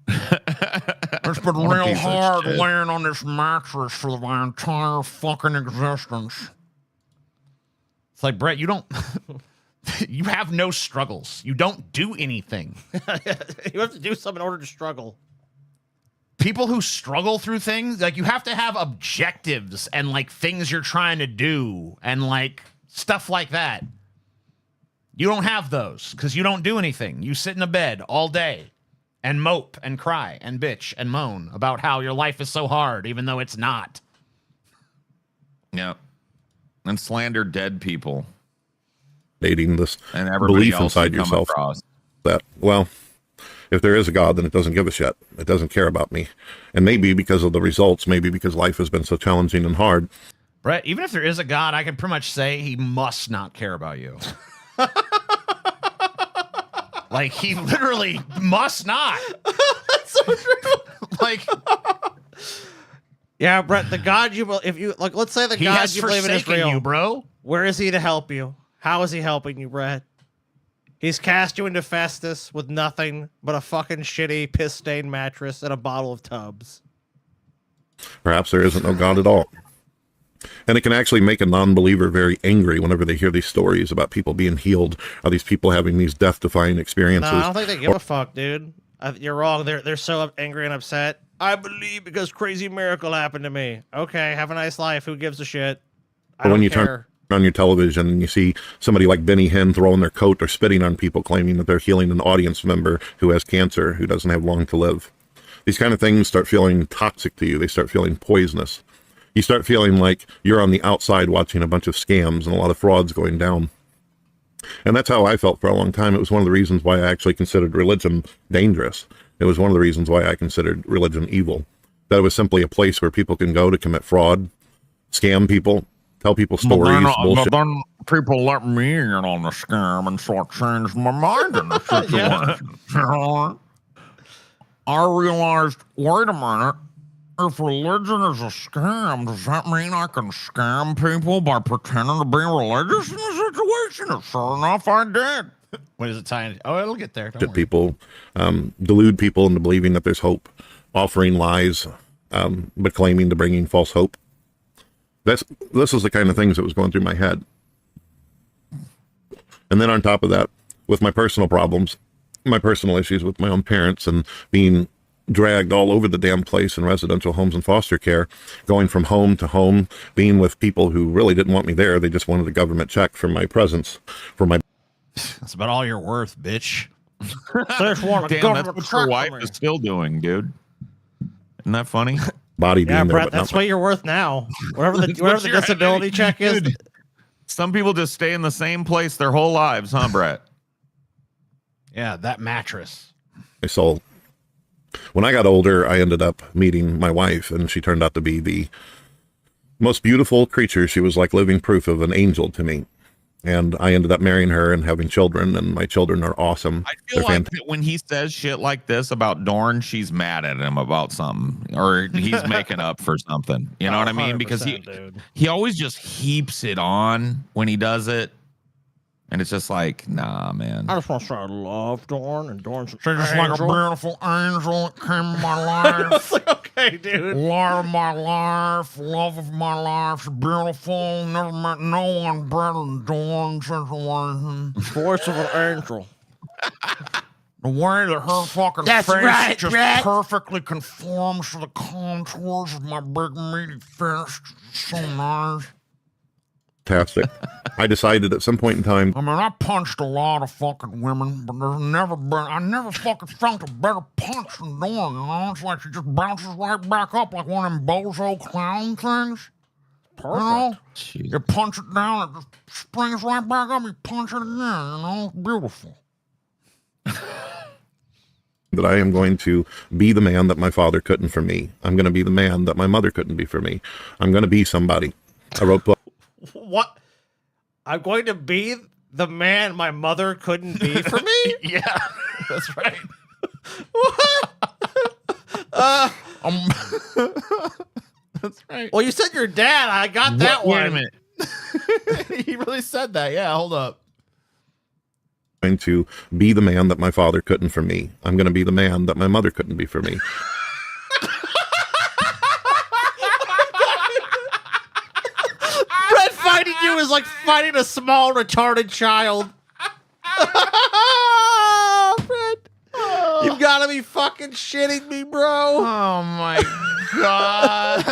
It's been What a real piece of hard shit. laying on this mattress for my entire fucking existence. It's like, Brett, you don't... you have no struggles. You don't do anything. You have to do something in order to struggle. People who struggle through things, like, you have to have objectives and, like, things you're trying to do and, like, stuff like that. You don't have those because you don't do anything. You sit in a bed all day and mope and cry and bitch and moan about how your life is so hard, even though it's not. Yeah. And slander dead people. Dating this And everybody belief else inside you come yourself across. that, well, if there is a God, then it doesn't give a shit. It doesn't care about me. And maybe because of the results, maybe because life has been so challenging and hard. Brett, even if there is a God, I can pretty much say he must not care about you. Like, he literally must not. That's so true. Like, yeah, Brett, the God you if you like, let's say the he God has you believe in is forsaken real. you, bro. Where is he to help you? How is he helping you, Brett? He's cast you into Festus with nothing but a fucking shitty piss-stained mattress and a bottle of Tubs. Perhaps there isn't no God at all. And it can actually make a non-believer very angry whenever they hear these stories about people being healed, or these people having these death-defying experiences. No, I don't think they give a fuck, dude. You're wrong. They're so angry and upset. I believe because crazy miracle happened to me. Okay, have a nice life. Who gives a shit? I But when don't you care. turn on your television and you see somebody like Benny Hinn throwing their coat or spitting on people, claiming that they're healing an audience member who has cancer, who doesn't have long to live. These kind of things start feeling toxic to you. They start feeling poisonous. You start feeling like you're on the outside watching a bunch of scams and a lot of frauds going down. And that's how I felt for a long time. It was one of the reasons why I actually considered religion dangerous. It was one of the reasons why I considered religion evil. That it was simply a place where people can go to commit fraud, scam people, tell people stories, bullshit. But then people let me in on the scam and so it changed my mind in the situation. I realized, wait a minute, if religion is a scam, does that mean I can scam people by pretending to be religious in the situation? And sure enough, I did. What is it tying? Oh, it'll get there. Don't worry. People, delude people into believing that there's hope, offering lies, but claiming to bringing false hope. This is the kind of things that was going through my head. And then on top of that, with my personal problems, my personal issues with my own parents and being dragged all over the damn place in residential homes and foster care, going from home to home, being with people who really didn't want me there. They just wanted a government check for my presence, for my... That's about all you're worth, bitch. Damn, that's what your wife is still doing, dude. Isn't that funny? Body being Yeah, there, Brett, but that's not what you're worth now. Whatever the disability check is. Dude, some people just stay in the same place their whole lives, huh, Brett? Yeah, that mattress. my soul. When I got older, I ended up meeting my wife, and she turned out to be the most beautiful creature. She was like living proof of an angel to me. And I ended up marrying her and having children, and my children are awesome. I feel like that when he says shit like this about Dorn, she's mad at him about something, or he's making up for something. You know what I mean? Because he always just heaps it on when he does it. And it's just like, nah, man. I just want to say I love Dorn, and Dorn's She's just like a beautiful angel that came in my life. It's like, okay, dude. Light of my life, love of my life. She's beautiful. Never met no one better than Dawn's situation. Voice of an angel. The way that her fucking That's face right, just Brett. perfectly conforms to the contours of my big meaty fist. So nice. Fantastic. I decided at some point in time, I mean, I punched a lot of fucking women, but there's never been, I never fucking felt a better punch than Dawn, you know? It's like she just bounces right back up like one of them bozo clown things. Perfect. You know? You punch it down, it just springs right back up, you punch it again, you know? It's beautiful. that I am going to be the man that my father couldn't for me. I'm going to be the man that my mother couldn't be for me. I'm going to be somebody. I wrote books. What? I'm going to be the man my mother couldn't be for me? Yeah, that's right. That's right. Well, you said your dad. I got that one. Wait a minute. He really said that. Yeah, hold up. Going to be the man that my father couldn't for me. I'm going to be the man that my mother couldn't be for me. Brett fighting you is like fighting a small retarded child. Brett, you've got to be fucking shitting me, bro. Oh my god.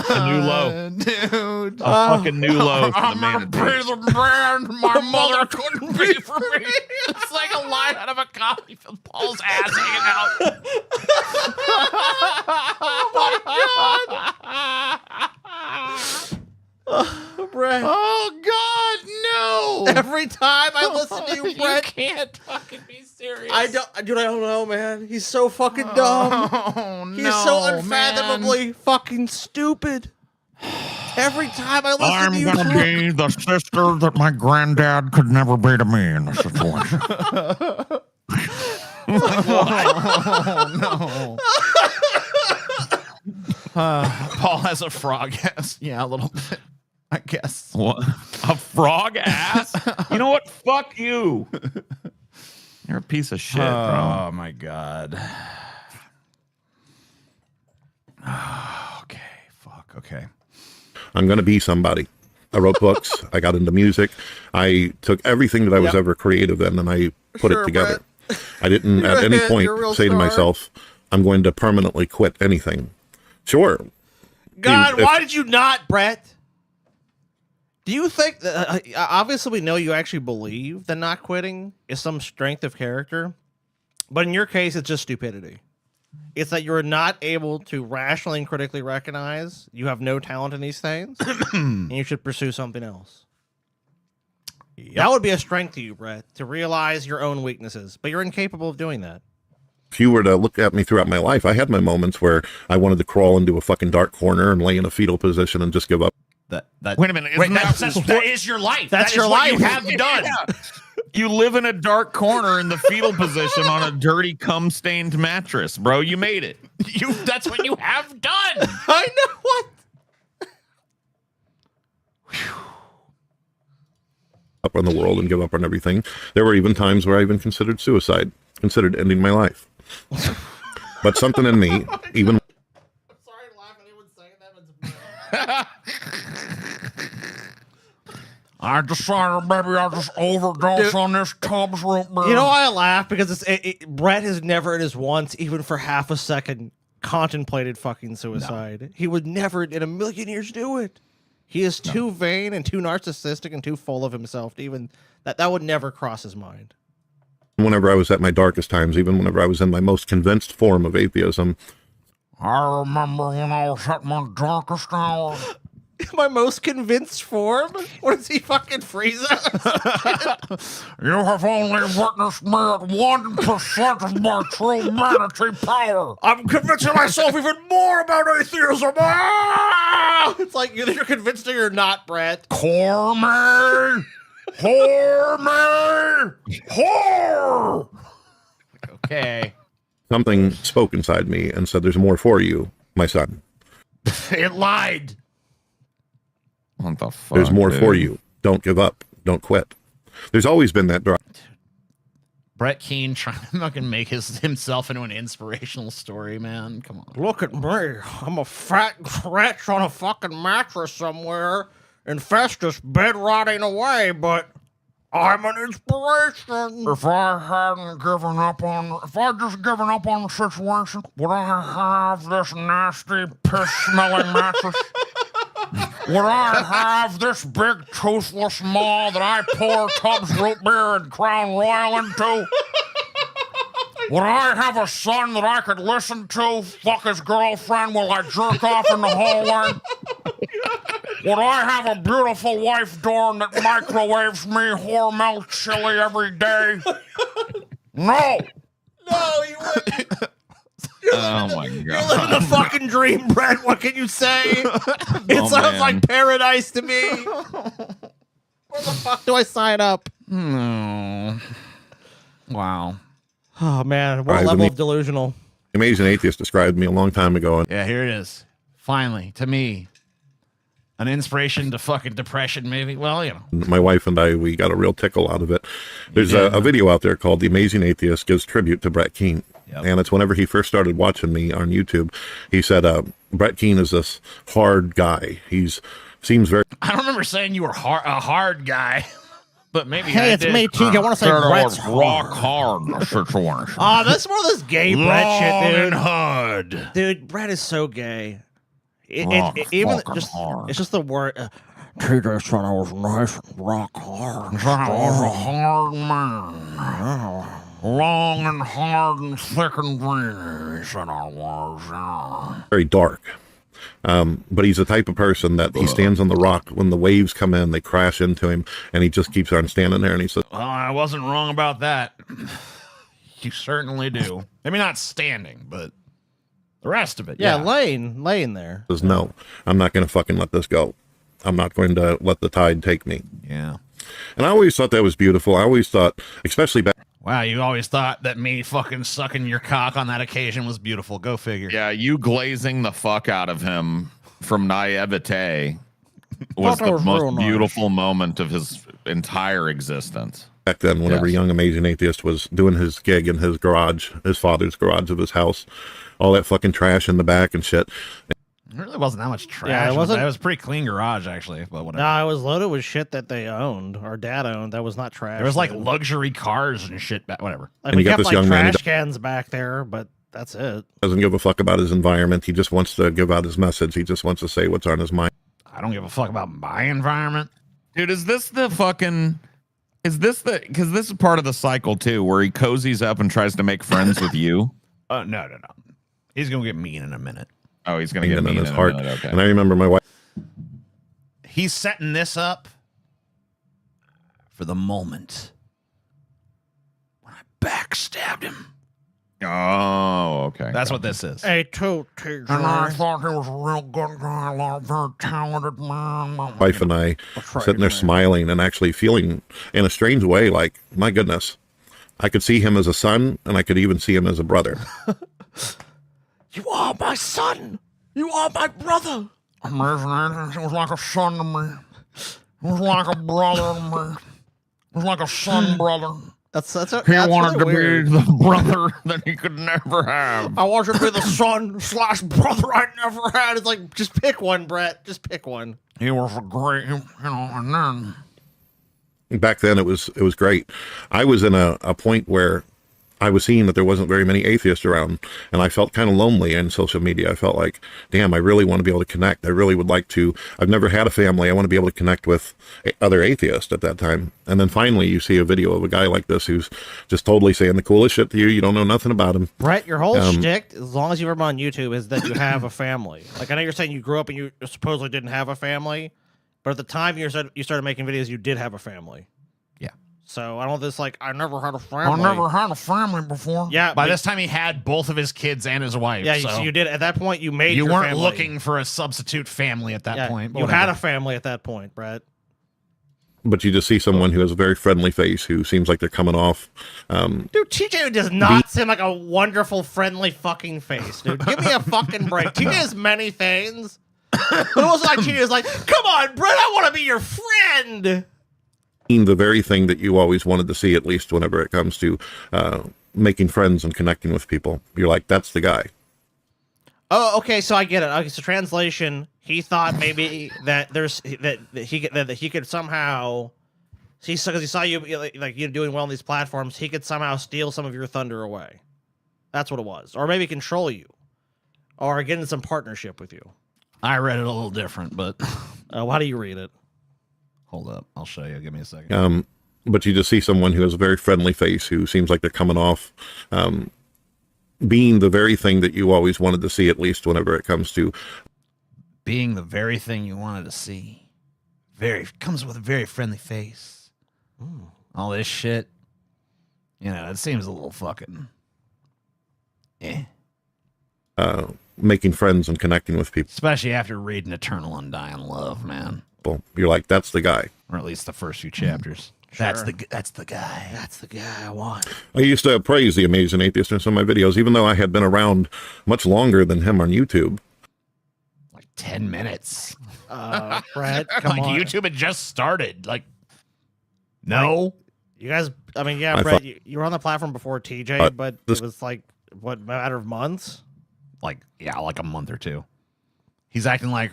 A new low. Dude. A fucking new low for the man I'm gonna be the man my mother couldn't be for me. It's like a line out of a comedy film. Paul's ass hanging out. Oh, Brett. Oh god, no. Every time I listen to you, Brett. You can't fucking be serious. I don't know, man. He's so fucking dumb. Oh, He's so unfathomably fucking stupid. Every time I listen to you, I'm gonna be the sister that my granddad could never be to me in this situation. Oh, no. Paul has a frog ass. Yeah, a little bit. I guess. What? A frog ass? You know what? Fuck you. You're a piece of shit, bro. Oh my god. Okay. Fuck. Okay. I'm going to be somebody. I wrote books. I got into music. I took everything that I was ever creative in and I put it together. I didn't at any point say to myself, I'm going to permanently quit anything. Sure. God, why did you not, Brett? Do you think that, obviously we know you actually believe that not quitting is some strength of character, but in your case, it's just stupidity. It's that you're not able to rationally and critically recognize you have no talent in these things, and you should pursue something else. That would be a strength to you, Brett, to realize your own weaknesses, but you're incapable of doing that. If you were to look at me throughout my life, I had my moments where I wanted to crawl into a fucking dark corner and lay in a fetal position and just give up. Wait a minute. That is your life. That's your life. You have done. Yeah. You live in a dark corner in the fetal position on a dirty cum-stained mattress, bro. You made it. That's what you have done. I know what. Up on the world and give up on everything. There were even times where I even considered suicide, considered ending my life. But something in me, even. I decided maybe I'll just overdose on this Tubbs root beer. You know why I laugh? Because Brett has never in his once, even for half a second, contemplated fucking suicide. No. He would never in a million years do it. He is too vain and too narcissistic and too full of himself to even that would never cross his mind. Whenever I was at my darkest times, even whenever I was in my most convinced form of atheism. I remember when I was at my darkest hour. My most convinced form? What is he fucking freeze us? You have only witnessed me at 1% of my true humanity power. I'm convincing myself even more about atheism. It's like you're convinced or you're not, Brett. Whore me! Whore me! Whore! Okay. Something spoke inside me and said, "There's more for you, my son." It lied. What the fuck? There's more dude? for you. Don't give up. Don't quit. There's always been that drive. Brett Keane trying to fucking make himself into an inspirational story, man. Come on. Look at me. I'm a fat wretch on a fucking mattress somewhere, and Festus bed rotting away, but I'm an inspiration. If I hadn't given up on, if I'd just given up on the situation, would I have this nasty, piss-smelling mattress? Would I have this big toothless maw that I pour Tubbs root beer and Crown Royal into? Would I have a son that I could listen to fuck his girlfriend while I jerk off in the hallway? Would I have a beautiful wife, Dawn, that microwaves me Hormel chili every day? No! No, you wouldn't. Oh my god! You're living the fucking dream, Brett. What can you say? It sounds like paradise to me. Where the fuck do I sign up? No. Wow. Oh man, what level of delusional? Amazing Atheist described me a long time ago. Yeah, here it is. Finally, to me, an inspiration to fucking depression, maybe. Well, you know. My wife and I, we got a real tickle out of it. There's a video out there called "The Amazing Atheist Gives Tribute to Brett Keane." Yep. And it's whenever he first started watching me on YouTube, he said, Brett Keane is this hard guy. Seems very... I don't remember saying you were a hard guy, but maybe hey, it's me, Teague. I want to say Brett's rock hard situation. Oh, that's more of this gay Brett shit, dude. And hard. Dude, Brett is so gay. Even just hard. It's just the word... TJ said I was nice and rock hard. I was a hard man. Long and hard and thick and green, he said I was. Very dark. But he's the type of person that he stands on the rock. When the waves come in, they crash into him, and he just keeps on standing there, and he says, well, I wasn't wrong about that. You certainly do. Maybe not standing, but the rest of it, yeah. laying there. Says, no, I'm not going to fucking let this go. I'm not going to let the tide take me. Yeah. And I always thought that was beautiful. I always thought, especially back... Wow, you always thought that me fucking sucking your cock on that occasion was beautiful. Go figure. Yeah, you glazing the fuck out of him from naivete was the most beautiful moment of his entire existence. Back then, whenever Young Amazing Atheist was doing his gig in his garage, his father's garage of his house, all that fucking trash in the back and shit. It really wasn't that much trash. Yeah, it wasn't. It was a pretty clean garage, actually. But whatever. No, it was loaded with shit that they owned. Our dad owned. That was not trash. There was like luxury cars and shit back. Whatever. Like, we kept like trash cans back there, but that's it. Doesn't give a fuck about his environment. He just wants to give out his message. He just wants to say what's on his mind. I don't give a fuck about my environment. Dude, is this the fucking... Is this the... Because this is part of the cycle, too, where he cozies up and tries to make friends with you. No. He's gonna get mean in a minute. Oh, he's gonna get mean in his a heart. minute. Okay. And I remember my wife. He's setting this up for the moment when I backstabbed him. Oh, okay. That's what this is. Hey, TJ. And I thought he was a real good guy, a very talented man. Wife and I sitting there smiling and actually feeling in a strange way like, my goodness, I could see him as a son and I could even see him as a brother. You are my son. You are my brother. Amazing. It was like a son to me. It was like a brother to me. It was like a son brother. He wanted really to be the brother that he could never have. I want you to be the son / brother I never had. It's like, just pick one, Brett. Just pick one. He was a great, and then. Back then it was great. I was in a point where I was seeing that there wasn't very many atheists around, and I felt kind of lonely in social media. I felt like, damn, I really want to be able to connect. I really would like to. I've never had a family. I want to be able to connect with other atheists at that time. And then finally you see a video of a guy like this who's just totally saying the coolest shit to you. You don't know nothing about him. Brett, your whole shtick, as long as you're on YouTube, is that you have a family. Like, I know you're saying you grew up and you supposedly didn't have a family, but at the time you started making videos, you did have a family. So I don't this like I never had a family. I never had a family before. Yeah. By this time, he had both of his kids and his wife. Yeah. So So you did at that point. You made. you your weren't family. looking for a substitute family at that point. You had a family at that point, Brett. But you just see someone who has a very friendly face who seems like they're coming off. Dude, TJ does not seem like a wonderful, friendly fucking face, dude. Give me a fucking break. TJ has many things, but it was like TJ was like, "Come on, Brett, I want to be your friend." The very thing that you always wanted to see, at least whenever it comes to making friends and connecting with people. You're like, that's the guy. Oh, okay, so I get it. Okay, so translation, he thought maybe that he could somehow, because he saw you like you doing well on these platforms, he could somehow steal some of your thunder away. That's what it was, or maybe control you, or get in some partnership with you. I read it a little different, but how do you read it? Hold up, I'll show you. Give me a second. But you just see someone who has a very friendly face who seems like they're coming off being the very thing that you always wanted to see, at least whenever it comes to being the very thing you wanted to see. Comes with a very friendly face. All this shit. You know, it seems a little fucking making friends and connecting with people. Especially after reading Eternal Undying Love, man. You're like, that's the guy. Or at least the first few chapters. Sure. That's the guy. That's the guy I want. I used to praise the Amazing Atheist in some of my videos, even though I had been around much longer than him on YouTube. Like 10 minutes. Brett, come on. YouTube had just started. Like, no. You guys, I mean, yeah, Brett, you were on the platform before TJ, but it was like, what, a matter of months? Like a month or two. He's acting like,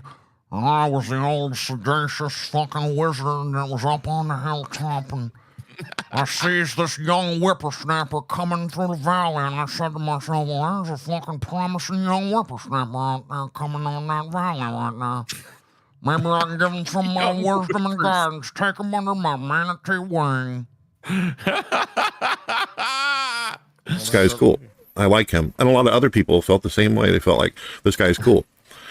I was the old sagacious fucking wizard that was up on the hilltop, and I sees this young whippersnapper coming through the valley, and I said to myself, well, there's a fucking promising young whippersnapper out there coming on that valley right now. Maybe I can give him some of my wisdom and guidance, take him under my manatee wing. This guy's cool. I like him. And a lot of other people felt the same way. They felt like, this guy's cool.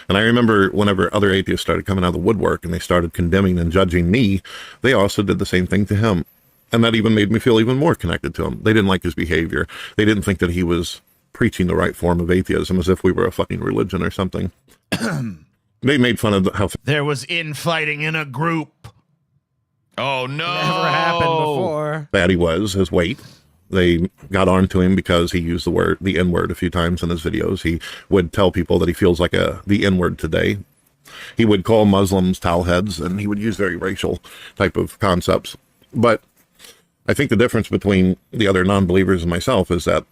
And I remember whenever other atheists started coming out of the woodwork and they started condemning and judging me, they also did the same thing to him. And that even made me feel even more connected to him. They didn't like his behavior. They didn't think that he was preaching the right form of atheism, as if we were a fucking religion or something. They made fun of how there was infighting in a group. Oh, no. Never happened before. bad he was, his weight. They got on to him because he used the N-word a few times in his videos. He would tell people that he feels like the N-word today. He would call Muslims towelheads, and he would use very racial type of concepts. But I think the difference between the other non-believers and myself is that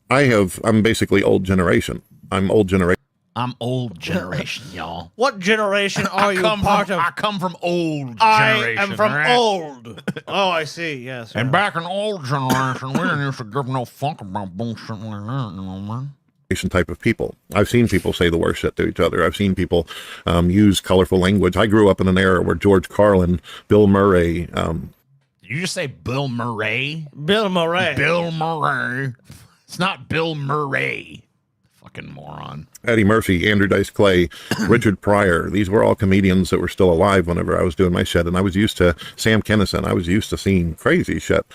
I'm basically old generation. I'm old generation. I'm old generation, y'all. What generation are you part of? I come from old generation. I am from right? old. Oh, I see. Yes. And back in old generation, we didn't used to give no fuck about bullshit like that, you know, man. Type of people. I've seen people say the worst shit to each other. I've seen people use colorful language. I grew up in an era where George Carlin, Bill Murray. Did you just say Bill Murray? Bill Murray. Bill Murray. It's not Bill Murray. Fucking moron. Eddie Murphy, Andrew Dice Clay, Richard Pryor. These were all comedians that were still alive whenever I was doing my shit. And I was used to Sam Kinison. I was used to seeing crazy shit.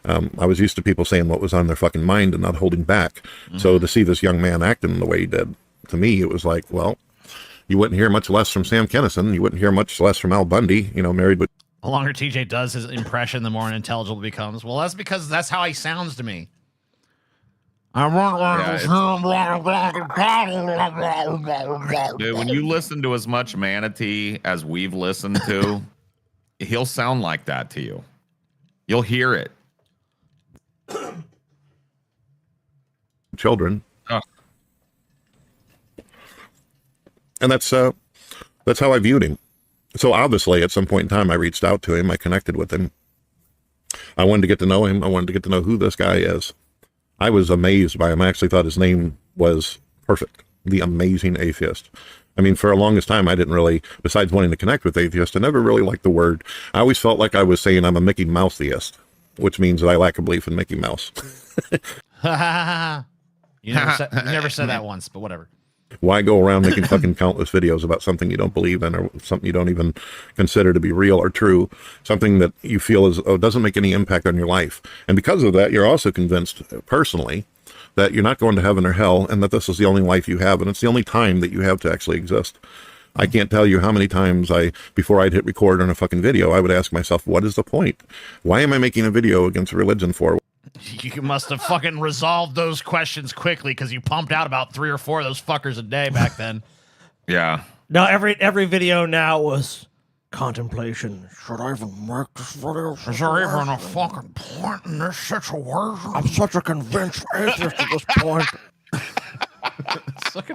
I was used to people saying what was on their fucking mind and not holding back. So to see this young man acting the way he did, to me, it was like, well, you wouldn't hear much less from Sam Kinison. You wouldn't hear much less from Al Bundy, married with. The longer TJ does his impression, the more unintelligible it becomes. Well, that's because that's how he sounds to me. Dude, when you listen to as much Manatee as we've listened to, he'll sound like that to you. You'll hear it. Children. And that's how I viewed him. So obviously, at some point in time, I reached out to him. I connected with him. I wanted to get to know him. I wanted to get to know who this guy is. I was amazed by him. I actually thought his name was perfect. The Amazing Atheist. I mean, for the longest time, I didn't really, besides wanting to connect with atheists, I never really liked the word. I always felt like I was saying I'm a Mickey Mouse theist, which means that I lack a belief in Mickey Mouse. You never said that once, but whatever. Why go around making fucking countless videos about something you don't believe in or something you don't even consider to be real or true, something that you feel doesn't make any impact on your life. And because of that, you're also convinced personally that you're not going to heaven or hell and that this is the only life you have and it's the only time that you have to actually exist. I can't tell you how many times before I'd hit record on a fucking video, I would ask myself, what is the point? Why am I making a video against religion for? You must have fucking resolved those questions quickly because you pumped out about 3 or 4 of those fuckers a day back then. Yeah. No, every video now was contemplation. Should I even make this video? Is there even a fucking point in this situation? I'm such a convinced atheist at this point. Such a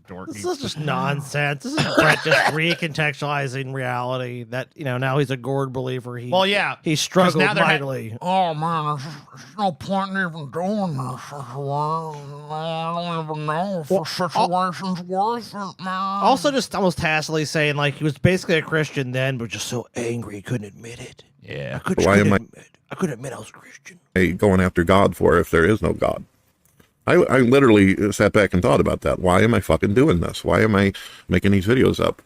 dorky. This is just nonsense. This is Brett just recontextualizing reality. That now he's a gourd believer. He struggled mightily. Oh man, there's no point in even doing this. I don't even know if the situation's worth it, man. Also, just almost tacitly saying like he was basically a Christian then, but just so angry he couldn't admit it. Yeah, I couldn't admit I was a Christian. Going after God for if there is no God? I literally sat back and thought about that. Why am I fucking doing this? Why am I making these videos up?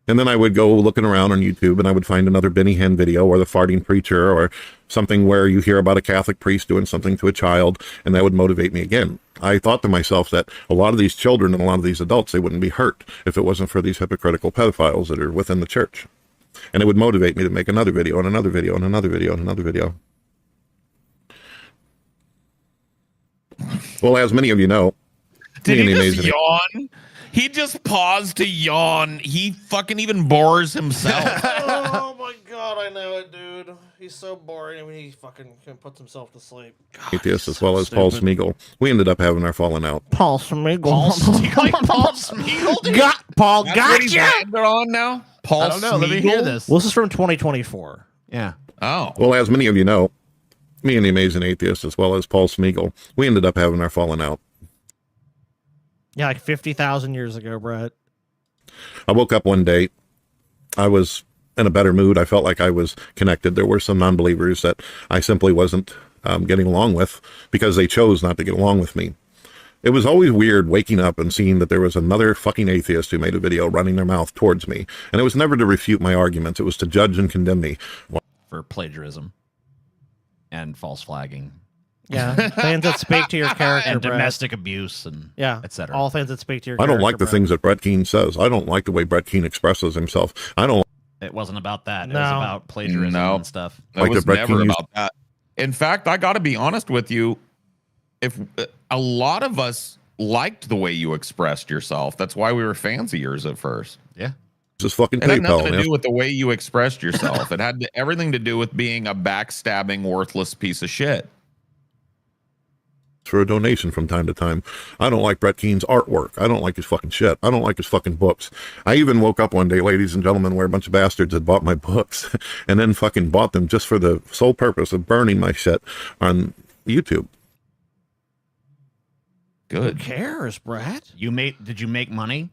And then I would go looking around on YouTube and I would find another Benny Hinn video or the farting preacher or something where you hear about a Catholic priest doing something to a child, and that would motivate me again. I thought to myself that a lot of these children and a lot of these adults, they wouldn't be hurt if it wasn't for these hypocritical pedophiles that are within the church. And it would motivate me to make another video and another video and another video and another video. Well, as many of you know, did he just yawn? He just paused to yawn. He fucking even bores himself. Oh my god, I know it, dude. He's so boring. I mean, he fucking puts himself to sleep. Atheist as well as Paul Smeagol. We ended up having our falling out. Paul Smeagol. Paul Smeagol? Dude? Paul That's got what he's you. They're on now. Paul I don't know. Let me hear this. Well, this is from 2024. Yeah. Oh. Well, as many of you know, me and the Amazing Atheist as well as Paul Smeagol, we ended up having our falling out. Yeah, like 50,000 years ago, Brett. I woke up one day. I was in a better mood. I felt like I was connected. There were some non-believers that I simply wasn't getting along with because they chose not to get along with me. It was always weird waking up and seeing that there was another fucking atheist who made a video running their mouth towards me. And it was never to refute my arguments. It was to judge and condemn me. For plagiarism and false flagging. Yeah, things that speak to your character, and Brett. domestic abuse and etc. All things that speak to your I character. don't like the Brett. things that Brett Keane says. I don't like the way Brett Keane expresses himself. I don't. It wasn't about that. It No. was about plagiarism and stuff. It Like was the Brett never Keane about that. In fact, I got to be honest with you. If a lot of us liked the way you expressed yourself, that's why we were fans of yours at first. Yeah. Just fucking It had PayPal. nothing to do with the way you expressed yourself. It had everything to do with being a backstabbing, worthless piece of shit. For a donation from time to time. I don't like Brett Keane's artwork. I don't like his fucking shit. I don't like his fucking books. I even woke up one day, ladies and gentlemen, where a bunch of bastards had bought my books and then fucking bought them just for the sole purpose of burning my shit on YouTube. Good. Who cares, Brett? Did you make money?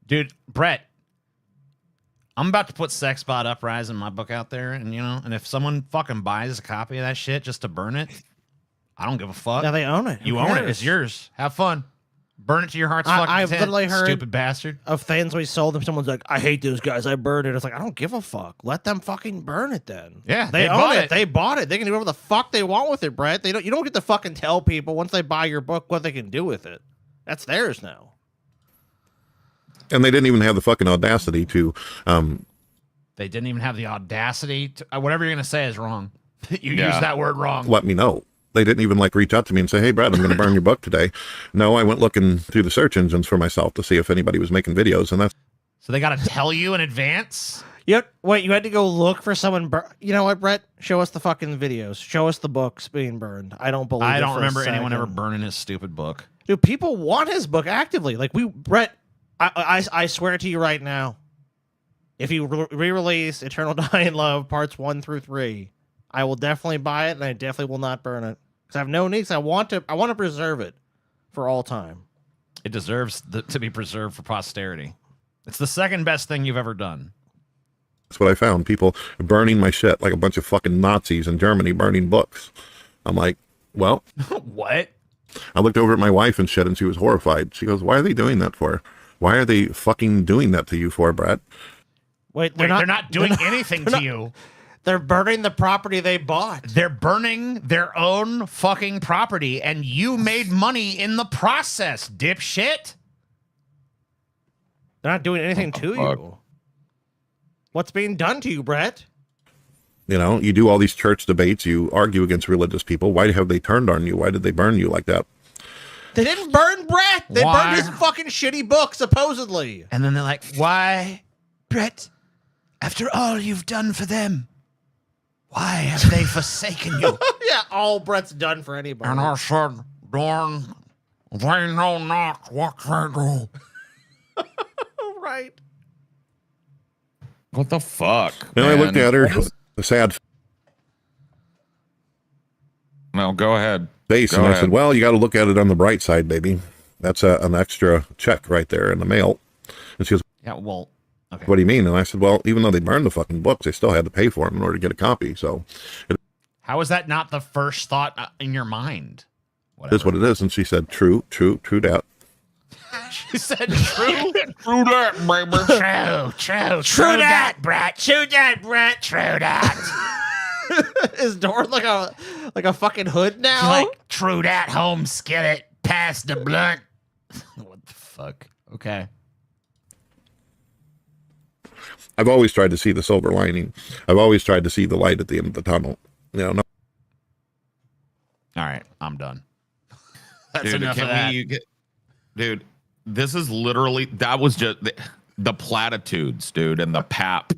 Dude, Brett, I'm about to put Sex Bot Uprising, my book, out there, and if someone fucking buys a copy of that shit just to burn it, I don't give a fuck. Now they own it. Who You own it. cares? It's yours. Have fun. Burn it to your heart's fucking I've content, literally heard stupid bastard. of things we sold them. Someone's like, I hate those guys. I burned it. It's like, I don't give a fuck. Let them fucking burn it then. Yeah, they own bought it. They bought it. They can do whatever the fuck they want with it, Brett. You don't get to fucking tell people once they buy your book what they can do with it. That's theirs now. And they didn't even have the fucking audacity to. They didn't even have the audacity to. Whatever you're gonna say is wrong. You used that word wrong. Let me know. They didn't even like reach out to me and say, hey, Brad, I'm going to burn your book today. No, I went looking through the search engines for myself to see if anybody was making videos. And that's. So they got to tell you in advance? Wait, you had to go look for someone. You know what, Brett? Show us the fucking videos. Show us the books being burned. I don't believe I it don't for a remember anyone second. ever burning his stupid book. Dude, people want his book actively. Like, Brett, I swear to you right now, if you re-release Eternal Dying Love parts 1 through 3, I will definitely buy it, and I definitely will not burn it. I have no needs. I want to preserve it for all time. It deserves to be preserved for posterity. It's the second best thing you've ever done. That's what I found. People burning my shit like a bunch of fucking Nazis in Germany burning books. I'm like, well. What? I looked over at my wife and shit, and she was horrified. She goes, why are they doing that for? Why are they fucking doing that to you for, Brett? Wait, they're not doing anything to you. They're burning the property they bought. They're burning their own fucking property, and you made money in the process, dipshit. They're not doing anything to you. What's being done to you, Brett? You know, you do all these church debates. You argue against religious people. Why have they turned on you? Why did they burn you like that? They didn't burn Brett. They Why? burned his fucking shitty book, supposedly. And then they're like, why, Brett, after all you've done for them, why have they forsaken you? Yeah, all Brett's done for anybody. And I said, darn, they know not what they do. Right. What the fuck? And I looked at her, the sad No, go ahead. face, Go and I ahead. said, well, you got to look at it on the bright side, baby. That's an extra check right there in the mail. And she goes, Yeah, well, okay. what do you mean? And I said, well, even though they burned the fucking books, they still had to pay for them in order to get a copy. So How is that not the first thought in your mind? it is what it is. And she said, true that. She said, true? True that, baby. True that, Brett. True that, Brett. True that. Is Doran like a fucking hood now? She's like, true that, home skillet, pass the blunt. What the fuck? Okay. I've always tried to see the silver lining. I've always tried to see the light at the end of the tunnel. You know, All right, I'm done. That's Dude, enough of that. Dude, this is literally, that was just the platitudes, dude, and the pap.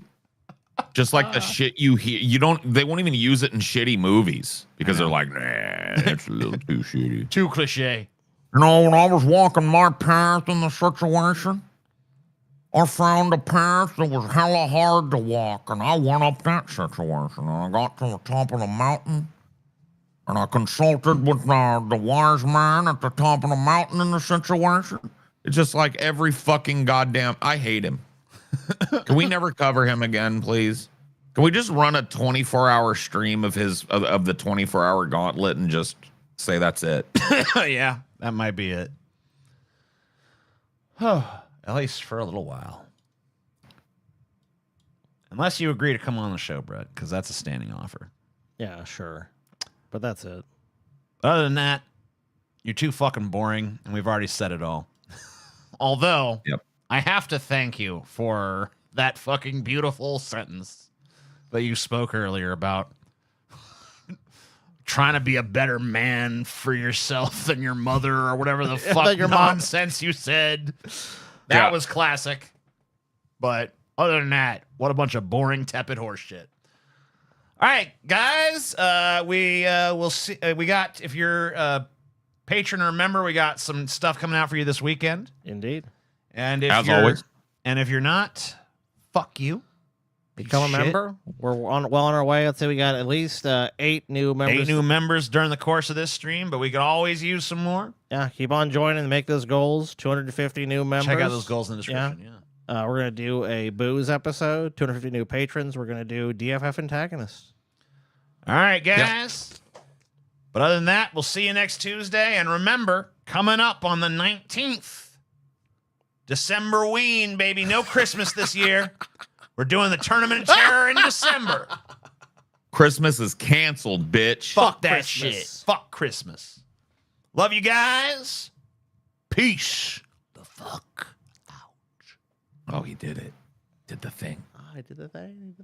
Just like the shit you hear. They won't even use it in shitty movies because they're like, nah, that's a little too shitty. Too cliche. You know, when I was walking my path in the situation, I found a path that was hella hard to walk, and I went up that situation, and I got to the top of the mountain, and I consulted with the wise man at the top of the mountain in the situation. It's just like every fucking goddamn, I hate him. Can we never cover him again, please? Can we just run a 24-hour stream of the 24-hour gauntlet and just say that's it? Yeah, that might be it. At least for a little while. Unless you agree to come on the show, Brett, because that's a standing offer. Yeah, sure. But that's it. Other than that, you're too fucking boring, and we've already said it all. Although, I have to thank you for that fucking beautiful sentence that you spoke earlier about trying to be a better man for yourself than your mother or whatever the fuck your mom. nonsense you said. That was classic. But other than that, what a bunch of boring, tepid horse shit. All right, guys, we will see. We got, if you're a patron or member, we got some stuff coming out for you this weekend. Indeed. And if As you're, always. And if you're not, fuck you. Become a member. We're well on our way. I'd say we got at least 8 new members. 8 new members during the course of this stream, but we could always use some more. Yeah, keep on joining and make those goals. 250 new members. Check out those goals in the description. Yeah. We're going to do a booze episode. 250 new patrons. We're going to do DFF antagonists. All right, guys. But other than that, we'll see you next Tuesday. And remember, Coming up on the 19th, December Ween, baby. No Christmas this year. We're doing the Tournament of Terror in December. Christmas is canceled, bitch. Fuck that shit. Fuck Christmas. Love you guys. Peace. The fuck out. Oh, he did it. Did the thing. I did the thing.